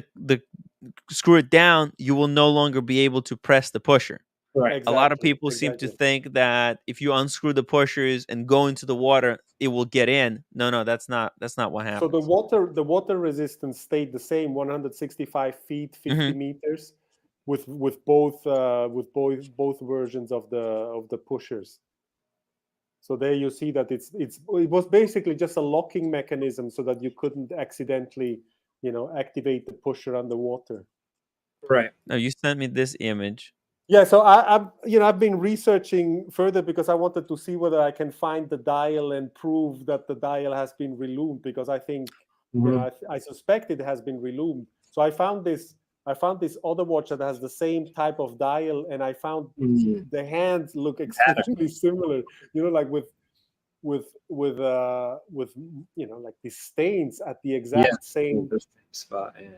screw it down, you will no longer be able to press the pusher. Right. Exactly. A lot of people seem to think that if you unscrew the pushers and go into the water, it will get in. No, that's not what happens. So the water resistance stayed the same, 165 feet, 50 meters, with both versions of the pushers. So there you see that it was basically just a locking mechanism so that you couldn't accidentally, activate the pusher underwater. Right. Now you sent me this image. Yeah, so I've been researching further because I wanted to see whether I can find the dial and prove that the dial has been reloomed, because I think I suspect it has been reloomed. So I found this other watch that has the same type of dial, and I found the hands look extremely similar. Like with like these stains at the exact same spot. Yeah.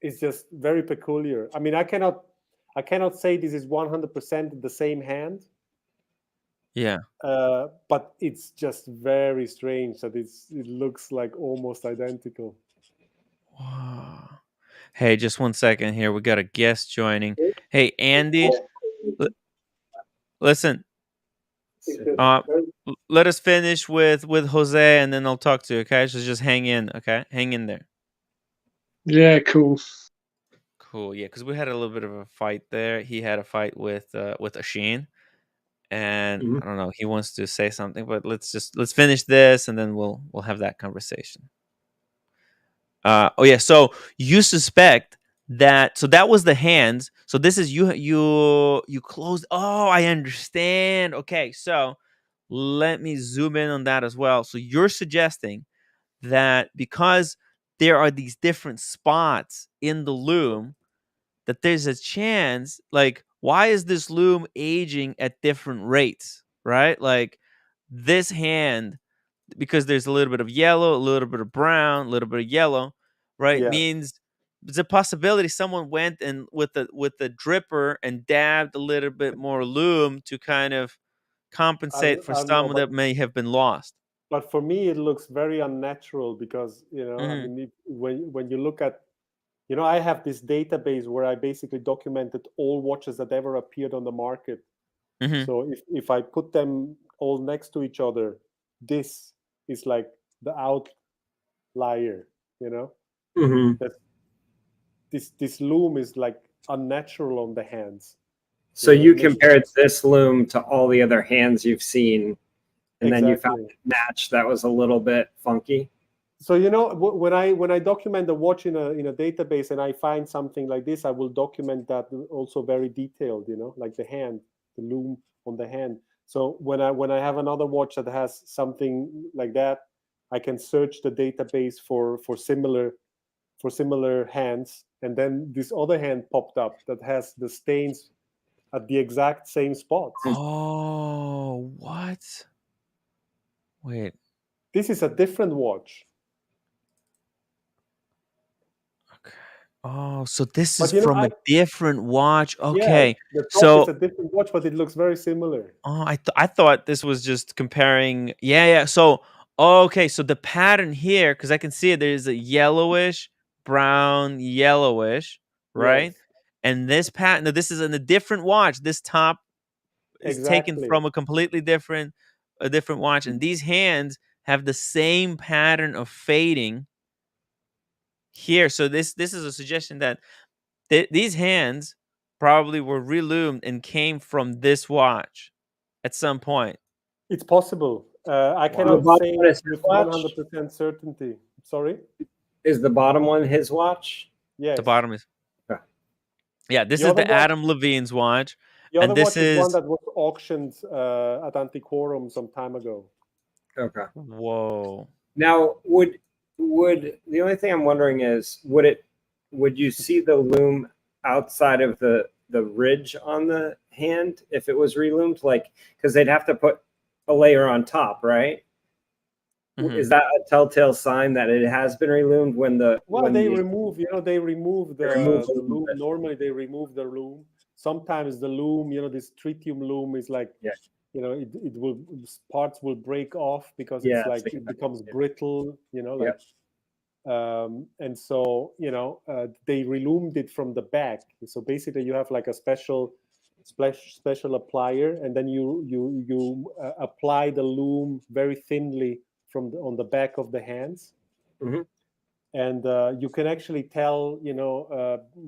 It's just very peculiar. I mean, I cannot say this is 100% the same hand. Yeah. But it's just very strange that it looks like almost identical. Wow. Hey, just 1 second here. We got a guest joining. Hey, Andy, listen. Let us finish with Jose, and then I'll talk to you. Okay, so just hang in. Okay, hang in there. Yeah, cool. Cool. Yeah, because we had a little bit of a fight there. He had a fight with Asheen, and I don't know. He wants to say something, but let's finish this, and then we'll have that conversation. Oh yeah. So you suspect that? So that was the hands. So this is you closed. Oh, I understand. Okay. So let me zoom in on that as well. So you're suggesting that because there are these different spots in the loom, that there's a chance, like, why is this loom aging at different rates, right? Like this hand, because there's a little bit of yellow, a little bit of brown, a little bit of yellow, right? Yeah. Means there's a possibility someone went and with the dripper and dabbed a little bit more loom to kind of compensate for I know, some that may have been lost. but for me, it looks very unnatural because I Mhm. mean, when you look at, I have this database where I basically documented all watches that ever appeared on the market. Mhm. So if I put them all next to each other, this is like the outlier, That this loom is like unnatural on the hands. So you compared this loom to all the other hands you've seen, and then you found a match that was a little bit funky. So when I document the watch in a database and I find something like this, I will document that also very detailed, like the hand, the loom on the hand. So when I have another watch that has something like that, I can search the database for similar hands, and then this other hand popped up that has the stains at the exact same spots. Oh, what? Wait. This is a different watch. Oh, so this But is from a different watch. Okay. Yeah, the top So is a different watch, but it looks very similar. oh, I thought this was just comparing. Yeah. So okay, so the pattern here, because I can see it, there's a yellowish, brown, yellowish, right? Yes. And this pattern, this is in a different watch. This top is taken Exactly. from a completely different watch, and these hands have the same pattern of fading here. So this is a suggestion that these hands probably were reloomed and came from this watch at some point. It's possible. I The cannot bottom say one is his with watch? 100% certainty. Sorry? Is the bottom one his watch? Yes. The bottom is. Yeah, this The is other the one- Adam Levine's watch. The other And this watch is one is. that was auctioned at Antiquorum some time ago. Okay. Whoa. Now, would the only thing I'm wondering is would you see the loom outside of the ridge on the hand if it was reloomed? Like, because they'd have to put a layer on top, right? Mhm. Is that a telltale sign that it has been reloomed when the Well, when they you- remove the remove the the loom. loom. Normally, they remove the loom. Sometimes the loom, this tritium loom is like, it will, parts will break off because Yeah, it's like it's it becomes brittle, like. And so they reloomed it from the back. So basically, you have like a special applier, and then you apply the loom very thinly on the back of the hands. Mhm. And you can actually tell,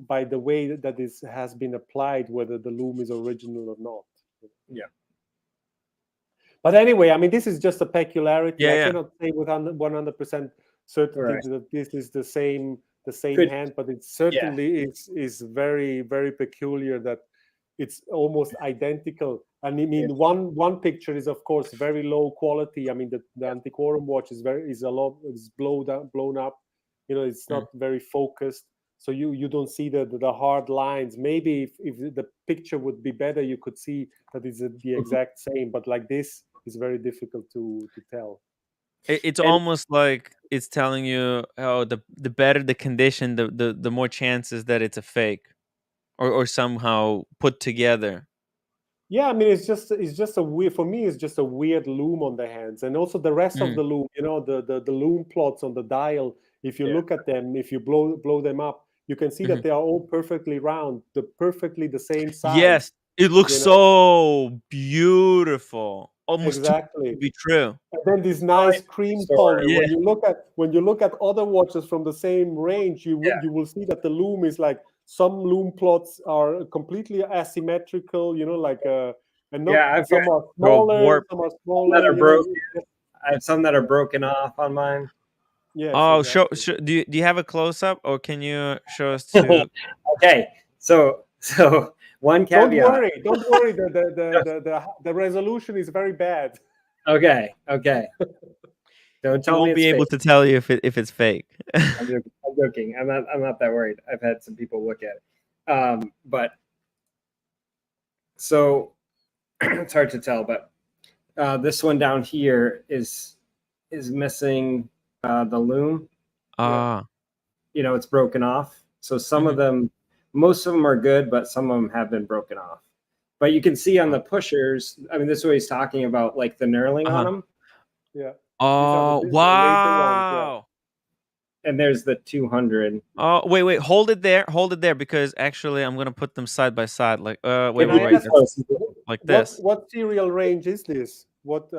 by the way that this has been applied, whether the loom is original or not. Yeah. But anyway, I mean, this is just a peculiarity. Yeah, I yeah. cannot say with 100% certainty Right. that this is the same Good. hand, but it certainly is very, very peculiar that it's almost identical. And I mean, one picture is of course very low quality. I mean, the Antiquorum watch is blown up. It's not very focused, so you don't see the hard lines. Maybe if the picture would be better, you could see that it's the exact same. But like this is very difficult to tell. It's almost like it's telling you, oh, the better the condition, the more chances that it's a fake, or somehow put together. Yeah, I mean, it's just a weird, for me, it's just a weird loom on the hands, and also the rest of the loom. The loom plots on the dial. If you look at them, if you blow them up, you can see that they are all perfectly round, perfectly the same size. Yes, it looks so beautiful. almost exactly to be true. And then this nice cream color. Yeah. When you look at other watches from the same range, you will see that the lume is like some lume plots are completely asymmetrical. You know, like and not, some are smaller, some are smaller. That are You know, broken. I have some that are broken off on mine. yes. Oh, exactly. do you have a close up, or can you show us to? Okay, so one caveat. Don't worry. The resolution is very bad. Okay. Don't He tell me won't it's be able fake. to tell you if it's fake. I'm joking. I'm not that worried. I've had some people look at it. But so it's hard to tell, but this one down here is missing the lume. You know, it's broken off. So some of them, most of them are good, but some of them have been broken off. But you can see on the pushers, I mean, this is what he's talking about, like the knurling on them. Yeah. Oh, the later wow. ones, And there's the 200. Oh, wait, hold it there, because actually I'm gonna put them side by side. Like, wait, Can I ask like this. What serial range is this? What?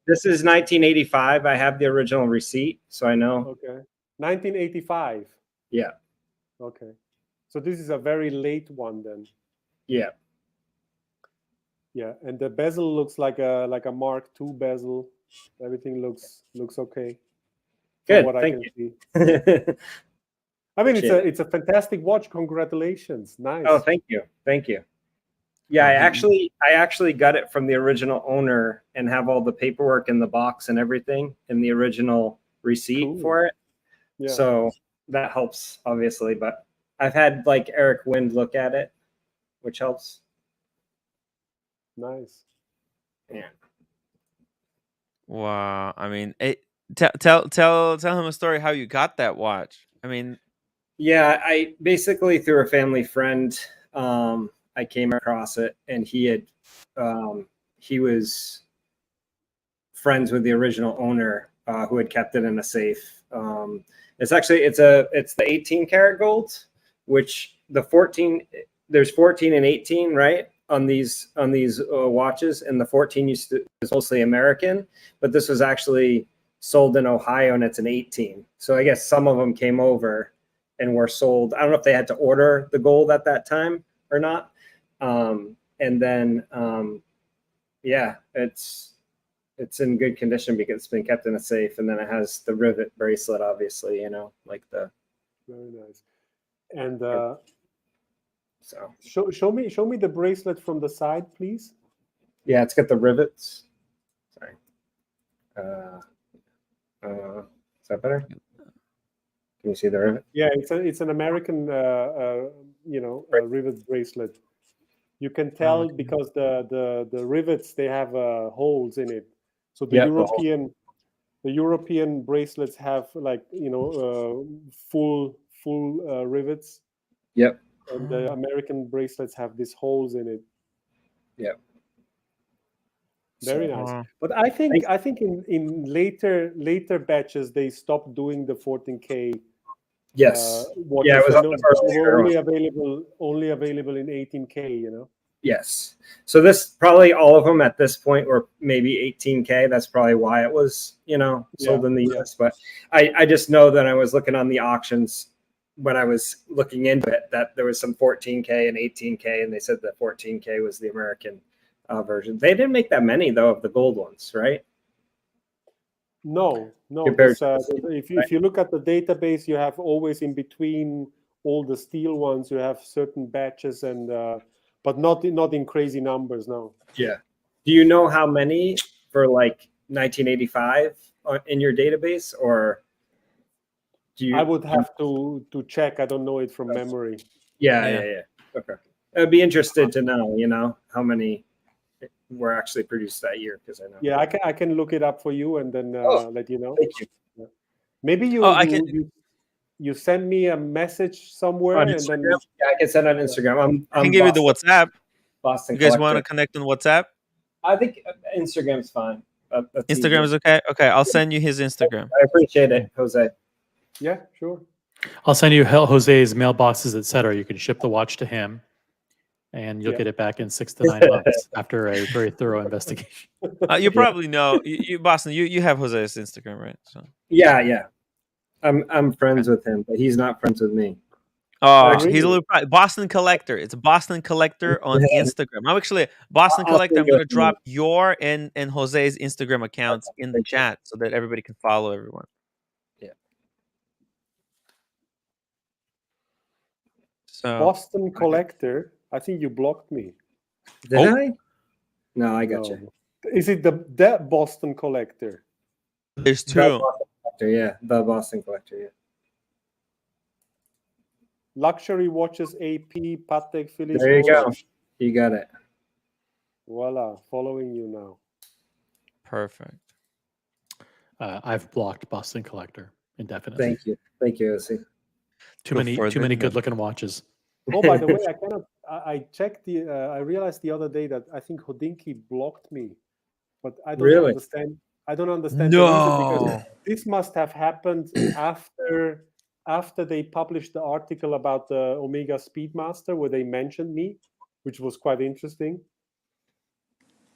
This is 1985. I have the original receipt, so I know. Okay, 1985. Yeah. Okay, so this is a very late one then. Yeah. Yeah, and the bezel looks like a Mark II bezel. Everything looks okay. Good. What Thank I can you. see. I mean, Appreciate it's a fantastic watch. Congratulations. Nice. Oh, thank you. Yeah, I actually got it from the original owner and have all the paperwork in the box and everything in the original receipt for it. Yeah. So that helps, obviously. But I've had like Eric Wind look at it, which helps. Nice. Yeah. Wow. I mean, tell him a story how you got that watch. I mean, yeah, I basically through a family friend, I came across it, and he was friends with the original owner who had kept it in a safe. It's the 18 karat gold, which the 14 there's 14 and 18, right? On these watches, and the 14 is mostly American, but this was actually sold in Ohio, and it's an 18. So I guess some of them came over and were sold. I don't know if they had to order the gold at that time or not. And then yeah, it's in good condition because it's been kept in a safe, and then it has the rivet bracelet, obviously, you know, like the. Very nice. And so show me the bracelet from the side, please. Yeah, it's got the rivets. Sorry. Is that better? Can you see the rivet? Yeah, it's an American rivet bracelet. You can tell because the rivets, they have holes in it. So the European bracelets have like full rivets. Yep. And the American bracelets have these holes in it. Yep. Very nice. But I think in later batches they stopped doing the 14K. Yes. Watches. Yeah, it was only available in 18K. You know. Yes. So this probably all of them at this point were maybe 18K. That's probably why it was sold in the US. But I just know that I was looking on the auctions when I was looking into it that there was some 14K and 18K, and they said that 14K was the American version. They didn't make that many though of the gold ones, right? No. If you look at the database, you have always in between all the steel ones, you have certain batches, and but not in crazy numbers. No. Yeah. Do you know how many for like 1985 in your database, or? I would have to check. I don't know it from memory. Yeah. Okay. I'd be interested to know, how many were actually produced that year, because I know. Yeah, I can look it up for you and then let you know. Thank you. Yeah. Maybe you send me a message somewhere on and Instagram? then I can send on Instagram. I can give you the WhatsApp. Boston. You guys want to connect on WhatsApp? I think Instagram's fine. Instagram is okay. Okay, I'll send you his Instagram. I appreciate it, Jose. Yeah, sure. I'll send you Jose's mailboxes, etc. You can ship the watch to him. and you'll Yeah. get it back in 6 to 9 months after a very thorough investigation. You probably know you Boston. You have Jose's Instagram, right? So Yeah. I'm friends with him, but he's not friends with me. oh, really? he's a little Boston Collector. It's a Boston Collector on Instagram. I'm actually Boston I'll Collector. I'm send gonna drop your and Jose's Instagram accounts in the chat so that everybody can follow everyone. Yeah. So Boston Collector. I think you blocked me. Did I? No, I got No. you. Is it the Boston Collector? There's The two. Boston Collector, yeah. The Boston Collector, yeah. Luxury watches, AP, Patek Philippe. There you go. Rolex. You got it. Voila, following you now. Perfect. I've blocked Boston Collector indefinitely. Thank you, OC. Too many good-looking watches. Oh, by the way, I checked I realized the other day that I think HODINKEE blocked me, but I don't Really? understand. I don't understand the reason, because No. this must have happened after they published the article about the Omega Speedmaster, where they mentioned me, which was quite interesting.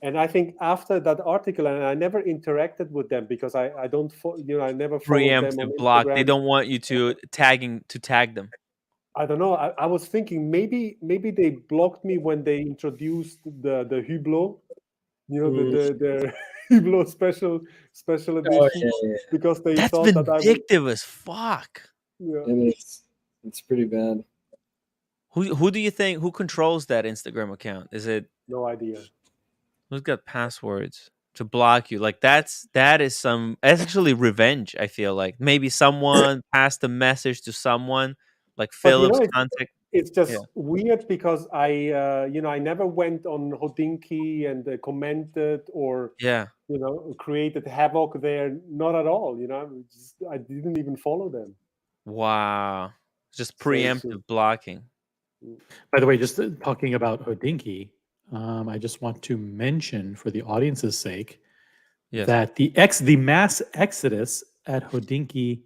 And I think after that article, and I never interacted with them because I don't, I never followed them on Preemptive block. They Instagram. don't want you to tag them. I don't know. I was thinking maybe they blocked me when they introduced the Hublot, the Hublot special edition, because they That's thought that I would. vindictive as fuck. Yeah. It is. It's pretty bad. Who do you think controls that Instagram account? Is it No idea. who's got passwords to block you? Like that's actually revenge. I feel like maybe someone passed a message to someone, like But Philip's contact. it's just weird because I never went on HODINKEE and commented or created havoc there. Not at all. I didn't even follow them. Wow, just preemptive blocking. By the way, just talking about HODINKEE, I just want to mention for the audience's sake that the mass exodus at HODINKEE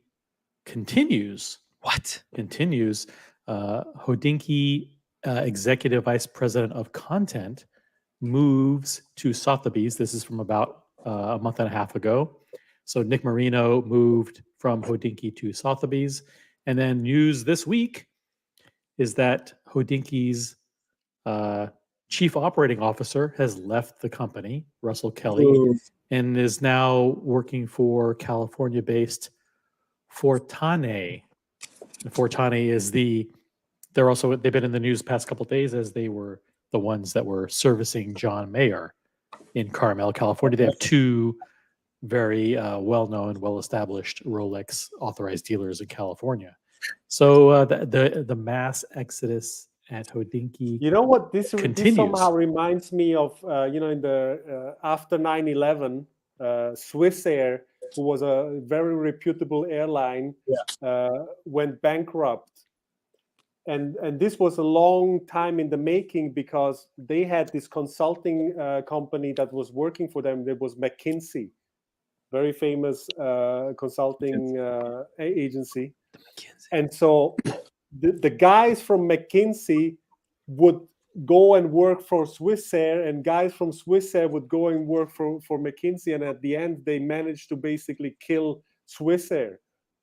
continues. What? Continues. HODINKEE Executive Vice President of Content moves to Sotheby's. This is from about a month and a half ago. So Nick Marino moved from HODINKEE to Sotheby's. And then news this week is that HODINKEE's chief operating officer has left the company, Russell Kelly, and is now working for California-based Fortane. Fortane is they've been in the news the past couple of days as they were the ones that were servicing John Mayer in Carmel, California. They have two very well-known, well-established Rolex authorized dealers in California. So the mass exodus at HODINKEE. You know what? This continues. somehow reminds me of in the after 9/11, Swissair, who was a very reputable airline, went bankrupt. And this was a long time in the making because they had this consulting company that was working for them. It was McKinsey, very famous consulting agency. And so the guys from McKinsey would go and work for Swissair, and guys from Swissair would go and work for McKinsey. And at the end, they managed to basically kill Swissair.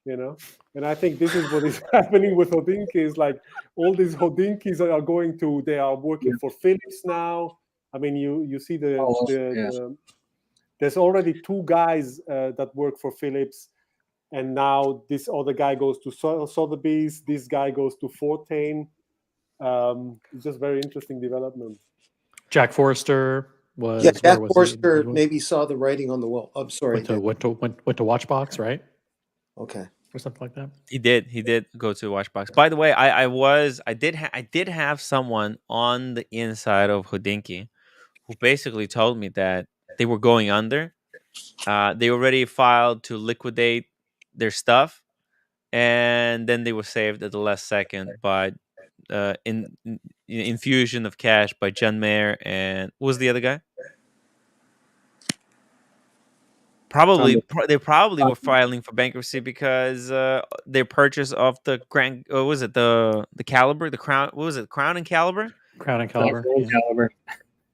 And I think this is what is happening with HODINKEE. Is like all these HODINKEEs they are working for Philips now. I mean, you see there's already two guys that work for Philips, and now this other guy goes to Sotheby's. This guy goes to Fortane. It's just very interesting development. Jack Forrester was. Yeah, Jack Forrester maybe saw the writing on the wall. I'm sorry. Went to Watchbox, right? Okay. Or something like that. He did go to Watchbox. By the way, I did have someone on the inside of HODINKEE who basically told me that they were going under. They already filed to liquidate their stuff, and then they were saved at the last second by infusion of cash by John Mayer and what was the other guy? They probably were filing for bankruptcy because their purchase of the Grand, the Caliber, the Crown, what was it, Crown and Caliber? Crown and Caliber.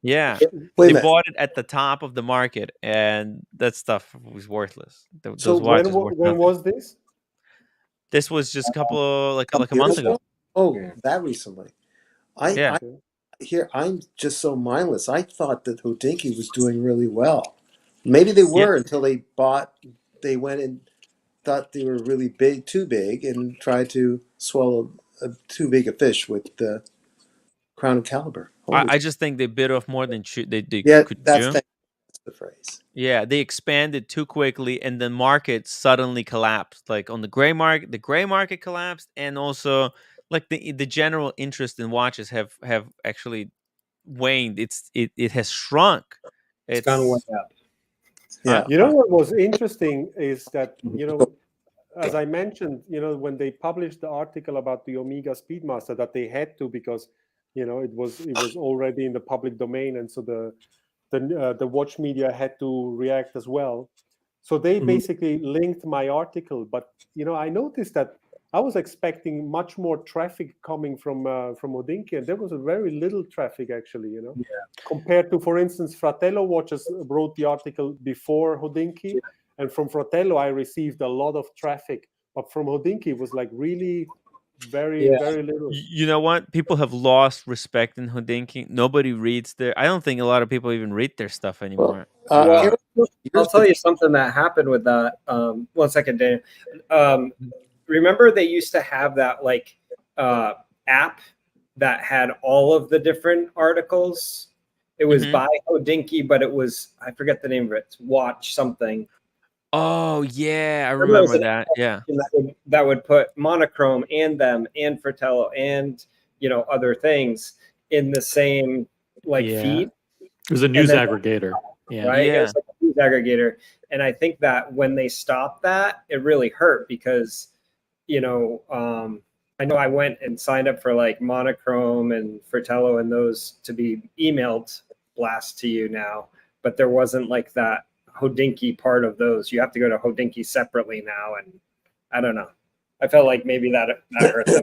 Yeah, Wait a they minute. bought it at the top of the market, and that stuff was worthless. So Those watches were when nothing. was this? This was just a couple, like a month ago. Oh, that recently. Yeah. I'm just so mindless. I thought that HODINKEE was doing really well. Maybe they were until they went and thought they were really big, too big, and tried to swallow too big a fish with the Crown and Caliber. I just think they bit off more than they Yeah, could that's chew. the phrase. Yeah, they expanded too quickly, and the market suddenly collapsed. Like on the gray market collapsed, and also like the general interest in watches have actually waned. It has shrunk. It's gone way up. Yeah. You know what was interesting is that, you know, as I mentioned, you know, when they published the article about the Omega Speedmaster, that they had to, because, you know, it was already in the public domain, and so the watch media had to react as well. So they basically linked my article, but you know, I noticed that I was expecting much more traffic coming from HODINKEE, and there was a very little traffic actually, you know, compared to, for instance, Fratello Watches wrote the article before HODINKEE, and from Fratello I received a lot of traffic, but from HODINKEE it was like really very little. You know what? People have lost respect in HODINKEE. Nobody reads I don't think a lot of people even read their stuff anymore. Well, I'll tell you something that happened with that. 1 second, Daniel. Remember they used to have that like app that had all of the different articles. It was by HODINKEE, but it was, I forget the name of it. Watch something. Oh yeah, I remember that. Yeah, that would put monochrome and them and Fratello and, you know, other things in the same like feed. It was a news aggregator. Yeah. Right. It was like a news aggregator, and I think that when they stopped that, it really hurt because, you know, I know I went and signed up for like monochrome and Fratello and those to be emailed blast to you now, but there wasn't like that HODINKEE part of those. You have to go to HODINKEE separately now, and I don't know. I felt like maybe that hurt them.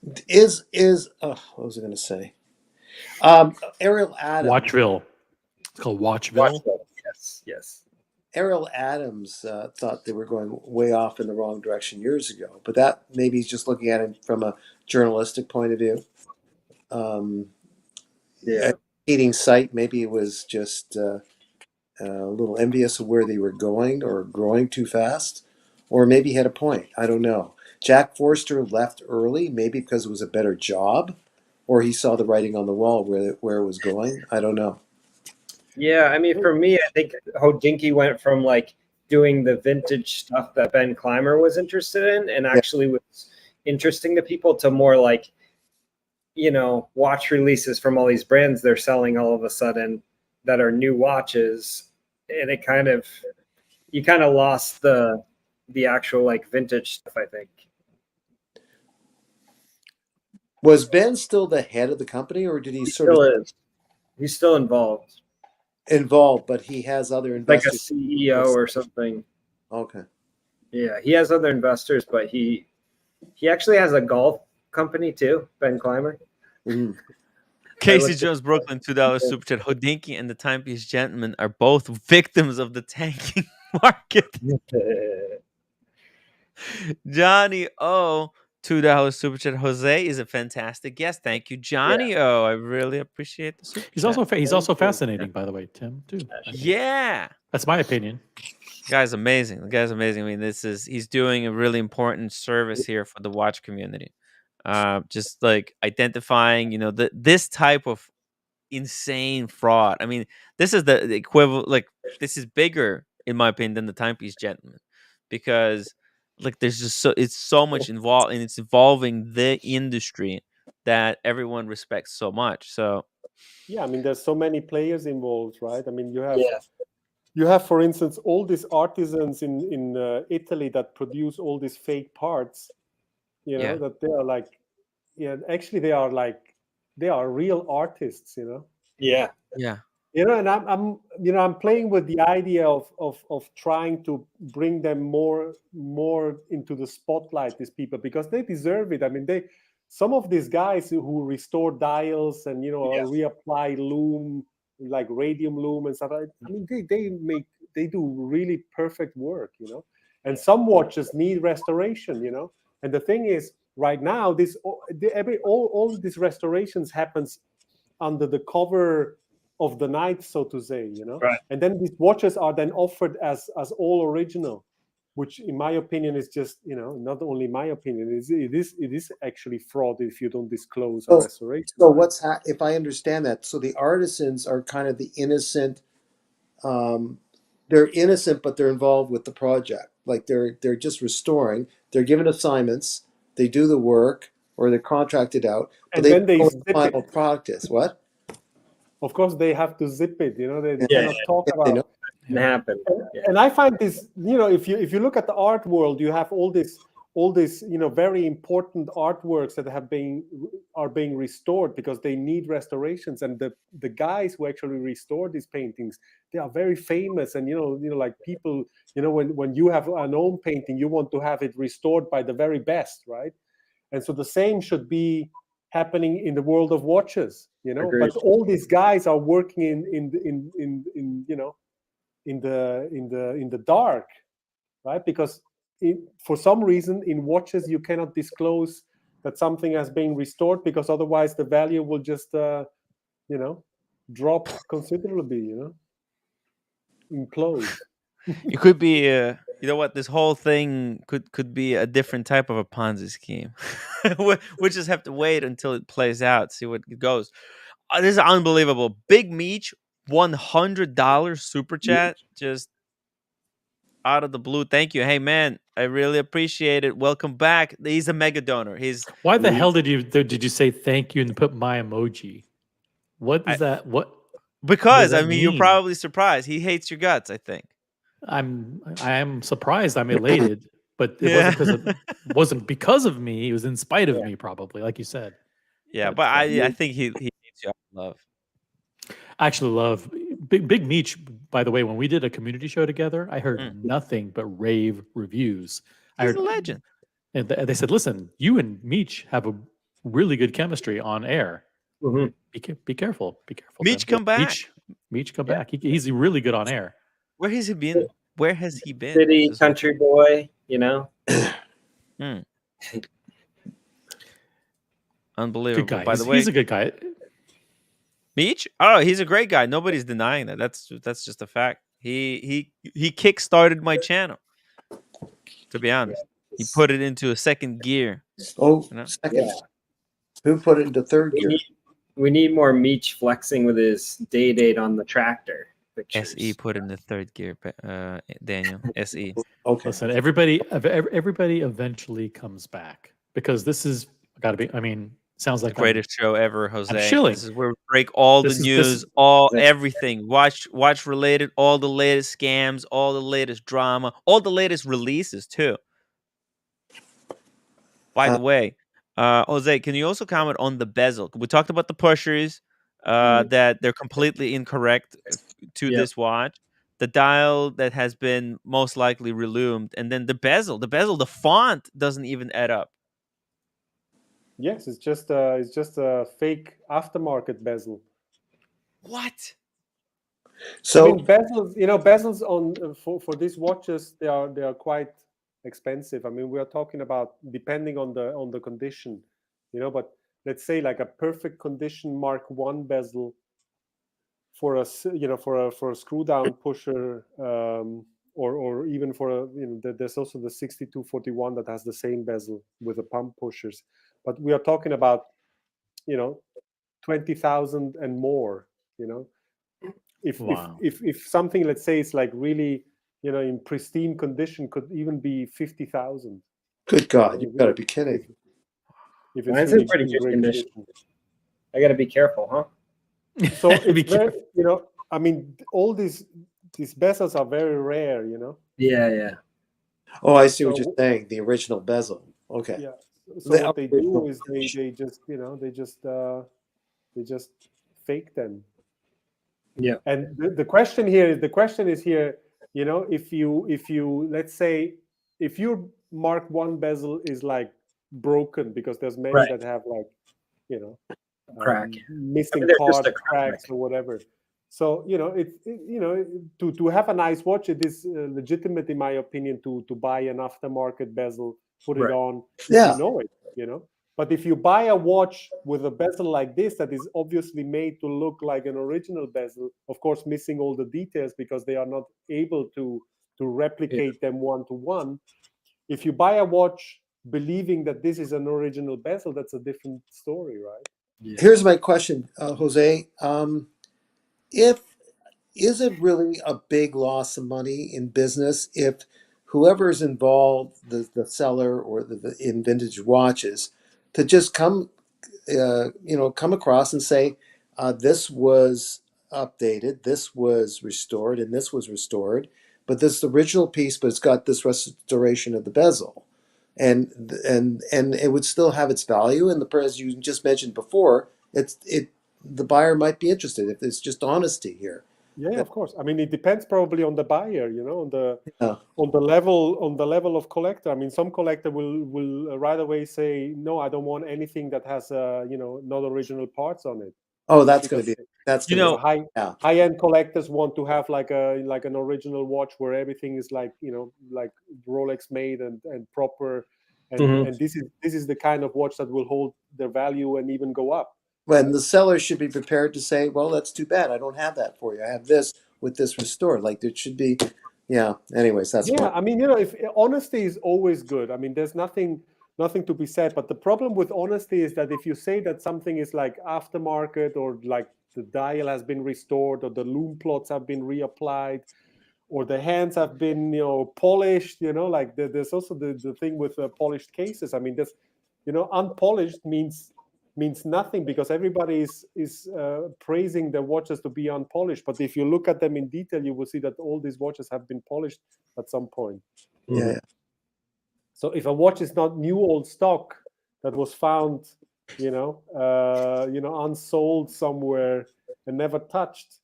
What was I going to say? Ariel Adams. Watchville. It's called Watchville. Yes. Ariel Adams thought they were going way off in the wrong direction years ago, but that maybe he's just looking at it from a journalistic point of view. A competing site, maybe it was just a little envious of where they were going or growing too fast, or maybe he had a point. I don't know. Jack Forster left early, maybe because it was a better job, or he saw the writing on the wall where it was going. I don't know. Yeah, I mean, for me, I think HODINKEE went from like doing the vintage stuff that Ben Clymer was interested in and actually was interesting to people, to more like, you know, watch releases from all these brands they're selling all of a sudden that are new watches, and it you kind of lost the actual like vintage stuff, I think. Was Ben still the head of the company, or did he still is? He's still involved, but he has other investors, like a CEO or something. Okay. Yeah, he has other investors, but he actually has a golf company too, Ben Clymer. Casey Jones Brooklyn, $2 super chat. HODINKEE and the Timepiece Gentleman are both victims of the tanking market. Johnny O, $2 super chat. Jose is a fantastic guest. Thank you, Johnny O. I really appreciate the super chat. He's also fascinating, by the way, Tim, too. Yeah, that's my opinion. The guy's amazing. I mean, he's doing a really important service here for the watch community. Just like identifying, you know, this type of insane fraud. I mean, this is the equivalent. Like, this is bigger, in my opinion, than the Timepiece Gentleman, because like there's just it's so much involved, and it's involving the industry that everyone respects so much. So yeah, I mean, there's so many players involved, right? I mean, you have, for instance, all these artisans in Italy that produce all these fake parts. You know, that they are like, actually they are real artists. You know. Yeah. You know, and I'm playing with the idea of trying to bring them more into the spotlight, these people, because they deserve it. I mean, some of these guys who restore dials and reapply loom, like radium loom and stuff, I mean, they do really perfect work, and some watches need restoration, and the thing is, right now all these restorations happens under the cover of the night, so to say, Right. and then these watches are then offered as all original, which in my opinion is just, not only my opinion, it is actually fraud if you don't disclose a restoration. So if I understand that, so the artisans are kind of the innocent, they're innocent, but they're involved with the project. Like they're just restoring, they're given assignments, they do the work, or they're contracted out, but And they then they don't know zip what the final it. product is. What? Of course, they have to zip it. They Yeah. cannot talk Yeah, they know. about. Can happen. And I find this, if you look at the art world, you have all this, very important artworks that are being restored because they need restorations. And the guys who actually restore these paintings, they are very famous. And like people, when you have an own painting, you want to have it restored by the very best, right? And so the same should be happening in the world of watches, Agreed. But all these guys are working in the dark, right? Because for some reason in watches you cannot disclose that something has been restored, because otherwise the value will just drop considerably, implode. It could be you know what, this whole thing could be a different type of a Ponzi scheme. We just have to wait until it plays out, see what it goes. This is unbelievable. Big Meech, $100 super chat, just out of the blue. Thank you. Hey man, I really appreciate it. Welcome back. He's a mega donor. Why the hell did you say thank you and put my emoji? What is that? What? Because that I mean, you're mean? probably surprised. He hates your guts, I think. I am surprised. I'm elated, but it wasn't because of me. It was in spite of me, probably, like you said. Yeah, but I think he hates you out of love. I actually love Big Meech. By the way, when we did a community show together, I heard nothing but rave reviews. I He's heard a legend. And they said, "Listen, you and Meech have a really good chemistry on air. Mm-hmm. Be careful. Be careful. Meech, come back. Meech, come back. He's really good on air. Where has he been? Where has he been? City country boy, Unbelievable. Good guy. By the way, he's a good guy. Meech? Oh, he's a great guy. Nobody's denying that. That's just a fact. He kick-started my channel. To be honest, he put it into a second gear. Oh, second. Yeah. Who put it into third gear? We need more Meech flexing with his day date on the tractor. Pictures. SE put in the third gear, Daniel. SE. Okay. Listen, everybody eventually comes back, because this is got to be. I mean, sounds like the greatest show ever, Jose. I'm chilling. This is where we break all the news, everything. Watch related, all the latest scams, all the latest drama, all the latest releases too. By the way, Jose, can you also comment on the bezel? We talked about the pushers, that they're completely incorrect to this watch. The dial that has been most likely reloomed, and then the bezel, the font doesn't even add up. Yes, it's just a fake aftermarket bezel. What? So I mean, bezels on for these watches, they are quite expensive. I mean, we are talking about depending on the condition, but let's say like a perfect condition Mark I bezel for a for a screw down pusher, or even for a there's also the 6241 that has the same bezel with the pump pushers, but we are talking about 20,000 and more. If something, let's say, is like really in pristine condition, could even be 50,000. Good God, you've got to be kidding. If it's really in pretty good condition. I got to be careful, huh? So it's very, I mean, all these bezels are very rare, Yeah. Oh, I see what you're saying. The original bezel. Okay. Yeah. So what they do is they just fake them. Yeah. And the question is here, if you let's say if your Mark I bezel is like broken, because there's many Right. that have like, you know, Crack. missing they're just parts, a cracks, or whatever. So you know, you know, to have a nice watch, it is legitimate, in my opinion, to buy an aftermarket bezel, put it Right. on, Yeah. you know it, you know. But if you buy a watch with a bezel like this that is obviously made to look like an original bezel, of course missing all the details because they are not able to replicate them one to one. If you buy a watch believing that this is an original bezel, that's a different story, right? Here's my question, Jose. Is it really a big loss of money in business if whoever is involved, the seller or the in vintage watches, to just come across and say, this was updated, this was restored, and this was restored, but this is the original piece, but it's got this restoration of the bezel, and it would still have its value. And as you just mentioned before, the buyer might be interested if it's just honesty here. Yeah, of course. I mean, it depends probably on the buyer, you know, Yeah. on the level of collector. I mean, some collector will right away say, no, I don't want anything that has not original parts on it. Oh, that's going to be high end collectors want to have like an original watch where everything is like, you know, like Rolex made and proper, and this is the kind of watch that will hold their value and even go up. When the seller should be prepared to say, well, that's too bad, I don't have that for you, I have this with this restored. Like there should be, anyways, that's I mean, you know, if honesty is always good. I mean, there's nothing to be said, but the problem with honesty is that if you say that something is like aftermarket, or like the dial has been restored, or the loom plots have been reapplied, or the hands have been, you know, polished, you know, like there's also the thing with polished cases. I mean, there's, you know, unpolished means nothing, because everybody is praising their watches to be unpolished. But if you look at them in detail, you will see that all these watches have been polished at some point. Yeah. So if a watch is not new old stock that was found, unsold somewhere and never touched,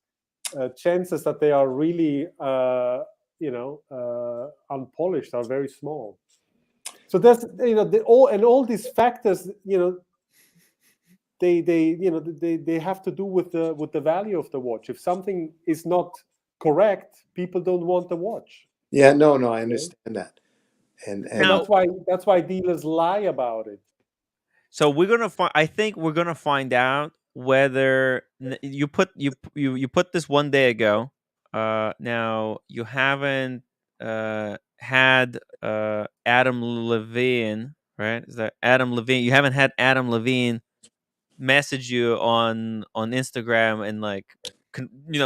chances that they are really, unpolished are very small. So there's, you know, all these factors, you know, they have to do with the value of the watch. If something is not correct, people don't want the watch. Yeah, no, I understand that, and that's why dealers lie about it. So we're gonna find. I think we're gonna find out whether you put this 1 day ago. Now you haven't had Adam Levine, right? Is that Adam Levine? You haven't had Adam Levine message you on Instagram and like,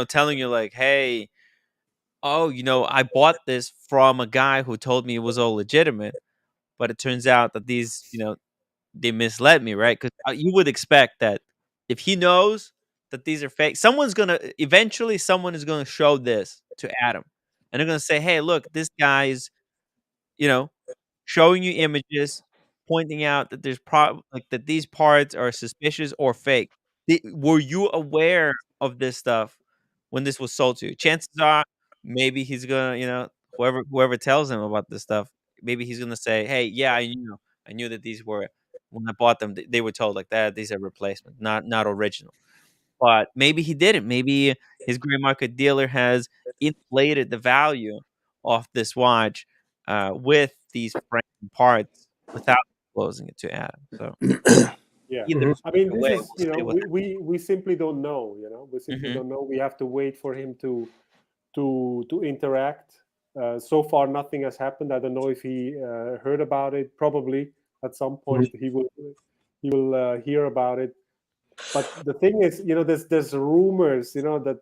telling you like, hey, oh, I bought this from a guy who told me it was all legitimate, but it turns out that these, they misled me, right? Because you would expect that if he knows that these are fake, someone is gonna show this to Adam, and they're gonna say, "Hey, look, this guy's, showing you images, pointing out that there's that these parts are suspicious or fake." Were you aware of this stuff when this was sold to you? Chances are, maybe he's gonna, whoever tells him about this stuff, maybe he's gonna say, "Hey, yeah, I knew that these were, when I bought them, they were told like that. These are replacement, not original." But maybe he didn't. Maybe his gray market dealer has inflated the value of this watch with these frame parts without disclosing it to Adam. So yeah, either I mean, way, this is, we simply don't know. We simply don't know. We have to wait for him to interact. So far, nothing has happened. I don't know if he heard about it. Probably at some point he will hear about it. But the thing is, there's rumors, that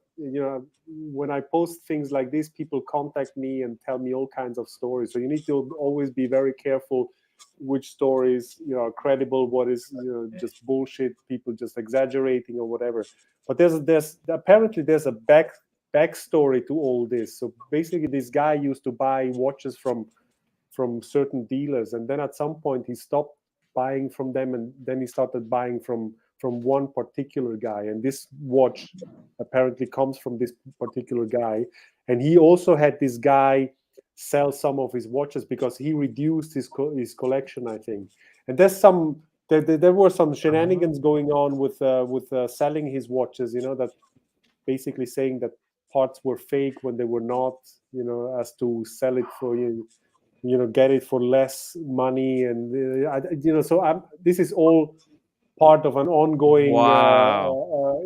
when I post things like this, people contact me and tell me all kinds of stories. So you need to always be very careful which stories are credible, what is just bullshit, people just exaggerating or whatever. But there's apparently there's a backstory to all this. So basically, this guy used to buy watches from certain dealers, and then at some point he stopped buying from them, and then he started buying from one particular guy, and this watch apparently comes from this particular guy. And he also had this guy sell some of his watches because he reduced his collection, I think. And there were some shenanigans going on with selling his watches. That basically saying that parts were fake when they were not. As to sell it for get it for less money, and so this is all part of an ongoing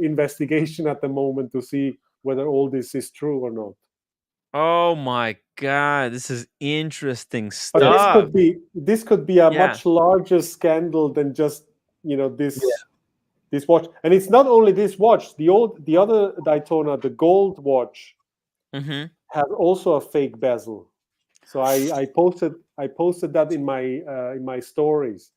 investigation at the moment to see whether all this is true or not. Oh my God, this is interesting But this stuff. could be a much larger scandal than just this watch. And it's not only this watch. The other Daytona, the gold watch, has also a fake bezel. So I posted that in my stories.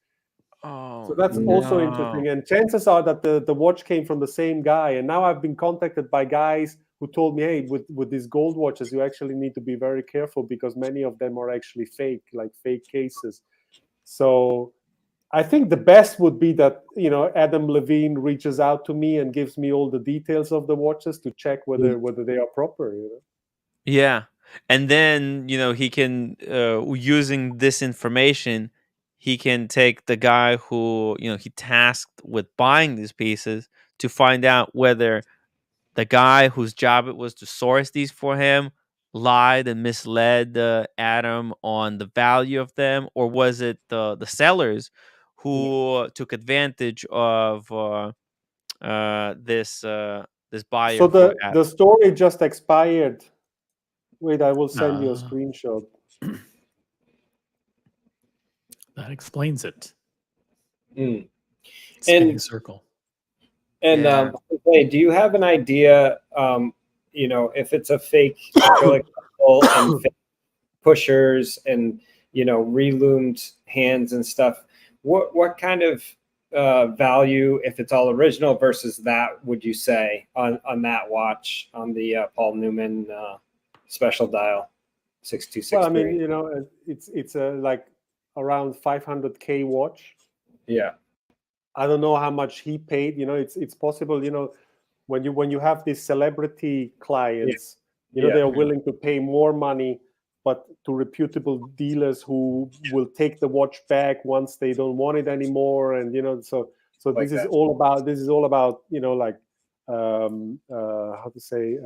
So that's also interesting. And chances are that the watch came from the same guy. And now I've been contacted by guys who told me, hey, with these gold watches, you actually need to be very careful because many of them are actually fake, like fake cases. So I think the best would be that, Adam Levine reaches out to me and gives me all the details of the watches to check whether they are proper. Yeah. And then, he can, using this information, he can take the guy who, he tasked with buying these pieces to find out whether the guy whose job it was to source these for him lied and misled Adam on the value of them, or was it the sellers who took advantage of this buyer So for Adam? the story just expired. Wait, I will send you a screenshot. That explains it. Mm. Spinning circle. And hey, do you have an idea? If it's a fake acrylic and fake pushers and reloomed hands and stuff, what kind of value, if it's all original versus that, would you say on that watch, on the Paul Newman special dial 6263? Well, I mean, it's like around 500K watch. Yeah. I don't know how much he paid. It's possible. When you have these celebrity clients, they are willing to pay more money, but to reputable dealers who will take the watch back once they don't want it anymore, and so like this is all about like how to say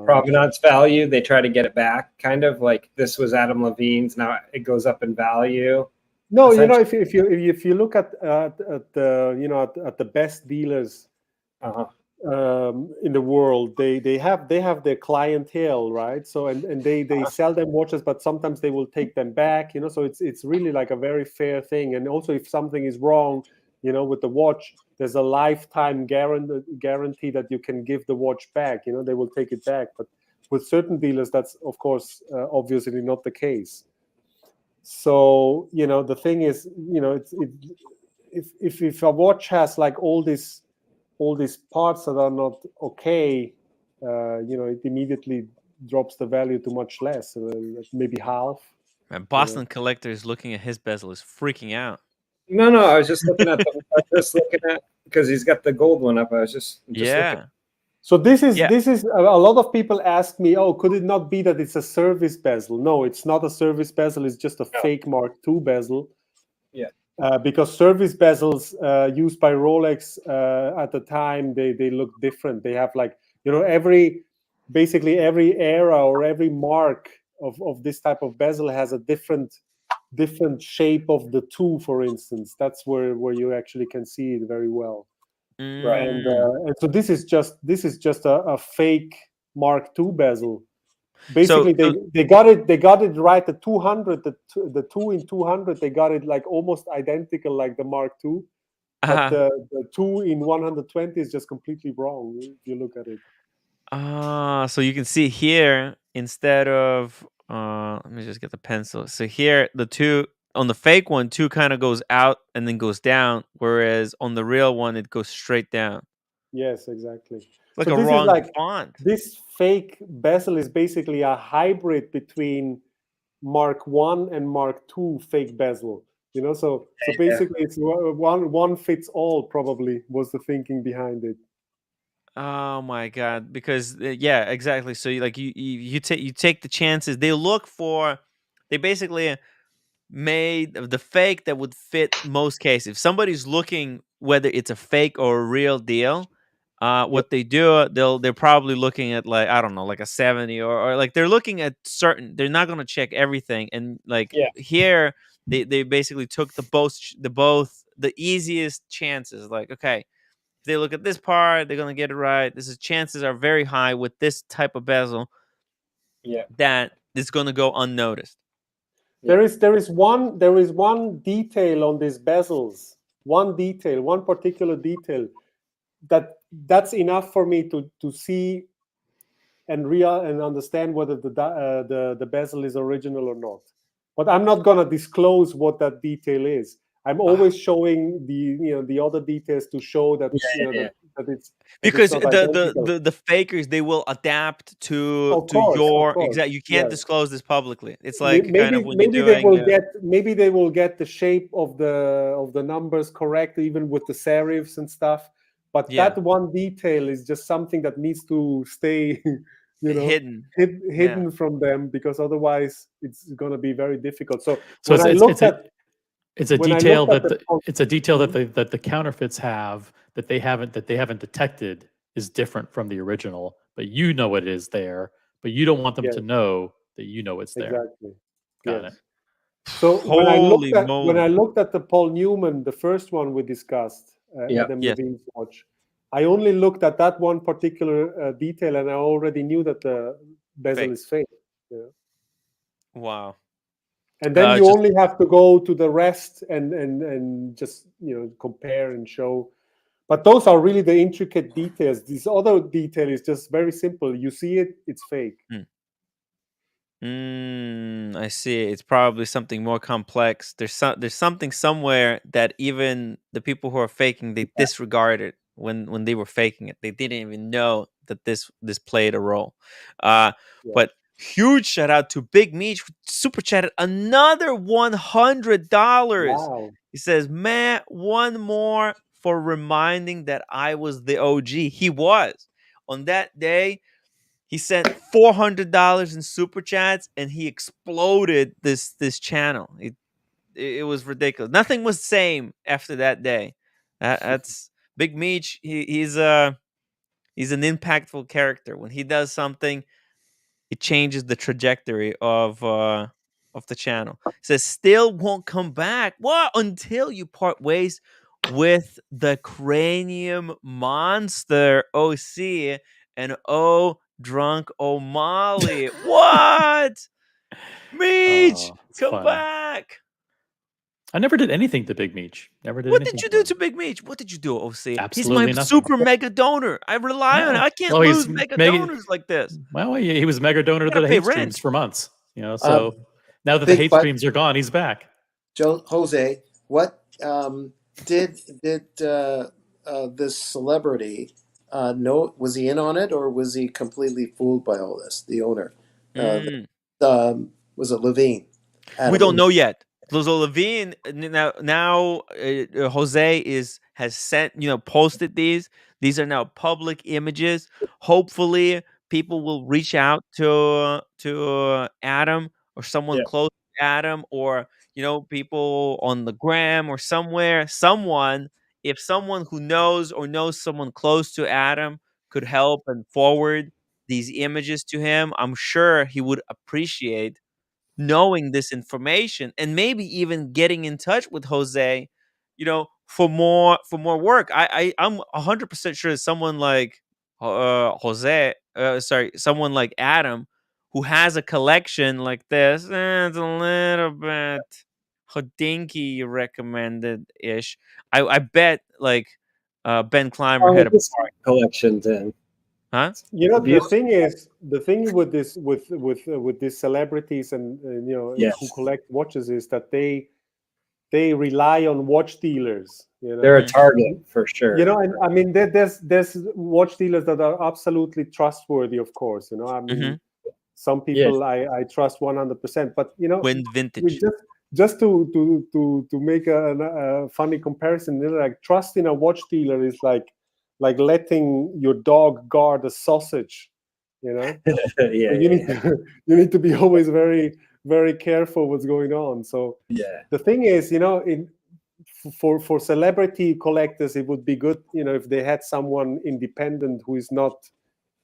provenance value. They try to get it back, kind of like this was Adam Levine's. Now it goes up in value. No, if you look at the at the best dealers in the world, they have their clientele, right? So and they sell them watches, but sometimes they will take them back. So it's really like a very fair thing. And also, if something is wrong, with the watch, there's a lifetime guarantee that you can give the watch back. They will take it back. But with certain dealers, that's of course obviously not the case. So the thing is, if a watch has like all these parts that are not okay, it immediately drops the value to much less, maybe half. And Boston Collector is looking at his bezel, is freaking out. No, I was just looking at because he's got the gold one up. I was just looking. So this is a lot of people ask me, oh, could it not be that it's a service bezel? No, it's not a service bezel. It's just a fake Mark II bezel. Yeah. Because service bezels used by Rolex at the time, they look different. They have like, basically every era or every mark of this type of bezel has a different shape of the two, for instance. That's where you actually can see it very well. And so this is just a fake Mark II bezel. Basically, they got it right. The 200, the 2 in 200, they got it like almost identical like the Mark II, but the 2 in 120 is just completely wrong if you look at it. So you can see here, instead of let me just get the pencil. So here, the 2 on the fake one, 2 kind of goes out and then goes down, whereas on the real one, it goes straight down. Yes, exactly. Like a wrong font. This fake bezel is basically a hybrid between Mark I and Mark II fake bezel. So basically it's one fits all, probably was the thinking behind it. Oh my God! Because exactly. So you take the chances. They basically made the fake that would fit most cases. If somebody's looking whether it's a fake or a real deal, what they do, they're probably looking at like, I don't know, like a 70 or like they're looking at certain. They're not going to check everything, and like here they basically took the easiest chances. Like, okay, if they look at this part, they're going to get it right. Chances are very high with this type of bezel that it's going to go unnoticed. There is one detail on these bezels, one particular detail that's enough for me to see and understand whether the bezel is original or not. But I'm not gonna disclose what that detail is. I'm always showing the other details to show that that it's because it's not identical. the fakers, they will adapt to course, your of course, exact. You can't disclose this publicly. It's May- like kind of when you're maybe doing, they will get the shape of the numbers correct, even with the serifs and stuff. But that one detail is just something that needs to stay hidden from them, because otherwise it's going to be very difficult. So it's a detail that the counterfeits have that they haven't detected is different from the original, but you know it is there, but you don't want them to know that you know it's there. Exactly. Got it. So when I looked at the Paul Newman, the first one we discussed, Adam Levine's watch, I only looked at that one particular detail, and I already knew that the bezel is fake. Wow. And then you only have to go to the rest and just compare and show. But those are really the intricate details. This other detail is just very simple. You see it, it's fake. I see. It's probably something more complex. There's something somewhere that even the people who are faking, they disregarded when they were faking it. They didn't even know that this played a role. But huge shout out to Big Meech, who super chatted another $100. Wow. He says, "Man, one more for reminding that I was the OG." He was. On that day, he sent $400 in super chats, and he exploded this channel. It was ridiculous. Nothing was the same after that day. That's Big Meech. He's an impactful character. When he does something, it changes the trajectory of the channel. It says still won't come back. What? Until you part ways with the cranium monster OC and drunk O'Malley. What? Meech, come back. I never did anything to Big Meech. Never did What anything. did you do to Big Meech? What did you do, OC? Absolutely He's my nothing. super mega donor. I rely on it. I can't lose mega donors like this. Well, he was mega donor to the hate streams for months. So now that the hate streams are gone, he's back. Jose, what did this celebrity know? Was he in on it, or was he completely fooled by all this? The owner, was it Levine? We don't know yet. Levine now Jose has sent posted these. These are now public images. Hopefully, people will reach out to Adam or someone close to Adam, or people on the gram or somewhere. If someone who knows or knows someone close to Adam could help and forward these images to him, I'm sure he would appreciate knowing this information, and maybe even getting in touch with Jose, for more work. I'm 100% sure someone like someone like Adam, who has a collection like this, it's a little bit HODINKEE recommended ish. I bet like Ben Clymer had a collection then. Huh? The thing with these celebrities and who collect watches is that they rely on watch dealers. They're a target for sure. And I mean, there's watch dealers that are absolutely trustworthy, of course. I mean, some people I trust 100%, but when vintage. Just to make a funny comparison, like trust in a watch dealer is like letting your dog guard a sausage. You need to be always very, very careful what's going on. So yeah, the thing is, you know, for celebrity collectors, it would be good, you know, if they had someone independent who is not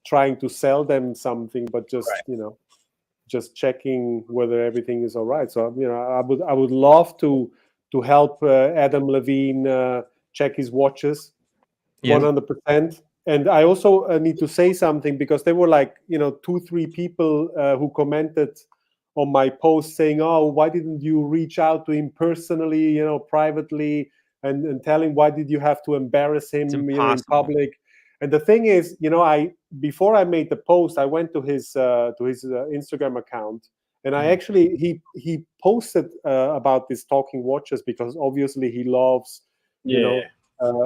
trying to sell them something, but just you know, just checking whether everything is all right. So you know, I would love to help Adam Levine check his watches, 100%. And I also need to say something, because there were like, you know, 2-3 people who commented on my post saying, "Oh, why didn't you reach out to him personally, you know, privately, and tell him, why did you have to embarrass him, you know, in public?" And the thing is, you know, before I made the post, I went to his Instagram account, and I actually he posted about these talking watches, because obviously he loves, you know.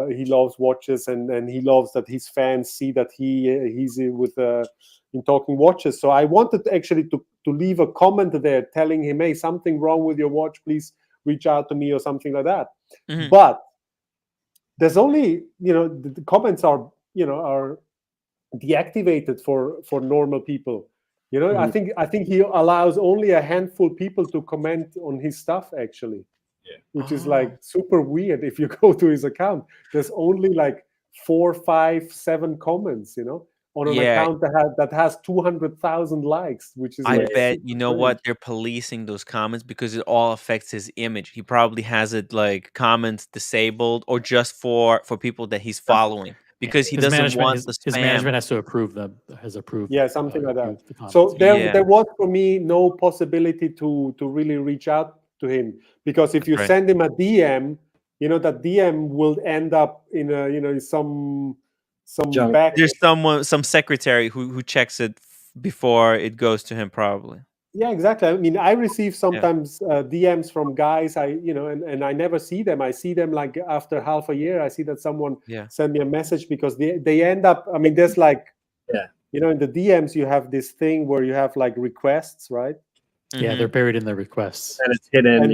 He loves watches, and he loves that his fans see that he's in talking watches. So I wanted actually to leave a comment there telling him, "Hey, something wrong with your watch, please reach out to me," or something like that. But there's only, you know, the comments are, you know, are deactivated for normal people. You know, I think he allows only a handful of people to comment on his stuff, actually. Which is like super weird. If you go to his account, there's only like 4, 5, 7 comments, you know, on an account that has 200,000 likes, which is I like bet, you know what, strange. they're policing those comments because it all affects his image. He probably has it like comments disabled, or just for people that he's following, because he doesn't want the spam. His management has to approve them. Has approved. Yeah, something like that. The comments. So there was for me no possibility to really reach out to him, because if you send him a DM, you know, that DM will end up in a, you know, some back. There's some secretary who checks it before it goes to him, probably. Yeah, exactly. I mean, I receive sometimes DMs from guys, you know, and I never see them. I see them like after half a year. I see that someone sent me a message, because they end up, I mean, there's like, you know, in the DMs you have this thing where you have like requests, right? Yeah, they're buried in the requests. And it's hidden. And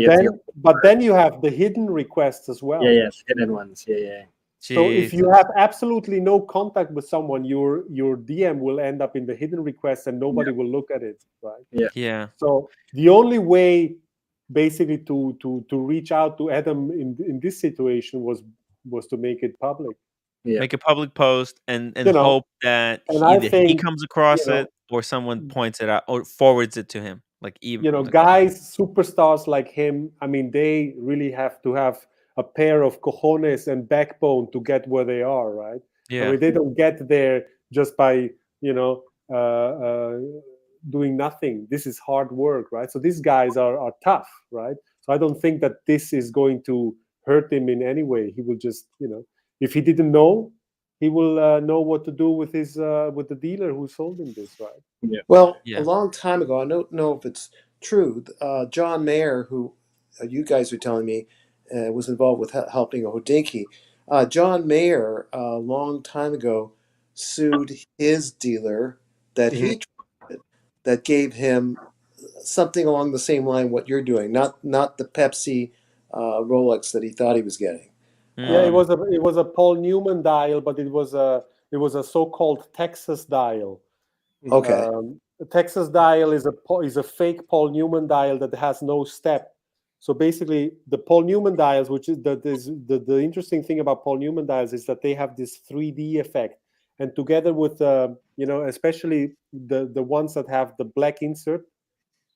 then you have the hidden requests as well. Yeah, hidden ones. Yeah. So if you have absolutely no contact with someone, your DM will end up in the hidden requests, and nobody will look at it, right? Yeah. So the only way, basically, to reach out to Adam in this situation was to make it public. Make a public post and You know, hope that and I either he think, comes across you know, it, or someone points it out or forwards it to him. Like, even, you know, guys, superstars like him, I mean, they really have to have a pair of cojones and backbone to get where they are, right? I mean, they don't get there just by, you know, doing nothing. This is hard work, right? So these guys are tough, right? So I don't think that this is going to hurt him in any way. He will just, you know, if he didn't know, he will know what to do with his with the dealer who sold him this, right? Well, a long time ago, I don't know if it's true, John Mayer, who you guys were telling me was involved with helping HODINKEE, John Mayer, a long time ago, sued his dealer that he trusted, that gave him something along the same line what you're doing, not the Pepsi Rolex that he thought he was getting. Yeah, it was a Paul Newman dial, but it was a so-called Texas dial. Okay. The Texas dial is a fake Paul Newman dial that has no step. So basically, the Paul Newman dials, which is the interesting thing about Paul Newman dials, is that they have this 3D effect, and together with you know, especially the ones that have the black insert,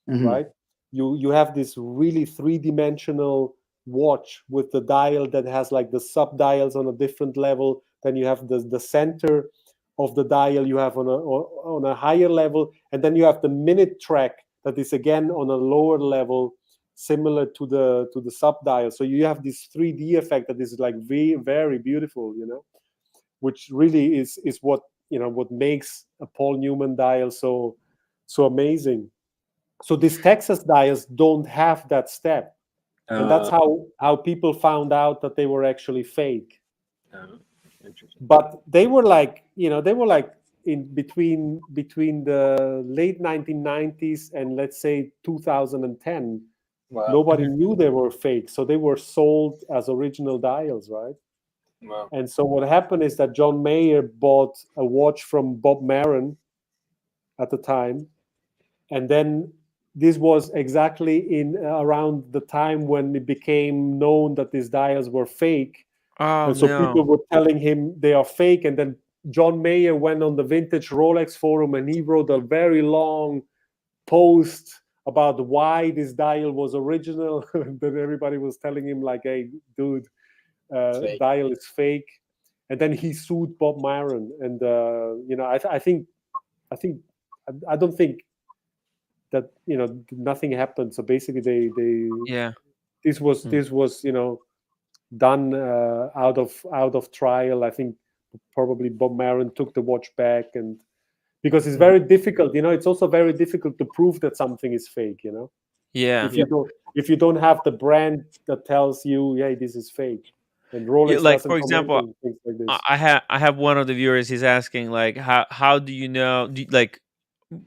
right? You have this really 3-dimensional watch with the dial that has like the sub dials on a different level. Then you have the center of the dial you have on a higher level, and then you have the minute track that is again on a lower level, similar to the sub dial. So you have this 3D effect that is like very, very beautiful, you know, which really is what, you know, what makes a Paul Newman dial so amazing. So these Texas dials don't have that step, and that's how people found out that they were actually fake. But they were like, you know, in between the late 1990s and let's say 2010. Nobody knew they were fake, so they were sold as original dials, right? Wow. And so what happened is that John Mayer bought a watch from Bob Maron at the time, and then this was exactly in around the time when it became known that these dials were fake. Oh, and so no. people were telling him they are fake. And then John Mayer went on the Vintage Rolex forum and he wrote a very long post about why this dial was original. Then everybody was telling him like, hey, dude, dial is fake. And then he sued Bob Myron. And, I don't think that, nothing happened. So basically this was, done out of trial. I think probably Bob Myron took the watch back, and because it's very difficult, it's also very difficult to prove that something is fake, Yeah. if you don't have the brand that tells you, hey, this is fake. And Rolex Like, doesn't for comment example, on things like this. I have one of the viewers. He's asking like, how do you know? Like,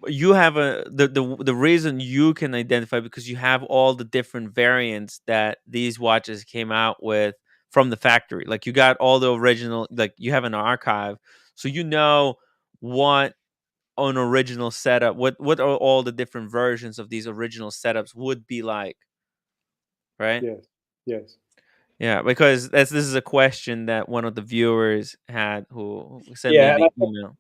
you have the reason you can identify because you have all the different variants that these watches came out with from the factory. Like, you got all the original. Like, you have an archive, so you know what an original setup. What are all the different versions of these original setups would be like, right? Yes. Yeah, because this is a question that one of the viewers had who sent me the email.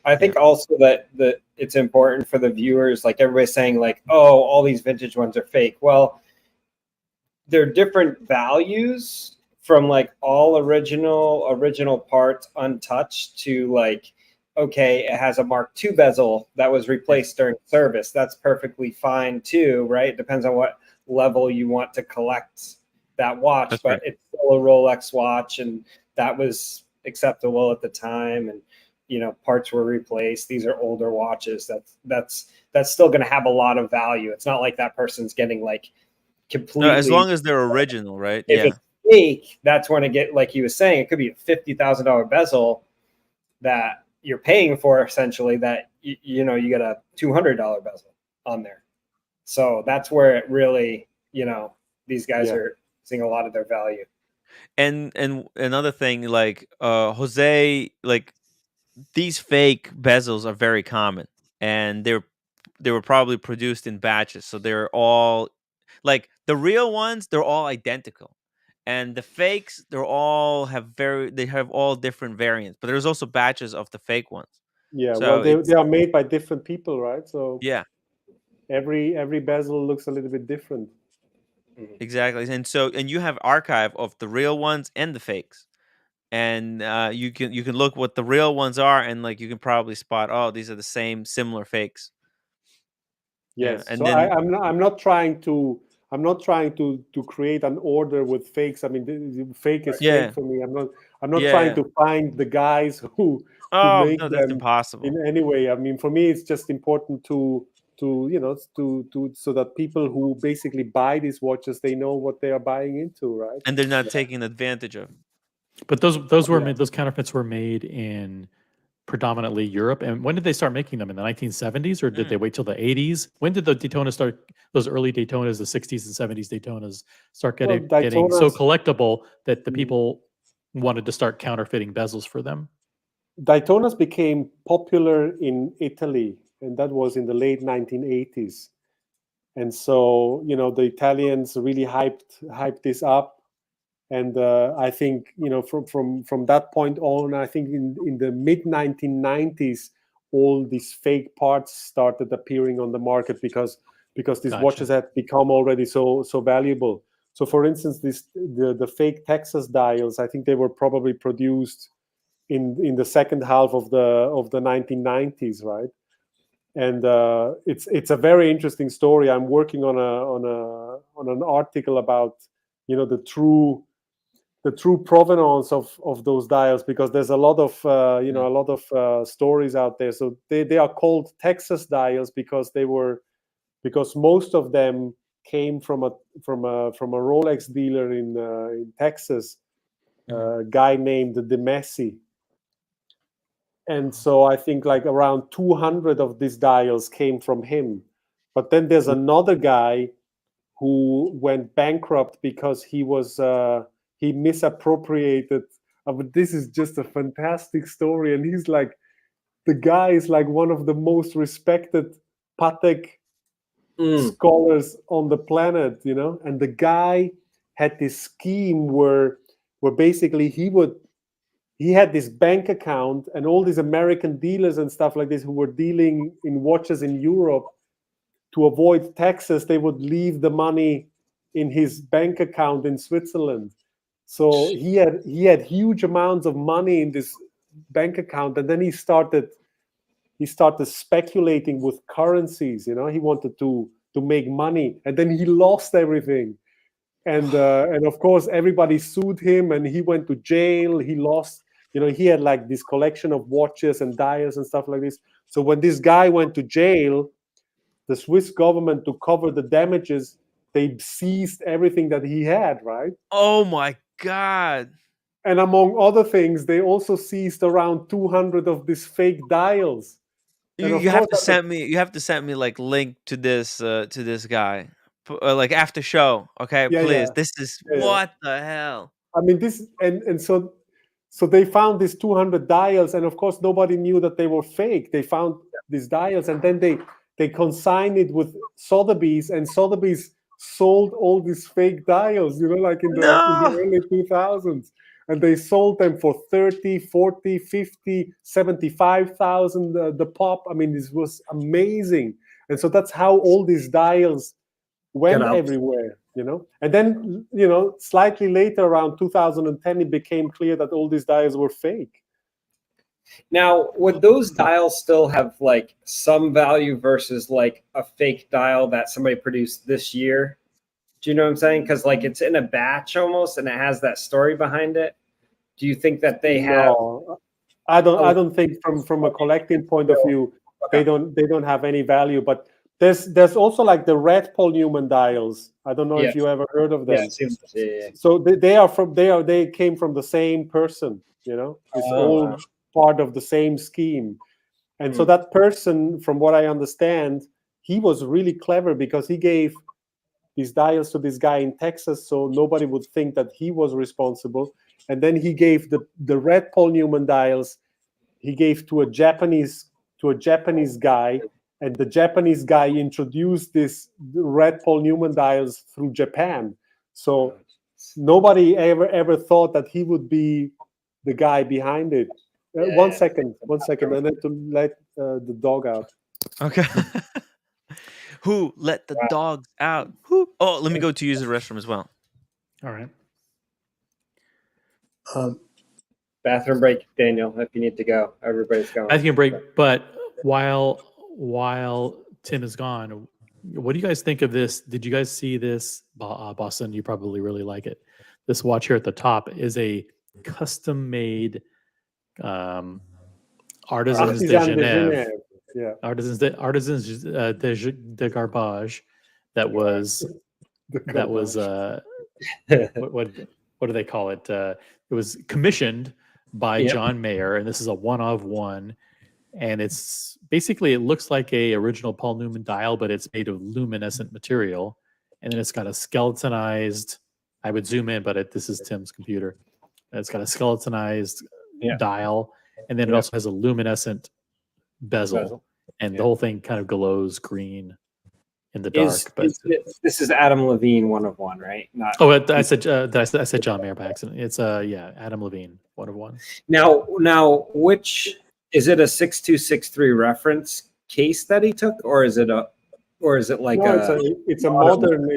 I think also that it's important for the viewers, like everybody's saying like, oh, all these vintage ones are fake. Well, they're different values from like all original parts untouched to like, okay, it has a Mark II bezel that was replaced during service. That's perfectly fine too, right? It depends on what level you want to collect that watch. That's but right. It's still a Rolex watch, and that was acceptable at the time. And parts were replaced. These are older watches. That's still going to have a lot of value. It's not like that person's getting like completely. No, as long as they're original, right? If it's fake, that's when it get, like he was saying, it could be a $50,000 bezel that you're paying for, essentially, that you get a $200 bezel on there. So that's where it really, these guys are seeing a lot of their value. And another thing, like Jose, like these fake bezels are very common, and they were probably produced in batches, so they're all like the real ones. They're all identical, and the fakes they have all different variants. But there's also batches of the fake ones. Yeah, so well, they are made by different people, right? So yeah, every bezel looks a little bit different. exactly. And you have archive of the real ones and the fakes. And you can look what the real ones are, and like you can probably spot, oh, these are the similar fakes. Yes. Yeah, and So then I'm not trying to create an order with fakes. I mean, the fake is fake for me. I'm not trying to find the guys who make no, that's them impossible. in any way. I mean, for me, it's just important to so that people who basically buy these watches, they know what they are buying into, right? And they're not taking advantage of. But those were made, those counterfeits were made in predominantly Europe. And when did they start making them? In the 1970s, or did they wait till the 80s? When did the Daytona start? Those early Daytonas, the 60s and 70s Daytonas, start getting so collectible that the people wanted to start counterfeiting bezels for them? Daytonas became popular in Italy, and that was in the late 1980s. And so, the Italians really hyped this up. And I think, from that point on, I think in the mid 1990s, all these fake parts started appearing on the market because these watches had become already so valuable. So, for instance, the fake Texas dials, I think they were probably produced in the second half of the 1990s, right? And it's a very interesting story. I'm working on an article about the true provenance of those dials, because there's a lot of stories out there. So they are called Texas dials because most of them came from a Rolex dealer in Texas, a guy named DeMessi. And so I think like around 200 of these dials came from him. But then there's another guy who went bankrupt because he misappropriated. But this is just a fantastic story. And the guy is like one of the most respected Patek scholars on the planet, you know. And the guy had this scheme where basically he had this bank account, and all these American dealers and stuff like this who were dealing in watches in Europe, to avoid taxes, they would leave the money in his bank account in Switzerland. So he had huge amounts of money in this bank account, and then he started speculating with currencies. You know, he wanted to make money, and then he lost everything. And of course everybody sued him, and he went to jail. He lost, you know, he had like this collection of watches and dials and stuff like this. So when this guy went to jail, the Swiss government, to cover the damages, they seized everything that he had, right? Oh my God. And among other things, they also seized around 200 of these fake dials. You have to send me. You have to send me like link to this guy, like after show. Okay, Yeah, please. yeah. This is Yeah. what the hell. I mean, this and so they found these 200 dials, and of course nobody knew that they were fake. They found these dials, and then they consigned it with Sotheby's, and Sotheby's sold all these fake dials, you know, like in the early 2000s. And they sold them for 30, 40, 50, 75,000 the pop. I mean, this was amazing. And so that's how all these dials went everywhere, you know. And then, you know, slightly later, around 2010, it became clear that all these dials were fake. Now, would those dials still have like some value versus like a fake dial that somebody produced this year? Do you know what I'm saying? Because like it's in a batch almost, and it has that story behind it. Do you think that they have? No, I don't think from a collecting point of view, they don't have any value. But there's also like the red Paul Newman dials. I don't know if you ever heard of them. Yeah. So they came from the same person. You know, it's all part of the same scheme. And so that person, from what I understand, he was really clever because he gave these dials to this guy in Texas, so nobody would think that he was responsible. And then he gave the red Paul Newman dials, he gave to a Japanese guy, and the Japanese guy introduced this red Paul Newman dials through Japan. So nobody ever thought that he would be the guy behind it. One second. I need to let the dog out. Okay. Who let the dogs out? Who? Oh, let me go to use the restroom as well. All right. Bathroom break, Daniel. If you need to go, everybody's going. I can break. But while Tim is gone, what do you guys think of this? Did you guys see this, Boston? You probably really like it. This watch here at the top is a custom-made Artisans de Genève. Yeah. Artisans de Garbage. That was what do they call it? It was commissioned by John Mayer, and this is a one of one. And it's basically, it looks like a original Paul Newman dial, but it's made of luminescent material. And then it's got a skeletonized, I would zoom in, but this is Tim's computer. And it's got a skeletonized dial. And then it also has a luminescent bezel. And the whole thing kind of glows green in the dark. This is Adam Levine, one of one, right? I said John Mayer by accident. It's Adam Levine, one of one. Now, which is it? A 6263 reference case that he took, or is it like it's a modern.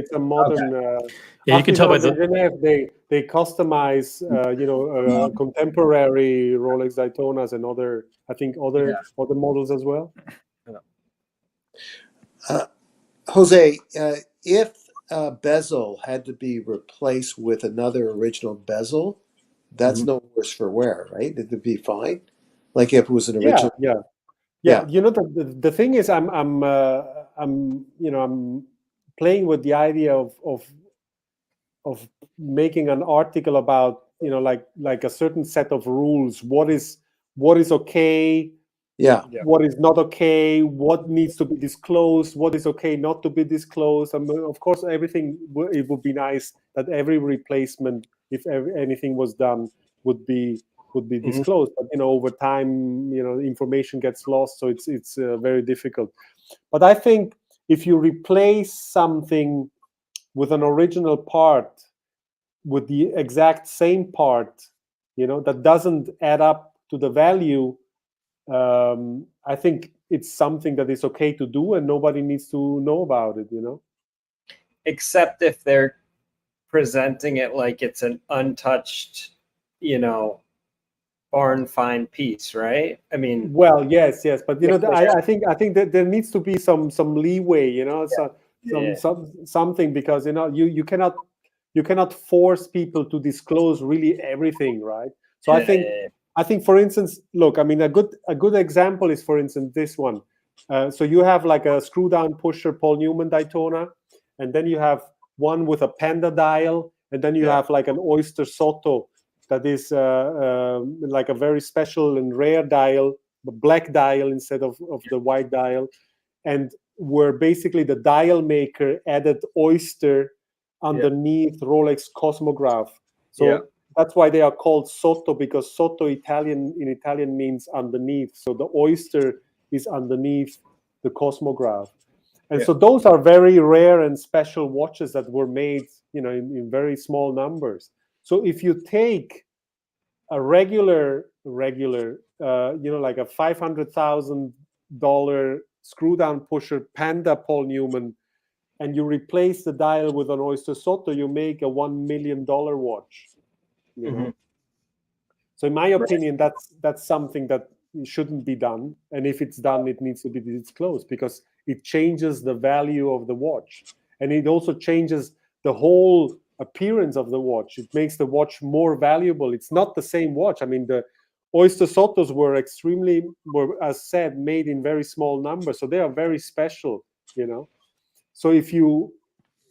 Yeah, you can tell by the Genève, they customize contemporary Rolex Daytonas and other models as well. Jose, if a bezel had to be replaced with another original bezel, that's no worse for wear, right? It'd be fine. Like if it was an original. Yeah. You know, the thing is, I'm playing with the idea of making an article about, like a certain set of rules. What is okay? What is not okay? What needs to be disclosed? What is okay not to be disclosed? I mean, of course, it would be nice that every replacement, if anything was done, would be disclosed. But over time, information gets lost, so it's very difficult. But I think if you replace something with an original part with the exact same part, that doesn't add up to the value, I think it's something that is okay to do and nobody needs to know about it, Except if they're presenting it like it's an untouched, barn find piece, right? I mean, well, yes, but I think that there needs to be some leeway, something, because you cannot force people to disclose really everything, right? So I think, for instance, look, I mean, a good example is, for instance, this one. So you have like a screw down pusher Paul Newman Daytona, and then you have one with a Panda dial, and then you have like an Oyster Soto that is like a very special and rare dial, the black dial instead of the white dial, and where basically the dial maker added Oyster underneath Rolex Cosmograph. So that's why they are called Soto, because Soto in Italian means underneath. So the Oyster is underneath the Cosmograph. And so those are very rare and special watches that were made, in very small numbers. So if you take a regular, like a $500,000 screw down pusher Panda Paul Newman, and you replace the dial with an Oyster Soto, you make a $1 million watch. So in my opinion, that's something that shouldn't be done. And if it's done, it needs to be disclosed, because it changes the value of the watch. And it also changes the whole appearance of the watch. It makes the watch more valuable. It's not the same watch. I mean, the Oyster Sotos were, as said, made in very small numbers. So they are very special, So if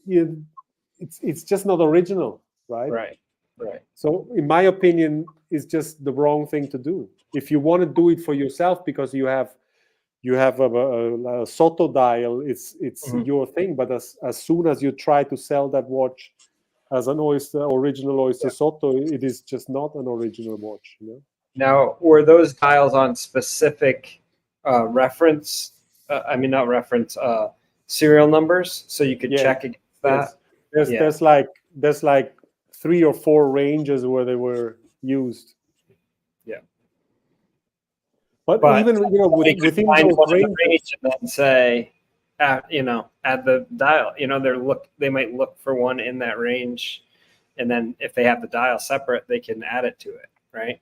it's just not original, right? Right. So in my opinion, it's just the wrong thing to do. If you want to do it for yourself because you have a Soto dial, it's your thing. But as soon as you try to sell that watch as an original Oyster Soto, it is just not an original watch. Now, were those dials on specific reference? Not reference, serial numbers, so you could check against that. Yes. There's like 3 or 4 ranges where they were used. But even within those ranges, and then say, at the dial, they might look for one in that range, and then if they have the dial separate, they can add it to it, right?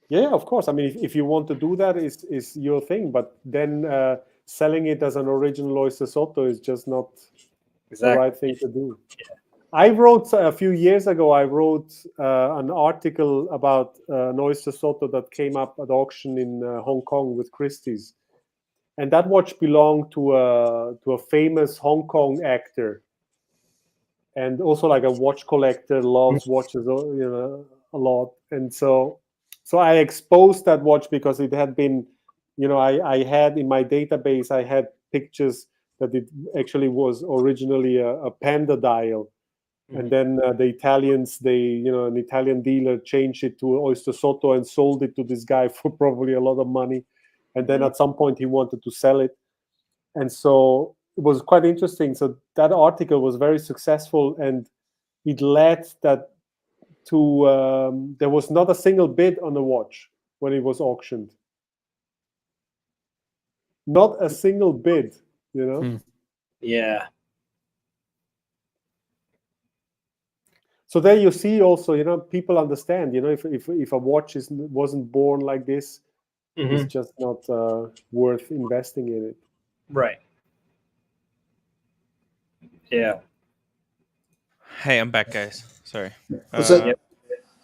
Yeah, of course. I mean, if you want to do that, is your thing. But then selling it as an original Oyster Soto is just not the right thing to do. I wrote a few years ago. I wrote an article about an Oyster Soto that came up at auction in Hong Kong with Christie's, and that watch belonged to a famous Hong Kong actor, and also like a watch collector, loves watches, a lot. And so I exposed that watch because it had been, I had in my database, I had pictures that it actually was originally a Panda dial. And then the Italians, an Italian dealer changed it to Oyster Soto and sold it to this guy for probably a lot of money. And then at some point he wanted to sell it. And so it was quite interesting. So that article was very successful, and it led that to there was not a single bid on the watch when it was auctioned. Not a single bid, Yeah. So there you see also, people understand, if a watch wasn't born like this, it's just not worth investing in it. Right. Yeah. Hey, I'm back, guys. Sorry.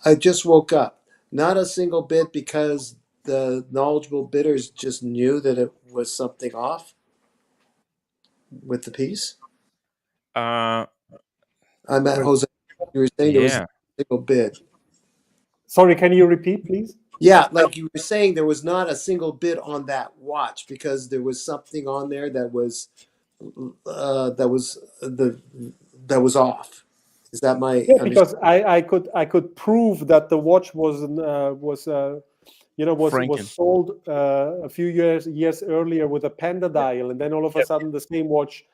I just woke up. Not a single bid, because the knowledgeable bidders just knew that it was something off with the piece. I'm at Jose. You were saying there was a single bid. Sorry, can you repeat, please? Yeah, like you were saying, there was not a single bid on that watch because there was something on there that was off. Is that my? Yeah, because I could prove that the watch was was Franken. sold a few years earlier with a Panda dial, and then all of a sudden the same watch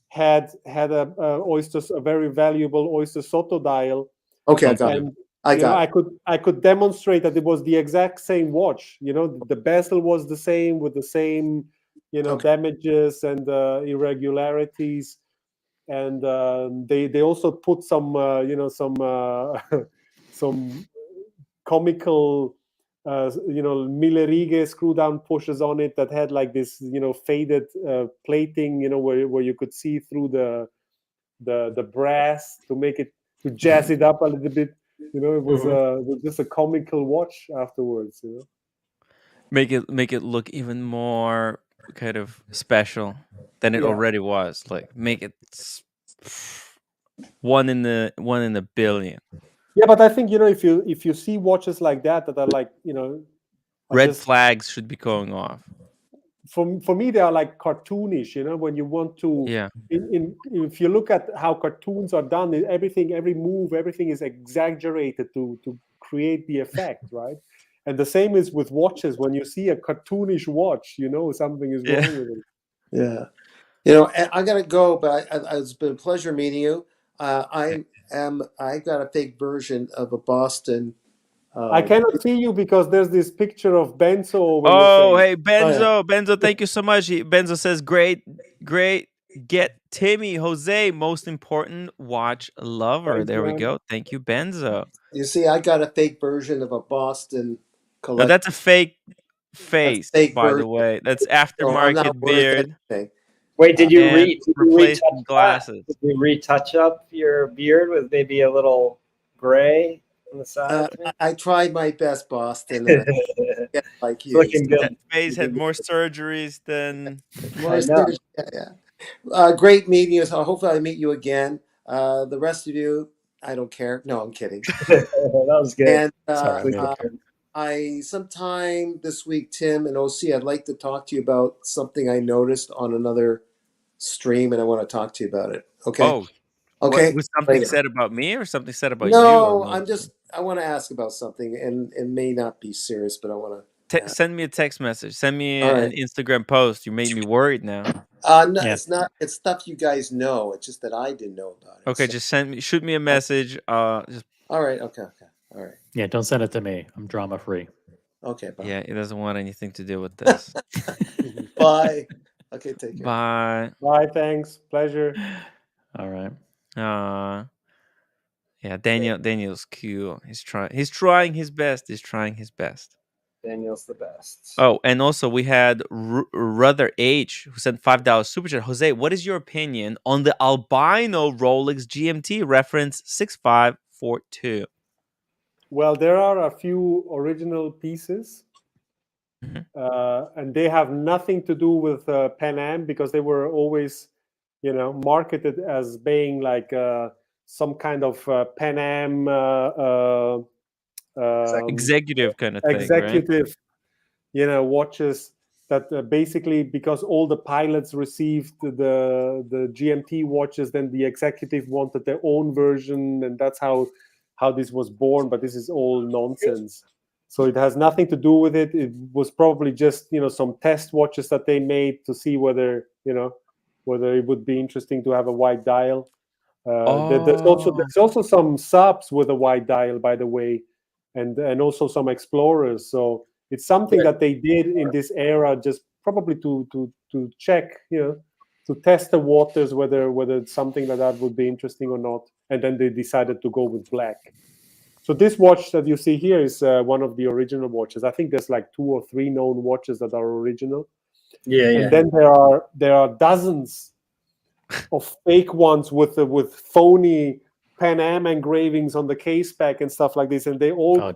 had a very valuable Oyster Soto dial. Okay, I got it. I could demonstrate that it was the exact same watch. The bezel was the same with the same damages and irregularities, and they also put some some comical Miller-Righe screw down pushes on it that had like this faded plating where you could see through the brass to make it, to jazz it up a little bit. It was just a comical watch afterwards. Make it look even more kind of special than it already was. Like make it one in a billion. Yeah, but I think if you see watches like that are like red flags should be going off. For me, they are like cartoonish. When you want to. Yeah. If you look at how cartoons are done, every move, everything is exaggerated to create the effect, right? And the same is with watches. When you see a cartoonish watch, something is wrong with it. Yeah. I gotta go, but it's been a pleasure meeting you. I got a fake version of a Boston. I cannot see you because there's this picture of Benzo over Oh, your face. hey, Benzo. Benzo, thank you so much. Benzo says, great. Get Timmy, Jose, most important watch lover. Thanks, there we man. go. Thank you, Benzo. You see, I got a fake version of a Boston collection. No, that's a fake face, by the way. That's aftermarket beard. Wait, did you replace retouch glasses? Did you retouch up your beard with maybe a little gray on the side? I tried my best, Boston. And like you, looking good. That face had more surgeries than. Great meeting you. So hopefully I meet you again. The rest of you, I don't care. No, I'm kidding. That was good. And I sometime this week, Tim and OC, I'd like to talk to you about something I noticed on another stream, and I want to talk to you about it. Okay. Oh, okay. Was something said about me or something said about you? No, I want to ask about something, and it may not be serious, but I want to. Send me a text message. Send me an Instagram post. You made me worried now. No, it's not. It's stuff you guys know. It's just that I didn't know about it. Okay, so. Just shoot me a message. Just. All right. Okay. All right. Yeah, don't send it to me. I'm drama free. Okay. Bye. Yeah, he doesn't want anything to do with this. Bye. Okay, take care. Bye. Bye. Thanks. Pleasure. All right. Yeah, Daniel's cute. He's trying his best. Daniel's the best. Oh, and also we had Ruther H who sent $5 super chat. Jose, what is your opinion on the albino Rolex GMT reference 6542? Well, there are a few original pieces, and they have nothing to do with Pan Am because they were always, marketed as being like some kind of Pan Am executive kind of thing, executive, right? Watches that basically because all the pilots received the GMT watches, then the executive wanted their own version, and that's how this was born. But this is all nonsense. So it has nothing to do with it. It was probably just some test watches that they made to see whether it would be interesting to have a white dial. There's also some subs with a white dial, by the way, and also some Explorers. So it's something that they did in this era, just probably to check, to test the waters whether it's something that would be interesting or not. And then they decided to go with black. So this watch that you see here is one of the original watches. I think there's like 2 or 3 known watches that are original. And then there are dozens of fake ones with phony Pan Am engravings on the case back and stuff like this, and they all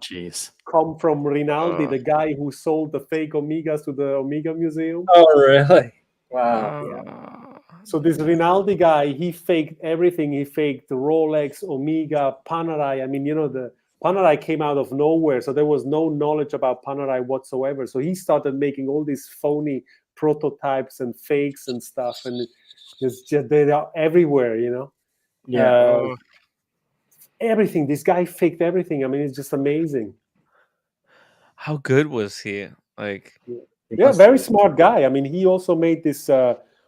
come from Rinaldi, the guy who sold the fake Omegas to the Omega Museum. Oh, really? Wow. So this Rinaldi guy, he faked everything. He faked the Rolex, Omega, Panerai. I mean, the Panerai came out of nowhere, so there was no knowledge about Panerai whatsoever. So he started making all these phony prototypes and fakes and stuff, and it's just they are everywhere, everything. This guy faked everything. I mean, it's just amazing. How good was he? Like, Yeah, very smart guy. I mean, he also made this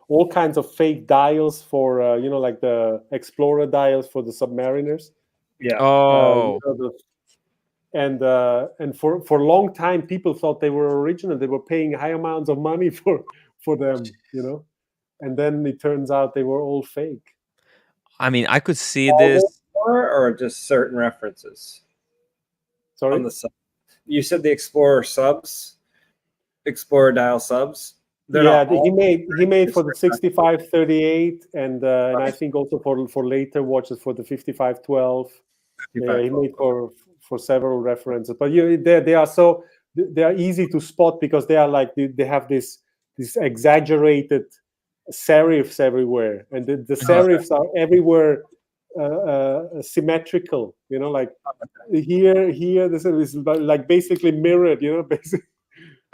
all kinds of fake dials for like the Explorer dials for the submariners. Yeah. Oh. And for a long time, people thought they were original. They were paying high amounts of money for them, and then it turns out they were all fake. I mean, I could see All this. or just certain references. Sorry, on the sub. You said the Explorer subs, Explorer dial subs. Yeah, he made for the 6538 and I think also for later watches for the 5512. Yeah, he made for several references, but they are easy to spot because they are like they have this exaggerated serifs everywhere, and the serifs are everywhere symmetrical. Like here this is like basically mirrored. Basically.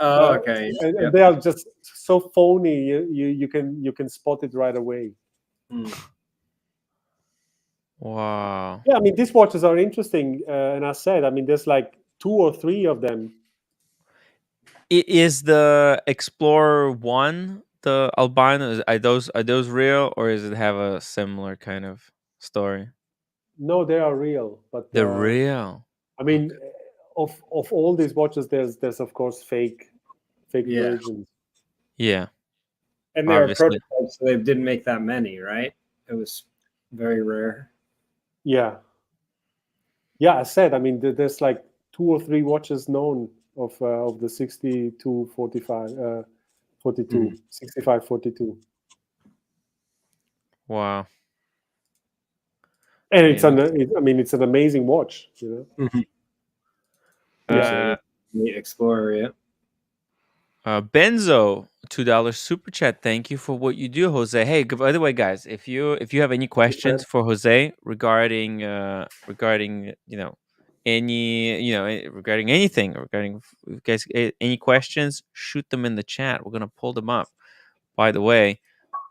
Oh, okay. And they are just so phony. You can spot it right away. Wow. Yeah, I mean these watches are interesting, and I said, I mean there's like 2 or 3 of them. Is the Explorer 1 the albino? Are those real, or does it have a similar kind of story? No, they are real, but they're real. I mean, of all these watches, there's of course fake versions. Yeah, and they were prototypes, so they didn't make that many, right? It was very rare. Yeah, I said, I mean, there's like 2 or 3 watches known of the 62, 45, 42, 65, 42. Wow. And it's it's an amazing watch, The Explorer, yeah. Benzo, $2 super chat. Thank you for what you do, Jose. Hey, by the way, guys, if you have any questions for Jose regarding regarding anything, regarding if you guys any questions, shoot them in the chat. We're gonna pull them up. By the way,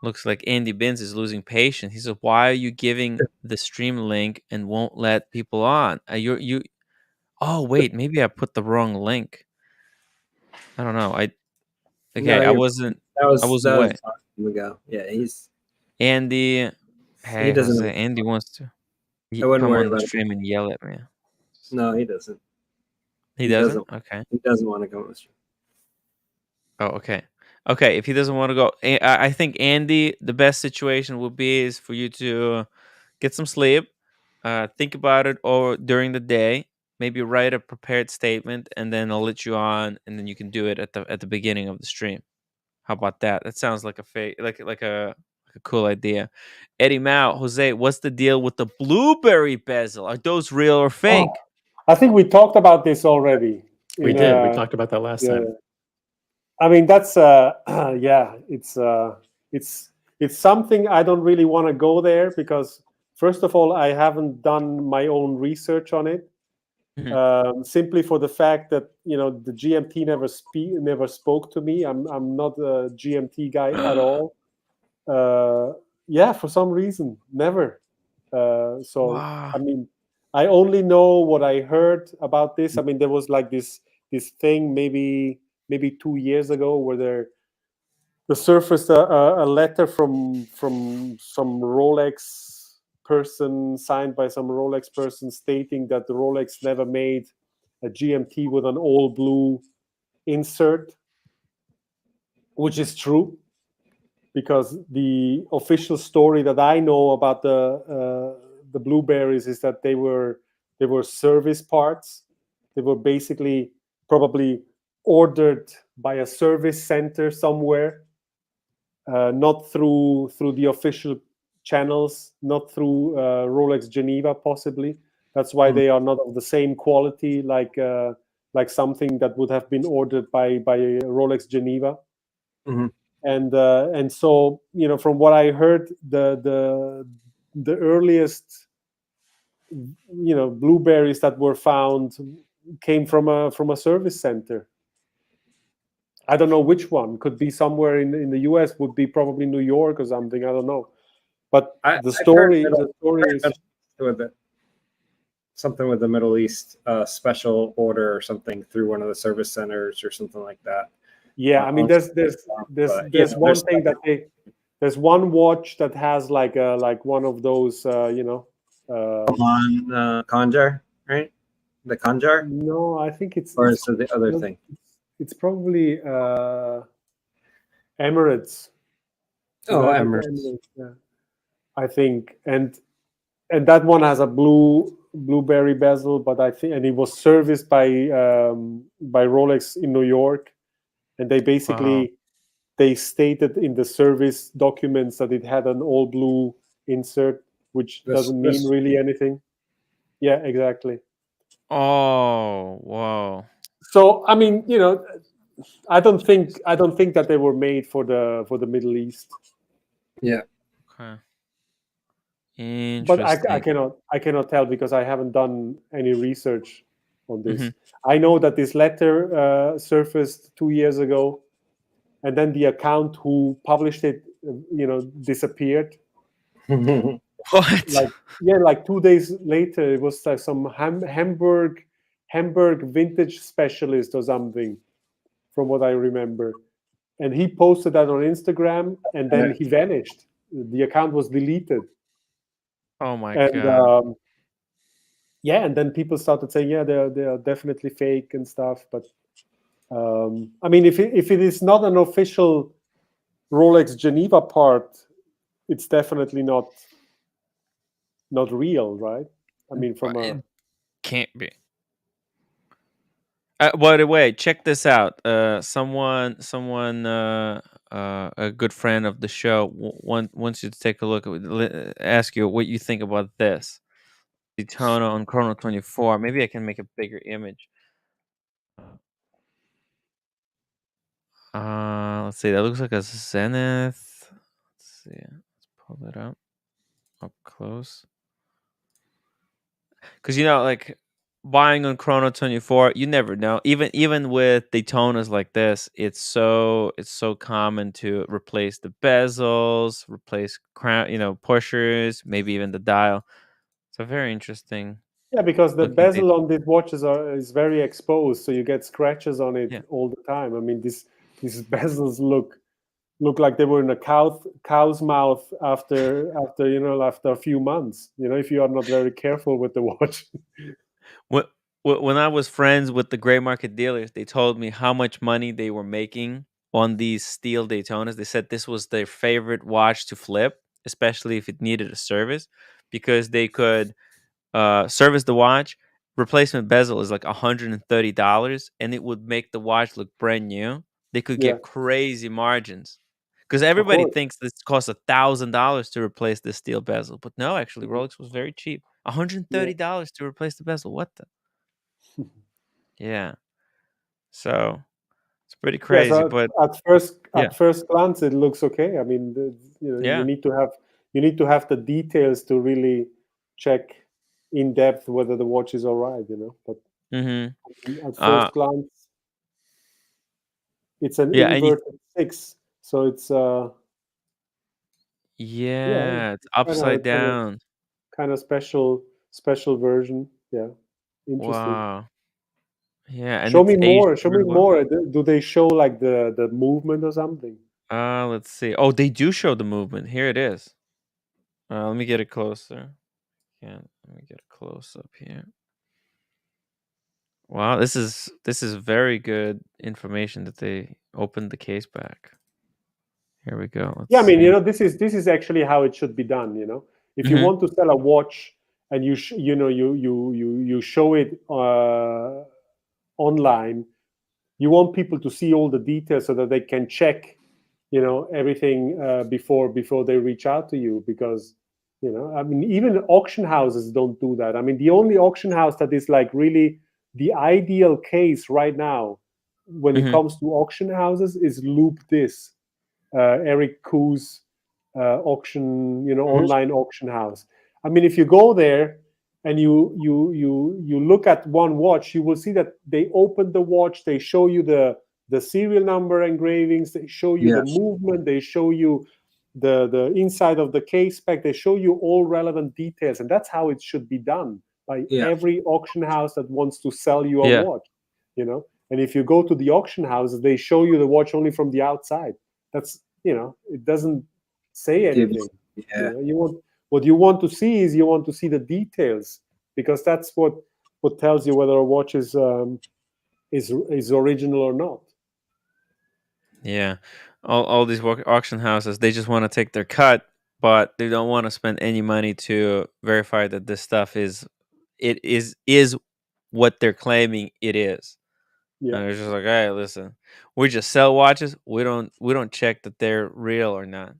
looks like Andy Binns is losing patience. He says, "Why are you giving the stream link and won't let people on? Oh wait, maybe I put the wrong link. I don't know. I wasn't. That was away. time ago. Yeah, he's Andy. Hey, he doesn't. Jose, Andy wants to I wouldn't come worry on the about stream and yell at me. No, he doesn't. He doesn't? Okay. He doesn't want to go on the stream. Oh, okay. Okay, if he doesn't want to go, I think Andy, the best situation would be is for you to get some sleep, think about it or during the day, maybe write a prepared statement, and then I'll let you on, and then you can do it at the beginning of the stream. How about that? That sounds like a fake, like a cool idea. Eddie Mao, Jose, what's the deal with the blueberry bezel? Are those real or fake? I think we talked about this already. We did. We talked about that last time. I mean, that's it's something I don't really want to go there because first of all, I haven't done my own research on it. Simply for the fact that the GMT never spoke to me. I'm not a GMT guy at all. For some reason, never. I mean, I only know what I heard about this. I mean, there was like this thing maybe 2 years ago where there surfaced a letter from some Rolex person, signed by some Rolex person, stating that the Rolex never made a GMT with an all blue insert, which is true, because the official story that I know about the blueberries is that they were service parts. They were basically probably ordered by a service center somewhere, not through the official channels, not through Rolex Geneva, possibly. That's why they are not of the same quality like something that would have been ordered by Rolex Geneva. And so from what I heard, the earliest blueberries that were found came from a service center. I don't know which one. Could be somewhere in the US. Would be probably New York or something. I don't know. But the story is. something with the Middle East special order or something through one of the service centers or something like that. Yeah, I mean, there's one thing that there's one watch that has like one of those Conjar, right? The Conjar? No, I think it's is it the other thing? It's probably Emirates. Emirates. Yeah. I think, and that one has a blueberry bezel, but I think, and it was serviced by Rolex in New York, and they basically they stated in the service documents that it had an all blue insert, which doesn't mean really anything. Yeah, exactly. Oh, wow. So I mean, I don't think that they were made for the Middle East. Yeah. Okay. But Interesting. I cannot tell because I haven't done any research on this. Mhm. I know that this letter surfaced 2 years ago, and then the account who published it, disappeared. What? Like 2 days later, it was like some Hamburg vintage specialist or something, from what I remember. And he posted that on Instagram, and then he vanished. The account was deleted. Oh my And God. and then people started saying, yeah, they're definitely fake and stuff. But I mean, if it is not an official Rolex Geneva part, it's definitely not real, right? I mean, from It can't be. By the way, check this out. Someone, a good friend of the show, wants you to take a look at, ask you what you think about this Daytona on Chrono 24. Maybe I can make a bigger image. Let's see. That looks like a Zenith. Let's see. Let's pull it up close. Because like buying on Chrono 24, you never know. Even with Daytonas like this, it's so common to replace the bezels, replace crown, pushers, maybe even the dial. So very interesting. Yeah, because the looking bezel on these watches is very exposed, so you get scratches on it Yeah. all the time. I mean, these bezels look like they were in a cow's mouth after a few months. If you are not very careful with the watch. When I was friends with the gray market dealers, they told me how much money they were making on these steel Daytonas. They said this was their favorite watch to flip, especially if it needed a service, because they could service the watch. Replacement bezel is like $130, and it would make the watch look brand new. They could Yeah. get crazy margins because everybody thinks this costs $1,000 to replace the steel bezel, but no, actually, Rolex was very cheap. $130 to replace the bezel. What the? Yeah. So it's pretty Yeah, crazy, so but at first glance, it looks okay. I mean, Yeah. you need to have the details to really check in depth whether the watch is all right. But at first glance, it's an inverted 6, so it's it's upside down. kind of special version. Yeah, interesting. Wow. Yeah, and Show it's me more. aged Show me really well. more. Do they show like the movement or something? Let's see. Oh, they do show the movement. Here it is. Let me get it closer. Let me get a close up here. Wow, this is very good information that they opened the case back. Here we go. Let's Yeah, I mean, see. this is actually how it should be done. If you want to sell a watch and you show it online, you want people to see all the details so that they can check, everything before they reach out to you. Because, I mean, even auction houses don't do that. I mean, the only auction house that is like really the ideal case right now when it comes to auction houses is Loop This. Eric Koo's auction, online auction house. I mean, if you go there and you look at one watch, you will see that they open the watch, they show you the serial number engravings, they show you the movement, they show you the inside of the case spec, they show you all relevant details, and that's how it should be done. by Yeah. every auction house that wants to sell you a Yeah. watch, you know. And if you go to the auction houses, they show you the watch only from the outside. That's, you know, it doesn't say anything. Yeah. You know, what you want to see is you want to see the details, because that's what tells you whether a watch is original or not. Yeah, all these auction houses, they just want to take their cut, but they don't want to spend any money to verify that this stuff is what they're claiming it is. Yeah. And it's just like, hey, listen, we just sell watches. We don't check that they're real or not.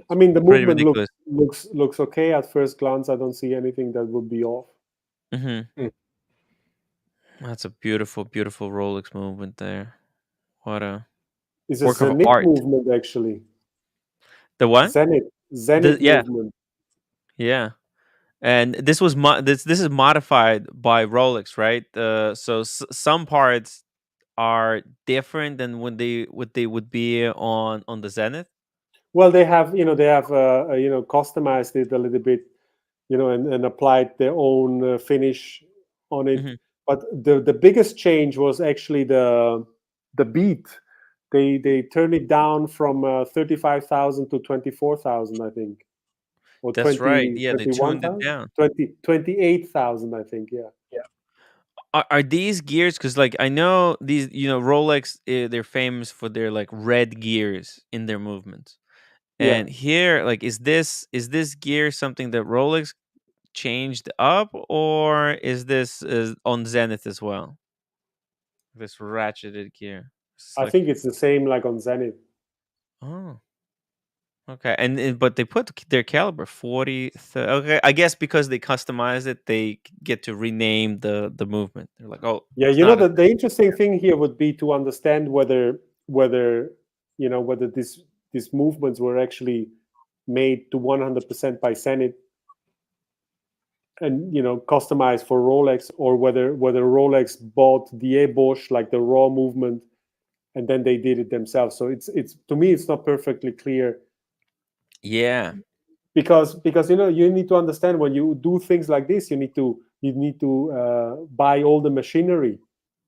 I mean, the Pretty movement ridiculous. looks okay at first glance. I don't see anything that would be off. That's a beautiful, beautiful Rolex movement there. What a It's a work of Zenith art. movement, actually. The what? Zenith Yeah. movement. Yeah. And this was this is modified by Rolex, right? So some parts are different than when they would be on the Zenith. Well, they have customized it a little bit, you know, and applied their own finish on it. But the biggest change was actually the beat. They turned it down from 35,000 to 24,000, I think. Or That's right. Yeah, they tuned it down. 28,000, I think. Yeah. Are these gears? Because like I know these, you know, Rolex, they're famous for their like red gears in their movements. Yeah. And here, like, is this gear something that Rolex changed up, or is this on Zenith as well? This ratcheted gear. I think it's the same like on Zenith. Oh. Okay, and but they put their caliber 40. Okay, I guess because they customize it, they get to rename the movement. They're like, oh, yeah, you know, the interesting thing here would be to understand whether these movements were actually made to 100% by Zenith and, you know, customized for Rolex, or whether Rolex bought the ébauche, like the raw movement, and then they did it themselves. So it's to me, it's not perfectly clear. Yeah. Because you know, you need to understand, when you do things like this, you need to buy all the machinery,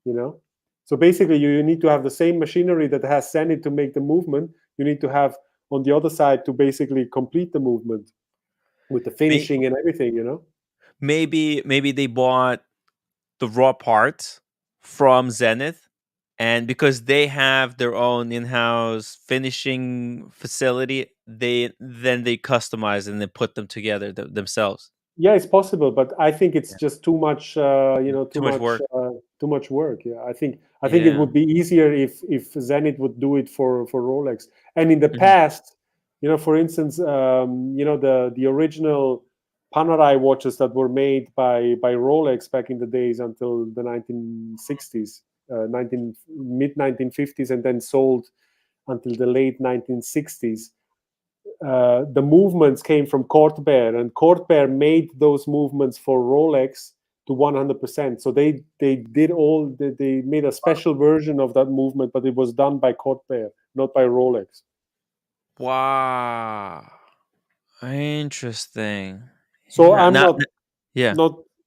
you know. So basically, you need to have the same machinery that has Zenith to make the movement. You need to have on the other side to basically complete the movement with the finishing and everything, you know. Maybe they bought the raw parts from Zenith, and because they have their own in-house finishing facility, they customize and they put them together themselves. Yeah, it's possible, but I think it's just too much. Too much work. Too much work. Yeah, I think it would be easier if Zenith would do it for Rolex. And in the past, you know, for instance, the original Panerai watches that were made by Rolex back in the days until the 1960s, mid 1950s, and then sold until the late 1960s. The movements came from Cortbert, and Cortbert made those movements for Rolex to 100%. So they made a special version of that movement, but it was done by Cortbert, not by Rolex. Wow, interesting. So I'm not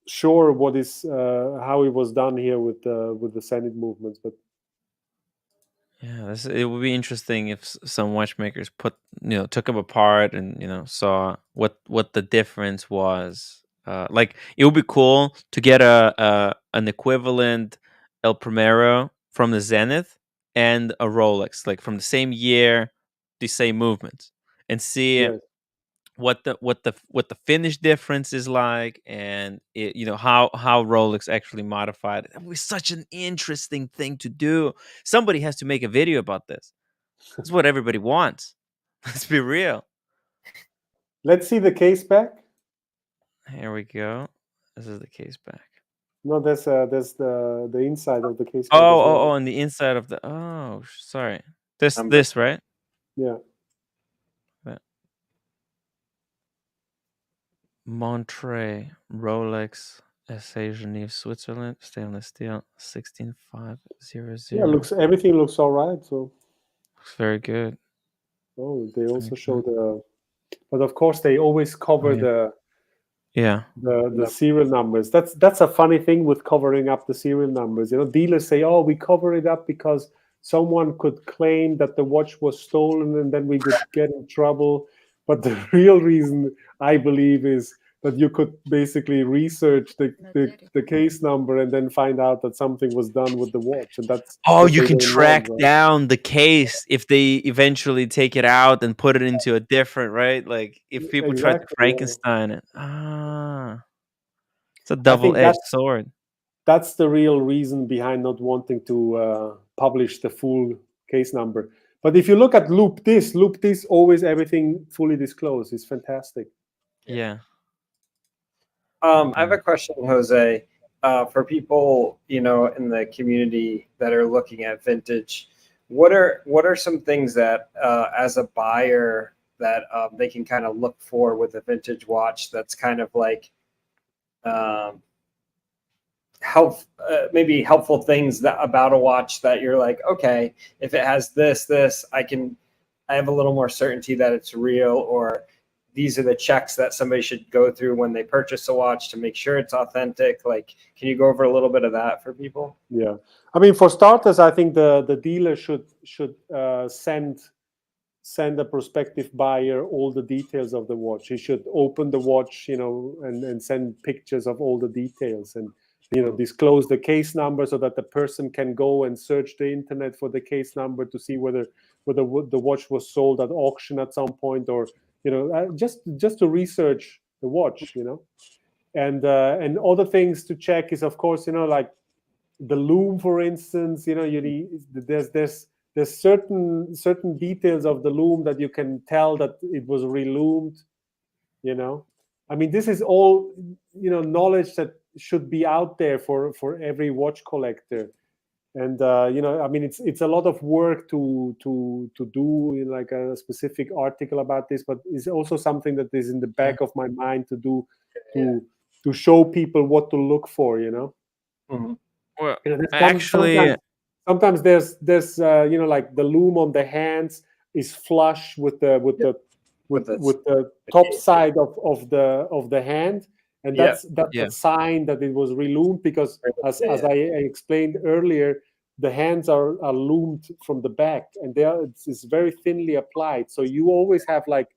sure what is how it was done here with the Zenith movements, but yeah, it would be interesting if some watchmakers took them apart and, you know, saw what the difference was. Like, it would be cool to get an equivalent El Primero from the Zenith and a Rolex, like from the same year, the same movements, and see what the finish difference is like, and how Rolex actually modified it. It was such an interesting thing to do. Somebody has to make a video about this. That's what everybody wants. Let's be real. Let's see the case back. Here we go. This is the case back. No, there's the inside of the case. Oh, on the inside of the. Oh, sorry. This right? Yeah. Monterey, Rolex, SA Genève, Switzerland, stainless steel, 16500. Yeah, everything looks all right. So looks very good. Oh, they also show but of course they always cover Yeah. the serial numbers. That's a funny thing with covering up the serial numbers. Dealers say, "Oh, we cover it up because someone could claim that the watch was stolen, and then we could get in trouble." But the real reason, I believe, is that you could basically research the case number and then find out that something was done with the watch, and that's you they can don't track want, right? down the case if they eventually take it out and put it into a different, right? Like if people try to Exactly. Yeah. Frankenstein it. It's a I think double-edged sword. that's the real reason behind not wanting to publish the full case number. But if you look at Loop This, always everything fully disclosed. It's fantastic. Yeah. I have a question, Jose, for people in the community that are looking at vintage. What are some things that as a buyer that they can kind of look for with a vintage watch that's kind of like maybe helpful things about a watch that you're like, okay, if it has this, I have a little more certainty that it's real, or these are the checks that somebody should go through when they purchase a watch to make sure it's authentic. Like, can you go over a little bit of that for people? Yeah, I mean, for starters, I think the dealer should send a prospective buyer all the details of the watch. He should open the watch, and send pictures of all the details, and disclose the case number so that the person can go and search the internet for the case number to see whether the watch was sold at auction at some point, or just to research the watch, and other things to check is, of course, like the loom, for instance. You need, there's certain details of the loom that you can tell that it was reloomed. I mean, this is all knowledge that should be out there for every watch collector. And I mean, it's a lot of work to do like a specific article about this, but it's also something that is in the back of my mind to do, to show people what to look for. Mm-hmm. Well, actually, sometimes there's like the loom on the hands is flush with the top side of the hand, and that's a sign that it was reloomed, because as I explained earlier, the hands are loomed from the back, and it's very thinly applied. So you always have like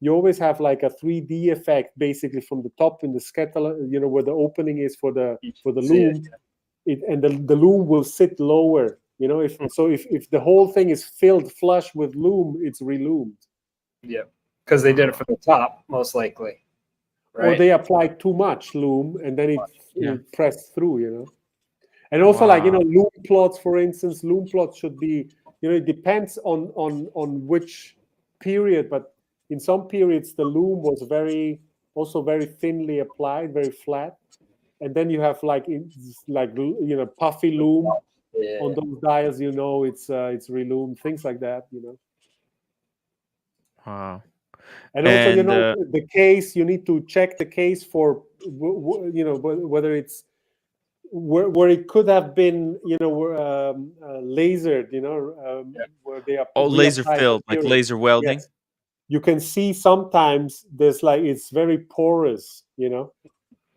a 3D effect basically from the top in the scuttle, where the opening is for the loom. And the loom will sit lower, if the whole thing is filled flush with loom, it's reloomed. Yeah, because they did it from the top, most likely. Right? Or they applied too much loom, and then it pressed through, And also, loom plots, for instance, loom plots should be, it depends on which period, but in some periods the loom was very thinly applied, very flat. And then you have puffy loom on those dials. It's reloomed, things like that. Wow. And also, the case. You need to check the case for whether it's where it could have been lasered. Where they are laser filled, like laser welding. Yes. You can see sometimes there's it's very porous.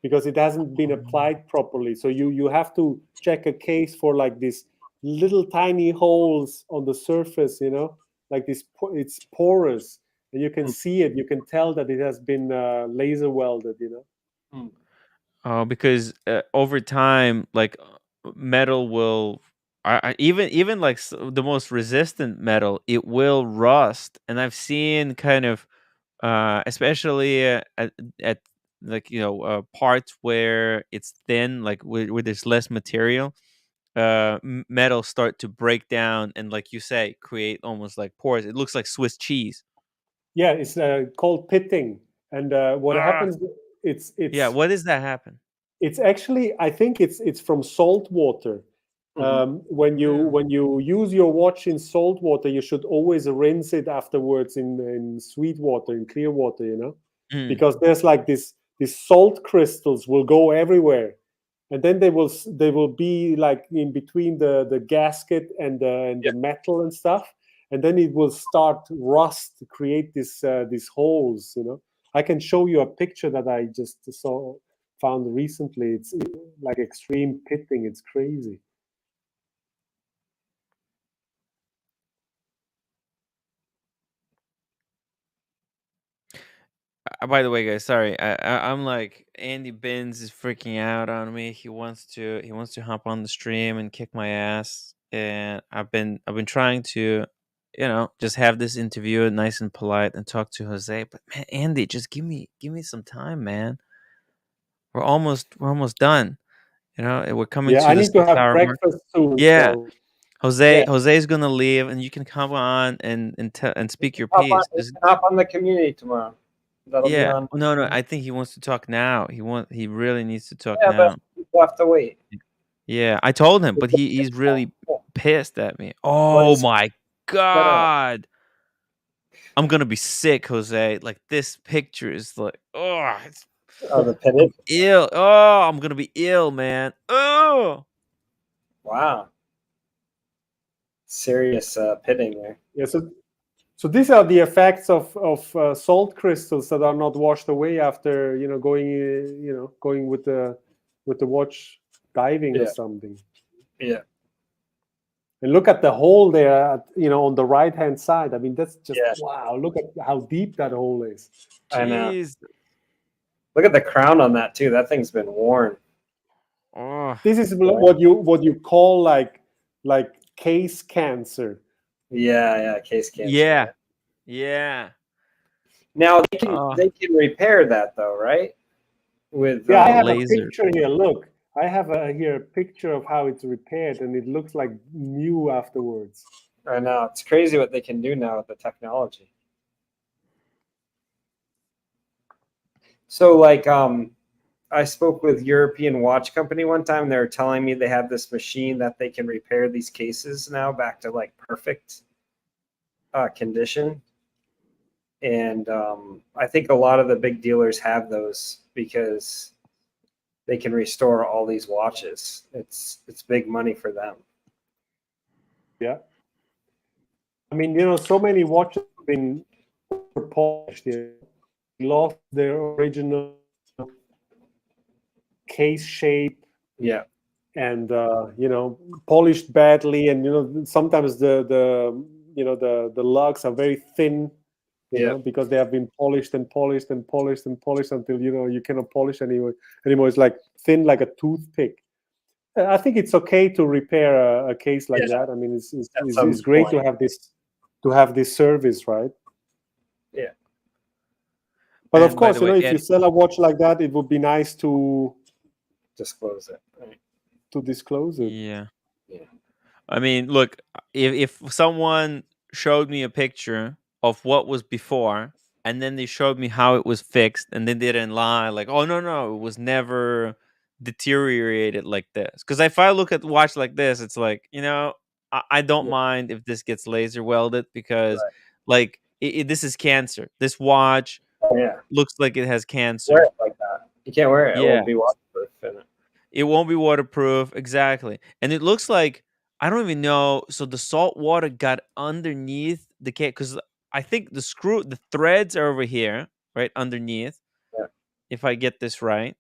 Because it hasn't been applied properly. So you have to check a case for like these little tiny holes on the surface, like this. It's porous, and you can see it. You can tell that it has been laser welded, Because over time, like metal will, even like the most resistant metal, it will rust. And I've seen kind of, especially at like parts where it's thin, like where there's less material, metal start to break down, and like you say, create almost like pores. It looks like Swiss cheese. Yeah, it's called pitting, and what happens? It's what does that happen? It's actually, I think it's from salt water. When you use your watch in salt water, you should always rinse it afterwards in sweet water, in clear water, because there's like these salt crystals will go everywhere, and then they will be like in between the gasket and the metal and stuff, and then it will start rust to create these holes, I can show you a picture that I just found recently. It's like extreme pitting. It's crazy. By the way, guys, sorry. I'm like Andy Binns is freaking out on me. He wants to hop on the stream and kick my ass. And I've been trying to, just have this interview nice and polite and talk to Jose. But man, Andy, just give me some time, man. We're almost done. We're coming to I the need to have 6 hour mark. breakfast soon. Yeah. So, Jose's gonna leave, and you can come on and speak your piece. Hop on the community tomorrow. That'll be Yeah. on. No, I think he wants to talk now. He really needs to talk Yeah, now. but people have to wait. Yeah, I told him, but he's really pissed at me. Oh my god. I'm gonna be sick, Jose. Like this picture is like, it's the pitted. ill. Oh, I'm gonna be ill, man. Oh. Wow. Serious pitting there. Yeah. So these are the effects of salt crystals that are not washed away after going with the watch diving or something. Yeah. And look at the hole there, on the right hand side. I mean, that's just wow. Look at how deep that hole is. I know. Look at the crown on that too. That thing's been worn. Oh. This is what you call like case cancer. Yeah, case cancer. Yeah. Now they can repair that though, right? With I have laser. a picture here. Look, I have here a picture of how it's repaired, and it looks like new afterwards. I know, it's crazy what they can do now with the technology. So like I spoke with European watch company one time. They were telling me they have this machine that they can repair these cases now back to like perfect condition. And I think a lot of the big dealers have those because they can restore all these watches. It's big money for them. Yeah. I mean, so many watches have been polished. They lost their original case shape. Yeah. And polished badly, and sometimes the lugs are very thin. Because they have been polished and polished and polished and polished until you cannot polish anymore. It's like thin like a toothpick. I think it's okay to repair a case like that. I mean, it's great to have this service, right? Yeah. But of course, if you sell a watch like that, it would be nice to disclose it. Right? To disclose it. Yeah. I mean, look, if someone showed me a picture of what was before, and then they showed me how it was fixed, and then they didn't lie, like, oh no, it was never deteriorated like this. Because if I look at the watch like this, it's like, I don't mind if this gets laser welded, because like this is cancer. This watch looks like it has cancer. Wear it like that. You can't wear it. Yeah. It won't be waterproof in it. It won't be waterproof, exactly. And it looks like, I don't even know, so the salt water got underneath the case, because I think the threads are over here, right underneath. Yeah. If I get this right,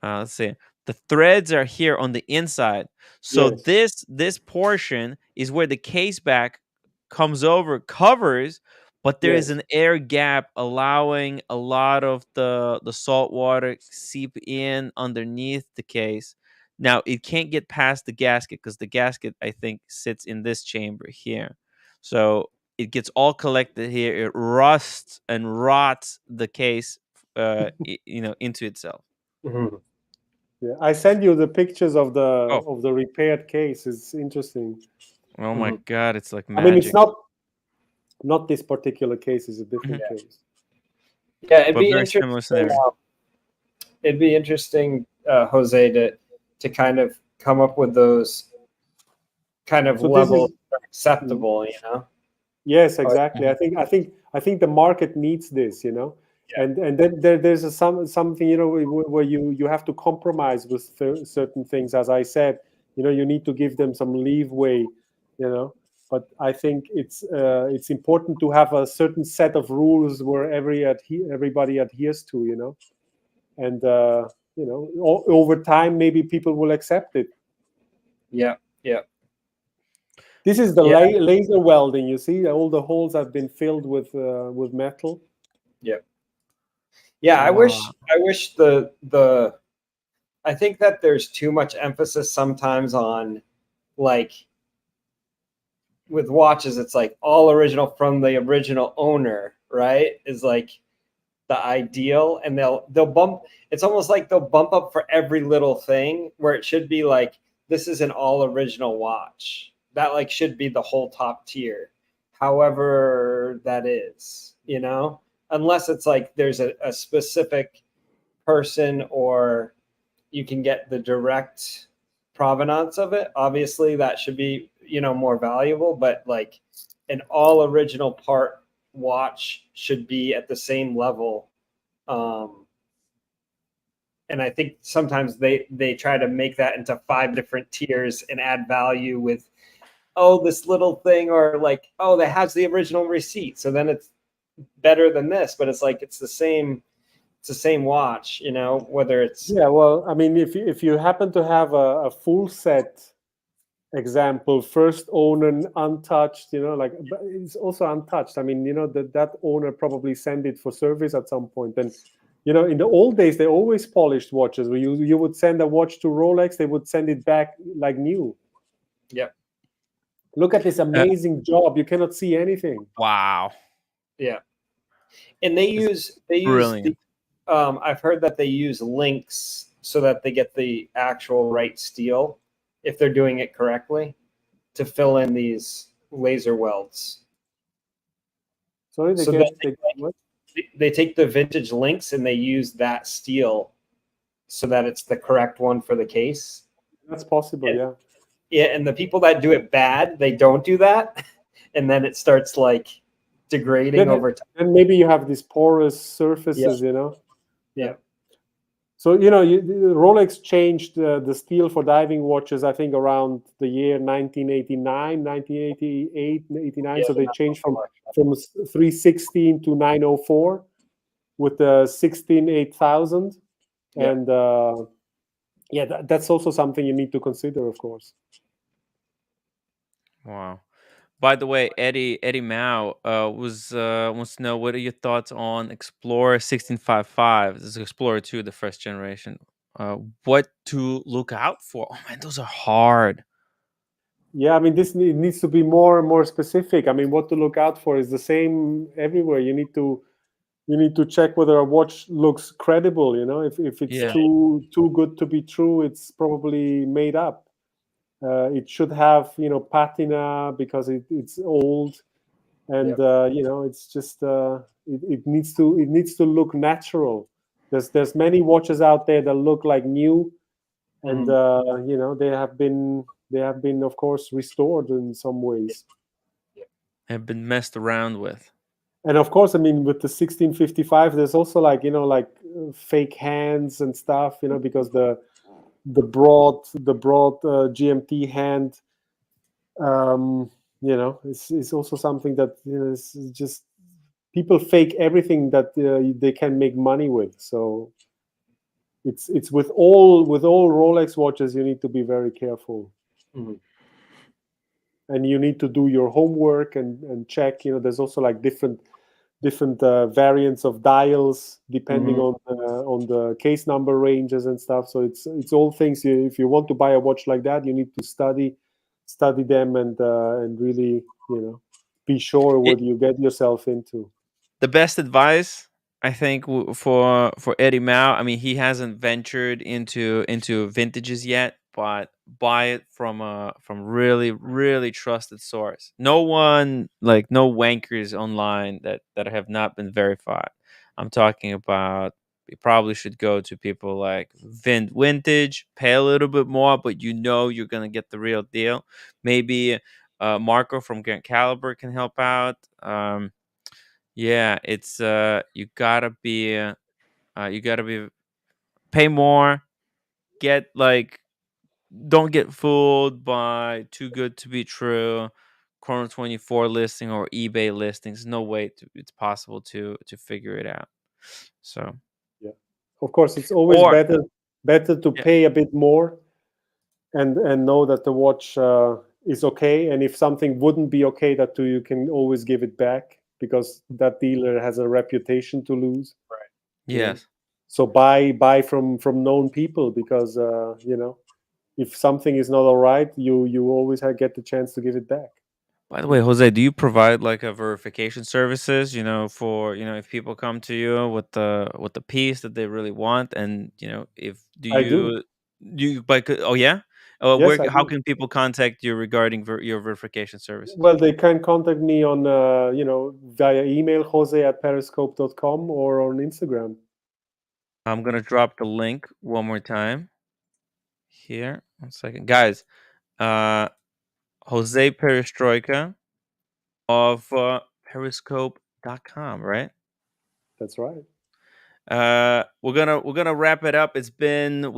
let's see. The threads are here on the inside. So this portion is where the case back comes over, covers, but there is an air gap allowing a lot of the salt water seep in underneath the case. Now it can't get past the gasket, because the gasket, I think, sits in this chamber here. So it gets all collected here. It rusts and rots the case, into itself. Mm-hmm. Yeah, I send you the pictures of the repaired case. It's interesting. Oh my god, it's like magic. I mean, it's not this particular case. It's a different case. Yeah, it'd be interesting. It'd be interesting, Jose, to kind of come up with those kind of levels that are acceptable. Yes, exactly. I think the market needs this. And then there's something where you have to compromise with certain things. As I said, you need to give them some leeway. But I think it's important to have a certain set of rules where everybody adheres to, you know, and you know, over time maybe people will accept it. Yeah, yeah. This is the Yeah. laser welding. You see, all the holes have been filled with metal. Yeah. Yeah, I wish I think that there's too much emphasis sometimes on, like, with watches, it's like all original from the original owner, right? Is like the ideal, and they'll bump. It's almost like they'll bump up for every little thing, where it should be like, this is an all original watch. That like should be the whole top tier. However that is, you know, unless it's like there's a specific person, or you can get the direct provenance of it. Obviously that should be, you know, more valuable, but like an all original part watch should be at the same level. And I think sometimes they try to make that into 5 different tiers and add value with, oh, this little thing, or like, oh, that has the original receipt, so then it's better than this. But it's like, it's the same watch, you know, whether it's... Yeah, well, I mean, if you happen to have a full set example, first owner, untouched, you know, like, but it's also untouched. I mean, you know, that owner probably sent it for service at some point. And, you know, in the old days, they always polished watches. Where you would send a watch to Rolex, they would send it back like new. Yep. Look at this amazing job. You cannot see anything. Wow. Yeah. And they use brilliant. I've heard that they use links so that they get the actual right steel, if they're doing it correctly, to fill in these laser welds. Sorry, they take the vintage links and they use that steel so that it's the correct one for the case. That's possible, yeah. Yeah, and the people that do it bad, they don't do that, and then it starts like degrading over time. And maybe you have these porous surfaces, you know. Yeah. So, you know, Rolex changed the steel for diving watches, I think, around the year 1989, 1988, 89. Yeah, so they changed from 316 to 904 with the 16-8000. Yeah. And yeah, that's also something you need to consider, of course. Wow. By the way, Eddie Mao wants to know, what are your thoughts on Explorer 1655? This is Explorer 2, the first generation. What to look out for? Oh man, those are hard. Yeah, I mean, this needs to be more and more specific. I mean, what to look out for is the same everywhere. You need to check whether a watch looks credible. You know, if it's too good to be true, it's probably made up. It should have, you know, patina because it's old, and you know, it's just it needs to look natural. There's many watches out there that look like new, and you know, they have been of course restored in some ways. Have been messed around with. And of course, I mean, with the 1655, there's also, like, you know, like fake hands and stuff, you know, because the broad GMT hand, you know, is also something that, you know, is just, people fake everything that they can make money with. So it's with all Rolex watches, you need to be very careful. Mm-hmm. And you need to do your homework and check, you know, there's also like different variants of dials depending on the case number ranges and stuff. So it's all things. If you want to buy a watch like that, you need to study them and really, you know, be sure what you get yourself into. The best advice, I think, for Eddie Mao, I mean, he hasn't ventured into vintages yet, but buy it from really, really trusted source. No one, like, no wankers online that have not been verified. I'm talking about, you probably should go to people like Vintage, pay a little bit more, but you know you're gonna get the real deal. Maybe Marco from Grand Caliber can help out. Yeah, it's you gotta be pay more, get, like, don't get fooled by too good to be true. Chrono 24 listing or eBay listings. No way it's possible to figure it out. So yeah, of course, it's always better to pay a bit more and know that the watch is okay. And if something wouldn't be okay, that you can always give it back, because that dealer has a reputation to lose. Right. Yes. So buy from known people, because if something is not all right, you always get the chance to give it back. By the way, Jose, do you provide like a verification services, for, if people come to you with the piece that they really want, and, if I do. Oh yeah? Yes, How can people contact you regarding your verification services? Well, they can contact me on, via email, jose@periscope.com, or on Instagram. I'm going to drop the link one more time here. 1 second. Guys, Jose Perestroika of periscope.com, right? That's right. We're gonna wrap it up. We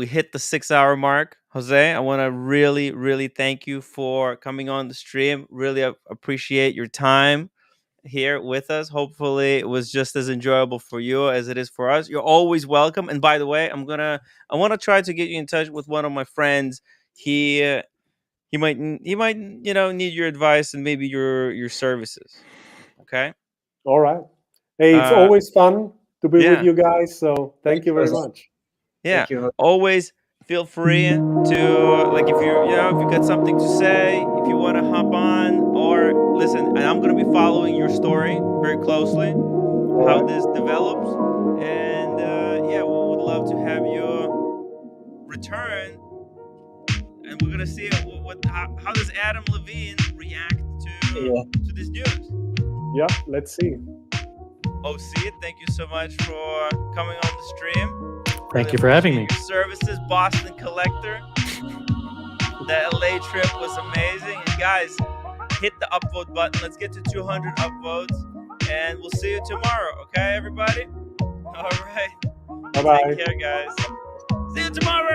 hit the 6-hour mark. Jose, I want to really, really thank you for coming on the stream. Really appreciate your time here with us. Hopefully it was just as enjoyable for you as it is for us. You're always welcome. And by the way, I want to try to get you in touch with one of my friends. He might need your advice and maybe your services. Okay? All right. Hey, it's always fun to be with you guys, so thank you very much. Yeah. Always feel free to, like, if you got something to say, if you want to hop on, or listen, and I'm going to be following your story very closely, how this develops, and we would love to have you return, and we're going to see how does Adam Levine react to this news. Yeah, let's see. OC, thank you so much for coming on the stream. Thank you for having me. Your services, Boston Collector. The LA trip was amazing. And guys, hit the upvote button. Let's get to 200 upvotes. And we'll see you tomorrow. Okay, everybody? All right. Bye-bye. Take care, guys. See you tomorrow.